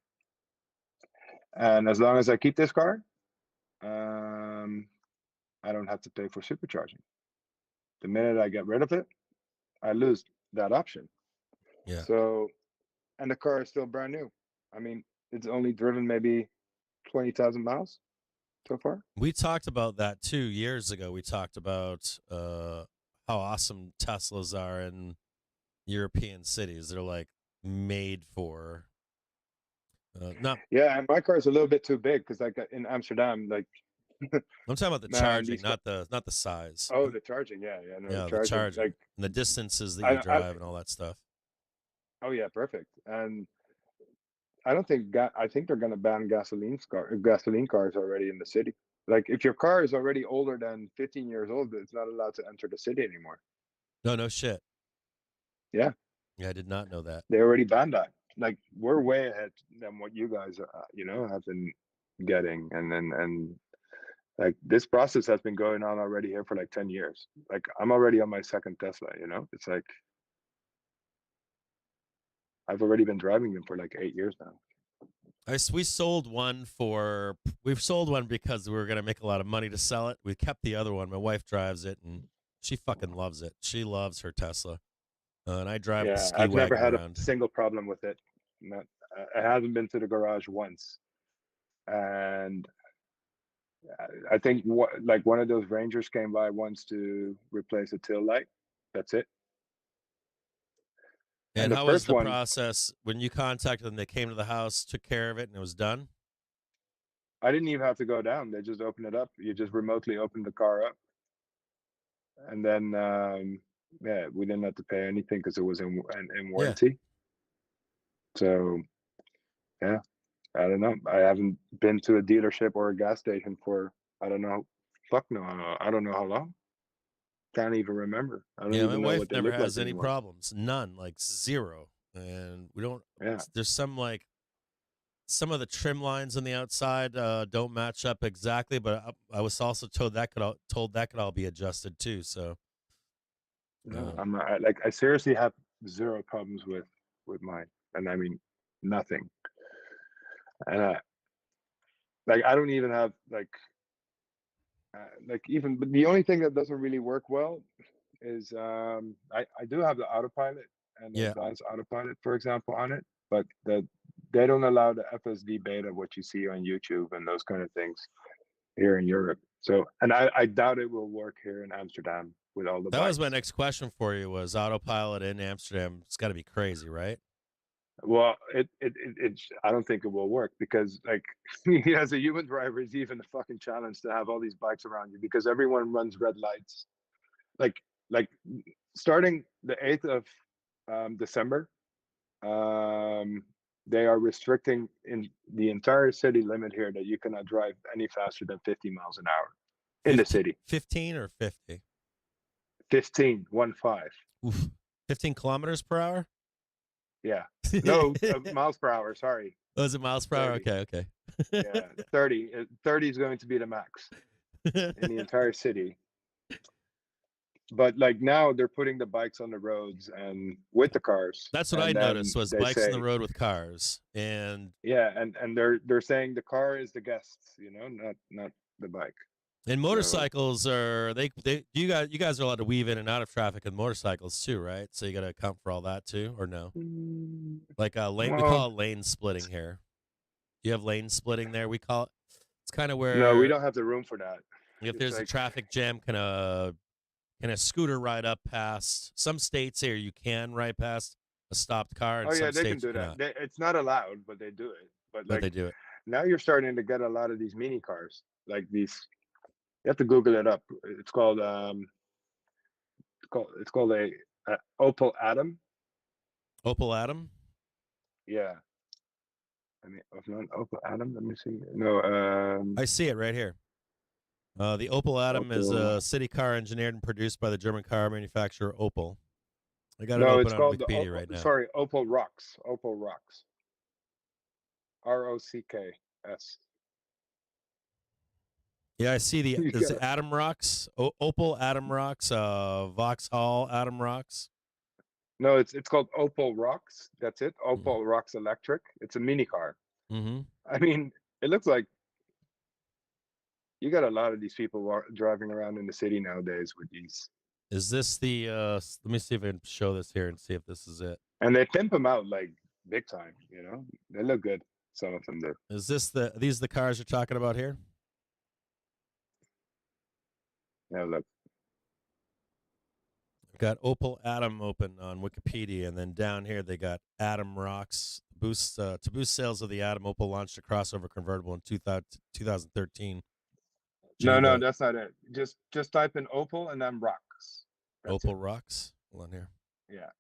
[SPEAKER 3] And as long as I keep this car, um, I don't have to pay for supercharging. The minute I get rid of it, I lose that option.
[SPEAKER 2] yeah.
[SPEAKER 3] So, and the car is still brand new. I mean, it's only driven maybe 20,000 miles so far.
[SPEAKER 2] We talked about that 2 years ago. We talked about how awesome Teslas are in European cities. They're like made for, not,
[SPEAKER 3] Yeah, and my car is a little bit too big because like in Amsterdam, like
[SPEAKER 2] I'm talking about the
[SPEAKER 3] man,
[SPEAKER 2] charging,
[SPEAKER 3] these car.
[SPEAKER 2] not the size.
[SPEAKER 3] Oh, the charging. Yeah, yeah, no, the
[SPEAKER 2] Yeah, the
[SPEAKER 3] charging.
[SPEAKER 2] charging
[SPEAKER 3] Like
[SPEAKER 2] and the distances that you
[SPEAKER 3] I
[SPEAKER 2] drive and all that stuff.
[SPEAKER 3] oh yeah, perfect. And I don't think I think they're gonna ban gasoline cars already in the city. Like if your car is already older than 15 years old, it's not allowed to enter the city anymore.
[SPEAKER 2] No, no shit.
[SPEAKER 3] Yeah,
[SPEAKER 2] Yeah, I did not know that.
[SPEAKER 3] they already banned that. Like we're way ahead than what you guys, have been getting, and like this process has been going on already here for like 10 years. Like I'm already on my second Tesla. It's like I've already been driving them for like 8 years now.
[SPEAKER 2] We sold one for, we've sold one because we were going to make a lot of money to sell it. We kept the other one. My wife drives it and she fucking loves it. She loves her Tesla. And I drive the
[SPEAKER 3] Yeah,
[SPEAKER 2] ski
[SPEAKER 3] I've never
[SPEAKER 2] wagon
[SPEAKER 3] had a
[SPEAKER 2] around.
[SPEAKER 3] single problem with it. Not, it hasn't been to the garage once, and I think like one of those Rangers came by once to replace a tail light. That's it. And
[SPEAKER 2] And
[SPEAKER 3] the
[SPEAKER 2] how was
[SPEAKER 3] first
[SPEAKER 2] the
[SPEAKER 3] one,
[SPEAKER 2] process when you contacted them? They came to the house, took care of it, and it was done?
[SPEAKER 3] I didn't even have to go down. They just opened it up. You just remotely opened the car up, and then yeah, we didn't have to pay anything because it was in
[SPEAKER 2] Yeah.
[SPEAKER 3] warranty. So yeah, I don't know. I haven't been to a dealership or a gas station for I don't know. Fuck no, I don't know how long. Can't even remember. I don't
[SPEAKER 2] Yeah, my
[SPEAKER 3] even know
[SPEAKER 2] wife
[SPEAKER 3] what they
[SPEAKER 2] never
[SPEAKER 3] look like
[SPEAKER 2] has any
[SPEAKER 3] anymore.
[SPEAKER 2] problems. None, like zero. And we don't,
[SPEAKER 3] Yeah,
[SPEAKER 2] there's some like, some of the trim lines on the outside don't match up exactly, but I was also told that could all be adjusted too. So
[SPEAKER 3] no,
[SPEAKER 2] um,
[SPEAKER 3] I'm not. Like I seriously have zero problems with mine, and I mean nothing. And like I don't even have like even. But the only thing that doesn't really work well is I do have the autopilot and the
[SPEAKER 2] yeah,
[SPEAKER 3] advanced autopilot, for example, on it, but they don't allow the FSD beta, what you see on YouTube and those kind of things here in Europe. So, and I doubt it will work here in Amsterdam with all the
[SPEAKER 2] that was my
[SPEAKER 3] bikes.
[SPEAKER 2] next question for you. Was autopilot in Amsterdam? It's got to be crazy, right?
[SPEAKER 3] Well, it's I don't think it will work because like as a human driver, it's even a fucking challenge to have all these bikes around you because everyone runs red lights. Like like starting the 8th of December, they are restricting in the entire city limit here that you cannot drive any faster than 50 miles an hour in the city.
[SPEAKER 2] 15 or 50?
[SPEAKER 3] 15, 1-5.
[SPEAKER 2] Oof. 15 kilometers per hour?
[SPEAKER 3] Yeah. No, miles per hour. Sorry.
[SPEAKER 2] Oh, is it miles per hour?
[SPEAKER 3] 30.
[SPEAKER 2] Okay.
[SPEAKER 3] Yeah, 30. 30 is going to be the max in the entire city. But like now they're putting the bikes on the roads and with the cars.
[SPEAKER 2] That's what I noticed was bikes on the road with cars. And
[SPEAKER 3] yeah, and they're saying the car is the guest, you know, not the bike.
[SPEAKER 2] and motorcycles are they you guys are allowed to weave in and out of traffic in motorcycles too, right? So you got to account for all that too, or no? Like lane, we call it lane splitting here. Do you have lane splitting there? We call it. It's kind of where
[SPEAKER 3] no, we don't have the room for that.
[SPEAKER 2] If there's a traffic jam, can a scooter ride up past? Some states here you can ride past a stopped car. And
[SPEAKER 3] oh yeah,
[SPEAKER 2] some
[SPEAKER 3] they can
[SPEAKER 2] states
[SPEAKER 3] do that. It's not allowed, but they do it. But like
[SPEAKER 2] they do it.
[SPEAKER 3] Now you're starting to get a lot of these mini cars, like these. You have to Google it up. It's called a Opel Atom.
[SPEAKER 2] Opel Atom.
[SPEAKER 3] Yeah. I mean, not Opel Atom. Let me see. No.
[SPEAKER 2] I see it right here. The Opel Atom is a city car engineered and produced by the German car manufacturer Opel. I got it open on Wikipedia right now.
[SPEAKER 3] Sorry, Opel Rocks. Opel Rocks. ROCKS.
[SPEAKER 2] Yeah, I see the Atom Rocks, Opel Atom Rocks, Vauxhall Atom Rocks.
[SPEAKER 3] No, it's called Opel Rocks. That's it. Opel Rocks Electric. It's a mini car.
[SPEAKER 2] Mm-hmm.
[SPEAKER 3] I mean, it looks like you got a lot of these people driving around in the city nowadays with these.
[SPEAKER 2] Is this the? Let me see if I can show this here and see if this is it.
[SPEAKER 3] And they pimp them out like big time. You know, they look good. Some of them do.
[SPEAKER 2] Is this these the cars you're talking about here?
[SPEAKER 3] Yeah, look.
[SPEAKER 2] I've got Opel Atom open on Wikipedia, and then down here they got Atom Rocks. To boost sales of the Atom, Opel launched a crossover convertible in 2013.
[SPEAKER 3] No, that's not it. Just type in Opel and then Rocks.
[SPEAKER 2] That's Opel Rocks. Hold on here.
[SPEAKER 3] Yeah.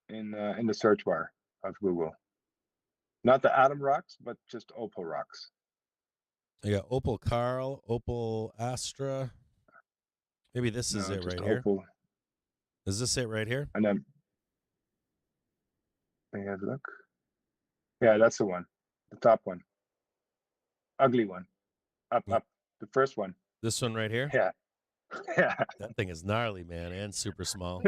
[SPEAKER 3] In the search bar of Google. Not the Atom Rocks, but just Opel Rocks.
[SPEAKER 2] I got Opel Carl, Opel Astra. Maybe this is it right here. Is this it right here?
[SPEAKER 3] And then, let me have a look. Yeah, that's the one. The top one. Ugly one. Up. The first one.
[SPEAKER 2] This one right here?
[SPEAKER 3] Yeah. Yeah.
[SPEAKER 2] That thing is gnarly, man, and super small.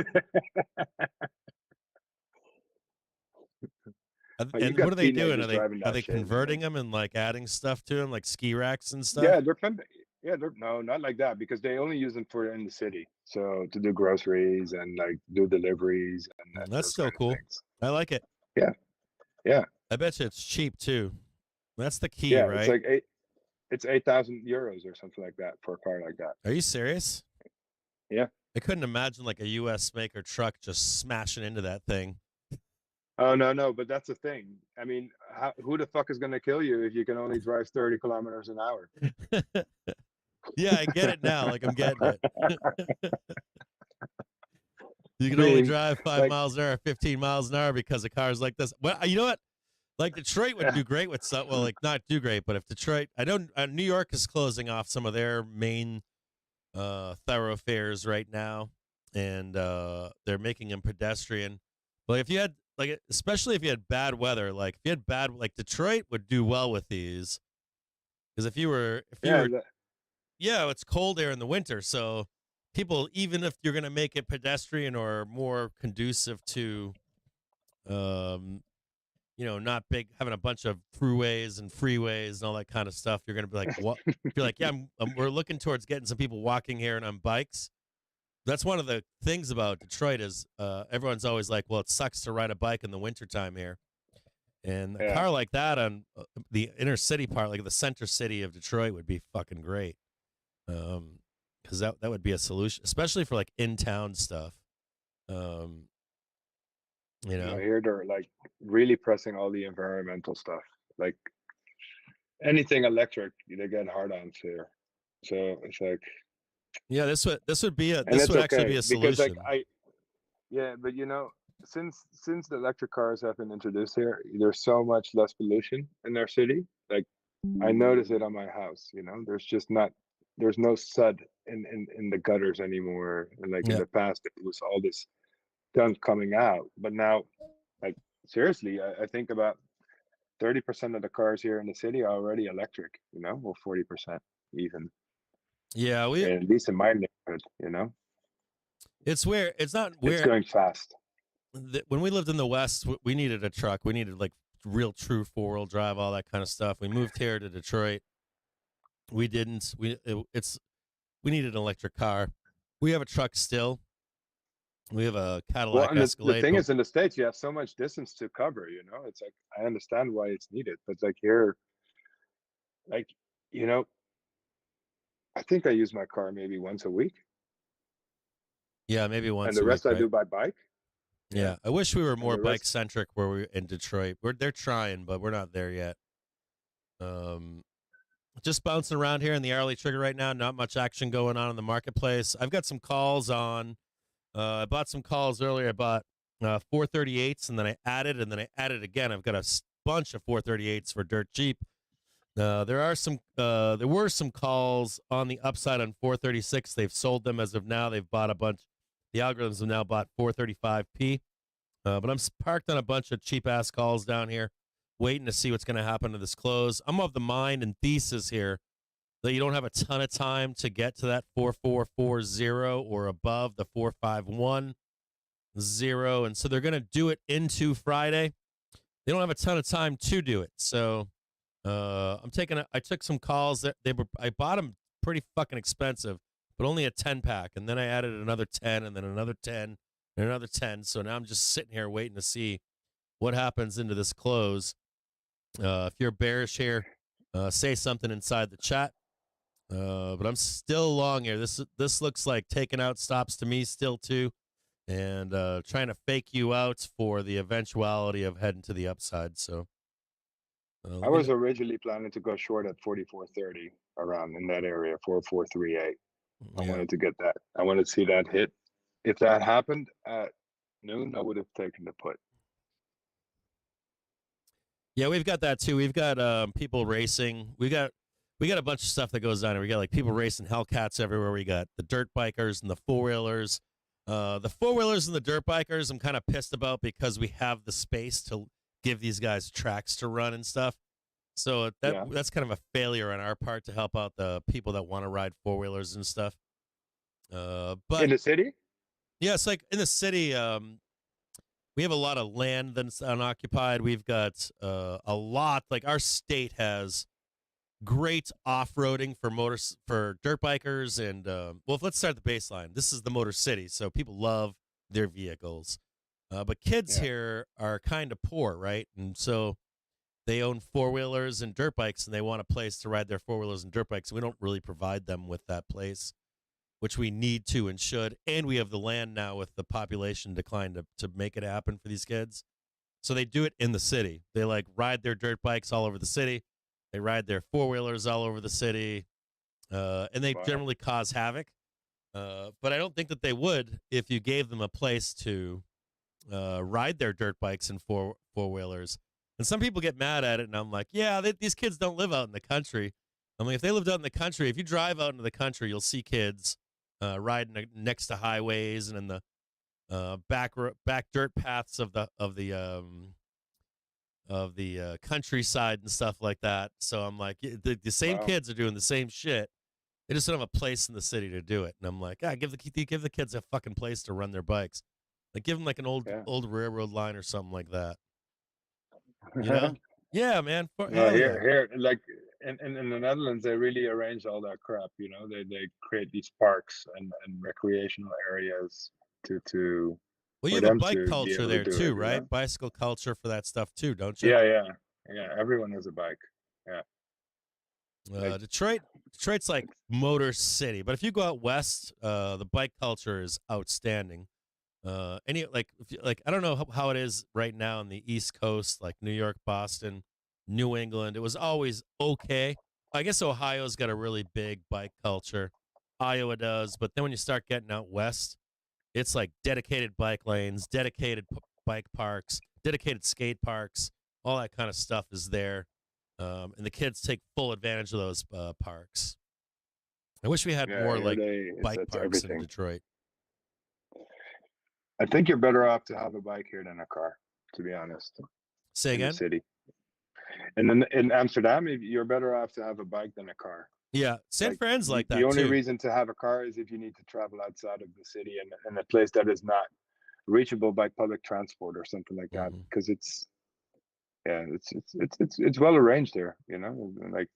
[SPEAKER 2] And what are they doing? Are they converting them and like adding stuff to them, like ski racks and stuff?
[SPEAKER 3] Yeah, they're no, not like that because they only use them for in the city. So to do groceries and like do deliveries and
[SPEAKER 2] that's still cool. I like it.
[SPEAKER 3] Yeah, yeah.
[SPEAKER 2] I bet you it's cheap too. That's the key, right?
[SPEAKER 3] It's like it's 8,000 euros or something like that for a car like that.
[SPEAKER 2] Are you serious?
[SPEAKER 3] Yeah.
[SPEAKER 2] I couldn't imagine like a U.S. maker truck just smashing into that thing.
[SPEAKER 3] Oh no, but that's the thing. I mean, who the fuck is gonna kill you if you can only drive 30 kilometers an hour?
[SPEAKER 2] Yeah, I get it now. Like I'm getting it. You can only drive 5 miles an hour, 15 miles an hour because of cars like this. Well, you know what? Like Detroit would do great with some. Well, like not do great, but if Detroit, I don't. New York is closing off some of their main thoroughfares right now, and they're making them pedestrian. But if you had like, especially if you had bad weather, like if you had bad, like Detroit would do well with these, because if you were, it's cold there in the winter, so people, even if you're going to make it pedestrian or more conducive to, not big, having a bunch of throughways and freeways and all that kind of stuff, you're going to be like, what? You're like, yeah, we're looking towards getting some people walking here and on bikes. That's one of the things about Detroit is everyone's always like, well, it sucks to ride a bike in the wintertime here. And a car like that on the inner city part, like the center city of Detroit, would be fucking great. Because that would be a solution, especially for like in-town stuff. You know,
[SPEAKER 3] Here they're like really pressing all the environmental stuff. Like anything electric, they get hard on here. So it's like,
[SPEAKER 2] yeah, this would be a
[SPEAKER 3] and
[SPEAKER 2] this
[SPEAKER 3] it's
[SPEAKER 2] would actually be
[SPEAKER 3] okay
[SPEAKER 2] a
[SPEAKER 3] because like
[SPEAKER 2] solution.
[SPEAKER 3] yeah, but since the electric cars have been introduced here, there's so much less pollution in our city. Like I notice it on my house. There's no sud in the gutters anymore. And like in
[SPEAKER 2] Yeah.
[SPEAKER 3] the past, it was all this gunk coming out. But now, like seriously, I think about 30% of the cars here in the city are already electric. Or 40% even.
[SPEAKER 2] Yeah,
[SPEAKER 3] At least in my neighborhood.
[SPEAKER 2] it's where it's not
[SPEAKER 3] It's
[SPEAKER 2] where
[SPEAKER 3] going fast.
[SPEAKER 2] when we lived in the West, we needed a truck. We needed like real true 4-wheel drive, all that kind of stuff. We moved here to Detroit. We didn't. We needed an electric car. We have a truck still. We have a
[SPEAKER 3] Well,
[SPEAKER 2] Cadillac
[SPEAKER 3] and the
[SPEAKER 2] Escalade,
[SPEAKER 3] thing
[SPEAKER 2] but
[SPEAKER 3] is, in the States, you have so much distance to cover. It's like I understand why it's needed, but like here, like you know, I think I use my car maybe once a week,
[SPEAKER 2] yeah, maybe
[SPEAKER 3] and
[SPEAKER 2] once
[SPEAKER 3] the
[SPEAKER 2] a week,
[SPEAKER 3] rest I
[SPEAKER 2] right?
[SPEAKER 3] do by bike. Yeah,
[SPEAKER 2] Yeah, I wish we were
[SPEAKER 3] and
[SPEAKER 2] more
[SPEAKER 3] the
[SPEAKER 2] bike
[SPEAKER 3] rest,
[SPEAKER 2] centric where we're in Detroit. They're trying, but we're not there yet. Um, just bouncing around here in the hourly trigger right now. Not much action going on in the marketplace. I've got some calls on. I bought some calls earlier. I bought 438s, and then I added again. I've got a bunch of 438s for dirt cheap. There were some calls on the upside on 436. They've sold them as of now. They've bought a bunch. The algorithms have now bought 435p. But I'm parked on a bunch of cheap ass calls down here, waiting to see what's going to happen to this close. I'm of the mind and thesis here that you don't have a ton of time to get to that 4440 or above the 4510, and so they're going to do it into Friday. They don't have a ton of time to do it, so I took some calls that I bought them pretty fucking expensive, but only a 10-pack, and then I added another 10, and then another 10, and another 10. So now I'm just sitting here waiting to see what happens into this close. If you're bearish here, say something inside the chat. But I'm still long here. This looks like taking out stops to me still too, and trying to fake you out for the eventuality of heading to the upside. So
[SPEAKER 3] I was originally planning to go short at 4430 around in that area, 4438. I
[SPEAKER 2] yeah.
[SPEAKER 3] wanted to get that. I wanted to see that hit. If that happened at noon, I would have taken the put.
[SPEAKER 2] Yeah, we've got that too. We've got people racing. We got a bunch of stuff that goes on. We got like people racing Hellcats everywhere. We got the dirt bikers and the 4-wheelers. The 4-wheelers and the dirt bikers, I'm kind of pissed about because we have the space to give these guys tracks to run and stuff. So that's kind of a failure on our part to help out the people that want to ride 4-wheelers and stuff. But
[SPEAKER 3] in the city,
[SPEAKER 2] yeah, it's like in the city. We have a lot of land that's unoccupied. We've got a lot. Like our state has great off-roading for dirt bikers and well, let's start the baseline. This is the Motor City, so people love their vehicles. But kids here are kind of poor, right? And so they own 4-wheelers and dirt bikes, and they want a place to ride their 4-wheelers and dirt bikes. We don't really provide them with that place, which we need to and should. And we have the land now with the population decline to make it happen for these kids. So they do it in the city. They like ride their dirt bikes all over the city. They ride their 4-wheelers all over the city. And they generally cause havoc. But I don't think that they would if you gave them a place to ride their dirt bikes and 4-wheelers. And some people get mad at it, and I'm like, yeah, these kids don't live out in the country. I mean, if they lived out in the country, if you drive out into the country, you'll see kids riding next to highways and in the back dirt paths of the countryside and stuff like that. So I'm like, the same kids are doing the same shit. They just don't have a place in the city to do it. And I'm like, give the kids a fucking place to run their bikes. Like give them like an old railroad line or something like that. You know? Yeah, man.
[SPEAKER 3] Here, like in the Netherlands, they really arrange all that crap. They create these parks and recreational areas to.
[SPEAKER 2] Well, you have a bike culture there too, right? Bicycle culture for that stuff too, don't you?
[SPEAKER 3] Yeah. Everyone has a bike. Yeah.
[SPEAKER 2] Detroit's like Motor City, but if you go out west, the bike culture is outstanding. Any like if you, like I don't know how it is right now on the East Coast, like New York, Boston, New England. It was always okay. I guess Ohio's got a really big bike culture. Iowa does, but then when you start getting out west, it's like dedicated bike lanes, dedicated bike parks, dedicated skate parks, all that kind of stuff is there, and the kids take full advantage of those parks. I wish we had
[SPEAKER 3] Yeah,
[SPEAKER 2] more
[SPEAKER 3] I
[SPEAKER 2] like
[SPEAKER 3] heard
[SPEAKER 2] bike
[SPEAKER 3] it's
[SPEAKER 2] parks in
[SPEAKER 3] everything.
[SPEAKER 2] Detroit.
[SPEAKER 3] I think you're better off to have a bike here than a car, to be honest,
[SPEAKER 2] Say
[SPEAKER 3] in the
[SPEAKER 2] again?
[SPEAKER 3] city. And then in Amsterdam, you're better off to have a bike than a car.
[SPEAKER 2] Yeah, San
[SPEAKER 3] Like
[SPEAKER 2] Fran's like
[SPEAKER 3] the
[SPEAKER 2] that
[SPEAKER 3] only
[SPEAKER 2] too.
[SPEAKER 3] reason to have a car is if you need to travel outside of the city and a place that is not reachable by public transport or something like that.
[SPEAKER 2] Mhm.
[SPEAKER 3] Because it's well arranged here, you know, like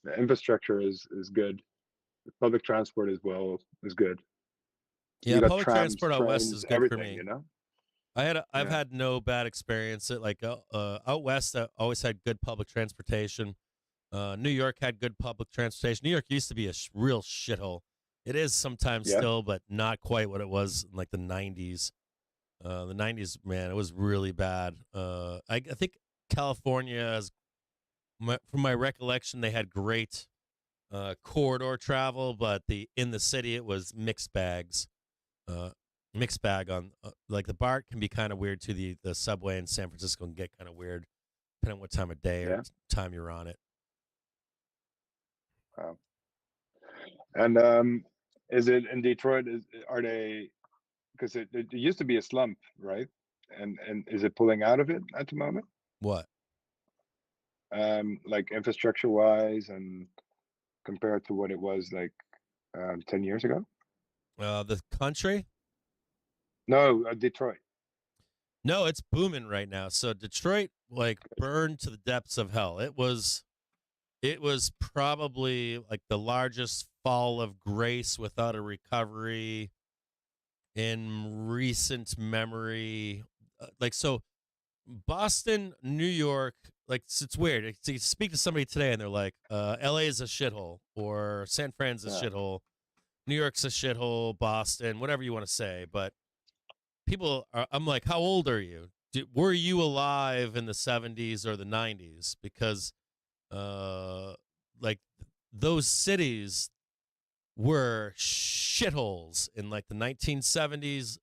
[SPEAKER 3] the infrastructure is good. The public transport is good.
[SPEAKER 2] Yeah,
[SPEAKER 3] You got
[SPEAKER 2] public
[SPEAKER 3] trams,
[SPEAKER 2] transport out west
[SPEAKER 3] trains,
[SPEAKER 2] is good for
[SPEAKER 3] everything,
[SPEAKER 2] me.
[SPEAKER 3] you know?
[SPEAKER 2] I've
[SPEAKER 3] Yeah.
[SPEAKER 2] had no bad experience. Like out west, I always had good public transportation. New York had good public transportation. New York used to be a real shithole. It is sometimes
[SPEAKER 3] Yeah.
[SPEAKER 2] still, but not quite what it was in like the '90s. The '90s, man, it was really bad. I think California, from my recollection, they had great corridor travel, but in the city it was mixed bags. Uh, Mixed bag on like the BART can be kind of weird too. The subway in San Francisco can get kind of weird depending on what time of day or
[SPEAKER 3] Yeah.
[SPEAKER 2] time you're on it.
[SPEAKER 3] Wow. And is it in Detroit? Are they, because it used to be a slump, right? And is it pulling out of it at the moment?
[SPEAKER 2] What?
[SPEAKER 3] Like infrastructure wise and compared to what it was like 10 years ago?
[SPEAKER 2] The country?
[SPEAKER 3] No, Detroit.
[SPEAKER 2] No, it's booming right now. So Detroit like burned to the depths of hell. It was probably like the largest fall of grace without a recovery in recent memory. Like so Boston, New York, like it's weird. You speak to somebody today and they're like, LA is a shithole or San Fran's a
[SPEAKER 3] Yeah.
[SPEAKER 2] shithole. New York's a shithole, Boston, whatever you want to say, but I'm like, how old are you? Were you alive in the 70s or the 90s? Because, like, those cities were shitholes in like the 1970s.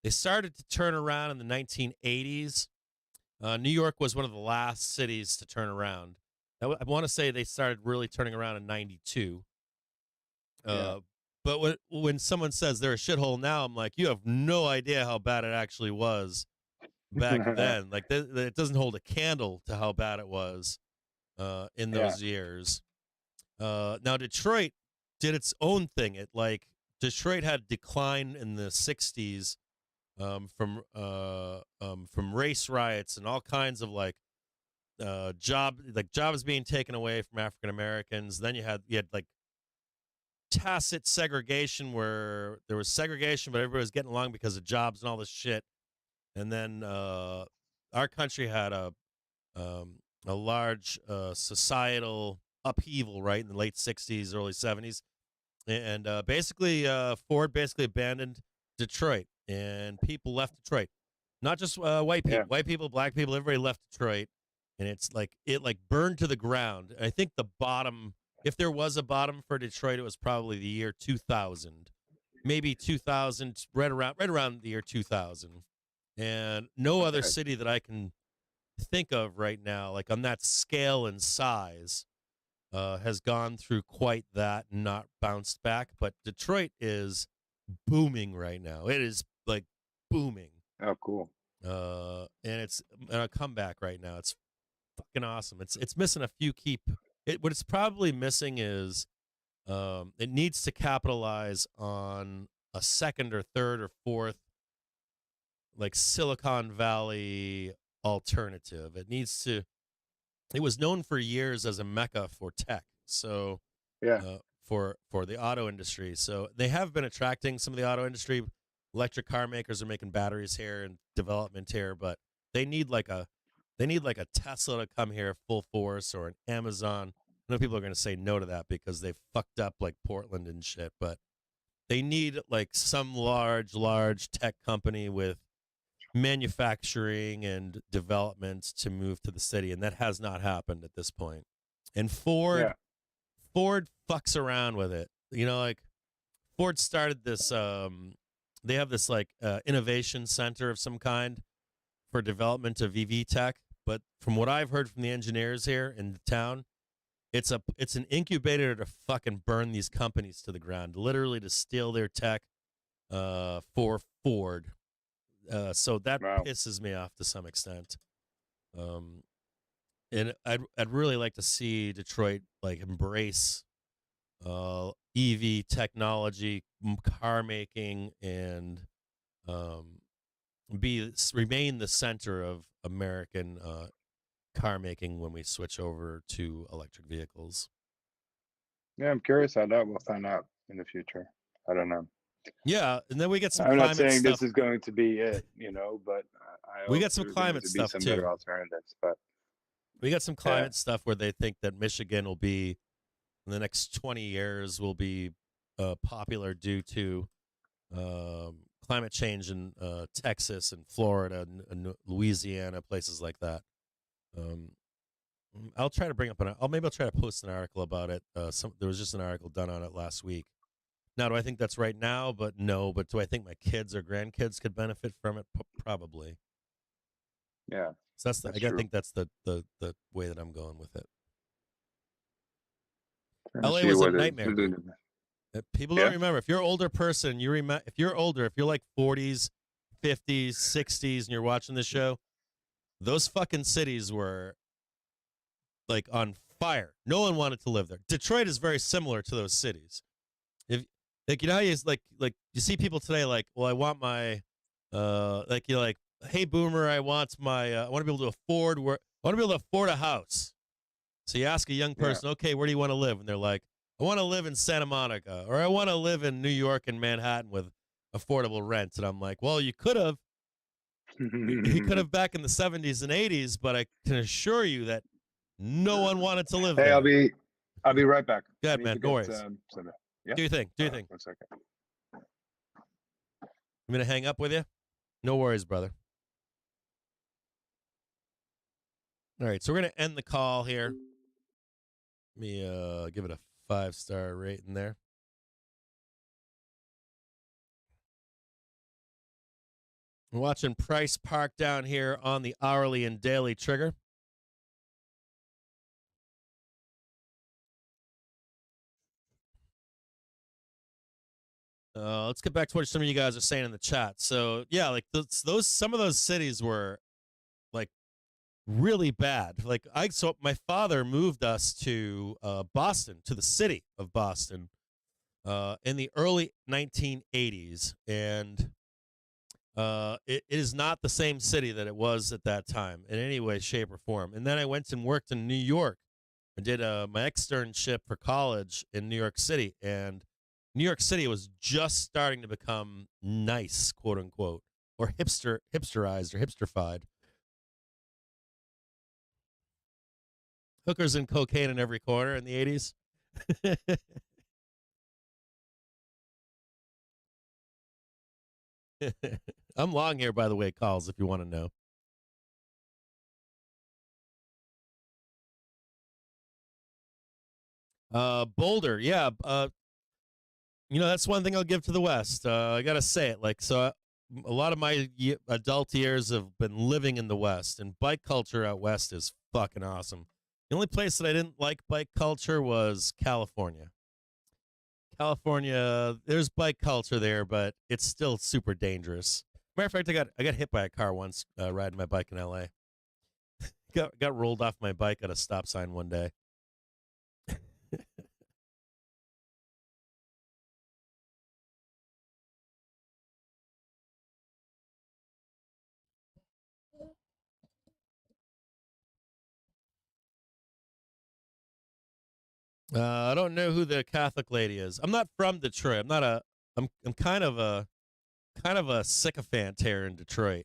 [SPEAKER 2] They started to turn around in the 1980s. New York was one of the last cities to turn around. I want to say they started really turning around in '92.
[SPEAKER 3] Yeah.
[SPEAKER 2] But when someone says they're a shithole now, I'm like, you have no idea how bad it actually was back then. Like it doesn't hold a candle to how bad it was in
[SPEAKER 3] Yeah.
[SPEAKER 2] those years. Now Detroit did its own thing. Detroit had decline in the '60s from race riots and all kinds of jobs being taken away from African Americans. Then you had like tacit segregation where there was segregation, but everybody was getting along because of jobs and all this shit. And then our country had a large societal upheaval right in the late '60s, early '70s, and basically Ford basically abandoned Detroit, and people left Detroit. Not just white people,
[SPEAKER 3] Yeah.
[SPEAKER 2] white people, black people, everybody left Detroit, and it burned to the ground. I think the bottom, if there was a bottom for Detroit, it was probably the year 2000, maybe 2000, right around the year 2000, and no other
[SPEAKER 3] Okay.
[SPEAKER 2] city that I can think of right now, like on that scale and size, has gone through quite that and not bounced back. But Detroit is booming right now. It is like booming.
[SPEAKER 3] Oh, cool.
[SPEAKER 2] And it's in a comeback right now. It's fucking awesome. It's missing a few what it's probably missing is it needs to capitalize on a second or third or fourth like Silicon Valley alternative. It was known for years as a mecca for tech. So
[SPEAKER 3] Yeah.
[SPEAKER 2] for the auto industry. So they have been attracting some of the auto industry. Electric car makers are making batteries here and development here, but they need like a Tesla to come here full force or an Amazon. I know people are going to say no to that because they fucked up like Portland and shit, but they need like some large tech company with manufacturing and development to move to the city, and that has not happened at this point. And Ford fucks around with it. You know, like Ford started this. They have this like innovation center of some kind for development of EV tech. But from what I've heard from the engineers here in the town, it's an incubator to fucking burn these companies to the ground, literally to steal their tech for Ford. So that pisses me off to some extent. And I'd really like to see Detroit like embrace EV technology, car making, and remain the center of American car making when we switch over to electric vehicles.
[SPEAKER 3] Yeah, I'm curious how that will pan out in the future. I don't know.
[SPEAKER 2] Yeah, and then we get some.
[SPEAKER 3] I'm
[SPEAKER 2] climate
[SPEAKER 3] not saying
[SPEAKER 2] stuff.
[SPEAKER 3] this is going to be it, but
[SPEAKER 2] we got some climate stuff
[SPEAKER 3] some
[SPEAKER 2] too.
[SPEAKER 3] better alternatives, but
[SPEAKER 2] we got some climate stuff where they think that Michigan will be in the next 20 years will be popular due to climate change in Texas and Florida and Louisiana, places like that. I'll try to bring up maybe I'll try to post an article about it. There was just an article done on it last week. Now, do I think that's right now? But no. But do I think my kids or grandkids could benefit from it? Probably.
[SPEAKER 3] Yeah.
[SPEAKER 2] So I think that's the way that I'm going with it. LA was a nightmare. People don't remember. If you're an older person, you remember. If you're older, if you're like 40s, 50s, 60s, and you're watching this show, those fucking cities were like on fire. No one wanted to live there. Detroit is very similar to those cities. If like you know how you like you see people today like, well, I want my like you're like, hey boomer, I want to be able to afford a house. So you ask a young person, okay, where do you want to live? And they're like, I want to live in Santa Monica, or I want to live in New York and Manhattan with affordable rent. And I'm like, well, you could have back in the 70s and 80s, but I can assure you that no one wanted to live there.
[SPEAKER 3] Hey, I'll be right back.
[SPEAKER 2] Go ahead, man. No worries.
[SPEAKER 3] Yeah?
[SPEAKER 2] Do your thing. Do your thing.
[SPEAKER 3] 1 second.
[SPEAKER 2] I'm going to hang up with you. No worries, brother. All right, so we're going to end the call here. Let me give it a 5-star rating there. We're watching Price Park down here on the hourly and daily trigger. Let's get back to what some of you guys are saying in the chat. So yeah, like some of those cities were like really bad. Like my father moved us to Boston, to the city of Boston, in the early 1980s, and it is not the same city that it was at that time in any way, shape, or form. And then I went and worked in New York. I did my externship for college in New York City, and New York City was just starting to become nice, quote unquote, or hipsterized or hipsterfied. Hookers and cocaine in every corner in the 80s. I'm long here, by the way, calls, if you want to know. Boulder, yeah. That's one thing I'll give to the West. I got to say it. A lot of my adult years have been living in the West, and bike culture out West is fucking awesome. The only place that I didn't like bike culture was California. California, there's bike culture there, but it's still super dangerous. Matter of fact, I got hit by a car once riding my bike in LA. got rolled off my bike at a stop sign one day. I don't know who the Catholic lady is. I'm not from Detroit. I'm kind of a sycophant here in Detroit.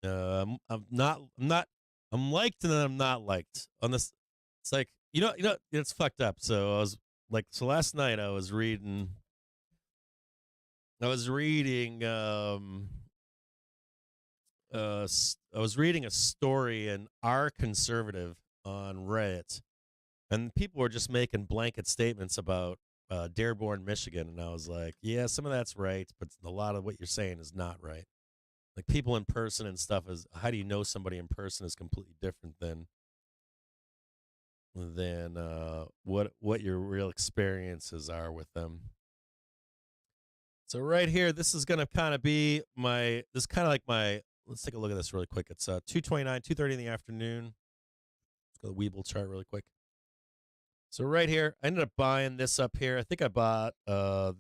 [SPEAKER 2] I'm liked and then I'm not liked on this. It's like, it's fucked up. So last night I was reading I was reading I was reading a story in Our Conservative on Reddit, and people were just making blanket statements about Dearborn, Michigan, and I was like, yeah, some of that's right, but a lot of what you're saying is not right. Like people in person and stuff is how do you know somebody in person is completely different than what your real experiences are with them. So right here, this is gonna kind of be this kind of like my. Let's take a look at this really quick. It's 2:29, 2:30 in the afternoon. Let's go to the Weeble chart really quick. So right here, I ended up buying this up here. I think I bought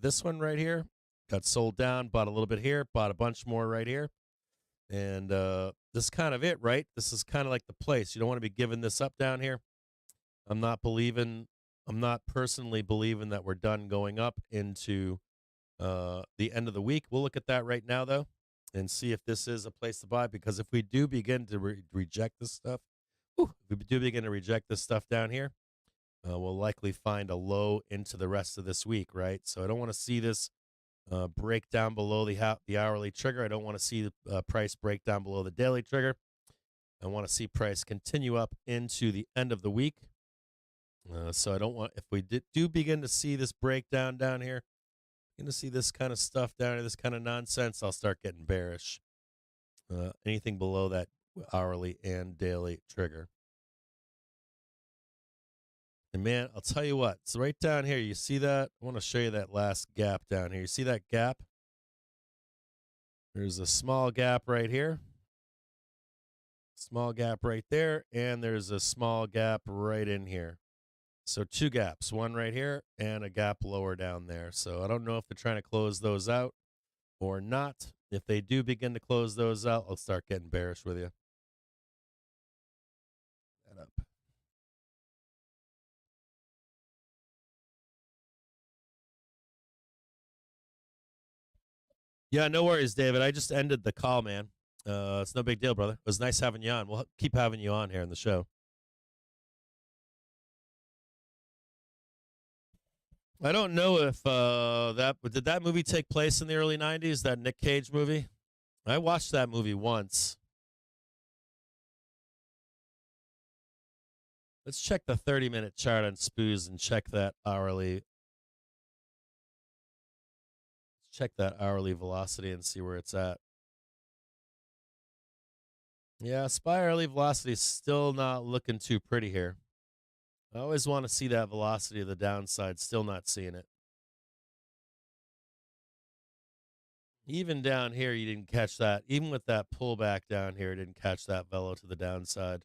[SPEAKER 2] this one right here. Got sold down. Bought a little bit here. Bought a bunch more right here. And this is kind of it, right? This is kind of like the place. You don't want to be giving this up down here. I'm not personally believing that we're done going up into the end of the week. We'll look at that right now, though, and see if this is a place to buy. Because if we do begin to reject this stuff, if we do begin to reject this stuff down here, we'll likely find a low into the rest of this week, right? So I don't want to see this break down below the hourly trigger. I don't want to see the price break down below the daily trigger. I want to see price continue up into the end of the week. So I don't want, if we do begin to see this breakdown down here, begin to see this kind of stuff down here, this kind of nonsense, I'll start getting bearish. Anything below that hourly and daily trigger. And man, I'll tell you what, it's right down here. You see that? I want to show you that last gap down here. You see that gap? There's a small gap right here. Small gap right there. And there's a small gap right in here. So two gaps, one right here and a gap lower down there. So I don't know if they're trying to close those out or not. If they do begin to close those out, I'll start getting bearish with you. That up. Yeah, no worries, David. I just ended the call, man. It's no big deal, brother. It was nice having you on. We'll keep having you on here in the show. I don't know if did that movie take place in the early 90s, that Nick Cage movie? I watched that movie once. Let's check the 30-minute chart on SPX and check that hourly. Let's check that hourly velocity and see where it's at. Yeah, SPY hourly velocity is still not looking too pretty here. I always want to see that velocity of the downside. Still not seeing it. Even down here, you didn't catch that. Even with that pullback down here, didn't catch that velo to the downside.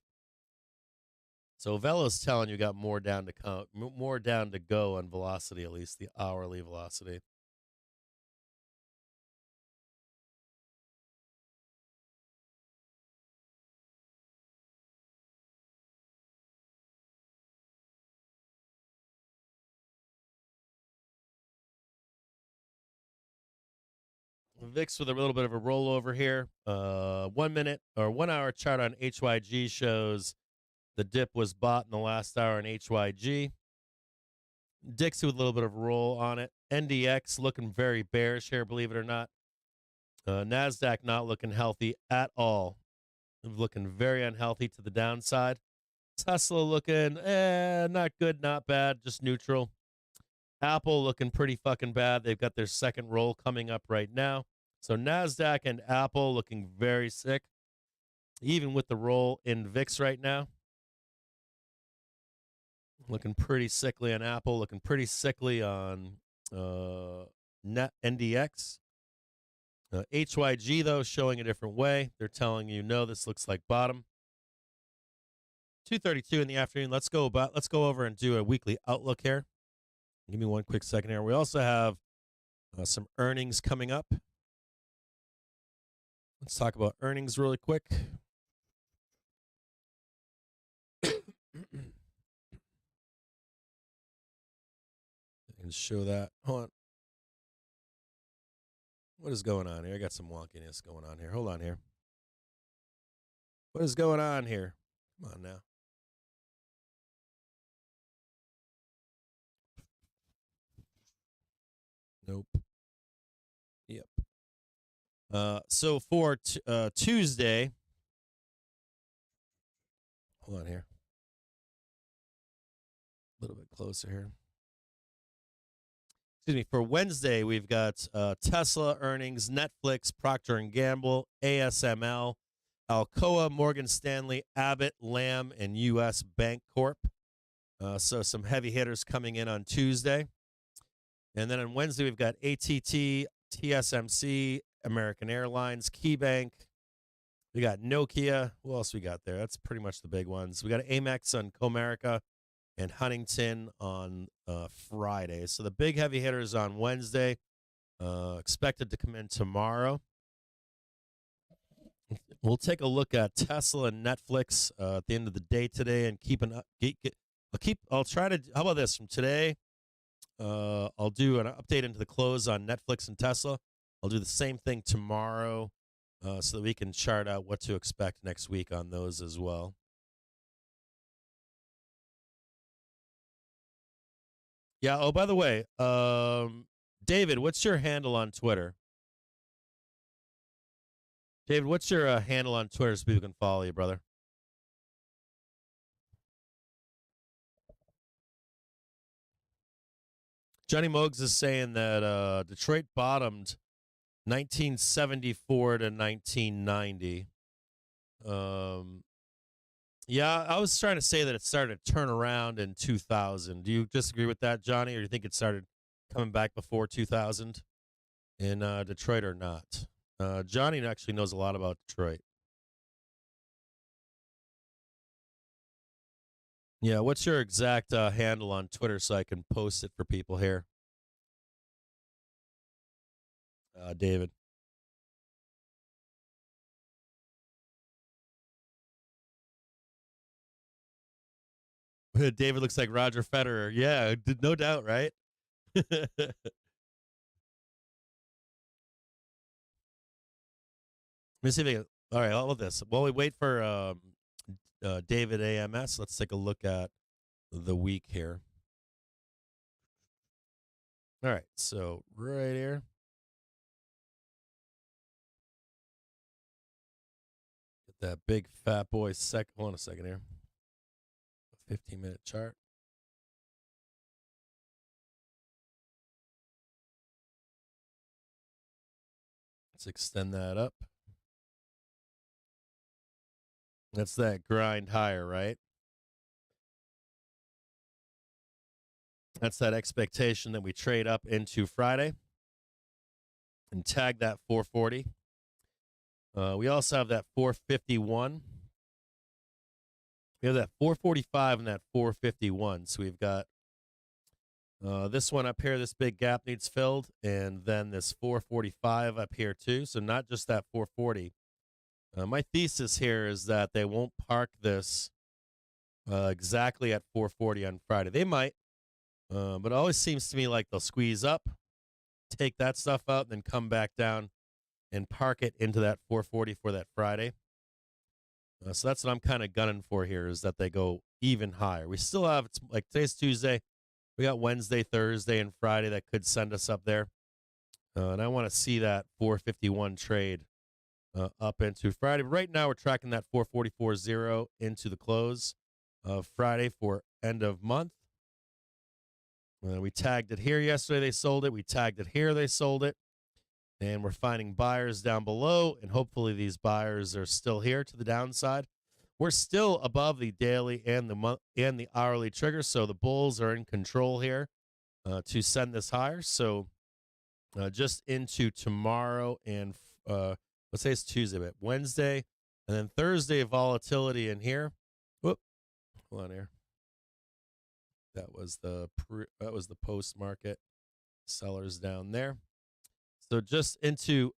[SPEAKER 2] So velo's telling you got more down to count, more down to go on velocity, at least the hourly velocity. VIX with a little bit of a rollover here. 1 minute or 1 hour chart on HYG shows the dip was bought in the last hour on HYG. Dixie with a little bit of roll on it. NDX looking very bearish here, believe it or not. NASDAQ not looking healthy at all. Looking very unhealthy to the downside. Tesla looking not good, not bad, just neutral. Apple looking pretty fucking bad. They've got their second roll coming up right now. So NASDAQ and Apple looking very sick, even with the roll in VIX right now. Looking pretty sickly on Apple, looking pretty sickly on NDX. HYG, though, showing a different way. They're telling you, no, this looks like bottom. 2:32 in the afternoon. Let's go over and do a weekly outlook here. Give me one quick second here. We also have some earnings coming up. Let's talk about earnings really quick. And show that. Hold on. What is going on here? I got some wonkiness going on here. Hold on here. What is going on here? Come on now. Nope. So for Tuesday, hold on here, a little bit closer here. Excuse me. For Wednesday, we've got Tesla earnings, Netflix, Procter and Gamble, ASML, Alcoa, Morgan Stanley, Abbott, Lamb, and U.S. Bank Corp. So some heavy hitters coming in on Tuesday. And then on Wednesday, we've got ATT, TSMC, American Airlines, KeyBank. We got Nokia. Who else we got there? That's pretty much the big ones. We got Amex on Comerica and Huntington on Friday. So the big heavy hitters on Wednesday, expected to come in tomorrow. We'll take a look at Tesla and Netflix at the end of the day today, and I'll try to. How about this? From today, I'll do an update into the close on Netflix and Tesla. I'll do the same thing tomorrow, so that we can chart out what to expect next week on those as well. Yeah. Oh, by the way, David, what's your handle on Twitter? David, what's your handle on Twitter so people can follow you, brother? Johnny Mogs is saying that Detroit bottomed 1974 to 1990. Yeah, I was trying to say that it started to turn around in 2000. Do you disagree with that, Johnny, or do you think it started coming back before 2000 in Detroit or not? Johnny actually knows a lot about Detroit. Yeah, what's your exact handle on Twitter so I can post it for people here? David. David looks like Roger Federer. Yeah, no doubt, right? Let me see if I can. All right, all of this. While we wait for David AMS, let's take a look at the week here. All right, so right here. Get that big fat boy hold on a second here. A 15-minute chart. Let's extend that up. That's that grind higher, right? That's that expectation that we trade up into Friday and tag that 440. We also have that 451. We have that 445 and that 451. So we've got this one up here, this big gap needs filled, and then this 445 up here too. So not just that 440. My thesis here is that they won't park this exactly at 440 on Friday. They might, but it always seems to me like they'll squeeze up, take that stuff out, and then come back down and park it into that 440 for that Friday. So that's what I'm kind of gunning for here, is that they go even higher. We still have, it's like today's Tuesday. We got Wednesday, Thursday, and Friday that could send us up there. And I want to see that 451 trade up into Friday. But right now, we're tracking that 444.0 into the close of Friday for end of month. We tagged it here yesterday. They sold it. We tagged it here. They sold it. And we're finding buyers down below. And hopefully these buyers are still here to the downside. We're still above the daily and the month and the hourly trigger. So the bulls are in control here to send this higher. So just into tomorrow and let's say it's Tuesday, but Wednesday and then Thursday volatility in here. Whoop, hold on here. That was the post market sellers down there. So just into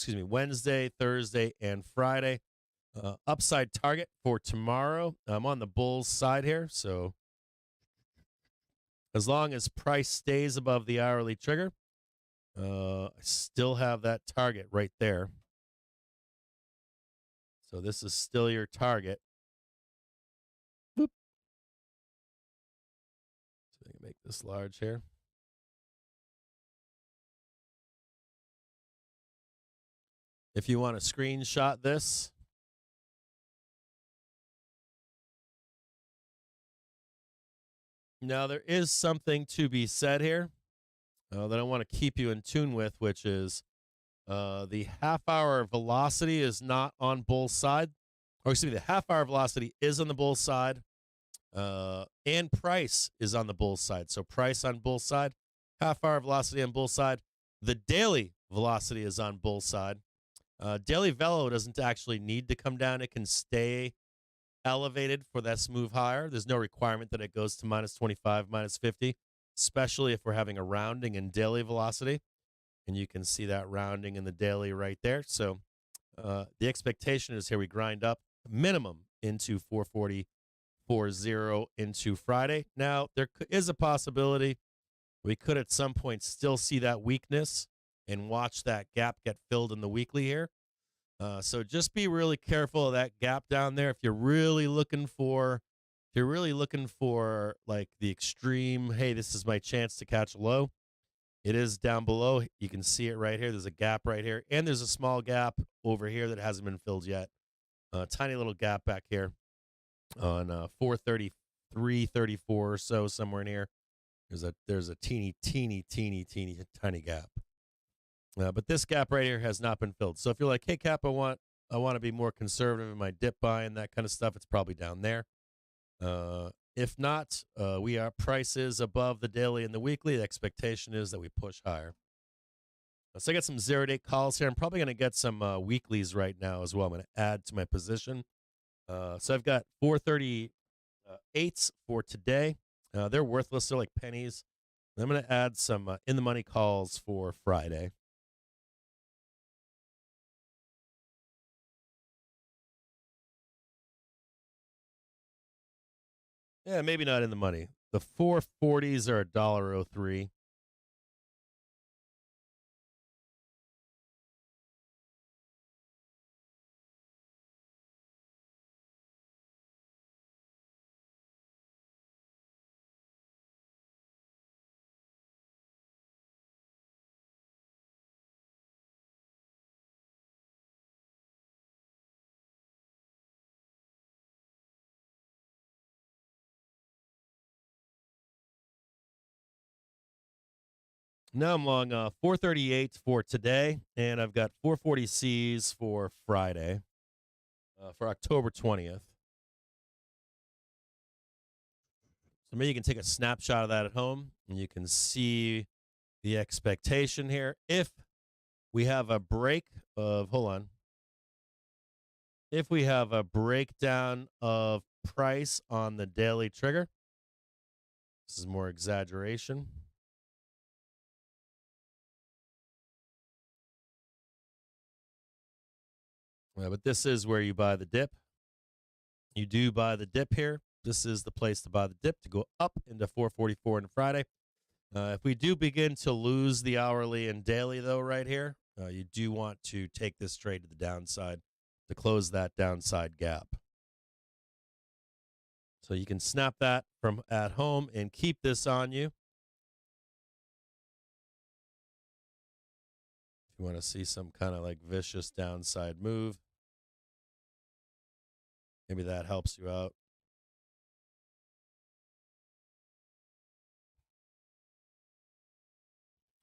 [SPEAKER 2] Wednesday, Thursday, and Friday. Upside target for tomorrow. I'm on the bulls side here, so as long as price stays above the hourly trigger, I still have that target right there. So this is still your target. Boop. So I can make this large here. if you want to screenshot this. Now, there is something to be said here that I want to keep you in tune with, which is the half-hour velocity is not on bull side. Or excuse me, the half-hour velocity is on the bull side, and price is on the bull side. So price on bull side, half-hour velocity on bull side. The daily velocity is on bull side. Daily velo doesn't actually need to come down. It can stay elevated for that move higher. There's no requirement that it goes to minus 25, minus 50, especially if we're having a rounding in daily velocity. And you can see that rounding in the daily right there. So the expectation is here we grind up minimum into 440.40 into Friday. Now, there is a possibility we could at some point still see that weakness and watch that gap get filled in the weekly here. So just be really careful of that gap down there. If you're really looking for like the extreme, hey, this is my chance to catch a low. It is down below. You can see it right here. There's a gap right here, and there's a small gap over here that hasn't been filled yet. Tiny little gap back here on 433.34 or so, somewhere in here. There's a teeny tiny gap. But this gap right here has not been filled. So if you're like, hey, Cap, I want to be more conservative in my dip buy and that kind of stuff, it's probably down there. If not, price is above the daily and the weekly. The expectation is that we push higher. So I got some 0-day calls here. I'm probably going to get some weeklies right now as well. I'm going to add to my position. So I've got 438s for today. They're worthless. They're like pennies. And I'm going to add some in-the-money calls for Friday. Yeah, maybe not in the money. The 440s are $1.03. Now I'm long 438 for today, and I've got 440 Cs for Friday, for October 20th. So maybe you can take a snapshot of that at home, and you can see the expectation here. If we have a break of, if we have a breakdown of price on the daily trigger, this is more exaggeration. But this is where you buy the dip. You do buy the dip here. This is the place to buy the dip to go up into 444 on Friday. If we do begin to lose the hourly and daily, though, right here, you do want to take this trade to the downside to close that downside gap. So you can snap that from at home and keep this on you. If you want to see some kind of like vicious downside move, maybe that helps you out.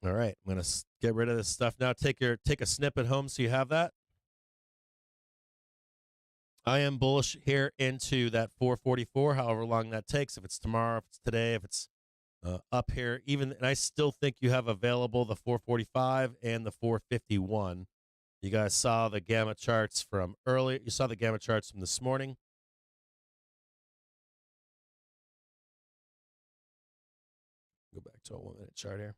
[SPEAKER 2] All right, I'm going to get rid of this stuff now. Take a snip at home so you have that. I am bullish here into that 444, however long that takes. If it's tomorrow, if it's today, if it's up here, and I still think you have available the 445 and the 451. You guys saw the gamma charts from earlier. You saw the gamma charts from this morning. Go back to a 1-minute chart here.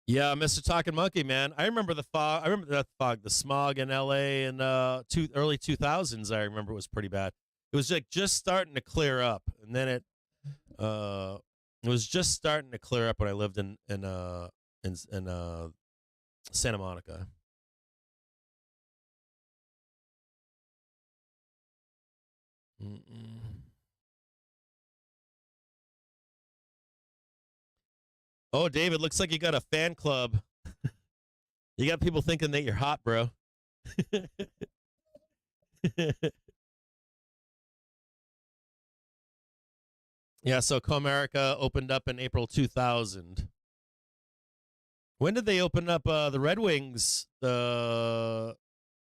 [SPEAKER 2] Yeah, Mr. Talking Monkey, man. I remember the fog. I remember that fog, the smog in LA in early 2000s. I remember it was pretty bad. It was like just starting to clear up, and then it was just starting to clear up when I lived in Santa Monica. Oh, David, looks like you got a fan club. You got people thinking that you're hot, bro. Yeah, so Comerica opened up in April 2000. When did they open up the Red Wings, where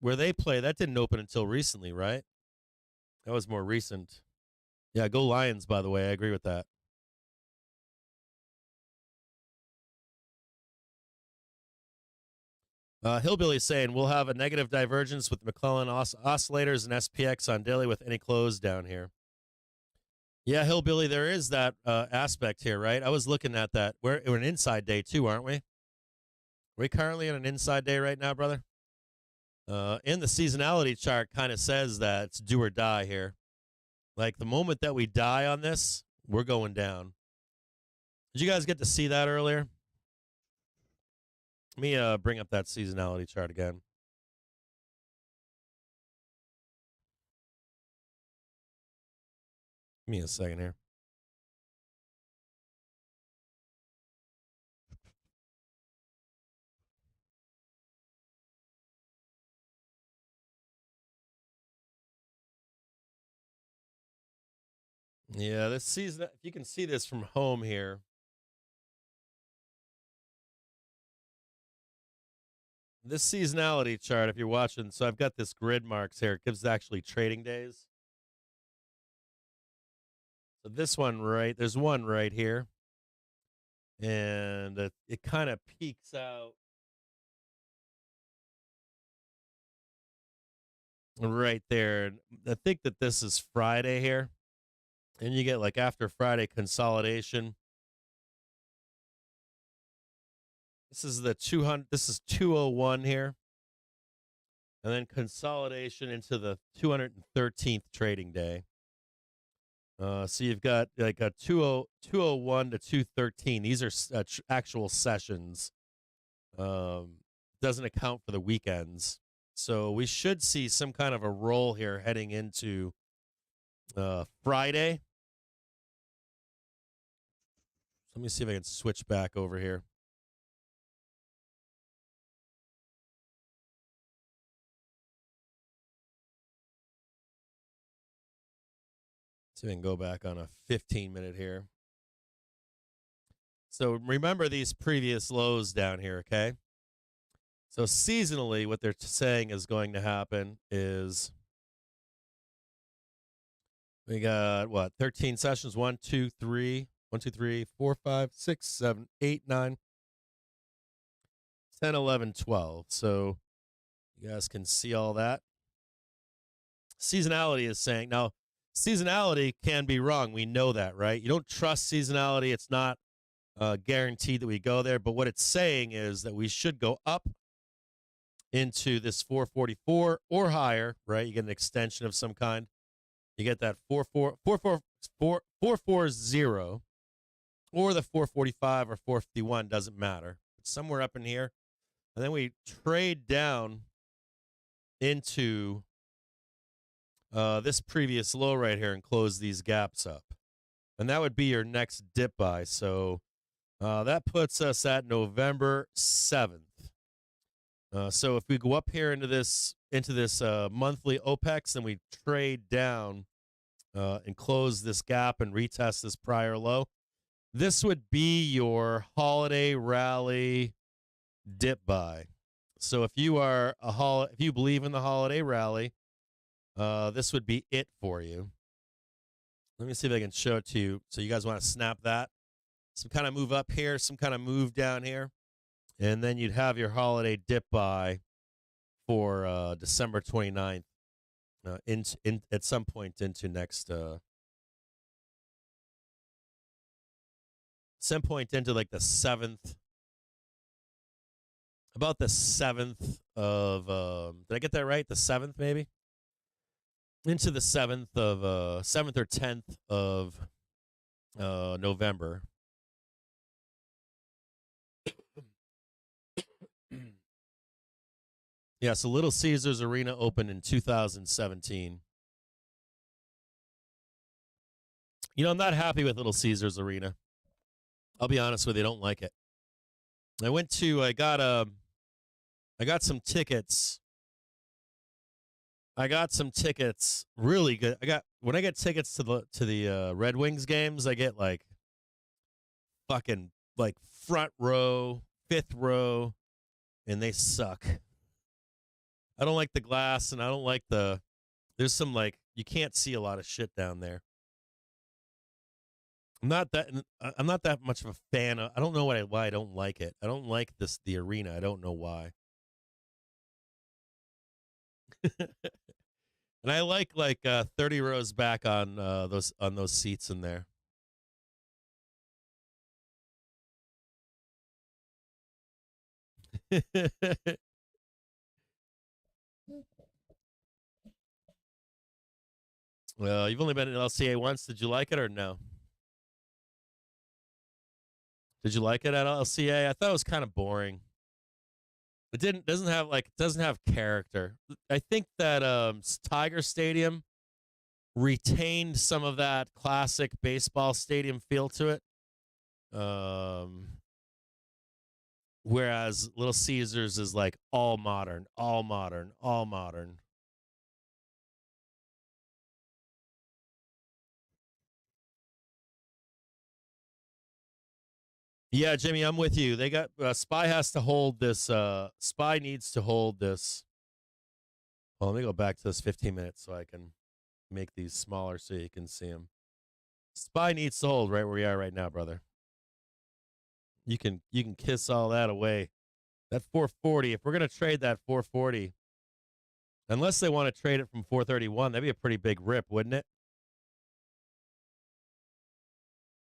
[SPEAKER 2] they play? That didn't open until recently, right? That was more recent. Yeah, go Lions, by the way. I agree with that. Hillbilly saying we'll have a negative divergence with McClellan oscillators and SPX on daily with any close down here. Yeah, Hillbilly, there is that aspect here, right? I was looking at that. We're an inside day too, aren't we? Are we currently in an inside day right now, brother? And the seasonality chart kind of says that it's do or die here. Like the moment that we die on this, we're going down. Did you guys get to see that earlier? Let me bring up that seasonality chart again. Give me a second here. Yeah, this season, if you can see this from home here. This seasonality chart, if you're watching, so I've got this grid marks here. It gives actually trading days. So this one there's one right here. And it kind of peaks out right there. I think that this is Friday here. And you get like after Friday consolidation. This is the 200. This is 201 here. And then consolidation into the 213th trading day. So you've got like a 201 to 213. These are actual sessions. Doesn't account for the weekends. So we should see some kind of a roll here heading into Friday. Let me see if I can switch back over here. See if I can go back on a 15-minute here. So remember these previous lows down here, okay? So seasonally, what they're saying is going to happen is we got, 13 sessions, 1, 2, 3, 4, 5, 6, 7, 8, 9, 10, 11, 12. So you guys can see all that. Seasonality is saying, now, seasonality can be wrong. We know that, right? You don't trust seasonality. It's not guaranteed that we go there. But what it's saying is that we should go up into this 444 or higher, right? You get an extension of some kind. You get that 440 or the 445 or 451, doesn't matter. It's somewhere up in here. And then we trade down into this previous low right here and close these gaps up. And that would be your next dip buy. So that puts us at November 7th. So if we go up here into this monthly OPEX, then we trade down and close this gap and retest this prior low. This would be your holiday rally dip buy. So if you are if you believe in the holiday rally, this would be it for you. Let me see if I can show it to you. So you guys want to snap that? Some kind of move up here, some kind of move down here. And then you'd have your holiday dip buy for December 29th at some point into next some point into like the 7th, about the 7th of did I get that right? The 7th maybe? Into the 7th of 7th or 10th of November. Yeah, so Little Caesars Arena opened in 2017. You know, I'm not happy with Little Caesars Arena. I'll be honest with you, I don't like it. I got some tickets. Really good. When I get tickets to the Red Wings games, I get like fucking like front row, fifth row, and they suck. I don't like the glass, and I don't like there's some like you can't see a lot of shit down there. I'm not that much of a fan of. I don't know why I don't like it. I don't like the arena. I don't know why. And I like 30 rows back on those seats in there. Well, you've only been in LCA once. Did you like it or no? Did you like it at LCA? I thought it was kind of boring. It doesn't have character. I think that Tiger Stadium retained some of that classic baseball stadium feel to it. Whereas Little Caesars is like all modern. Yeah, Jimmy, I'm with you. They got Spy has to hold this. Spy needs to hold this. Well, let me go back to this 15 minutes so I can make these smaller so you can see them. Spy needs to hold right where we are right now, brother. You can kiss all that away. That 440. If we're gonna trade that 440, unless they want to trade it from 431, that'd be a pretty big rip, wouldn't it?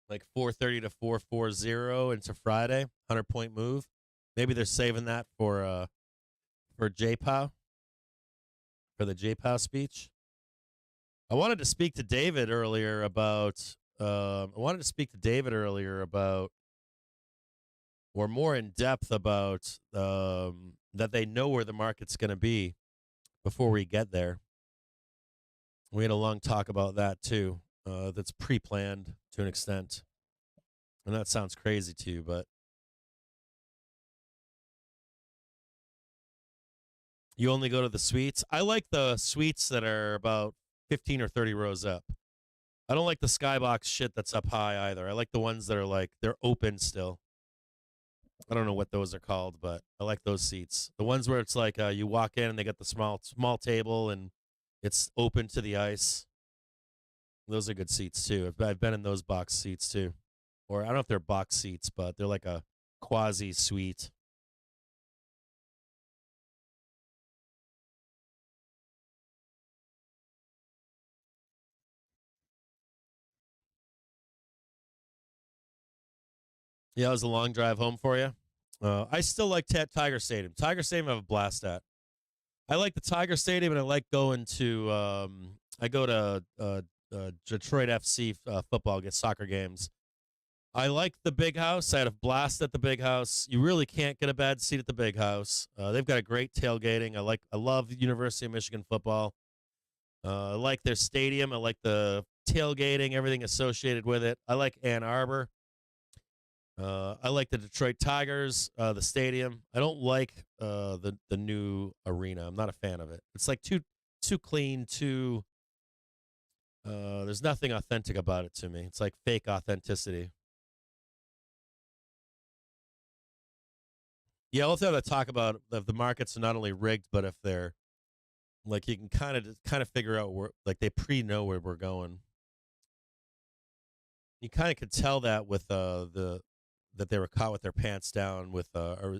[SPEAKER 2] Like 430 to 440 into Friday, 100-point move. Maybe they're saving that for JPOW, for the JPOW speech. I wanted to speak to David earlier about. Or more in depth about that they know where the market's going to be before we get there. We had a long talk about that too. That's pre-planned to an extent. And that sounds crazy to you, but you only go to the suites. I like the suites that are about 15 or 30 rows up. I don't like the skybox shit that's up high either. I like the ones that are like, they're open still. I don't know what those are called, but I like those seats. The ones where it's like you walk in and they got the small table and it's open to the ice. Those are good seats too. I've been in those box seats too. Or I don't know if they're box seats, but they're like a quasi suite. Yeah, it was a long drive home for you. I still like Tiger Stadium. Tiger Stadium I have a blast at. I like the Tiger Stadium, and I like going to I go to Detroit FC football, get soccer games. I like the Big House. I had a blast at the Big House. You really can't get a bad seat at the Big House. They've got a great tailgating. I love University of Michigan football. I like their stadium. I like the tailgating, everything associated with it. I like Ann Arbor. I like the Detroit Tigers, the stadium. I don't like the new arena. I'm not a fan of it. It's like too clean, too. There's nothing authentic about it to me. It's like fake authenticity. Yeah, we'll have to talk about if the markets are not only rigged, but if they're like you can kind of figure out where like they know where we're going. You kind of could tell that with that they were caught with their pants down with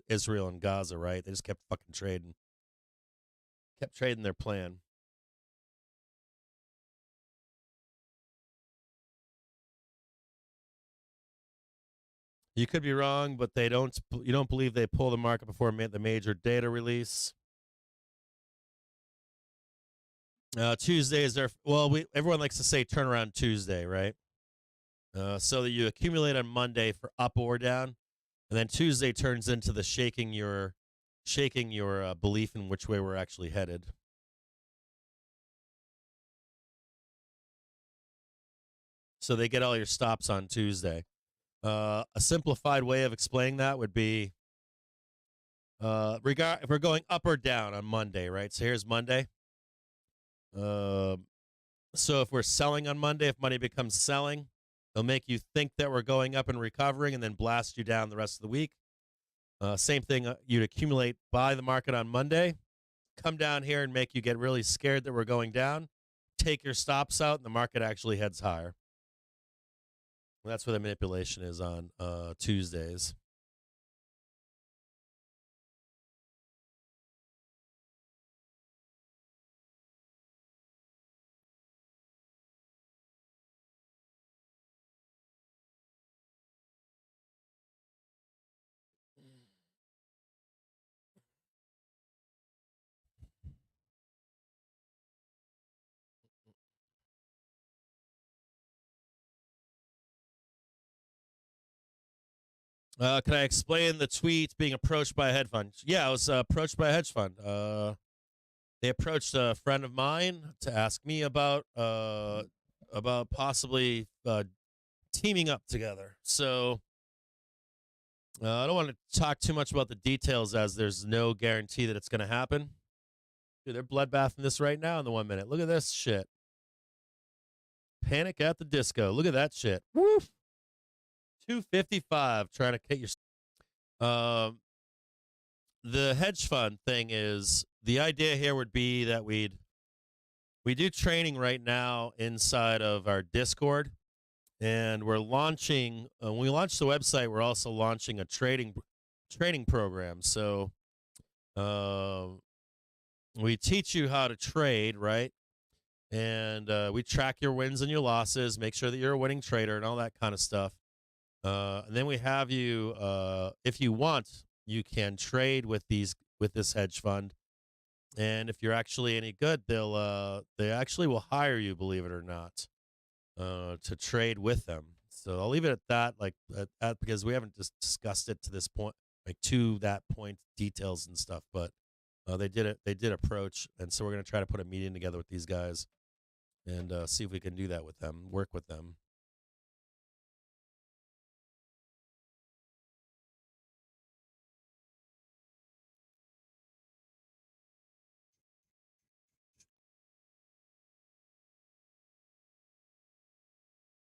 [SPEAKER 2] Israel and Gaza, right? They just kept fucking trading their plan. You could be wrong, but you don't believe they pull the market before the major data release. Tuesday is everyone likes to say turnaround Tuesday, right? So that you accumulate on Monday for up or down, and then Tuesday turns into the shaking your belief in which way we're actually headed. So they get all your stops on Tuesday. A simplified way of explaining that would be if we're going up or down on Monday, right? So here's Monday. So if we're selling on Monday, if money becomes selling, they'll make you think that we're going up and recovering and then blast you down the rest of the week. Same thing, you'd accumulate buy the market on Monday, come down here and make you get really scared that we're going down, take your stops out, and the market actually heads higher. And that's where the manipulation is on Tuesdays. Can I explain the tweet being approached by a hedge fund? Yeah, I was approached by a hedge fund. They approached a friend of mine to ask me about possibly teaming up together. So I don't want to talk too much about the details, as there's no guarantee that it's going to happen. Dude, they're bloodbathing this right now in the 1 minute. Look at this shit. Panic at the Disco. Look at that shit. Woof. 255 trying to get your the hedge fund thing is, the idea here would be that we do training right now inside of our Discord, and we're launching when we launch the website, we're also launching a training program. So we teach you how to trade, right? And we track your wins and your losses, make sure that you're a winning trader and all that kind of stuff. And then we have you, if you want, you can trade with this hedge fund, and if you're actually any good, they actually will hire you, believe it or not, to trade with them. So I'll leave it at that, because we haven't just discussed it to this point, to that point, details and stuff. But they did approach, and so we're gonna try to put a meeting together with these guys and see if we can do that with them, work with them.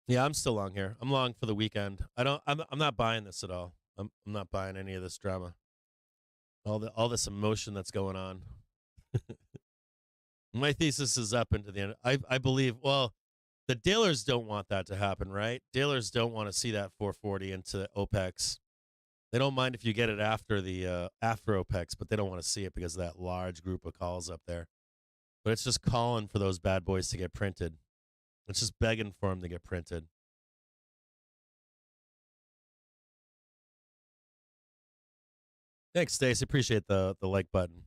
[SPEAKER 2] Yeah, I'm still long here. I'm long for the weekend. I'm not buying this at all. I'm not buying any of this drama. All this emotion that's going on. My thesis is up into the end. I believe, well, the dealers don't want that to happen, right? Dealers don't want to see that 440 into OPEX. They don't mind if you get it after the after OPEX, but they don't want to see it because of that large group of calls up there. But it's just calling for those bad boys to get printed. It's just begging for them to get printed. Thanks, Stace. Appreciate the like button.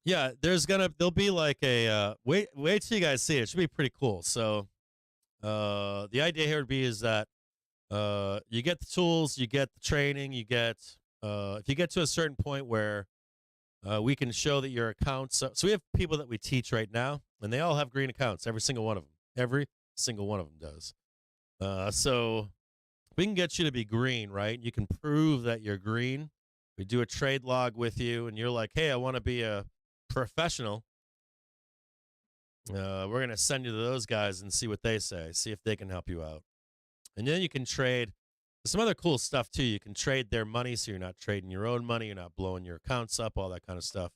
[SPEAKER 2] Yeah, there'll be like a wait till you guys see it. It should be pretty cool. So the idea here would be is that you get the tools, you get the training, you get if you get to a certain point where we can show that your accounts. So we have people that we teach right now, and they all have green accounts. Every single one of them. Every single one of them does. So we can get you to be green, right? You can prove that you're green. We do a trade log with you, and you're like, hey, I want to be a professional. We're going to send you to those guys and see what they say, see if they can help you out. And then you can trade some other cool stuff too. You can trade their money, so you're not trading your own money, you're not blowing your accounts up, all that kind of stuff.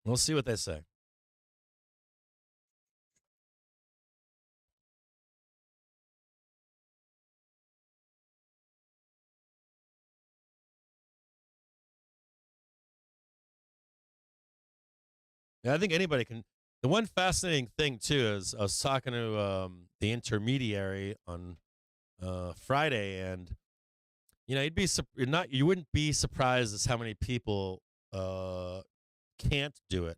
[SPEAKER 2] We'll see what they say. Yeah, I think anybody can. The one fascinating thing too is I was talking to the intermediary on Friday, and you wouldn't be surprised as how many people can't do it.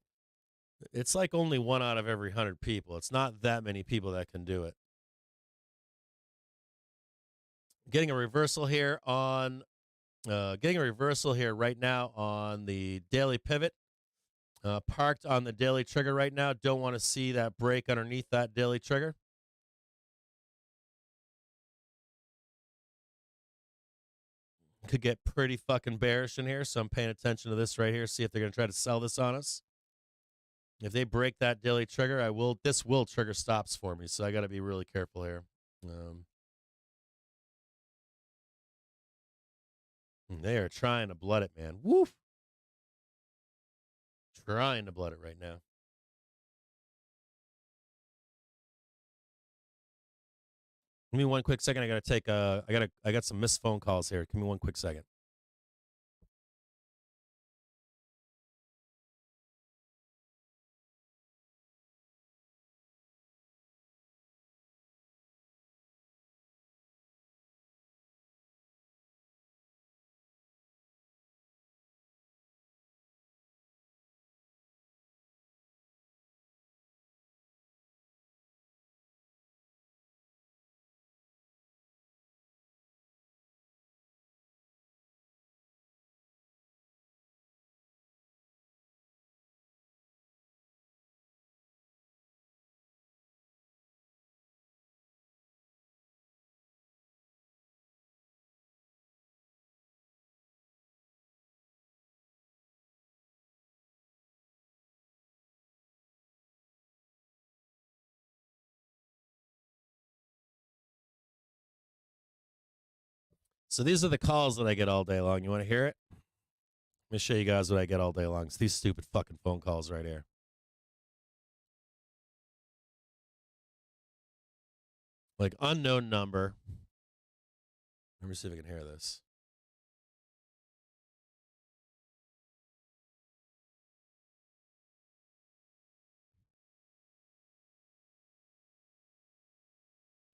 [SPEAKER 2] It's like only 1 out of every 100 people. It's not that many people that can do it. Getting a reversal here right now on the daily pivot. Parked on the daily trigger right now. Don't want to see that break underneath that daily trigger. Could get pretty fucking bearish in here, so I'm paying attention to this right here. See if they're going to try to sell this on us. If they break that daily trigger, this will trigger stops for me, so I got to be really careful here. They are trying to blood it, man. Woof. Trying to blood it right now. Give me one quick second. I got to take I got some missed phone calls here. Give me one quick second. So these are the calls that I get all day long. You want to hear it? Let me show you guys what I get all day long. It's these stupid fucking phone calls right here. Like unknown number. Let me see if I can hear this.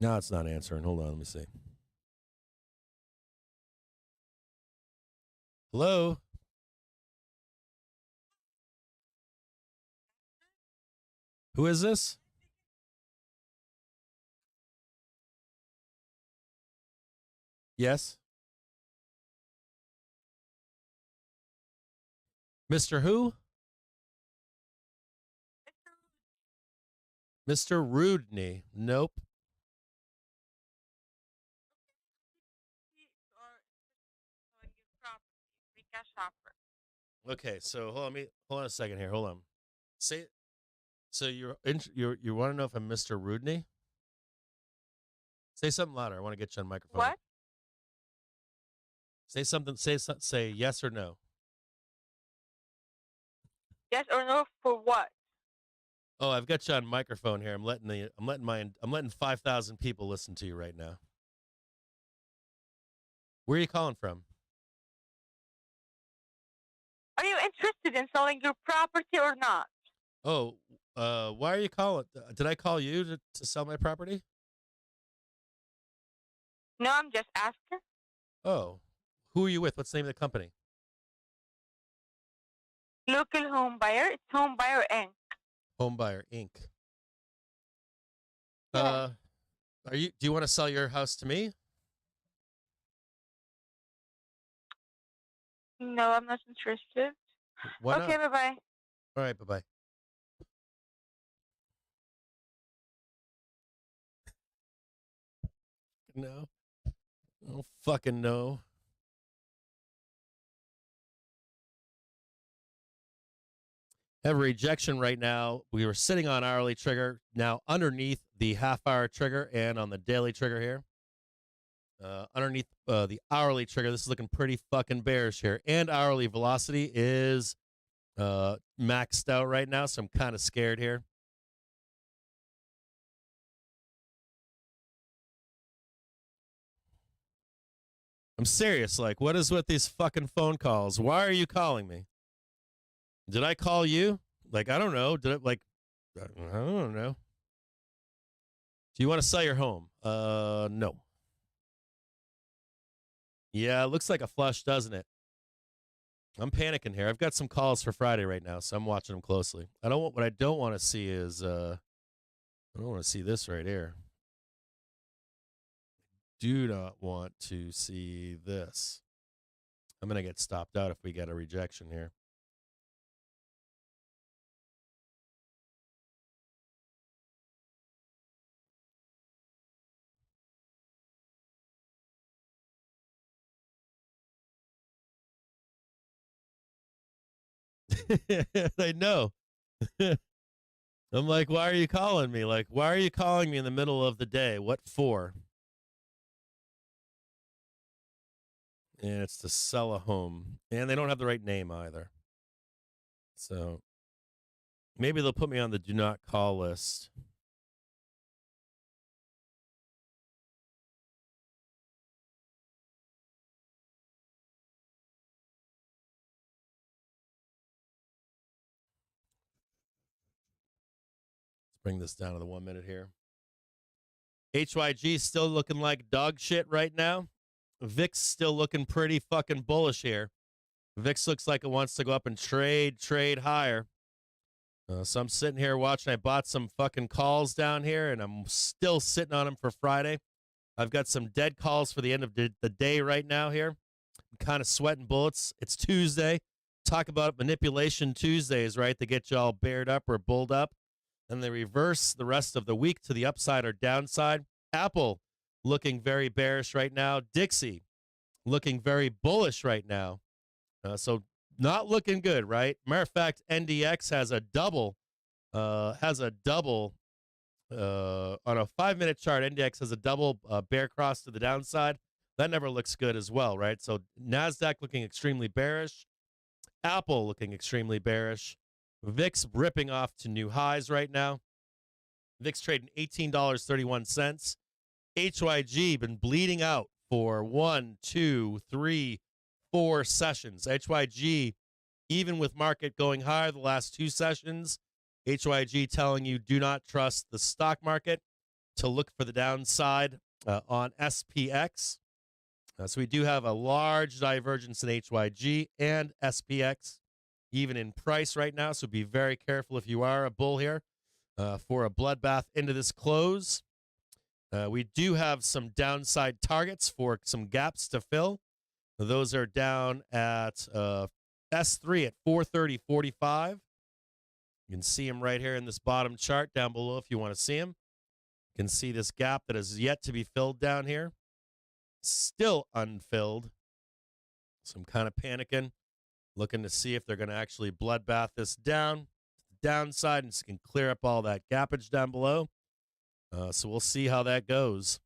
[SPEAKER 2] No, it's not answering. Hold on, let me see. Hello? Who is this? Yes? Mr. Who? Mr. Rudney. Nope. Okay, so hold on a second here. Hold on. So you want to know if I'm Mr. Rudney? Say something louder. I want to get you on microphone.
[SPEAKER 4] What?
[SPEAKER 2] Say something. Say yes or no.
[SPEAKER 4] Yes or no for what?
[SPEAKER 2] Oh, I've got you on microphone here. I'm letting 5,000 people listen to you right now. Where are you calling from?
[SPEAKER 4] Are you interested in selling your property or not?
[SPEAKER 2] Oh, why are you calling? Did I call you to sell my property?
[SPEAKER 4] No, I'm just asking.
[SPEAKER 2] Oh, who are you with? What's the name of the company?
[SPEAKER 4] Local home buyer. It's Home Buyer Inc.
[SPEAKER 2] Homebuyer Inc.
[SPEAKER 4] Yeah.
[SPEAKER 2] Do you want to sell your house to me?
[SPEAKER 4] No, I'm not interested.
[SPEAKER 2] Why
[SPEAKER 4] Okay,
[SPEAKER 2] not?
[SPEAKER 4] bye-bye.
[SPEAKER 2] All right, bye-bye. No. I don't fucking know. Have a rejection right now. We were sitting on hourly trigger, now underneath the half-hour trigger and on the daily trigger here. Underneath the hourly trigger, this is looking pretty fucking bearish here. And hourly velocity is maxed out right now, so I'm kind of scared here. I'm serious. Like, what is with these fucking phone calls? Why are you calling me? Did I call you? Like, I don't know. Did it, like, I don't know. Do you want to sell your home? No. Yeah, it looks like a flush, doesn't it? I'm panicking here. I've got some calls for Friday right now, so I'm watching them closely. What I don't want to see is, I don't want to see this right here. Do not want to see this. I'm going to get stopped out if we get a rejection here. I know. I'm like, why are you calling me? Like, why are you calling me in the middle of the day? What for? And it's to sell a home. And they don't have the right name either. So maybe they'll put me on the do not call list. Let's bring this down to the 1 minute here. HYG still looking like dog shit right now. VIX still looking pretty fucking bullish here. VIX looks like it wants to go up and trade higher. So I'm sitting here watching. I bought some fucking calls down here, and I'm still sitting on them for Friday. I've got some dead calls for the end of the day right now here. I'm kind of sweating bullets. It's Tuesday. Talk about manipulation Tuesdays, right? They get you all bared up or bulled up. And they reverse the rest of the week to the upside or downside. Apple looking very bearish right now. Dixie looking very bullish right now. So not looking good, right? Matter of fact, NDX has a double on a 5-minute chart. NDX has a double bear cross to the downside. That never looks good as well, right? So NASDAQ looking extremely bearish. Apple looking extremely bearish. VIX ripping off to new highs right now. VIX trading $18.31. HYG been bleeding out for 1, 2, 3, 4 sessions. HYG, even with market going higher the last 2 sessions, HYG telling you do not trust the stock market to look for the downside on SPX. So we do have a large divergence in HYG and SPX, even in price right now. So be very careful if you are a bull here for a bloodbath into this close. We do have some downside targets for some gaps to fill. Those are down at S3 at 430.45. You can see them right here in this bottom chart down below if you want to see them. You can see this gap that is yet to be filled down here. Still unfilled. So I'm kind of panicking, looking to see if they're going to actually bloodbath this down to the downside and so can clear up all that gappage down below. So we'll see how that goes.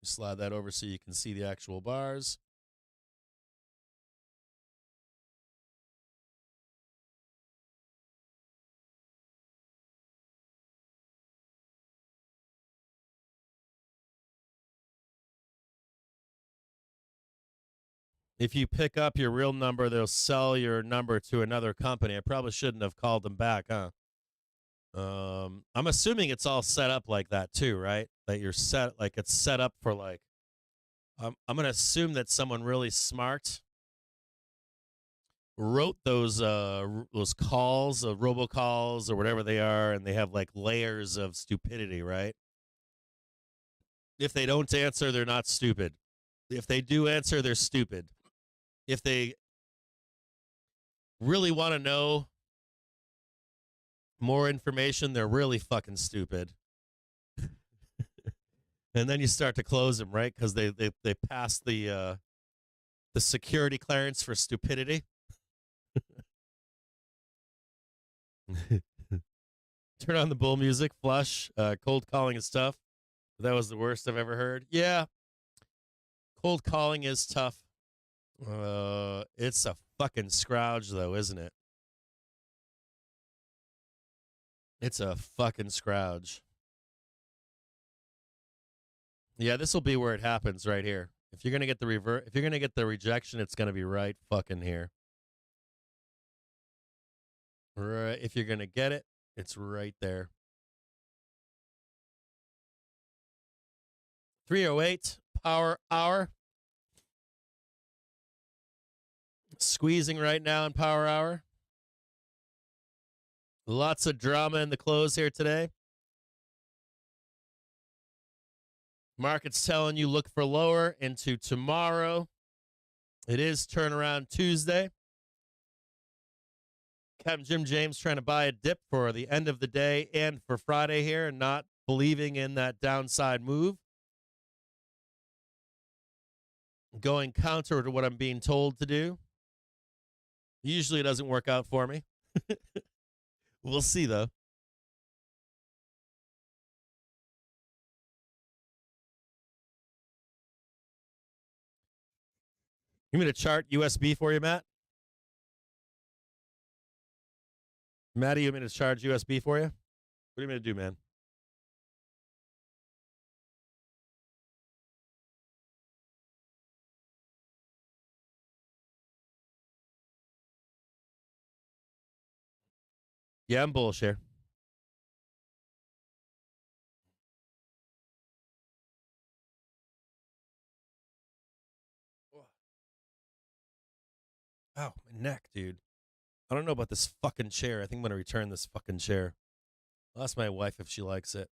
[SPEAKER 2] Slide that over so you can see the actual bars. If you pick up your real number, they'll sell your number to another company. I probably shouldn't have called them back, huh? I'm assuming it's all set up like that too, right? That you're set, like it's set up for like, I'm going to assume that someone really smart wrote those calls, robocalls or whatever they are, and they have like layers of stupidity, right? If they don't answer, they're not stupid. If they do answer, they're stupid. If they really want to know more information, they're really fucking stupid. And then you start to close them, right? Because they pass the security clearance for stupidity. Turn on the bull music, flush, cold calling is tough. That was the worst I've ever heard. Yeah, cold calling is tough. It's a fucking scrouge, though, isn't it? It's a fucking scrouge. Yeah, this will be where it happens right here. If you're gonna get the if you're gonna get the rejection, it's gonna be right fucking here. Right, if you're gonna get it, it's right there. 308 power hour. Squeezing right now in power hour. Lots of drama in the close here today. Market's telling you look for lower into tomorrow. It is turnaround Tuesday. CaptainJimJames trying to buy a dip for the end of the day and for Friday here and not believing in that downside move. going counter to what I'm being told to do. Usually it doesn't work out for me. We'll see, though. You mean to chart USB for you, Matt? Matty, you want me to charge USB for you? What do you mean to do, man? Yeah, I'm bullish here. Ow, my neck, dude. I don't know about this fucking chair. I think I'm going to return this fucking chair. I'll ask my wife if she likes it.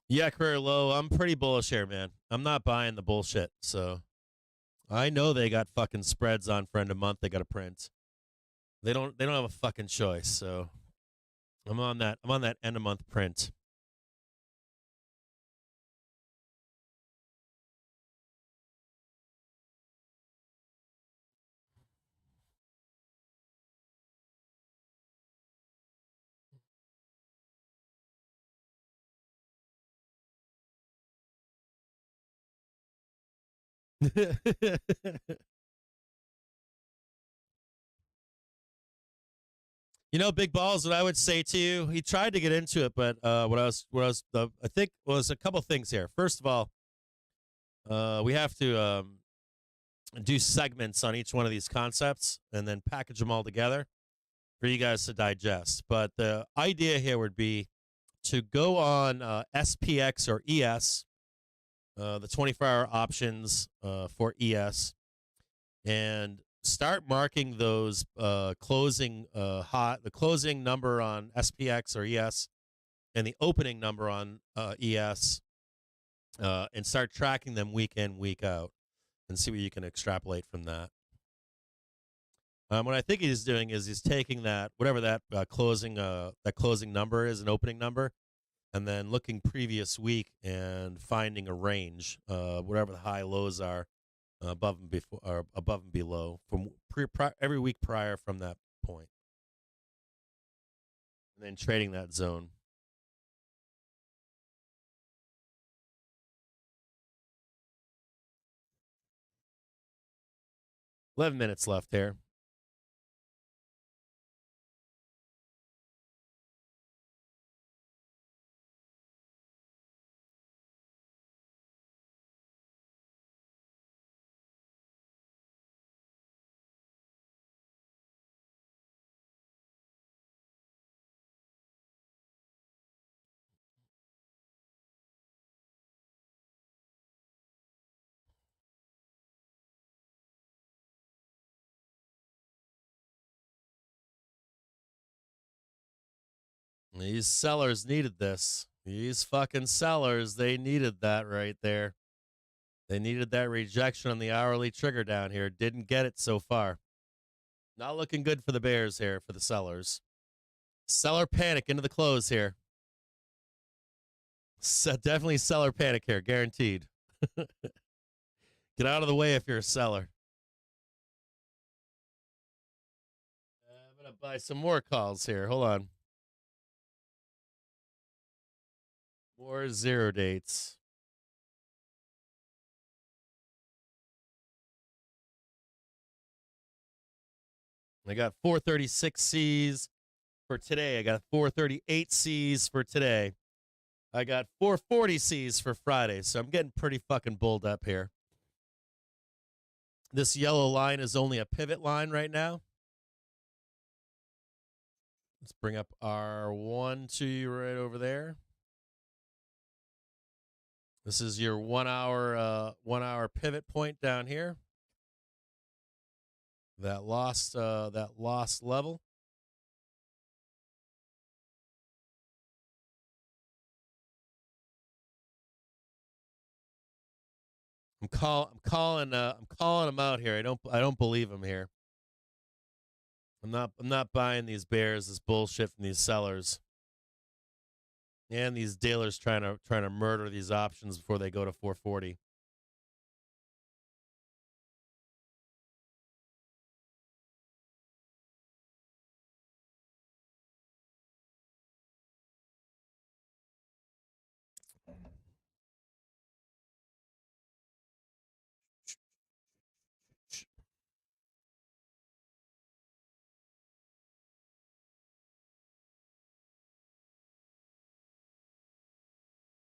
[SPEAKER 2] Yeah, career low. I'm pretty bullish here, man. I'm not buying the bullshit. So I know they got fucking spreads on for end of month. They got to print. They don't have a fucking choice. So I'm on that end of month print. You know, Big Balls, what I would say to you, he tried to get into it, but I think was a couple things here. First of all, we have to do segments on each one of these concepts and then package them all together for you guys to digest. But the idea here would be to go on SPX or ES, the 24-hour options for ES, and start marking those the closing number on SPX or ES and the opening number on ES, and start tracking them week in, week out, and see what you can extrapolate from that. What I think he's doing is he's taking that, whatever that closing number is, an opening number, and then looking previous week and finding a range, whatever the high lows are, above and below from every week prior from that point, and then trading that zone. $11 minutes left here. These sellers needed this. These fucking sellers, they needed that right there. They needed that rejection on the hourly trigger down here. Didn't get it so far. Not looking good for the bears here, for the sellers. Seller panic into the close here. Definitely seller panic here, guaranteed. Get out of the way if you're a seller. I'm going to buy some more calls here. Hold on. More zero dates. I got 436 Cs for today. I got 438 Cs for today. I got 440 Cs for Friday. So I'm getting pretty fucking bulled up here. This yellow line is only a pivot line right now. Let's bring up our 1 to you right over there. This is your 1 hour pivot point down here. That lost level. I'm calling him out here. I don't believe him here. I'm not buying these bears, this bullshit from these sellers. And these dealers trying to murder these options before they go to 440.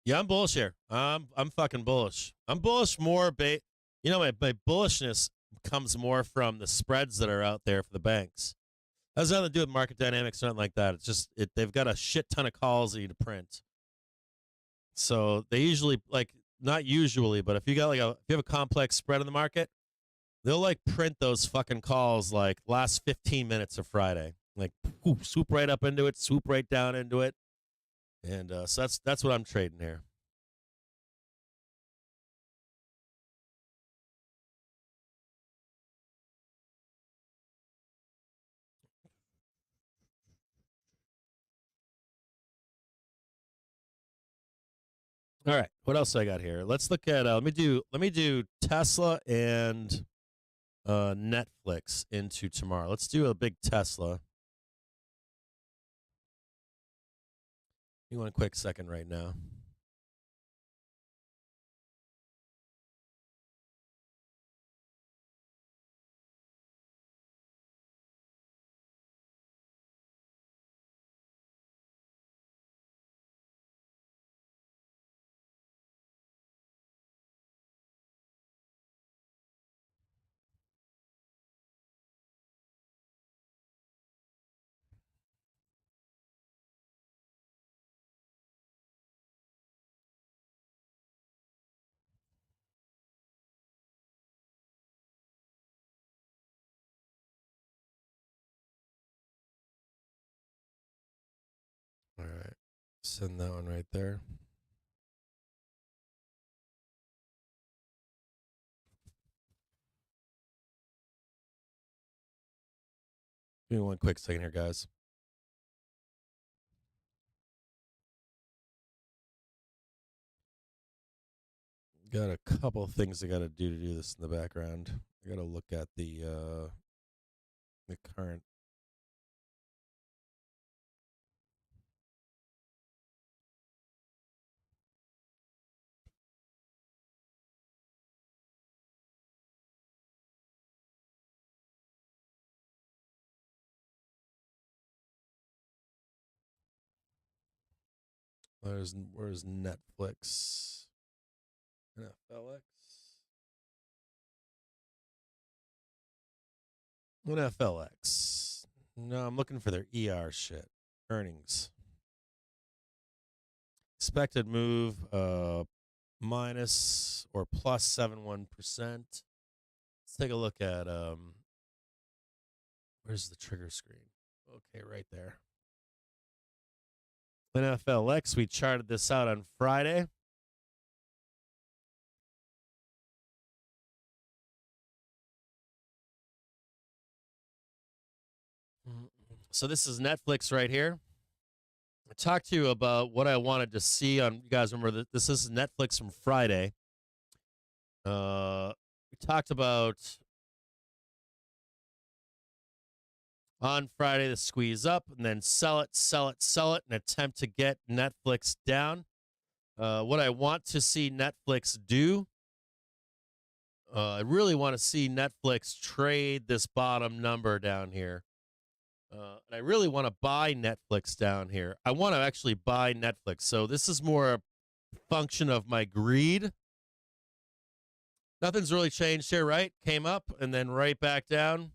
[SPEAKER 2] Yeah, I'm bullish here. I'm fucking bullish. I'm bullish more. You know, my bullishness comes more from the spreads that are out there for the banks. That has nothing to do with market dynamics or nothing like that. It's just they've got a shit ton of calls that you need to print. So they usually, like, not usually, but if you have a complex spread in the market, they'll like print those fucking calls like last 15 minutes of Friday. Like swoop right up into it, swoop right down into it. And so that's what I'm trading here. All right, what else I got here? Let's look at let me do Tesla and Netflix into tomorrow. Let's do a big Tesla. Give me one quick second right now. All right, send that one right there. Give me one quick second here, guys. Got a couple things I got to do this in the background. I got to look at the current. Where's Netflix? NFLX. NFLX. No, I'm looking for their ER shit. Earnings. Expected move minus or plus 7.1%. Let's take a look at where's the trigger screen? Okay, right there. NFLX, we charted this out on Friday. So this is Netflix right here. I talked to you about what I wanted to see on. You guys remember that this is Netflix from Friday. We talked about on Friday the squeeze up and then sell it, and attempt to get Netflix down. What I want to see Netflix do, I really want to see Netflix trade this bottom number down here. And I really want to buy Netflix down here. I want to actually buy Netflix. So this is more a function of my greed. Nothing's really changed here, right? Came up and then right back down.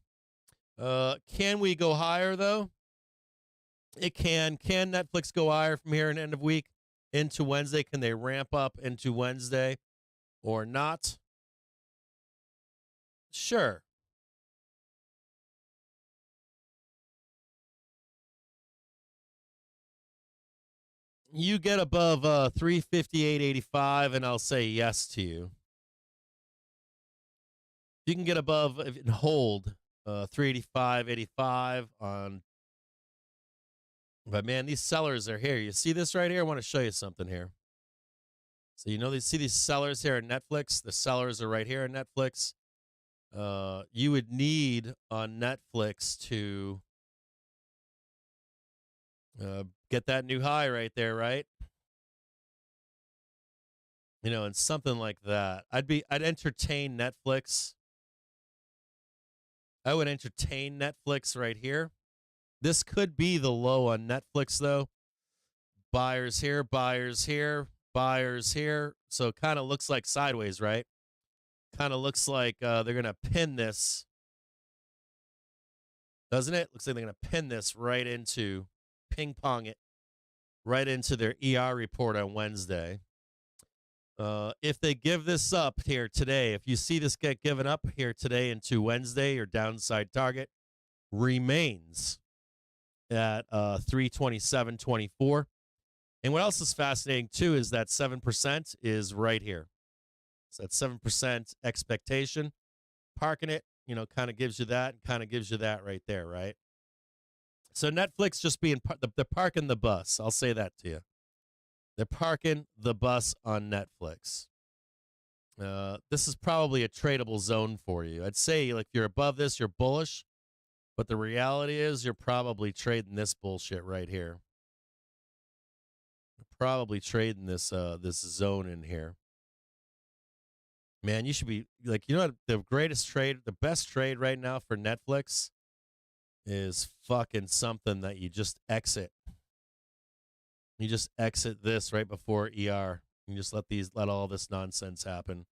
[SPEAKER 2] Can we go higher, though? It can. Can Netflix go higher from here in end of week into Wednesday? Can they ramp up into Wednesday or not? Sure. You get above 358.85, and I'll say yes to you. You can get above and hold 385.85 on. But man, these sellers are here. You see this right here? I want to show you something here. So see these sellers here at Netflix. The sellers are right here at Netflix. You would need on Netflix to get that new high right there, right? And something like that. I'd entertain Netflix. I would entertain Netflix right here. This could be the low on Netflix, though. Buyers here, buyers here, buyers here. So it kind of looks like sideways, right? Kind of looks like they're going to pin this. Doesn't it? Looks like they're going to pin this right into, ping pong it, right into their ER report on Wednesday. If they give this up here today, if you see this get given up here today into Wednesday, your downside target remains at 327.24. And what else is fascinating too is that 7% is right here. So that 7% expectation, parking it, kind of gives you that, and kind of gives you that right there, right? So Netflix just being they're parking the bus. I'll say that to you. They're parking the bus on Netflix. This is probably a tradable zone for you. I'd say like you're above this, you're bullish, but the reality is you're probably trading this bullshit right here. You're probably trading this this zone in here. Man, you should be like, the greatest trade, the best trade right now for Netflix is fucking something that you just exit. You just exit this right before ER. You just let all this nonsense happen.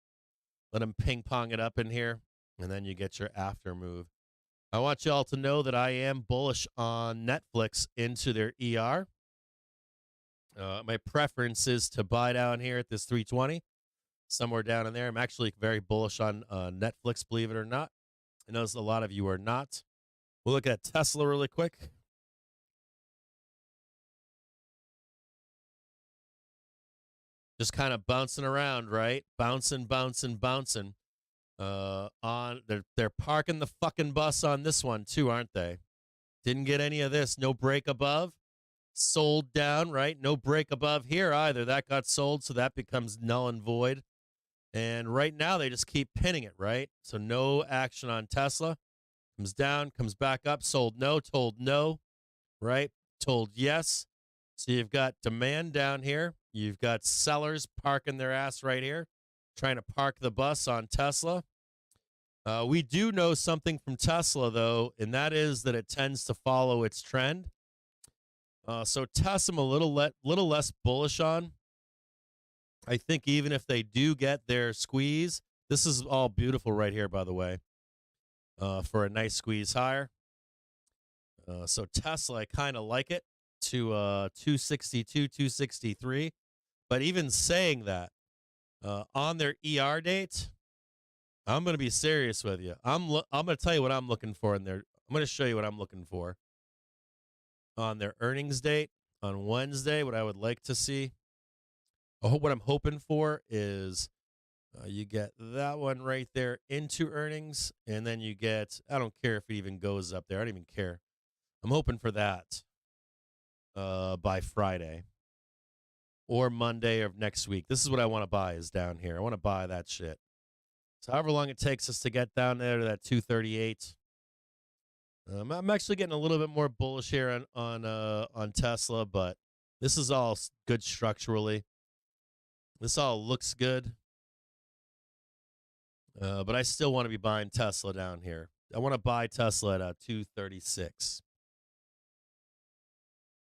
[SPEAKER 2] Let them ping pong it up in here, and then you get your after move. I want you all to know that I am bullish on Netflix into their ER. My preference is to buy down here at this 320, somewhere down in there. I'm actually very bullish on Netflix, believe it or not. I know a lot of you are not. We'll look at Tesla really quick. Just kind of bouncing around, right? Bouncing. They're parking the fucking bus on this one too, aren't they? Didn't get any of this. No break above. Sold down, right? No break above here either. That got sold, so that becomes null and void. And right now they just keep pinning it, right? So no action on Tesla. Comes down, comes back up. Sold no, told no, right? Told yes. So you've got demand down here. You've got sellers parking their ass right here, trying to park the bus on Tesla. We do know something from Tesla, though, and that is that it tends to follow its trend. So Tesla, I'm a little less bullish on. I think even if they do get their squeeze, this is all beautiful right here, by the way, for a nice squeeze higher. So Tesla, I kind of like it to 262, 263. But even saying that, on their ER date, I'm going to be serious with you. I'm going to tell you what I'm looking for in there. I'm going to show you what I'm looking for. On their earnings date on Wednesday, what I would like to see, what I'm hoping for is you get that one right there into earnings, and then you get, I don't care if it even goes up there. I don't even care. I'm hoping for that by Friday or Monday of next week. This is what I want to buy is down here. I want to buy that shit. So however long it takes us to get down there to that 238. I'm actually getting a little bit more bullish here on Tesla, but this is all good structurally. This all looks good. But I still want to be buying Tesla down here. I want to buy Tesla at 236.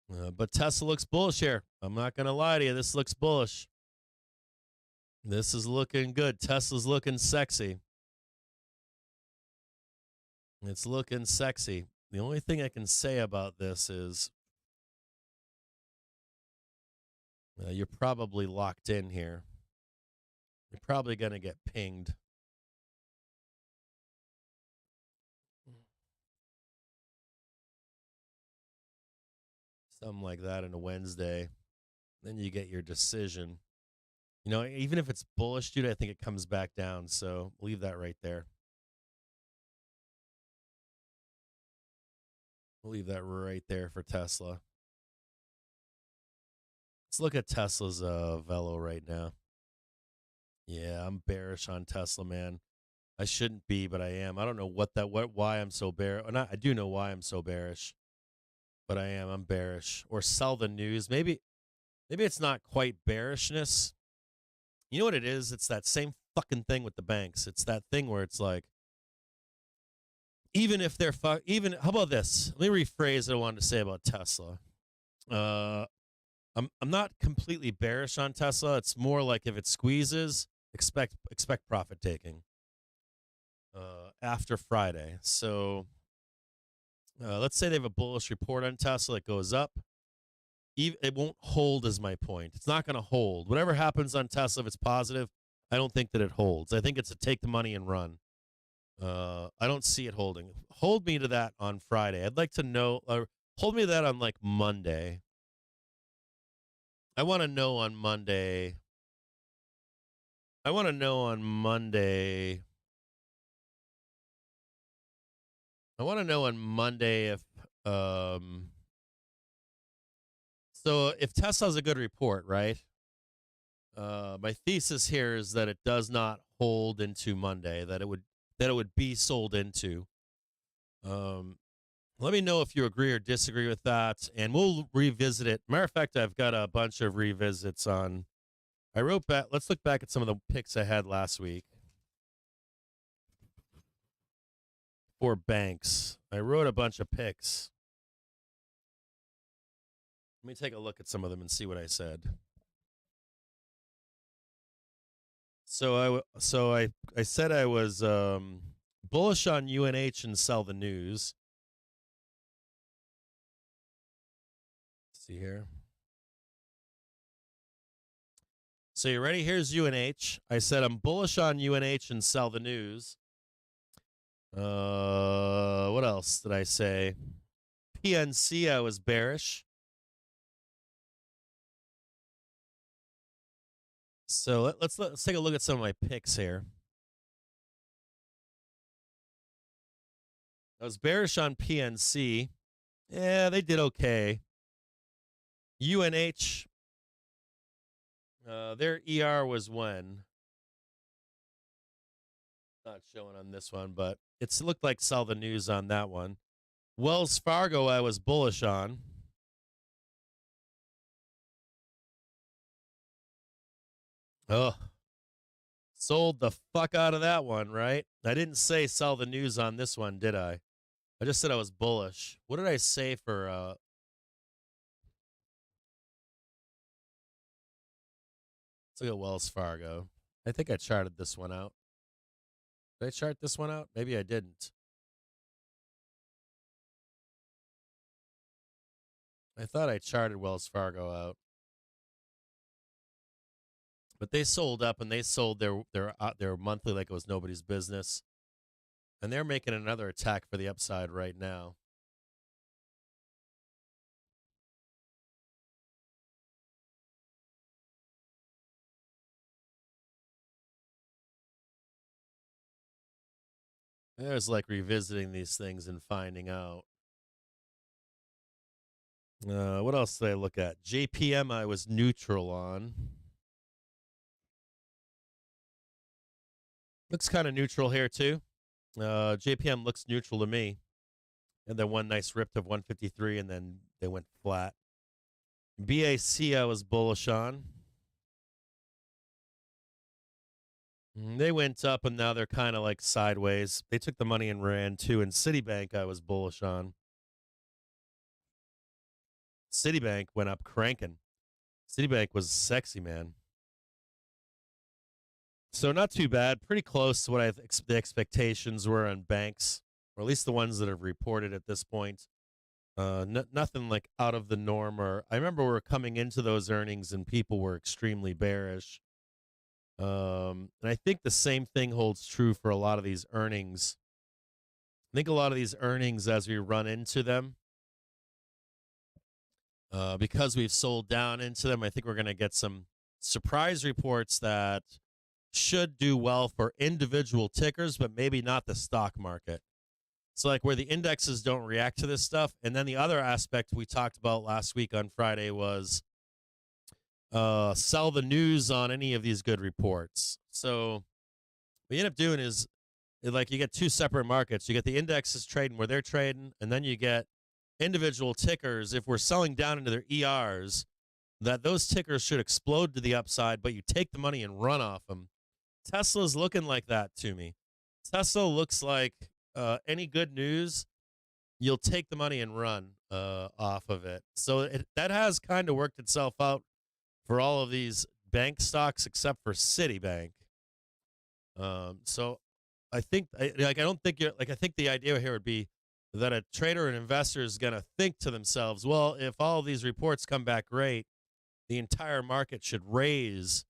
[SPEAKER 2] But Tesla looks bullish here. I'm not going to lie to you. This looks bullish. This is looking good. Tesla's looking sexy. It's looking sexy. The only thing I can say about this is you're probably locked in here. You're probably going to get pinged. Something like that on a Wednesday. Then you get your decision. Even if it's bullish, dude, I think it comes back down. So leave that right there. We'll leave that right there for Tesla. Let's look at Tesla's Velo right now. Yeah, I'm bearish on Tesla, man. I shouldn't be, but I am. I don't know why I'm so bearish. I do know why I'm so bearish, but I am. I'm bearish. Or sell the news. Maybe it's not quite bearishness. You know what it is? It's that same fucking thing with the banks. It's that thing where it's like, even if they're how about this? Let me rephrase what I wanted to say about Tesla. I'm not completely bearish on Tesla. It's more like if it squeezes, expect profit taking after Friday. So let's say they have a bullish report on Tesla. It goes up. It won't hold, is my point. It's not going to hold. Whatever happens on Tesla, if it's positive, I don't think that it holds. I think it's a take the money and run. I don't see it holding. Hold me to that on Friday. I'd like to know, hold me to that on like Monday. I want to know on Monday. I want to know on Monday if so if Tesla's a good report, right? My thesis here is that it does not hold into Monday, that it would be sold into. Let me know if you agree or disagree with that, and we'll revisit it. Matter of fact, I've got a bunch of revisits on. I wrote back. Let's look back at some of the picks I had last week for banks. I wrote a bunch of picks. Let me take a look at some of them and see what I said. So I said I was bullish on UNH and sell the news. Let's see here. So you ready? Here's UNH. I said I'm bullish on UNH and sell the news. What else did I say? PNC, I was bearish. So let's take a look at some of my picks here. I was bearish on PNC. Yeah, they did okay. UNH, their ER was when? Not showing on this one, but it looked like sell the news on that one. Wells Fargo, I was bullish on. Oh, sold the fuck out of that one, right? I didn't say sell the news on this one, did I? I just said I was bullish. What did I say for let's look at Wells Fargo. I think I charted this one out. Did I chart this one out? Maybe I didn't. I thought I charted Wells Fargo out. But they sold up, and they sold their monthly like it was nobody's business. And they're making another attack for the upside right now. I was like revisiting these things and finding out. What else did I look at? JPM I was neutral on. Looks kind of neutral here too. JPM looks neutral to me. And then one nice rip of 153, and then they went flat. BAC I was bullish on. They went up, and now they're kind of like sideways. They took the money and ran too. And Citibank I was bullish on. Citibank went up cranking. Citibank was sexy, man. So not too bad. Pretty close to what the expectations were on banks, or at least the ones that have reported at this point. Nothing like out of the norm. Or I remember we were coming into those earnings and people were extremely bearish. And I think the same thing holds true for a lot of these earnings. I think a lot of these earnings, as we run into them, because we've sold down into them, I think we're going to get some surprise reports that should do well for individual tickers, but maybe not the stock market. So like where the indexes don't react to this stuff. And then the other aspect we talked about last week on Friday was sell the news on any of these good reports. So what you end up doing is like you get two separate markets. You get the indexes trading where they're trading, and then you get individual tickers. If we're selling down into their ERs, that those tickers should explode to the upside, but you take the money and run off them. Tesla's looking like that to me. Tesla looks like any good news, you'll take the money and run off of it. So that has kind of worked itself out for all of these bank stocks except for Citibank. So I think I think the idea here would be that a trader and investor is going to think to themselves, well, if all of these reports come back great, the entire market should raise,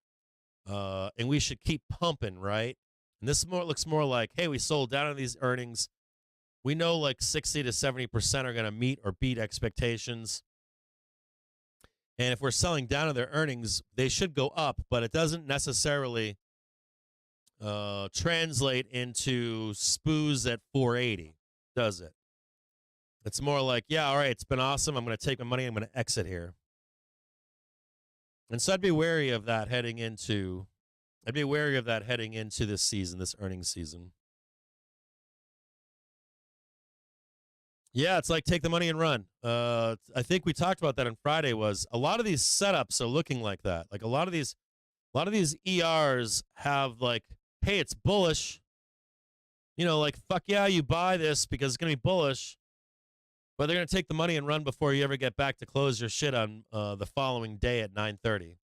[SPEAKER 2] and we should keep pumping, right? And this looks more like, hey, we sold down on these earnings. We know like 60 to 70% are going to meet or beat expectations. And if we're selling down on their earnings, they should go up, but it doesn't necessarily translate into SPOOs at 480, does it? It's more like, yeah, all right, it's been awesome. I'm going to take my money. I'm going to exit here. And so I'd be wary of that heading into this season, this earnings season. Yeah, it's like take the money and run. I think we talked about that on Friday. Was a lot of these setups are looking like that. Like a lot of these ERs have like, hey, it's bullish. You know, like fuck yeah, you buy this because it's gonna be bullish. But they're gonna take the money and run before you ever get back to close your shit on the following day at 9:30.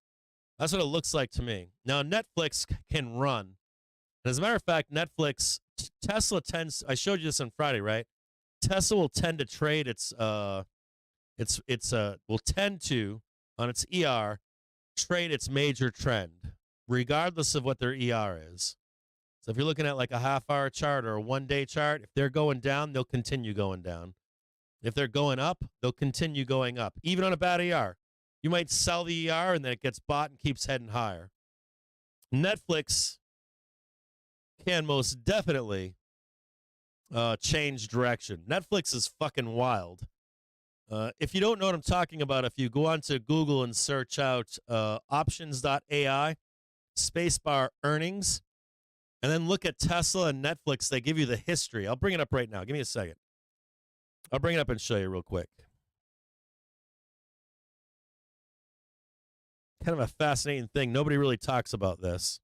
[SPEAKER 2] That's what it looks like to me. Now Netflix can run. And as a matter of fact, Netflix, Tesla tends. I showed you this on Friday, right? Tesla will tend to trade will tend to on its ER trade its major trend, regardless of what their ER is. So if you're looking at like a half-hour chart or a one-day chart, if they're going down, they'll continue going down. If they're going up, they'll continue going up, even on a bad ER. You might sell the ER and then it gets bought and keeps heading higher. Netflix can most definitely change direction. Netflix is fucking wild. If you don't know what I'm talking about, if you go onto Google and search out options.ai, spacebar earnings, and then look at Tesla and Netflix, they give you the history. I'll bring it up right now. Give me a second. I'll bring it up and show you real quick. Kind of a fascinating thing. Nobody really talks about this.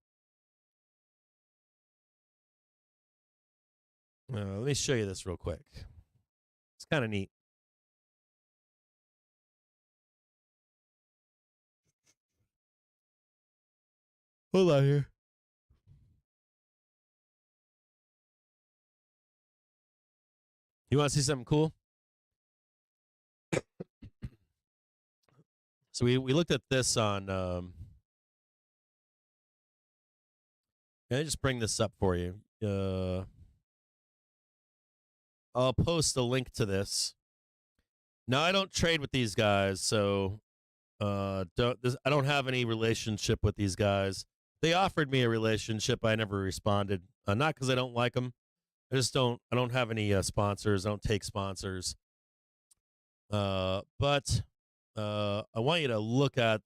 [SPEAKER 2] Let me show you this real quick. It's kind of neat. Hold on here. You want to see something cool? So we looked at this on. Can I just bring this up for you? I'll post a link to this. Now I don't trade with these guys, so I don't have any relationship with these guys. They offered me a relationship. I never responded. Not because I don't like them. I don't have any sponsors. I don't take sponsors. But I want you to look at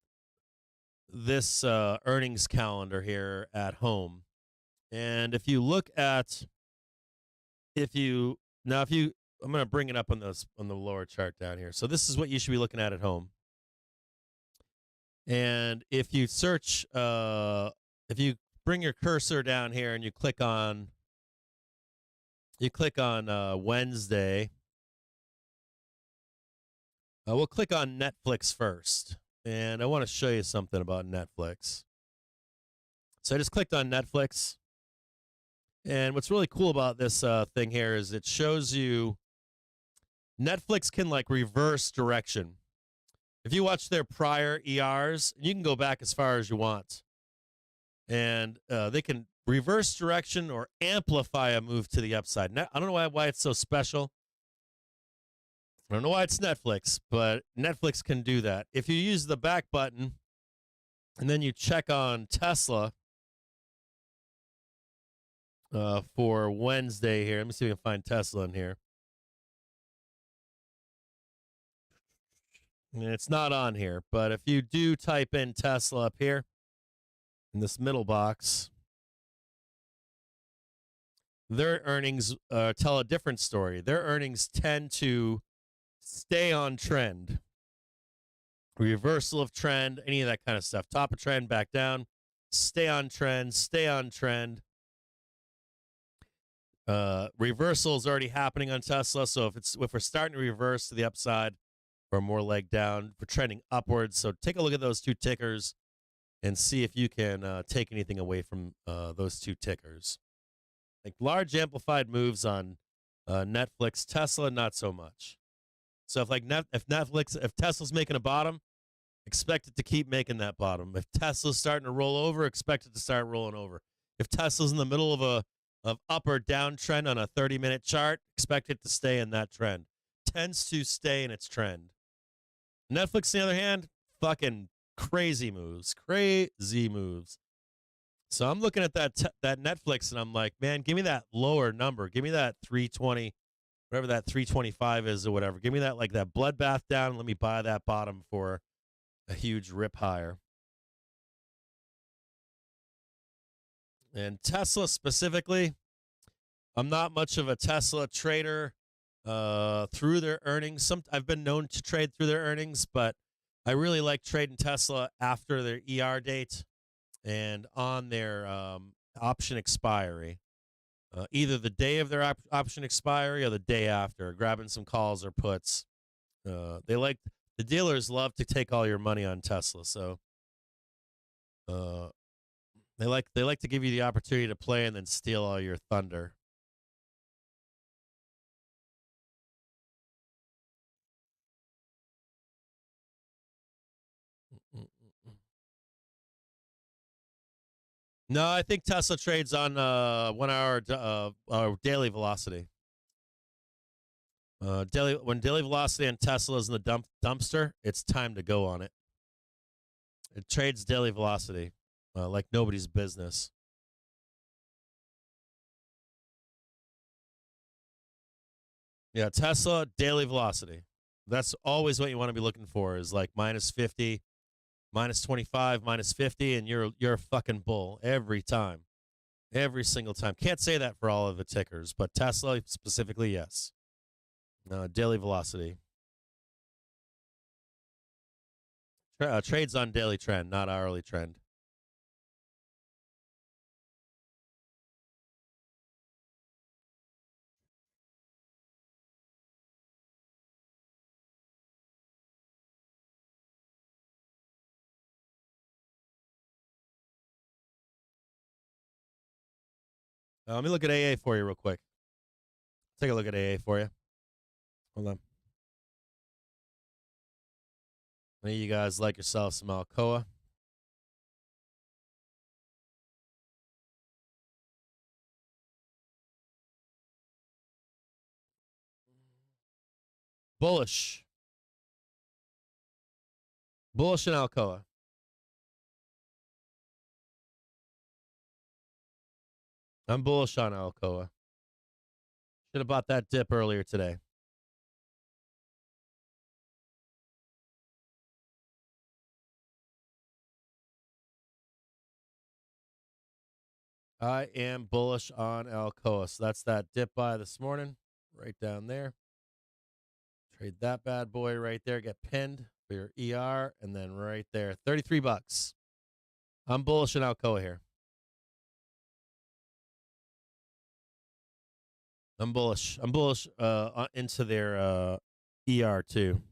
[SPEAKER 2] this earnings calendar here at home. And if you look at, I'm going to bring it up on the lower chart down here. So this is what you should be looking at home. And if you search, if you bring your cursor down here and you click on Wednesday, we'll click on Netflix first. And I want to show you something about Netflix. So I just clicked on Netflix. And what's really cool about this thing here is it shows you Netflix can like reverse direction. If you watch their prior ERs, you can go back as far as you want. And they can reverse direction or amplify a move to the upside. I don't know why it's so special. I don't know why it's Netflix, but Netflix can do that. If you use the back button and then you check on Tesla, for Wednesday here. Let me see if we can find Tesla in here. And it's not on here, but if you do type in Tesla up here in this middle box, their earnings tell a different story. Their earnings tend to stay on trend, reversal of trend, any of that kind of stuff. Top of trend, back down, stay on trend, stay on trend. Reversal is already happening on Tesla, so if we're starting to reverse to the upside or more leg down, we're trending upwards. So take a look at those two tickers and see if you can take anything away from those two tickers. Like large amplified moves on Netflix, Tesla, not so much. So if Tesla's making a bottom, expect it to keep making that bottom. If Tesla's starting to roll over, expect it to start rolling over. If Tesla's in the middle of up or down trend on a 30-minute chart, expect it to stay in that trend. Tends to stay in its trend. Netflix, on the other hand, fucking crazy moves. So I'm looking at that Netflix, and I'm like, man, give me that lower number. Give me that 320, whatever that 325 is or whatever. Give me that like that bloodbath down, and let me buy that bottom for a huge rip higher. And Tesla specifically, I'm not much of a Tesla trader through their earnings. I've been known to trade through their earnings, but I really like trading Tesla after their ER date and on their option expiry. Either the day of their option expiry or the day after, grabbing some calls or puts. The dealers love to take all your money on Tesla, so they like to give you the opportunity to play and then steal all your thunder. No, I think Tesla trades on 1 hour daily velocity. When daily velocity on Tesla is in the dumpster, it's time to go on it. It trades daily velocity like nobody's business. Yeah, Tesla daily velocity. That's always what you want to be looking for is like minus 50, minus 25, minus 50, and you're a fucking bull every time. Every single time. Can't say that for all of the tickers, but Tesla specifically, yes. Daily velocity. Trades on daily trend, not hourly trend. Let me look at AA for you real quick. Take a look at AA for you. Hold on. I know you guys like yourself some Alcoa. Bullish. Bullish in Alcoa. I'm bullish on Alcoa. Should have bought that dip earlier today. I am bullish on Alcoa. So that's that dip buy this morning, right down there. Trade that bad boy right there. Get pinned for your ER, and then right there, $33. I'm bullish on Alcoa here. I'm bullish. I'm bullish into their ER too.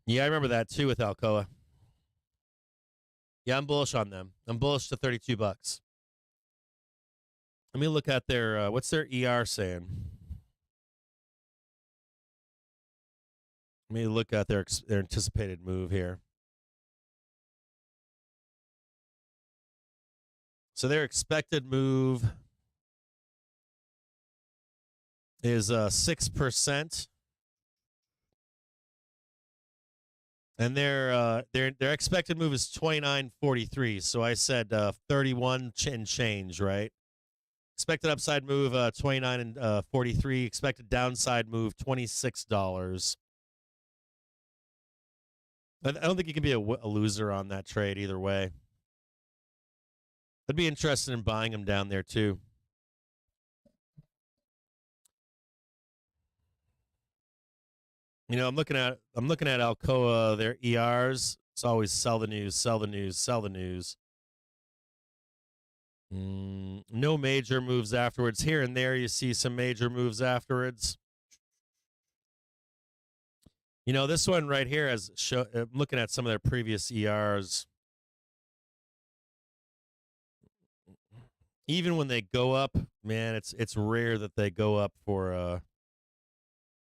[SPEAKER 2] Yeah, I remember that too with Alcoa. Yeah, I'm bullish on them. I'm bullish to $32. Let me look at their what's their ER saying. Let me look at their anticipated move here. So their expected move is 6%, and their expected move is 29.43. So I said 31 and change, right? Expected upside move 29 and 43. Expected downside move $26. I don't think you can be a loser on that trade either way. I'd be interested in buying them down there too. You know, I'm looking at Alcoa, their ERs. It's always sell the news, sell the news, sell the news. No major moves afterwards. Here and there, you see some major moves afterwards. You know, this one right here has I'm looking at some of their previous ERs. Even when they go up, man, it's rare that they go up for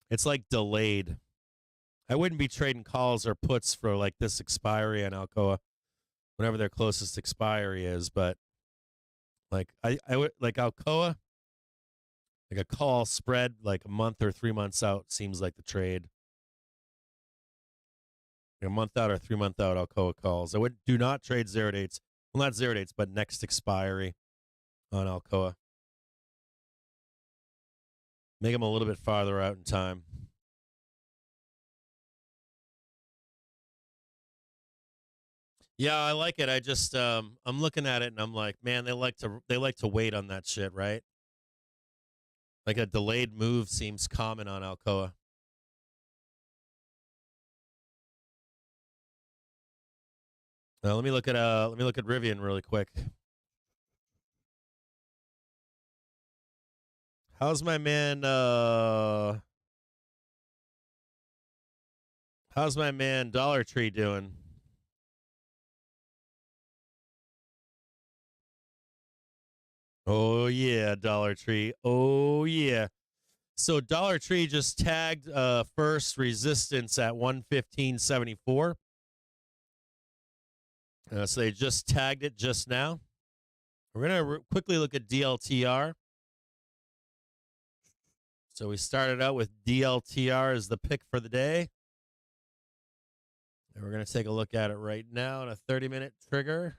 [SPEAKER 2] it's like delayed. I wouldn't be trading calls or puts for like this expiry on Alcoa, whenever their closest expiry is, but like I would like Alcoa, like a call spread like a month or 3 months out seems like the trade. A month out or 3 month out Alcoa calls. I do not trade 0 dates. Well, not 0 dates, but next expiry on Alcoa. Make them a little bit farther out in time. Yeah, I like it. I just I'm looking at it and I'm like, man, they like to wait on that shit, right? Like a delayed move seems common on Alcoa. Let me look at Rivian really quick. How's my man Dollar Tree doing? Oh yeah, Dollar Tree. Oh yeah. So Dollar Tree just tagged first resistance at 115.74. So they just tagged it just now. We're going to quickly look at DLTR. So we started out with DLTR as the pick for the day. And we're going to take a look at it right now on a 30-minute trigger.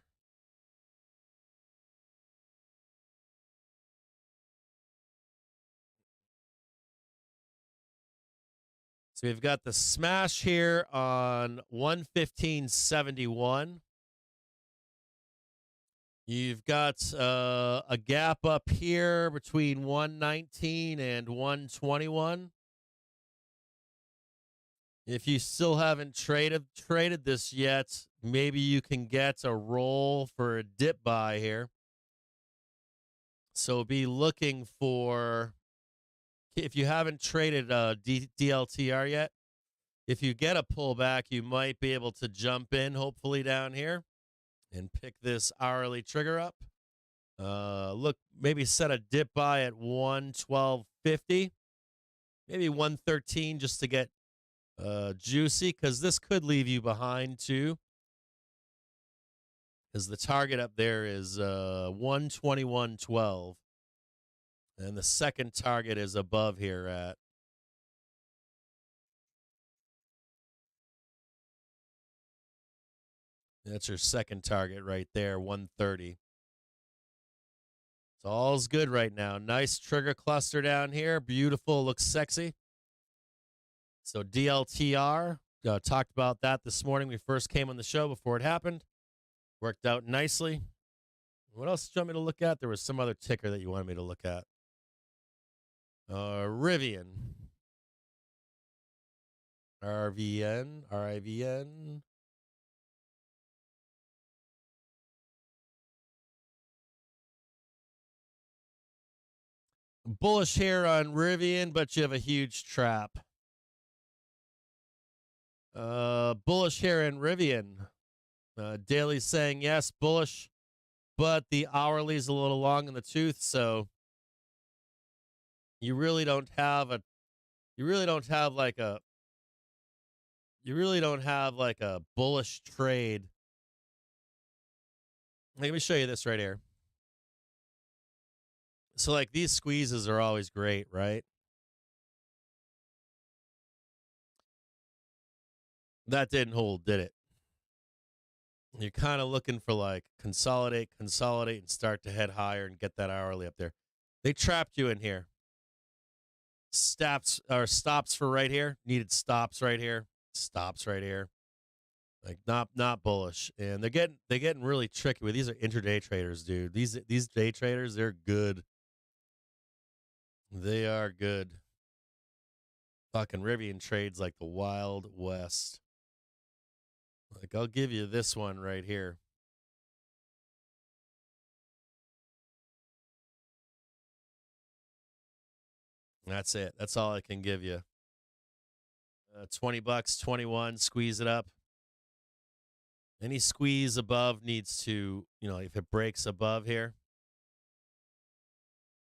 [SPEAKER 2] So we've got the smash here on 115.71. You've got a gap up here between 119 and 121. If you still haven't traded this yet, maybe you can get a roll for a dip buy here. So be looking for, if you haven't traded DLTR yet, if you get a pullback, you might be able to jump in, hopefully down here, and pick this hourly trigger up. Look, maybe set a dip buy at 112.50, maybe 113 just to get juicy, because this could leave you behind too, because the target up there is 121.12, and the second target is above here at that's your second target right there, 130. So all's good right now. Nice trigger cluster down here. Beautiful, looks sexy. So DLTR, talked about that this morning. We first came on the show before it happened. Worked out nicely. What else did you want me to look at? There was some other ticker that you wanted me to look at. Rivian. RIVN. Bullish here on Rivian, but you have a huge trap. Bullish here in Rivian. Daily saying yes, bullish, but the hourly's a little long in the tooth, so you really don't have like a bullish trade. Let me show you this right here. So like these squeezes are always great, right? That didn't hold, did it? You're kind of looking for like consolidate, and start to head higher and get that hourly up there. They trapped you in here. Stops for right here. Needed stops right here. Stops right here. Like not bullish. And they're getting really tricky with these are intraday traders, dude. These day traders, they're good. They are good. Fucking Rivian trades like the Wild West. Like, I'll give you this one right here. That's it. That's all I can give you. $20, 21, squeeze it up. Any squeeze above needs to, if it breaks above here,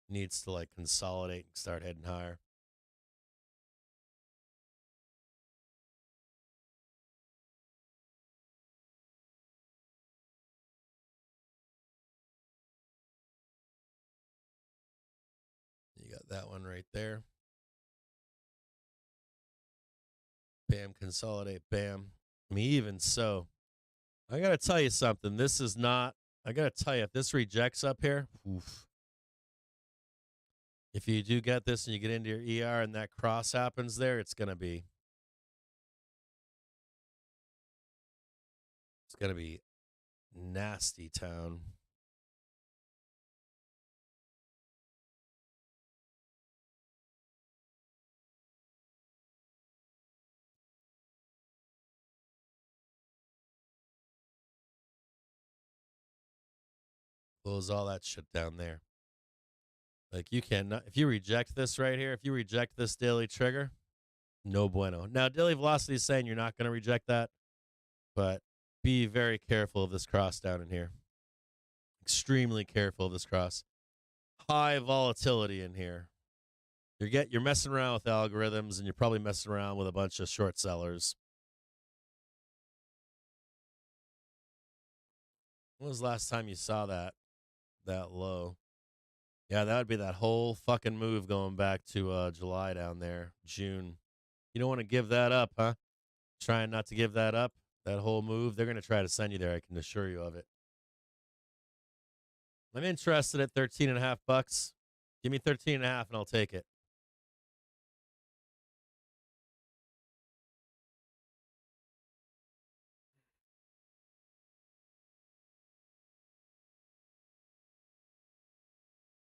[SPEAKER 2] needs to like consolidate and start heading higher. You got that one right there. Bam, consolidate, bam. I mean, even so, I got to tell you something. This is not, I got to tell you, if this rejects up here, oof. If you do get this and you get into your ER and that cross happens there, it's going to be nasty town. Close all that shit down there. Like you cannot, if you reject this right here, if you reject this daily trigger, no bueno. Now, daily velocity is saying you're not going to reject that, but be very careful of this cross down in here. Extremely careful of this cross. High volatility in here. You're messing around with algorithms, and you're probably messing around with a bunch of short sellers. When was the last time you saw that low? Yeah, that would be that whole fucking move going back to July down there, June. You don't want to give that up, huh? Trying not to give that up, that whole move. They're going to try to send you there, I can assure you of it. I'm interested at $13.50. Give me 13.5 and I'll take it.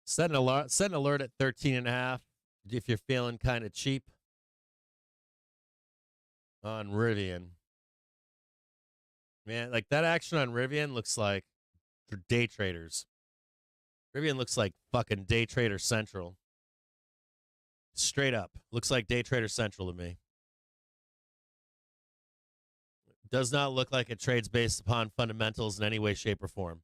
[SPEAKER 2] Set an alert at 13.5 if you're feeling kind of cheap on Rivian. Man, like that action on Rivian looks like for day traders. Rivian looks like fucking day trader central. Straight up. Looks like day trader central to me. Does not look like it trades based upon fundamentals in any way, shape, or form.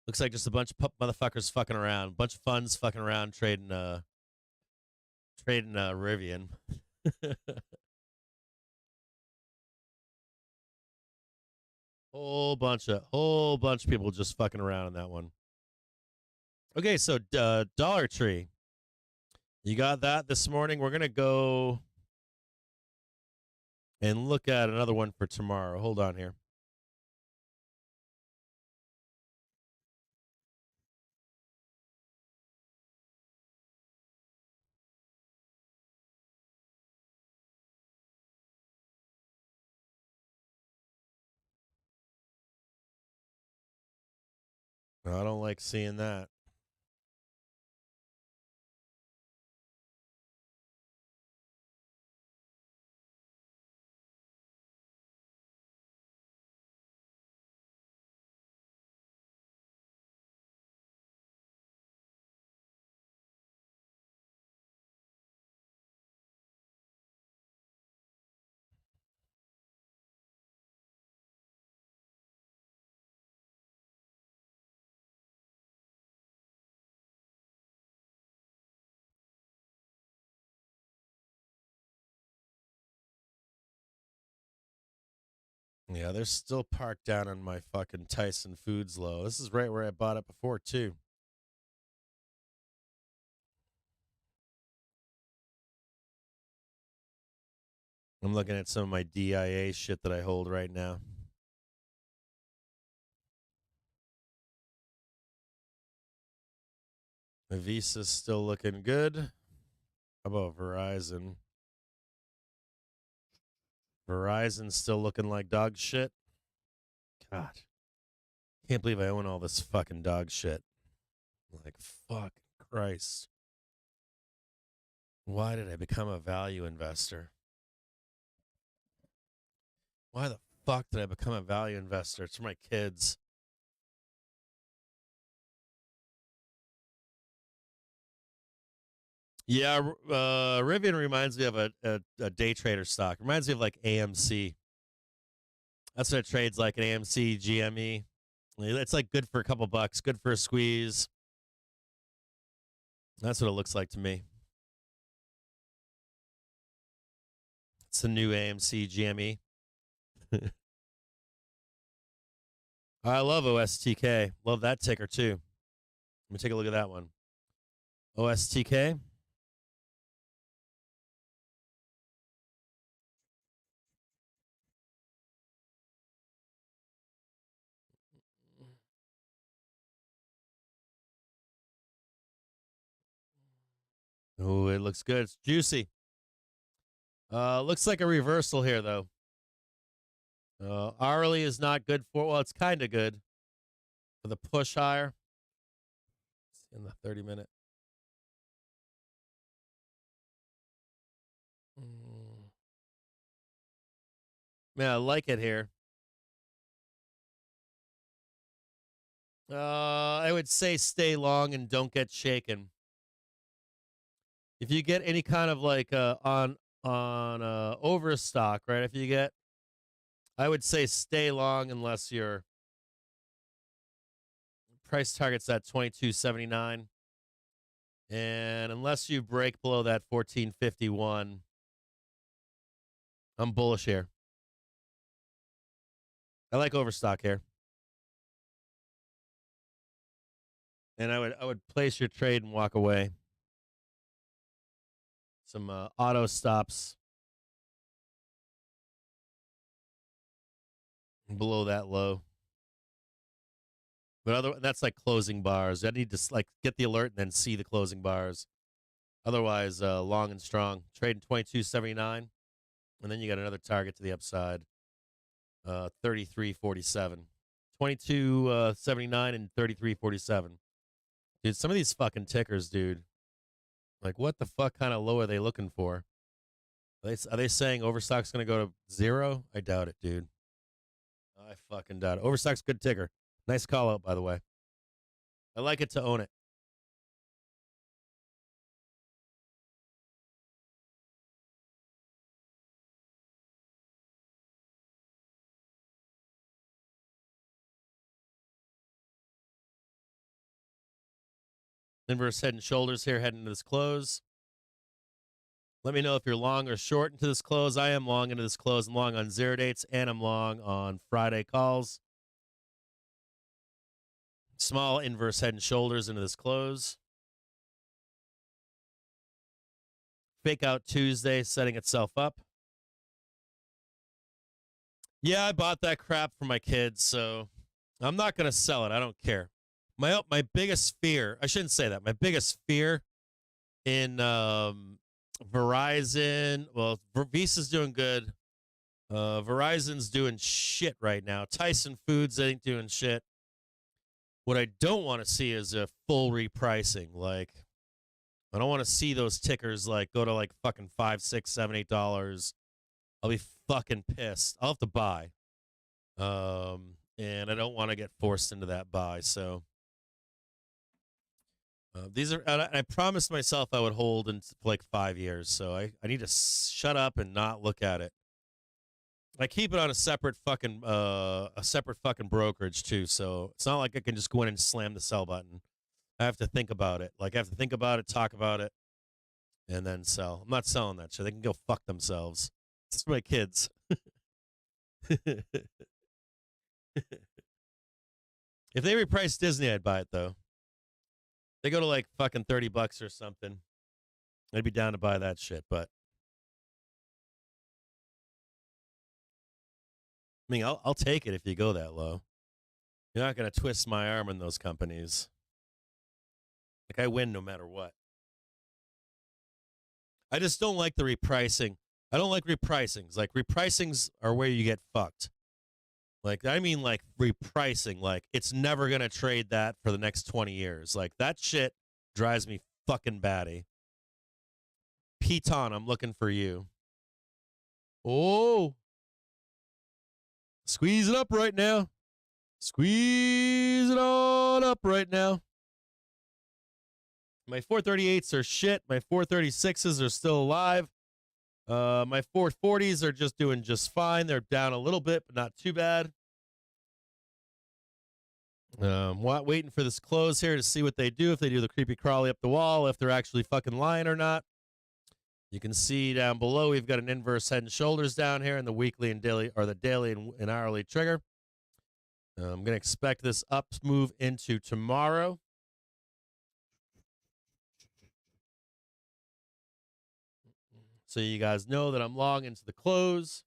[SPEAKER 2] Looks like just a bunch of motherfuckers fucking around. A bunch of funds fucking around trading Rivian. Whole bunch of people just fucking around on that one. Okay, so Dollar Tree. You got that this morning. We're going to go and look at another one for tomorrow. Hold on here. I don't like seeing that. Yeah, they're still parked down on my fucking Tyson Foods low. This is right where I bought it before, too. I'm looking at some of my DIA shit that I hold right now. My Visa's still looking good. How about Verizon? Verizon's still looking like dog shit. God. Can't believe I own all this fucking dog shit. Like, fuck Christ. Why did I become a value investor? Why the fuck did I become a value investor? It's for my kids. Yeah, Rivian reminds me of a day trader stock. Reminds me of like AMC. That's what it trades like, an AMC, GME. It's like good for a couple bucks, good for a squeeze. That's what it looks like to me. It's the new AMC, GME. I love OSTK. Love that ticker too. Let me take a look at that one. OSTK. Oh, it looks good. It's juicy. Looks like a reversal here, though. Hourly is not good for, well, it's kind of good for the push higher. In the 30-minute. Man, I like it here. I would say stay long and don't get shaken. If you get any kind of like on overstock, right? If you get, I would say stay long unless your price target's at 22.79, and unless you break below that 14.51, I'm bullish here. I like overstock here. And I would place your trade and walk away. Some auto stops below that low. But that's like closing bars. I need to like get the alert and then see the closing bars. Otherwise, long and strong. Trading 22.79, and then you got another target to the upside. 33.47. 22.79 and 33.47. Dude, some of these fucking tickers, dude. Like, what the fuck kind of low are they looking for? Are they saying overstock's going to go to 0? I doubt it, dude. I fucking doubt it. Overstock's good ticker. Nice call out, by the way. I like it to own it. Inverse head and shoulders here heading into this close. Let me know if you're long or short into this close. I am long into this close. I'm long on 0 dates, and I'm long on Friday calls. Small inverse head and shoulders into this close. Fake out Tuesday setting itself up. Yeah, I bought that crap for my kids, so I'm not going to sell it. I don't care. My biggest fear, I shouldn't say that. My biggest fear in Verizon, well, Visa's doing good. Verizon's doing shit right now. Tyson Foods ain't doing shit. What I don't want to see is a full repricing. Like, I don't want to see those tickers like go to like fucking $5, $6, $7, $8. I'll be fucking pissed. I'll have to buy. And I don't want to get forced into that buy. So these are, and I promised myself I would hold in like 5 years. So I need to shut up and not look at it. I keep it on a separate fucking brokerage too. So it's not like I can just go in and slam the sell button. I have to think about it. Like I have to think about it, talk about it, and then sell. I'm not selling that shit. They can go fuck themselves. It's for my kids. If they reprice Disney, I'd buy it though. They go to like fucking $30 or something. I'd be down to buy that shit, but I mean, I'll take it if you go that low. You're not gonna twist my arm in those companies. Like I win no matter what. I just don't like the repricing. I don't like repricings. Like repricings are where you get fucked. Like I mean like repricing. Like it's never gonna trade that for the next 20 years. Like that shit drives me fucking batty. Piton, I'm looking for you. Oh. Squeeze it up right now. Squeeze it on up right now. My 438s are shit. My 436s are still alive. My 440s are just doing just fine. They're down a little bit, but not too bad. Waiting for this close here to see what they do. If they do the creepy crawly up the wall, if they're actually fucking lying or not. You can see down below we've got an inverse head and shoulders down here in the weekly and daily, or the daily and hourly trigger. I'm going to expect this up move into tomorrow. So you guys know that I'm long into the close.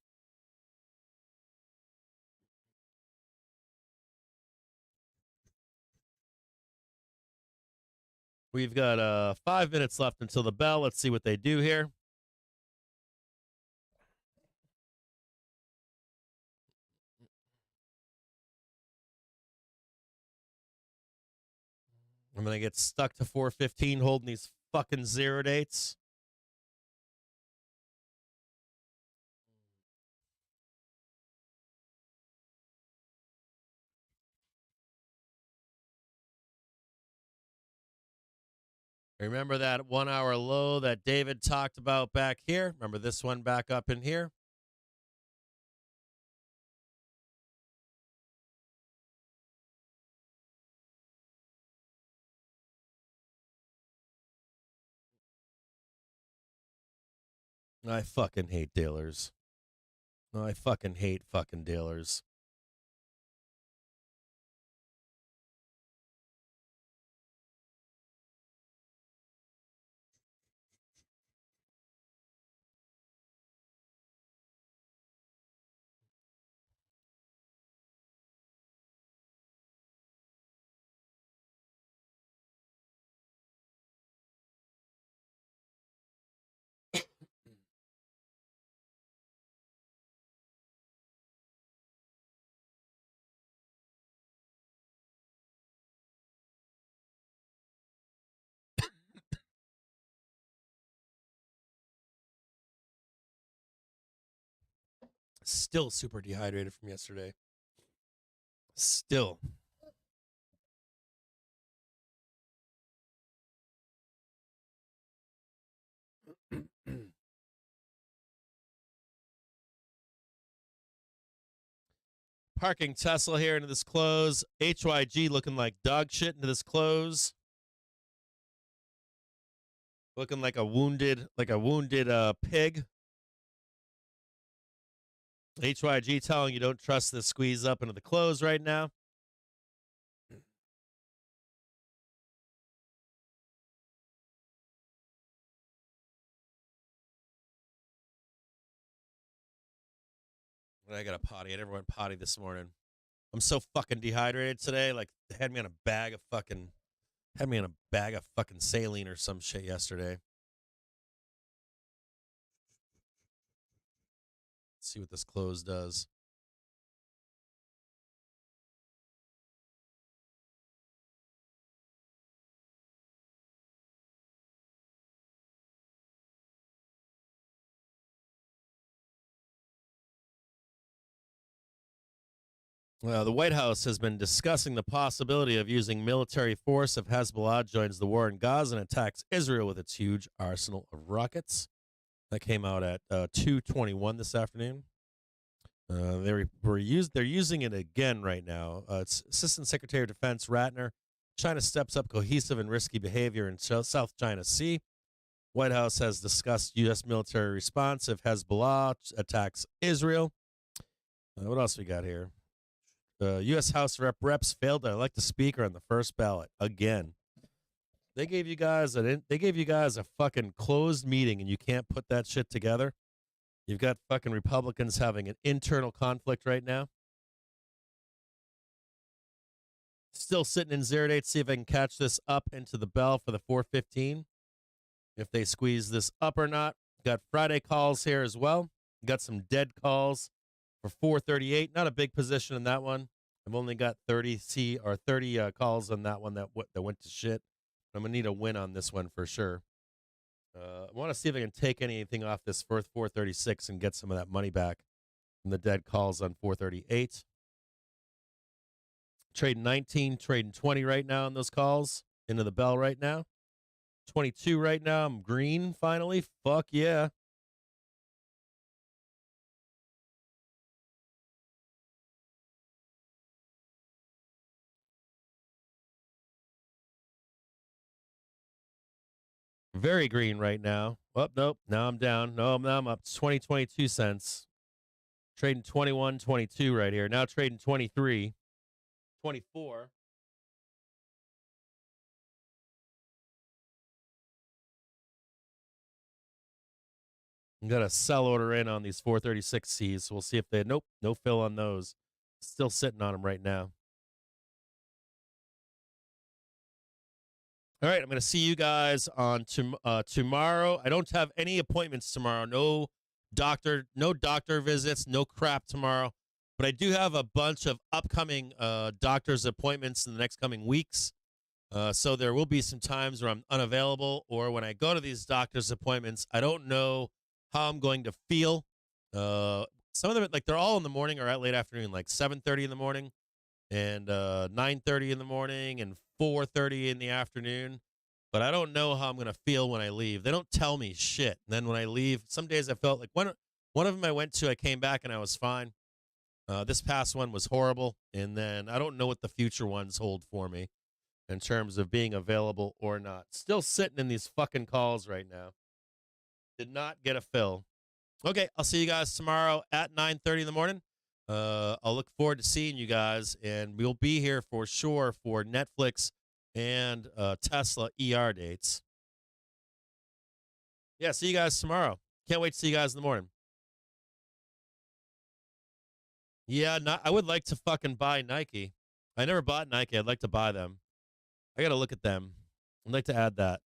[SPEAKER 2] We've got 5 minutes left until the bell. Let's see what they do here. I'm going to get stuck to 415 holding these fucking zero dates. Remember that 1 hour low that David talked about back here? Remember this one back up in here? I fucking hate dealers. I fucking hate fucking dealers. Still super dehydrated from yesterday. Still. Parking Tesla here into this close. HYG looking like dog shit into this close. Looking like a wounded pig. HYG telling you don't trust this squeeze up into the close right now. I got a potty. I never went potty this morning. I'm so fucking dehydrated today. Like, they had me on a bag of fucking saline or some shit yesterday. Let's see what this close does. The White House has been discussing the possibility of using military force if Hezbollah joins the war in Gaza and attacks Israel with its huge arsenal of rockets. That came out at 2:21 this afternoon. They're using it again right now. It's Assistant Secretary of Defense Ratner. China steps up cohesive and risky behavior in South China Sea. White House has discussed U.S. military response if Hezbollah attacks Israel. What else we got here? U.S. House Reps failed to elect a speaker on the first ballot again. They gave you guys a fucking closed meeting, and you can't put that shit together. You've got fucking Republicans having an internal conflict right now. Still sitting in 0 to 8. See if I can catch this up into the bell for the 4:15. If they squeeze this up or not. Got Friday calls here as well. Got some dead calls for 4:38. Not a big position in that one. I've only got 30 calls on that one that went to shit. I'm gonna need a win on this one for sure. I want to see if I can take anything off this first 4:36 and get some of that money back from the dead calls on 4:38. Trading 19, trading 20 right now on those calls into the bell right now. 22 right now. I'm green finally. Fuck yeah. Very green right now. Oh, nope. Now I'm down. No, now I'm up 20, 22 cents. Trading 21, 22 right here. Now trading 23, 24. Got a sell order in on these 436Cs. So we'll see if they, nope, no fill on those. Still sitting on them right now. All right, I'm going to see you guys on tomorrow. I don't have any appointments tomorrow. No doctor visits, no crap tomorrow. But I do have a bunch of upcoming doctor's appointments in the next coming weeks. So there will be some times where I'm unavailable, or when I go to these doctor's appointments, I don't know how I'm going to feel. Some of them, like, they're all in the morning or at late afternoon, like 7:30 in the morning and 9:30 in the morning and 4:30 in the afternoon. But I don't know how I'm going to feel when I leave. They don't tell me shit. And then when I leave, some days I felt like one of them I went to, I came back and I was fine. This past one was horrible. And then I don't know what the future ones hold for me in terms of being available or not. Still sitting in these fucking calls right now. Did not get a fill. Okay, I'll see you guys tomorrow at 9:30 in the morning. I'll look forward to seeing you guys, and we'll be here for sure for Netflix and Tesla ER dates. Yeah, see you guys tomorrow. Can't wait to see you guys in the morning. Yeah, I would like to fucking buy Nike. I never bought Nike. I'd like to buy them. I got to look at them. I'd like to add that.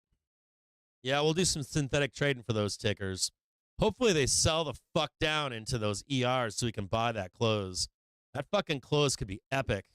[SPEAKER 2] Yeah, we'll do some synthetic trading for those tickers. Hopefully they sell the fuck down into those ERs so we can buy that close. That fucking close could be epic.